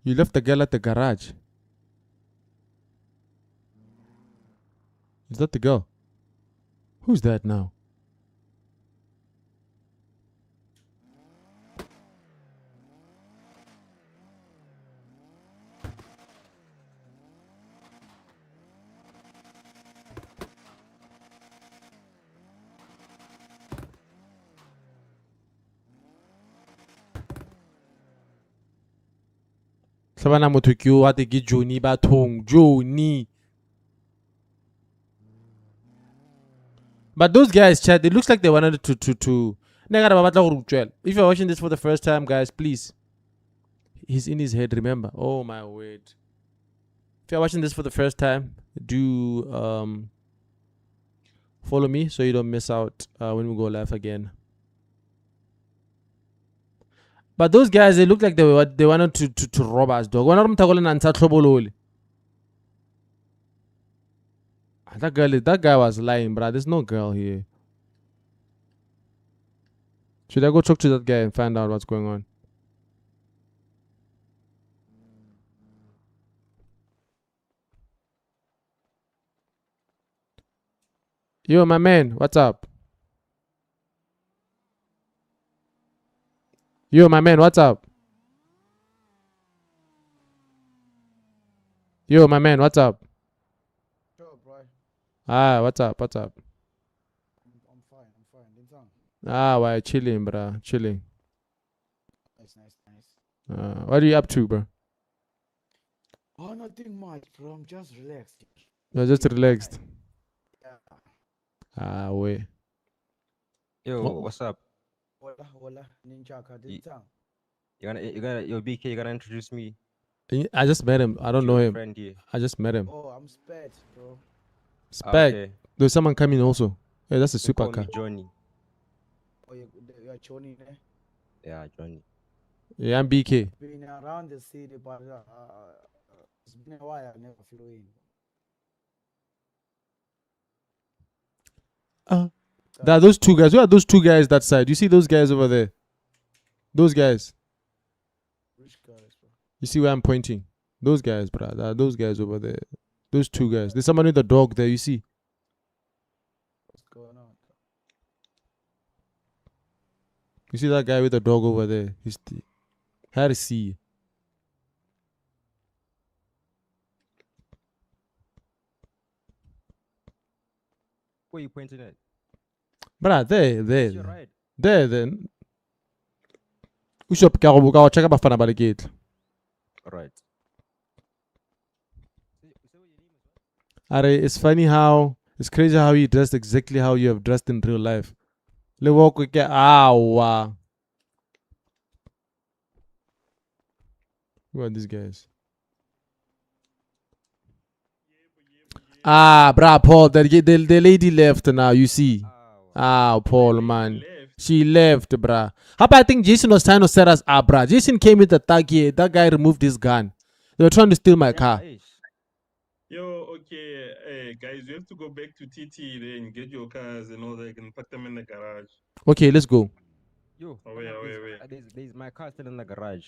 You left the girl at the garage. Is that the girl? Who's that now? Sabana Motokyo at the Joni Batong Joni. But those guys, chat, it looks like they wanted to. If you're watching this for the first time, guys, please. He's in his head, remember. Oh my word. If you're watching this for the first time, do follow me so you don't miss out when we go live again. But those guys, they look like they wanted to rob us, dog. That guy was lying, bruh. There's no girl here. Should I go talk to that guy and find out what's going on? Yo, my man, what's up? Yo, my man, what's up? Yo, my man, what's up? Sure, bro. What's up? What's up? I'm fine. Why chilling, bruh? Chilling. Nice. What are you up to, bro? Oh, nothing much, bro. I'm just relaxed. You're just relaxed. Yeah. Wait. Yo, Oh. what's up? Hola, Ninja Kadita. Yo, BK, you gotta introduce me. I just met him. I don't know him. Friend here. I just met him. Oh, I'm Sped, bro. Spec. Okay. There's someone coming also. Hey, that's a They super call car. me Johnny. Oh, you're Johnny, eh? Yeah, Johnny. Yeah, I'm BK. Been around the city, but it's been a while. I never flew in. There are those two guys. Who are those two guys that side? You see those guys over there? Those guys. Which guys, bro? You see where I'm pointing? Those guys, bro. There are those guys over there. Those two guys. There's someone with a dog there. You see? What's going on? You see that guy with the dog over there? He's how to see. Where you pointing at? Bruh, there. You're right. There, then. Ushop ka go check up Bafana Balikit. Alright. It's funny how it's crazy how you dressed exactly how you have dressed in real life. Le walk with wow. Who are these guys? Bruh, Paul, the lady left now, you see. Paul, man. She left, bruh. How about I think Jason was trying to set us up, bruh. Jason came with the thug here. That guy removed his gun. They were trying to steal my car. Yo, okay, guys, you have to go back to TT then get your cars and all that and put them in the garage. Okay, let's go. Yo, wait. There's my car still in the garage.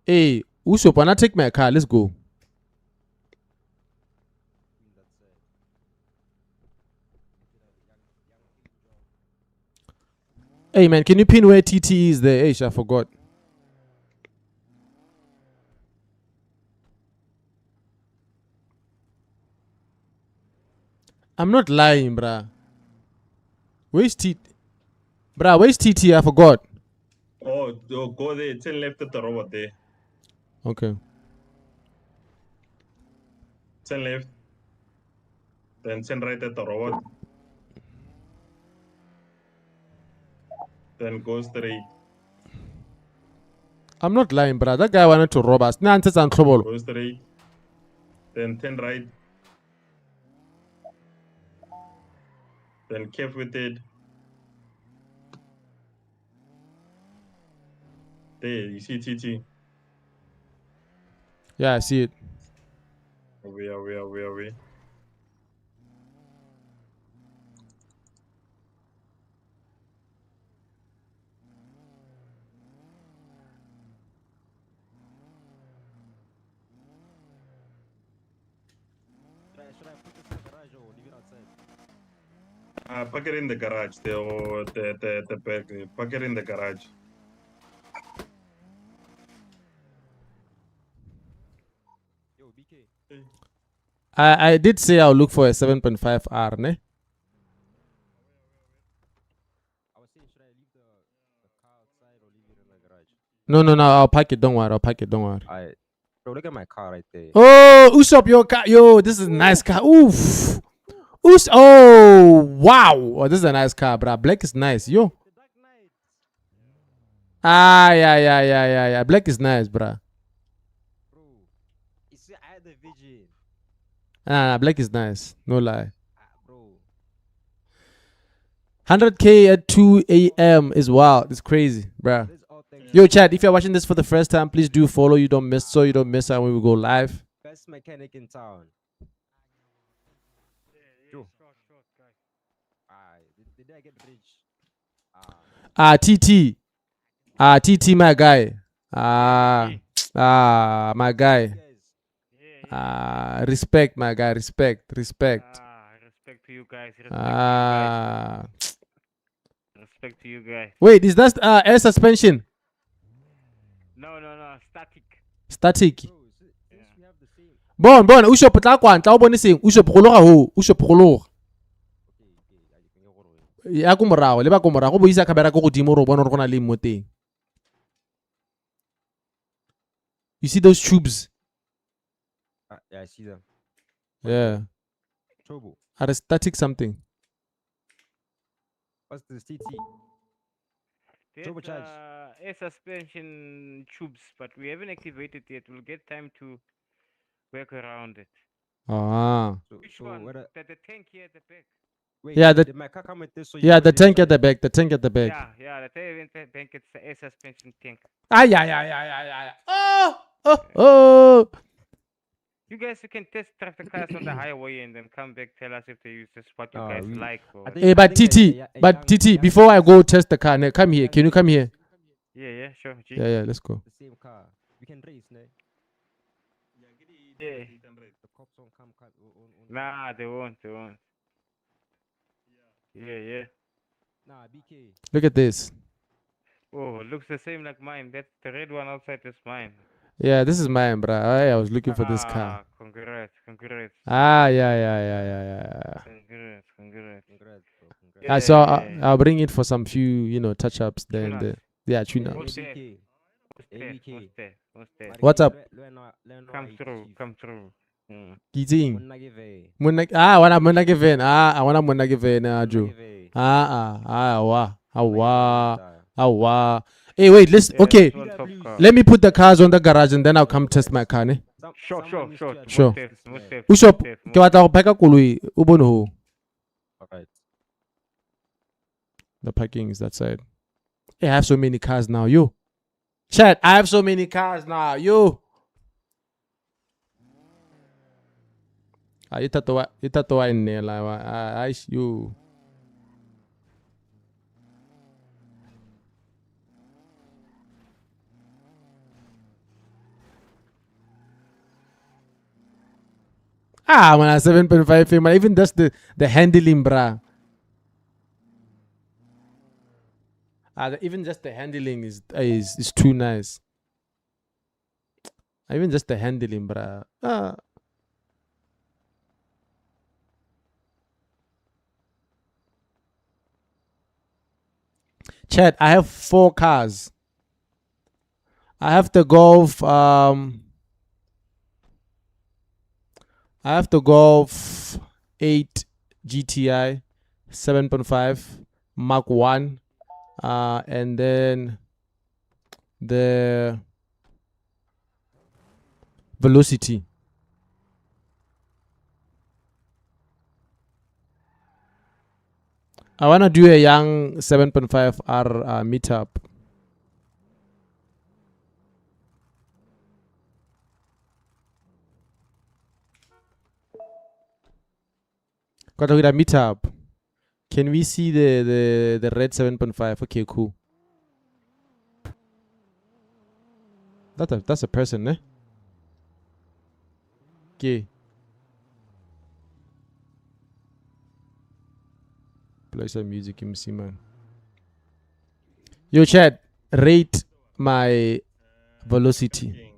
Hey, Usopp, when I take my car, let's go. Hey, man, can you pin where TT is there? Hey, I forgot. I'm not lying, bruh. Where's TT? Bruh, where's TT? I forgot. Oh, go there. Turn left at the robot there. Okay. Turn left. Then turn right at the robot. Then go straight. I'm not lying, bruh. That guy wanted to rob us. Go straight. Then turn right. Then keep with it. There, you see TT. Yeah, I see it. Away. Should I put this in the garage or leave it outside? Park it in the garage there or the back. Park it in the garage. Yo, BK. I did say I'll look for a 7.5R, ne? I was saying, should I leave the car outside or leave it in the garage? No, I'll pack it. Don't worry. Alright. Bro, look at my car right there. Oh, Usopp, your car. Yo, this is a nice car. Oof. Oh, wow. Oh, this is a nice car, bruh. Black is nice. Yo. Yeah. Black is nice, bruh. Bro, you see, I had the vision. Nah, black is nice. No lie. Bro. 100K at 2 a.m. is wild. It's crazy, bruh. Yo, chat, if you're watching this for the first time, please do follow. You don't miss out when we go live. Best mechanic in town. Short, Did I get rich? TT. TT, my guy. My guy. Respect, my guy. Respect. Respect to you guys. Respect to you guys. Wait, is that air suspension? No, Static. Bon, Usopp tla kwa ntla o bone seng. Usopp gologa. Ya go morago, le ba go morago bo isa camera go godimo ro bona go na le mo teng. You see those tubes? Yeah, I see them. Yeah. Turbo. Are static something? What's the CT? There's air suspension tubes, but we haven't activated yet. We'll get time to work around it. Which one? The tank here at the back. Wait, yeah, did my car come with this? So the tank at the back. Yeah, the tank at the back. It's the air suspension tank. Yeah. Oh. You guys, you can test drive the cars on the highway and then come back, tell us if they use this what you guys like. Hey, but TT, before I go test the car, come here. Can you come here? Yeah, sure. G. Yeah, let's go. The same car. We can race, ne? Yeah. The cops won't come. Nah, they won't. Yeah. Nah, BK. Look at this. Oh, looks the same like mine. That's the red one outside is mine. Yeah, this is mine, bro. I was looking for this car. Congrats. Yeah. Congrats. So I'll bring it for some few, touch-ups then. Yeah, tune ups. What's there? What's up? Come through. Kiting. Monna ke ve. Wana monna ke ven. I wanna monna ke ven Ju. Awa. Hey, wait, let's Yeah, okay. this one top car. Let me put the cars on the garage and then I'll come test my car, ne? Sure. Sure. Most safe. Ushop, ke batla go parka koloi, o bone ho. Alright. The parking is that side. Hey, I have so many cars now, yo. Chat, I have so many cars now, yo. Itatoa in there, like, you. When I 7.5 fame, even that's the handling, bruh. Even just the handling is too nice. Even just the handling, bruh. Chat, I have 4 cars. I have the Golf. I have the Golf 8 GTI 7.5 Mark 1, and then the Velocity. I wanna do a young 7.5R meetup. Got to get a meetup. Can we see the red 7.5? Okay, cool. That's a person, eh? Okay. Play some music, MC man. Yo, chat, rate my velocity.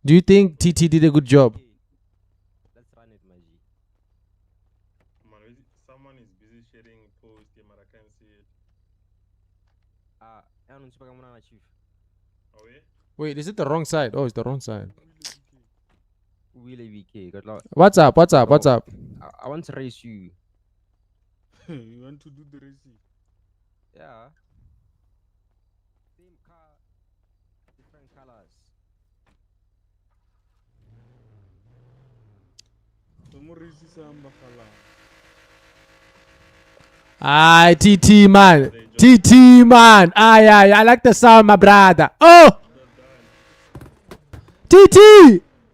Do you think TT did a good job? Let's run it, Maji. Someone is busy sharing post, but I can't see it. Chief. Oh, yeah? Wait, is it the wrong side? Oh, it's the wrong side. Wheelie VK. Got lot. What's up? What's up? What's up? I want to race you. You want to do the racing? Yeah. Same car, different colors. Aye, TT man. TT man. Aye, I like the sound, my brother. Oh! TT!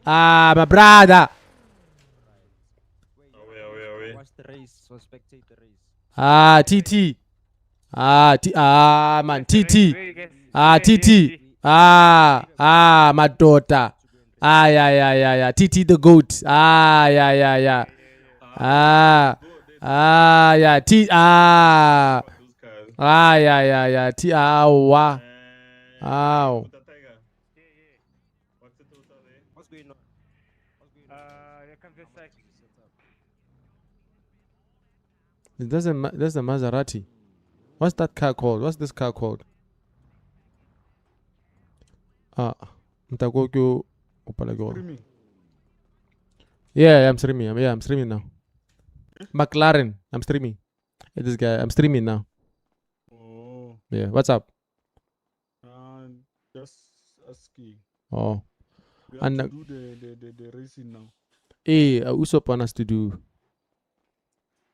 My brother. Watch the race, so spectate the race. TT. Man, TT. TT. My daughter. Yeah. TT the goat. Yeah. Yeah. Yeah. Wow. What's going on? Here comes this side. That's the Maserati. What's that car called? What's this car called? Mtakokyo Opalago. Streaming. Yeah, I'm streaming. I'm streaming now. McLaren. I'm streaming. Hey, this guy. I'm streaming now. Oh. Yeah. What's up? Just asking. Oh. We have to do the racing now. Hey, Usopp want us to do.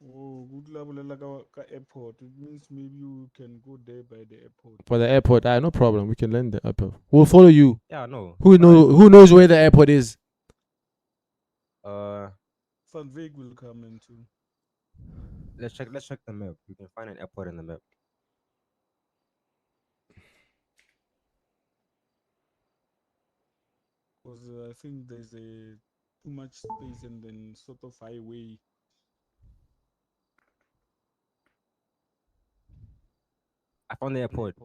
Oh, good level like a airport. It means maybe you can go there by the airport. For the airport, no problem. We can land the airport. We'll follow you. Yeah, no. Who knows where the airport is? Van Veek will come in too. Let's check the map. We can find an airport in the map. Because I think there's too much space and then sort of highway. I found the airport.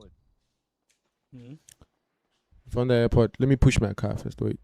From the airport. Let me push my car first. Wait.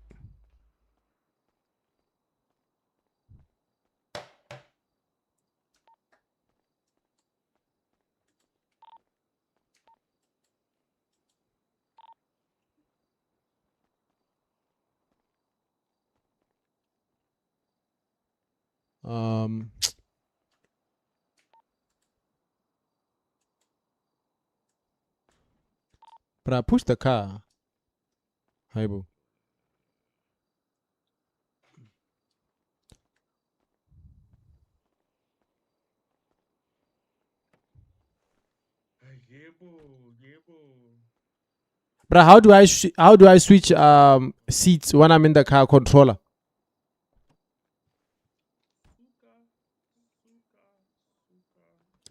But I push the car. Hi, boo. But how do I switch seats when I'm in the car controller?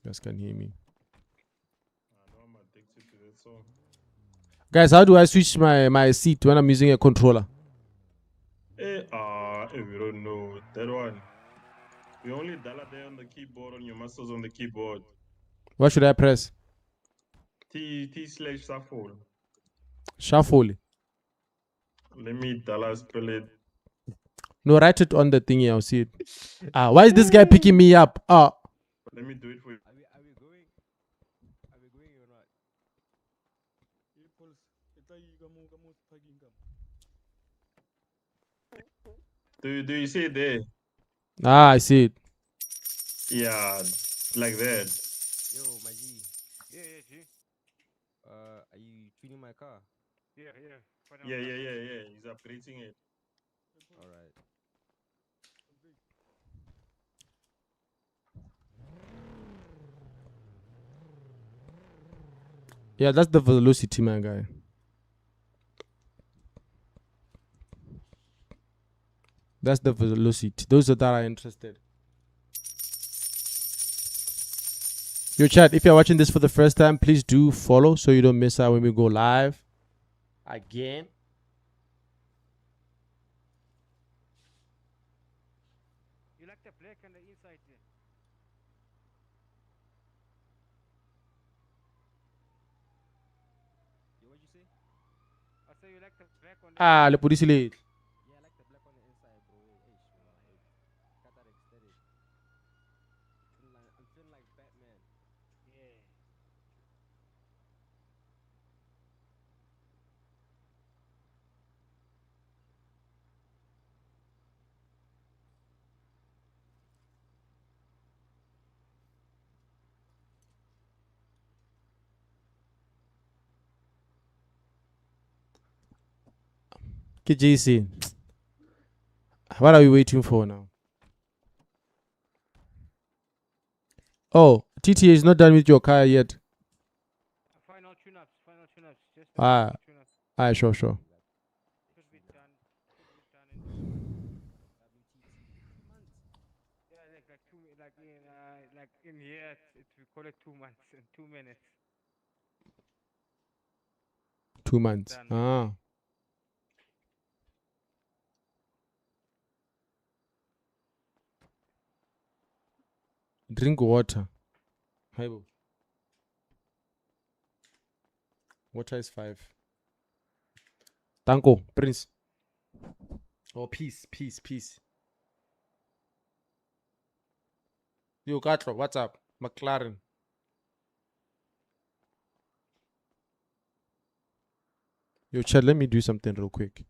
You guys can hear me. I'm addicted to that song. Guys, how do I switch my seat when I'm using a controller? We don't know that one. You only dial there on the keyboard, on your muscles on the keyboard. What should I press? T/shuffle. Shuffle. Let me dial spell it. No, write it on the thingy. I'll see it. Why is this guy picking me up? Let me do it for you. Are we going? Are we going or not? Do you see it there? I see it. Yeah, like that. Yo, my G. Yeah, G. Are you tuning my car? Yeah. Yeah. He's upgrading it. All right. Yeah, that's the velocity, my guy. That's the velocity. Those that are interested. Yo, chat, if you're watching this for the first time, please do follow so you don't miss out when we go live again. You like the black on the inside there? Yo, what'd you say? I say you like the black on the Le inside. police late. Yeah, I like the black on the inside, bro. Got that aesthetic. I'm feeling like Batman. Yeah. KJC. What are we waiting for now? Oh, TTA is not done with your car yet. Final tune-ups. Just the final tune-ups. Sure. Should be done in 2 months. Yeah, like in here, we call it 2 months and 2 minutes. 2 months. Done. Drink water. Hi, bro. Water is 5. Tanko, Prince. Oh, peace. Yo, Katro, what's up? McLaren. Yo, Chad, let me do something real quick.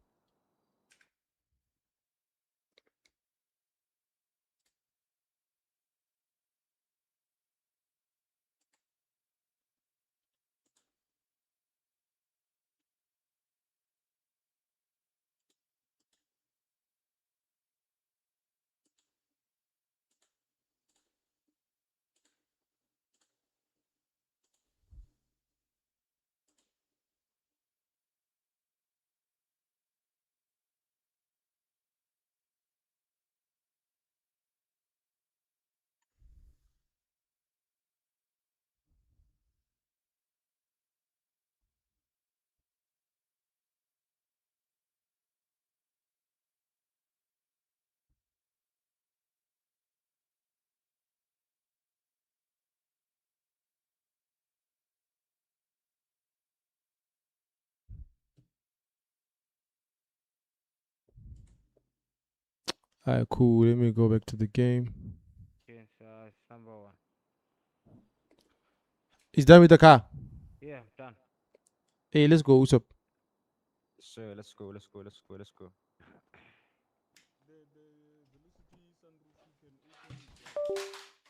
Alright, cool. Let me go back to the game. Yes, it's number 1. He's done with the car. Yeah, done. Hey, let's go. What's up? Sir, let's go.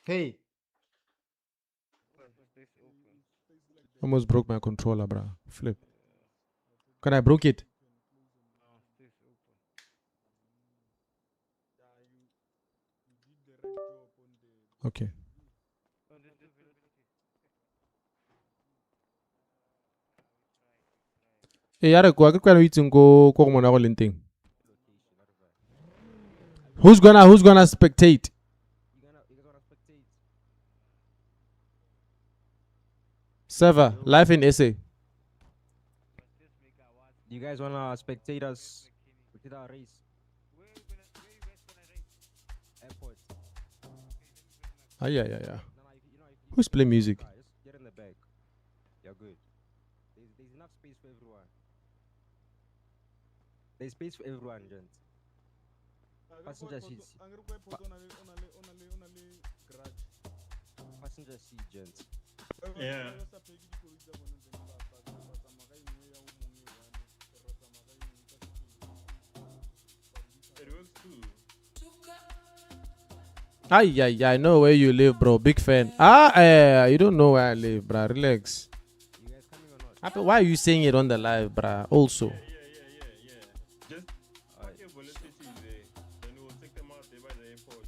Hey. Almost broke my controller, bro. Flip. Can I broke it? Okay. Hey, yare kwa kwa waiting go mona go lenting. Who's gonna spectate? Server, live in SA. Do you guys wanna spectate us with our race? Airport. Ah, yeah. Who's playing music? Just get in the back. You're good. There's enough space for everyone. There's space for everyone, gents. Passenger seats. Passenger seat, gents. Yeah. It works too. I know where you live, bro. Big fan. You don't know where I live, bro. Relax. Why are you saying it on the live, bro? Also. Yeah. Just park your velocity there. Then we'll take them out there by the airport.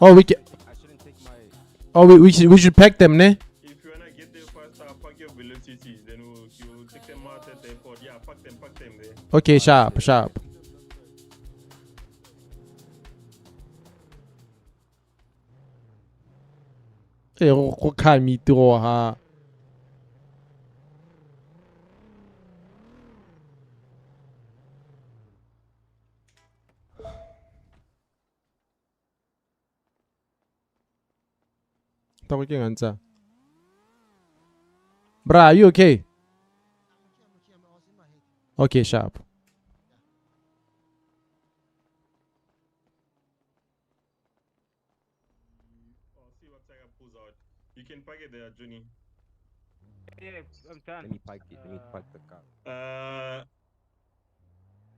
Oh, we can. I shouldn't take my. Oh, we should pack them, ne? If you wanna get there faster, park your velocity. Then you'll take them out at the airport. Yeah, park them there. Okay, sharp. Hey, go kha me tiro ha. Talking answer. Bruh, are you okay? Okay, sharp. I'll see what Tiger pulls out. You can park it there, Johnny. Yeah, I'm done. Let me park it. Let me park the car.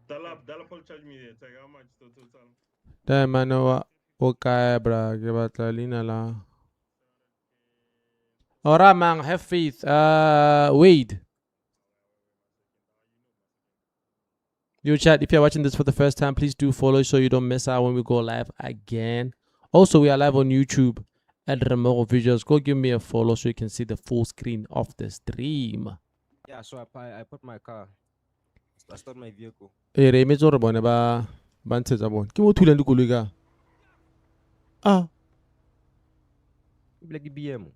Dalapol charge me there, Tiger. How much total? Damn, I know okay, bruh. Give it a lina la. Alright, man. Have faith. Wade. Yo, chat, if you're watching this for the first time, please do follow so you don't miss out when we go live again. Also, we are live on YouTube at remmogovisuals. Go give me a follow so you can see the full screen of the stream. Yeah, so I put my car. I start my vehicle. Hey, re metso re bone ba ntshetsa bone. Ke mo thulang dikoloi ka. Ah. Like BM.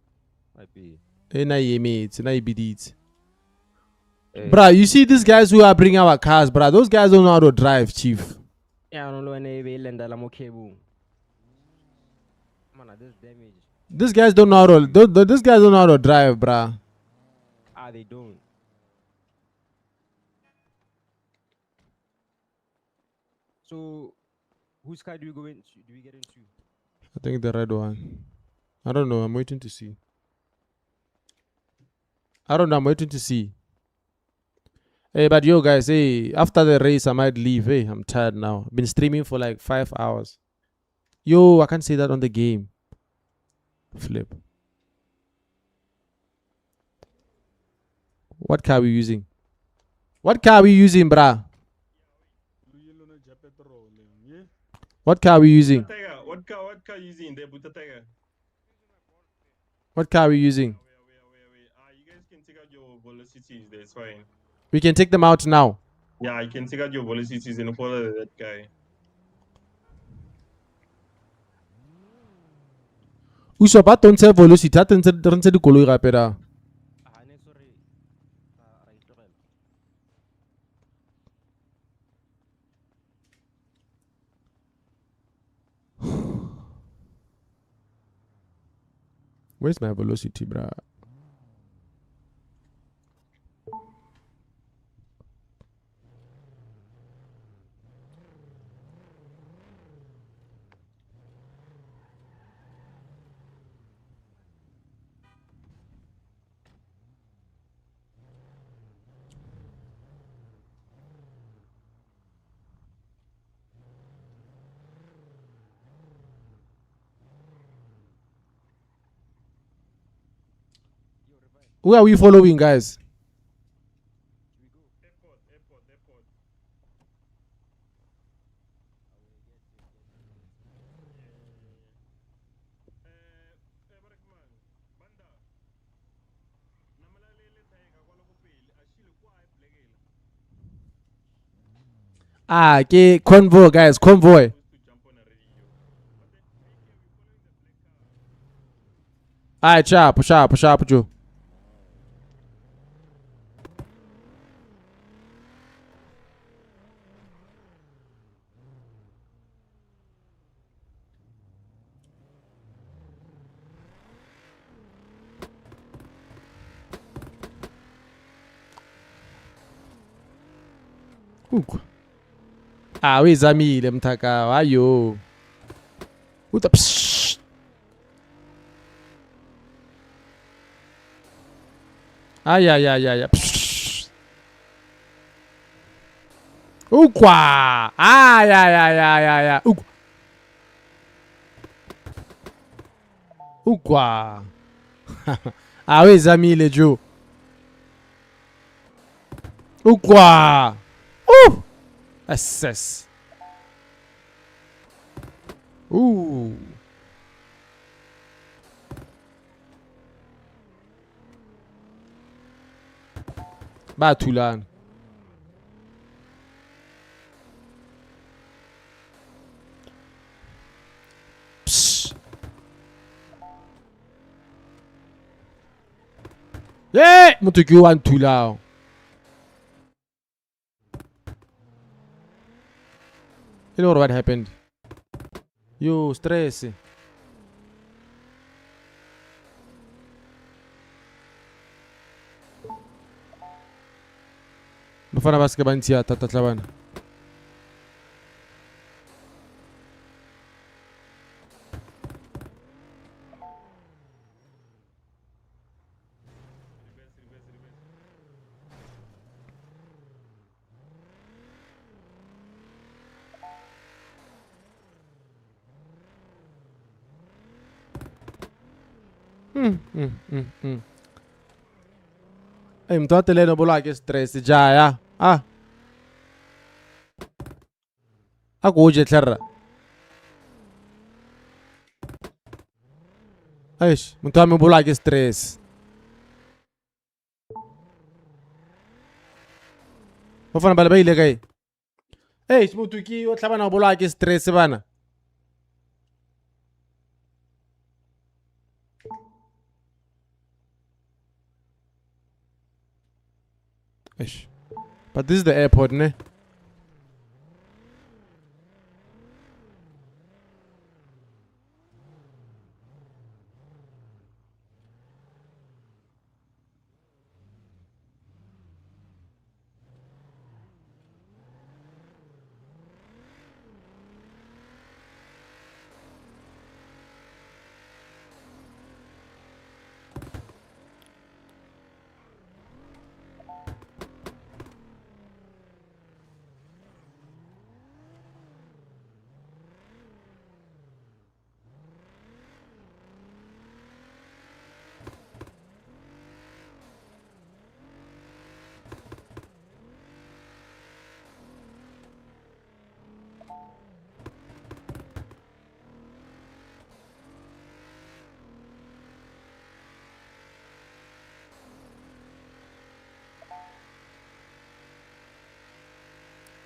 I pay. Eh, na emetse, na ibiditse. Bruh, you see these guys who are bringing our cars, bruh. Those guys don't know how to drive, chief. Yeah, I don't know when they land la mo cable. Man, this damage. These guys don't know how to. These guys don't know how to drive, bruh. They don't. So, whose car do we go into? Do we get into? I think the red one. I don't know. I'm waiting to see. I'm waiting to see. Hey, but yo, guys, hey, after the race, I might leave. Hey, I'm tired now. Been streaming for like 5 hours. Yo, I can't say that on the game. Flip. What car are we using? What car are we using, bruh? What car are we using? What car you using there, Buta Tiger? What car are we using? Wait. You guys can take out your velocities there, it's fine. We can take them out now. Yeah, you can take out your velocities and follow that guy. Uso ba tontshe velocity, ha ntse dikoloi gape da. Where's my velocity, bruh? Who are we following, guys? Okay, convoy, guys, convoy. Alright, sharp, Joe. Wezamile mthaka, ayo. Uta psh. Ay. Psh. Ukwa. Ay. Ukwa. Wezamile Joe. Ukwa. Assess. Bathulana. Psst. Yeah, motho ke wa nthulao. You know what happened? Yo, stress. Bafana ba se ba ntshiya thata tlabana. Mtu ateleno bola ke stress jaya. Akuje tlarra. Eish, mtu ame bola ke stress. Bafana bala ba ile kae? Eish, mtu ki o tlabana bola ke stress bana. Eish. But this is the airport, ne?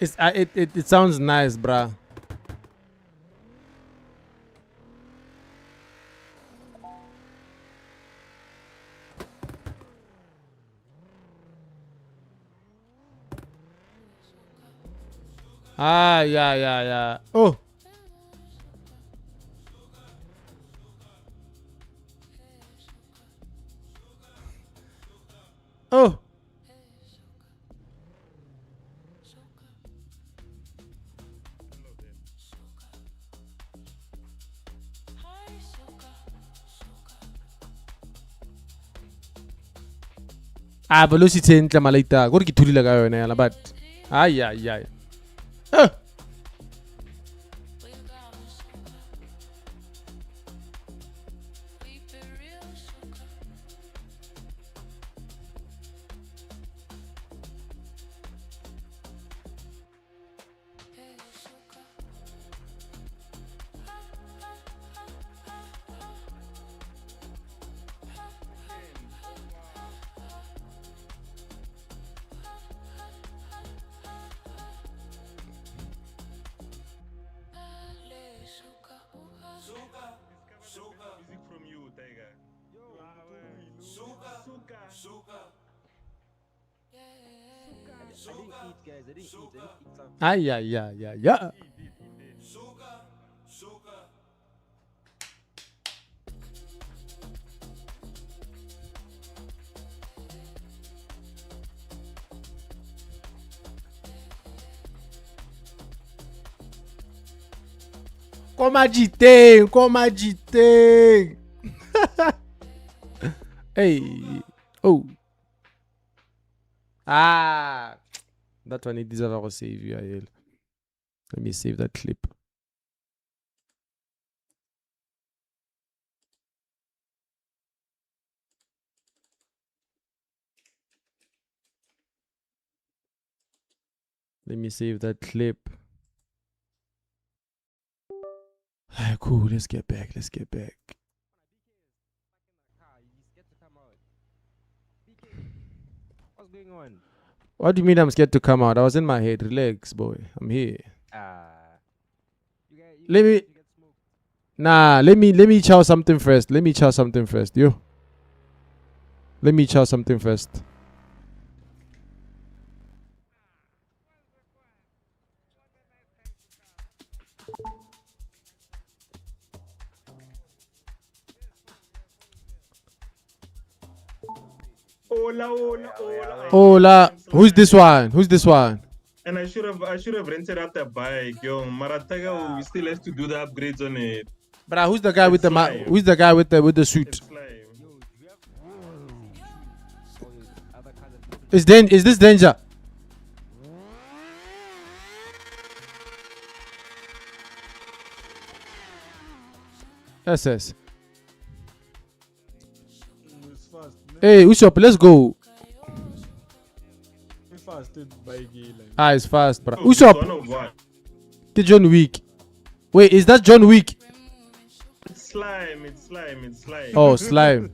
It sounds nice, bruh. Yeah. Oh. Oh. Velocity entle malaita. Gore ke thulile ka yona yala but. Ay. I didn't eat, guys. I didn't eat. I didn't eat something. Ay, ay, ay, ay, ay. Como agitei. Hey, oh. Ah, that one it deserve to save you, Ayel. Let me save that clip. Let me save that clip. Cool, let's get back. Let's get back. What's going on? What do you mean I'm scared to come out? I was in my head. Relax, boy. I'm here. Let me. Nah, let me chow something first. Let me chow something first. Yo. Let me chow something first. Hola. Who's this one? Who's this one? And I should have rented out the bike, yo. Marataga, we still have to do the upgrades on it. But who's the guy with the who's the guy with the suit? Is this danger? Yes, yes. Hey, Ushop, let's go. It's fast, bro. Ushop. Get John Wick. Wait, is that John Wick? It's slime. Oh, slime.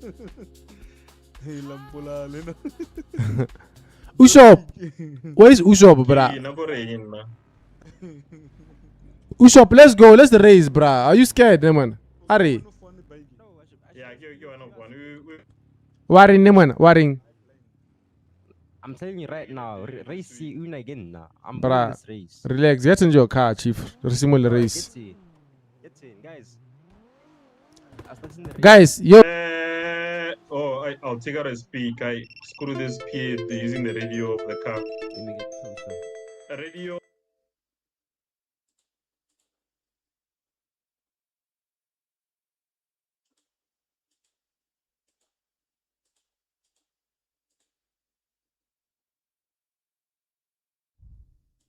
Ushop. Where is Ushop, bruh? Ushop, let's go. Let's race, bruh. Are you scared, man? Hurry. Waring, man. Waring. I'm telling you right now, race una again now. I'm winning Bruh, this race. relax. Get in your car, chief. Resimul race. Get in, guys. I started in the race. Guys, yo. I'll take out a speak. I screw this PA using the radio of the car. Let me get closer. A radio.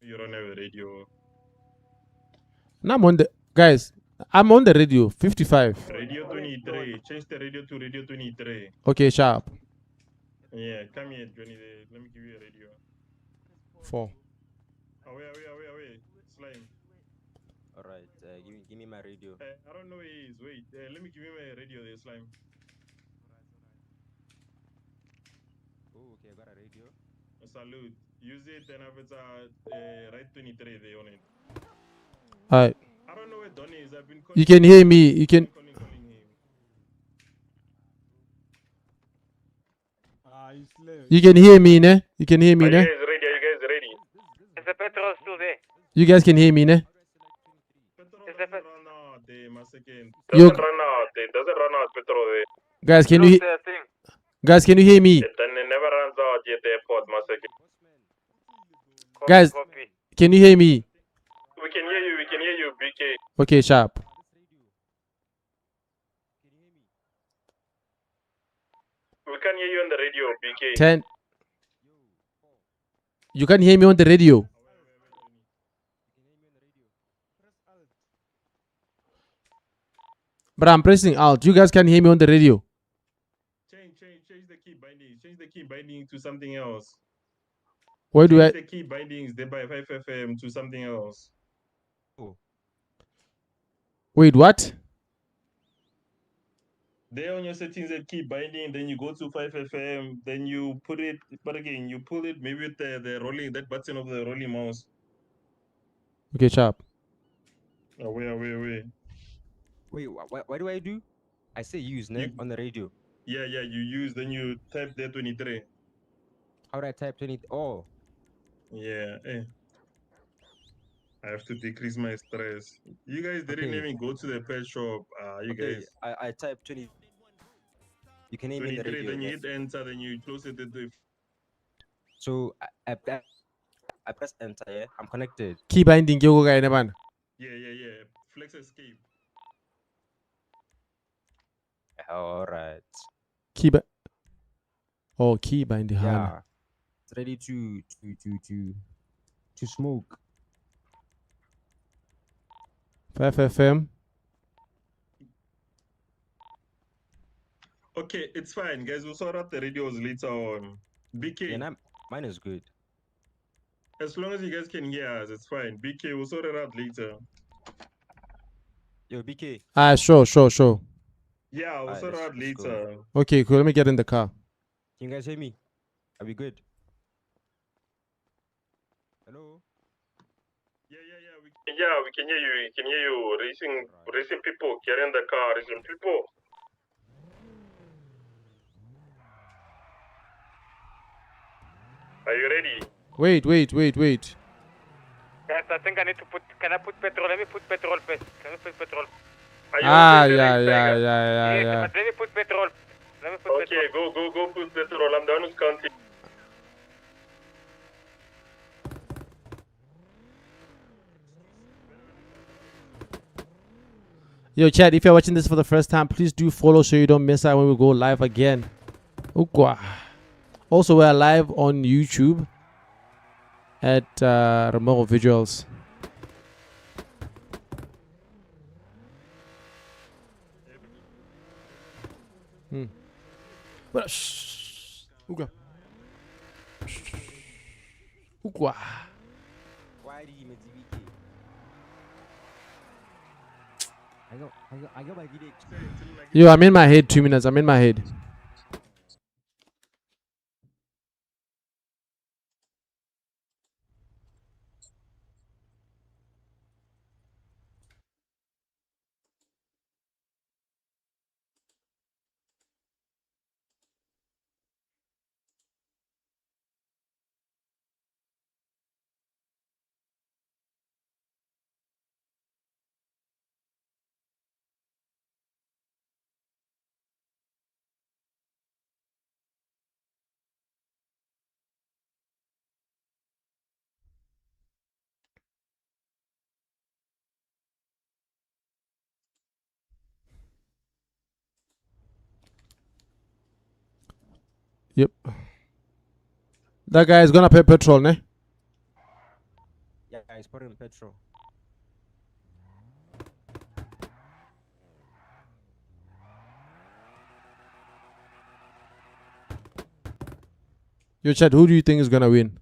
You don't have a radio. No, I'm on the guys. I'm on the radio. 55. Radio 23. Change the radio to radio 23. Okay, sharp. Yeah, come here, Johnny. Let me give you a radio. 4. Away. Slime. Alright, give me my radio. I don't know where he is. Wait, let me give him a radio there, Slime. Oh, okay, I got a radio. Salute. Use it and have it right 23 there on it. Alright. I don't know where Donny is. I've been calling. You can hear me. You can. Calling him. You can hear me, ne? You can hear me, ne? Are you guys ready? Is the petrol still there? You guys can hear me, ne? Petrol doesn't run out there, my second. Yo- Doesn't run out there. Doesn't run out petrol there. Guys, can you The thing. guys, can you hear me? It never runs out at the airport, my second. Guys, Copy. can you hear me? We can hear you, BK. Okay, sharp. We can hear you on the radio, BK. 10. You can hear me on the radio. But I'm pressing Alt. You guys can hear me on the radio. Change the key binding. Change the key binding to something else. Where do I? Change the key bindings there by 5 FM to something else. Oh. Wait, what? There on your settings at key binding, then you go to 5 FM, then you put it, but again, you pull it maybe with the rolling, that button of the rolling mouse. Okay, sharp. Away. Wait, what do I do? I say use, ne? On the radio. Yeah, you use, then you type there 23. How do I type 20? Oh. Yeah, I have to decrease my stress. You guys didn't Okay. even go to the pet shop. You Okay, guys. I type 20. You can name in the 23, radio. then you hit enter, then you close it. So I press enter, yeah? I'm connected. Key binding ke go kae ne bana? Yeah. Flex escape. All right. Oh, key binding. Yeah. It's ready to smoke. 5 FM. Okay, it's fine, guys. We'll sort out the radios later on. BK. Yeah, mine is good. As long as you guys can hear us, it's fine. BK, we'll sort it out later. Yo, BK. Sure. Yeah, we'll sort it out later. Okay, cool. Let me get in the car. Can you guys hear me? Are we good? Hello? Yeah, we can hear you. We can hear you. Racing people. Get in the car. Racing people. Are you ready? Wait. Guys, I think I need to put. Can I put petrol? Let me put petrol first. Let me put petrol. Yeah. Yes, but let me put petrol. Okay, go put petrol. I'm the one who's counting. Yo, Chad, if you're watching this for the first time, please do follow so you don't miss out when we go live again. Ukwa. Also, we're live on YouTube at remmogovisuals. Ukwa. Why did you make BK? I got my video. Yo, I'm in my head. 2 minutes. I'm in my head. Yep. That guy is gonna pay petrol, ne? Yeah, he's putting petrol. Yo, Chad, who do you think is gonna win?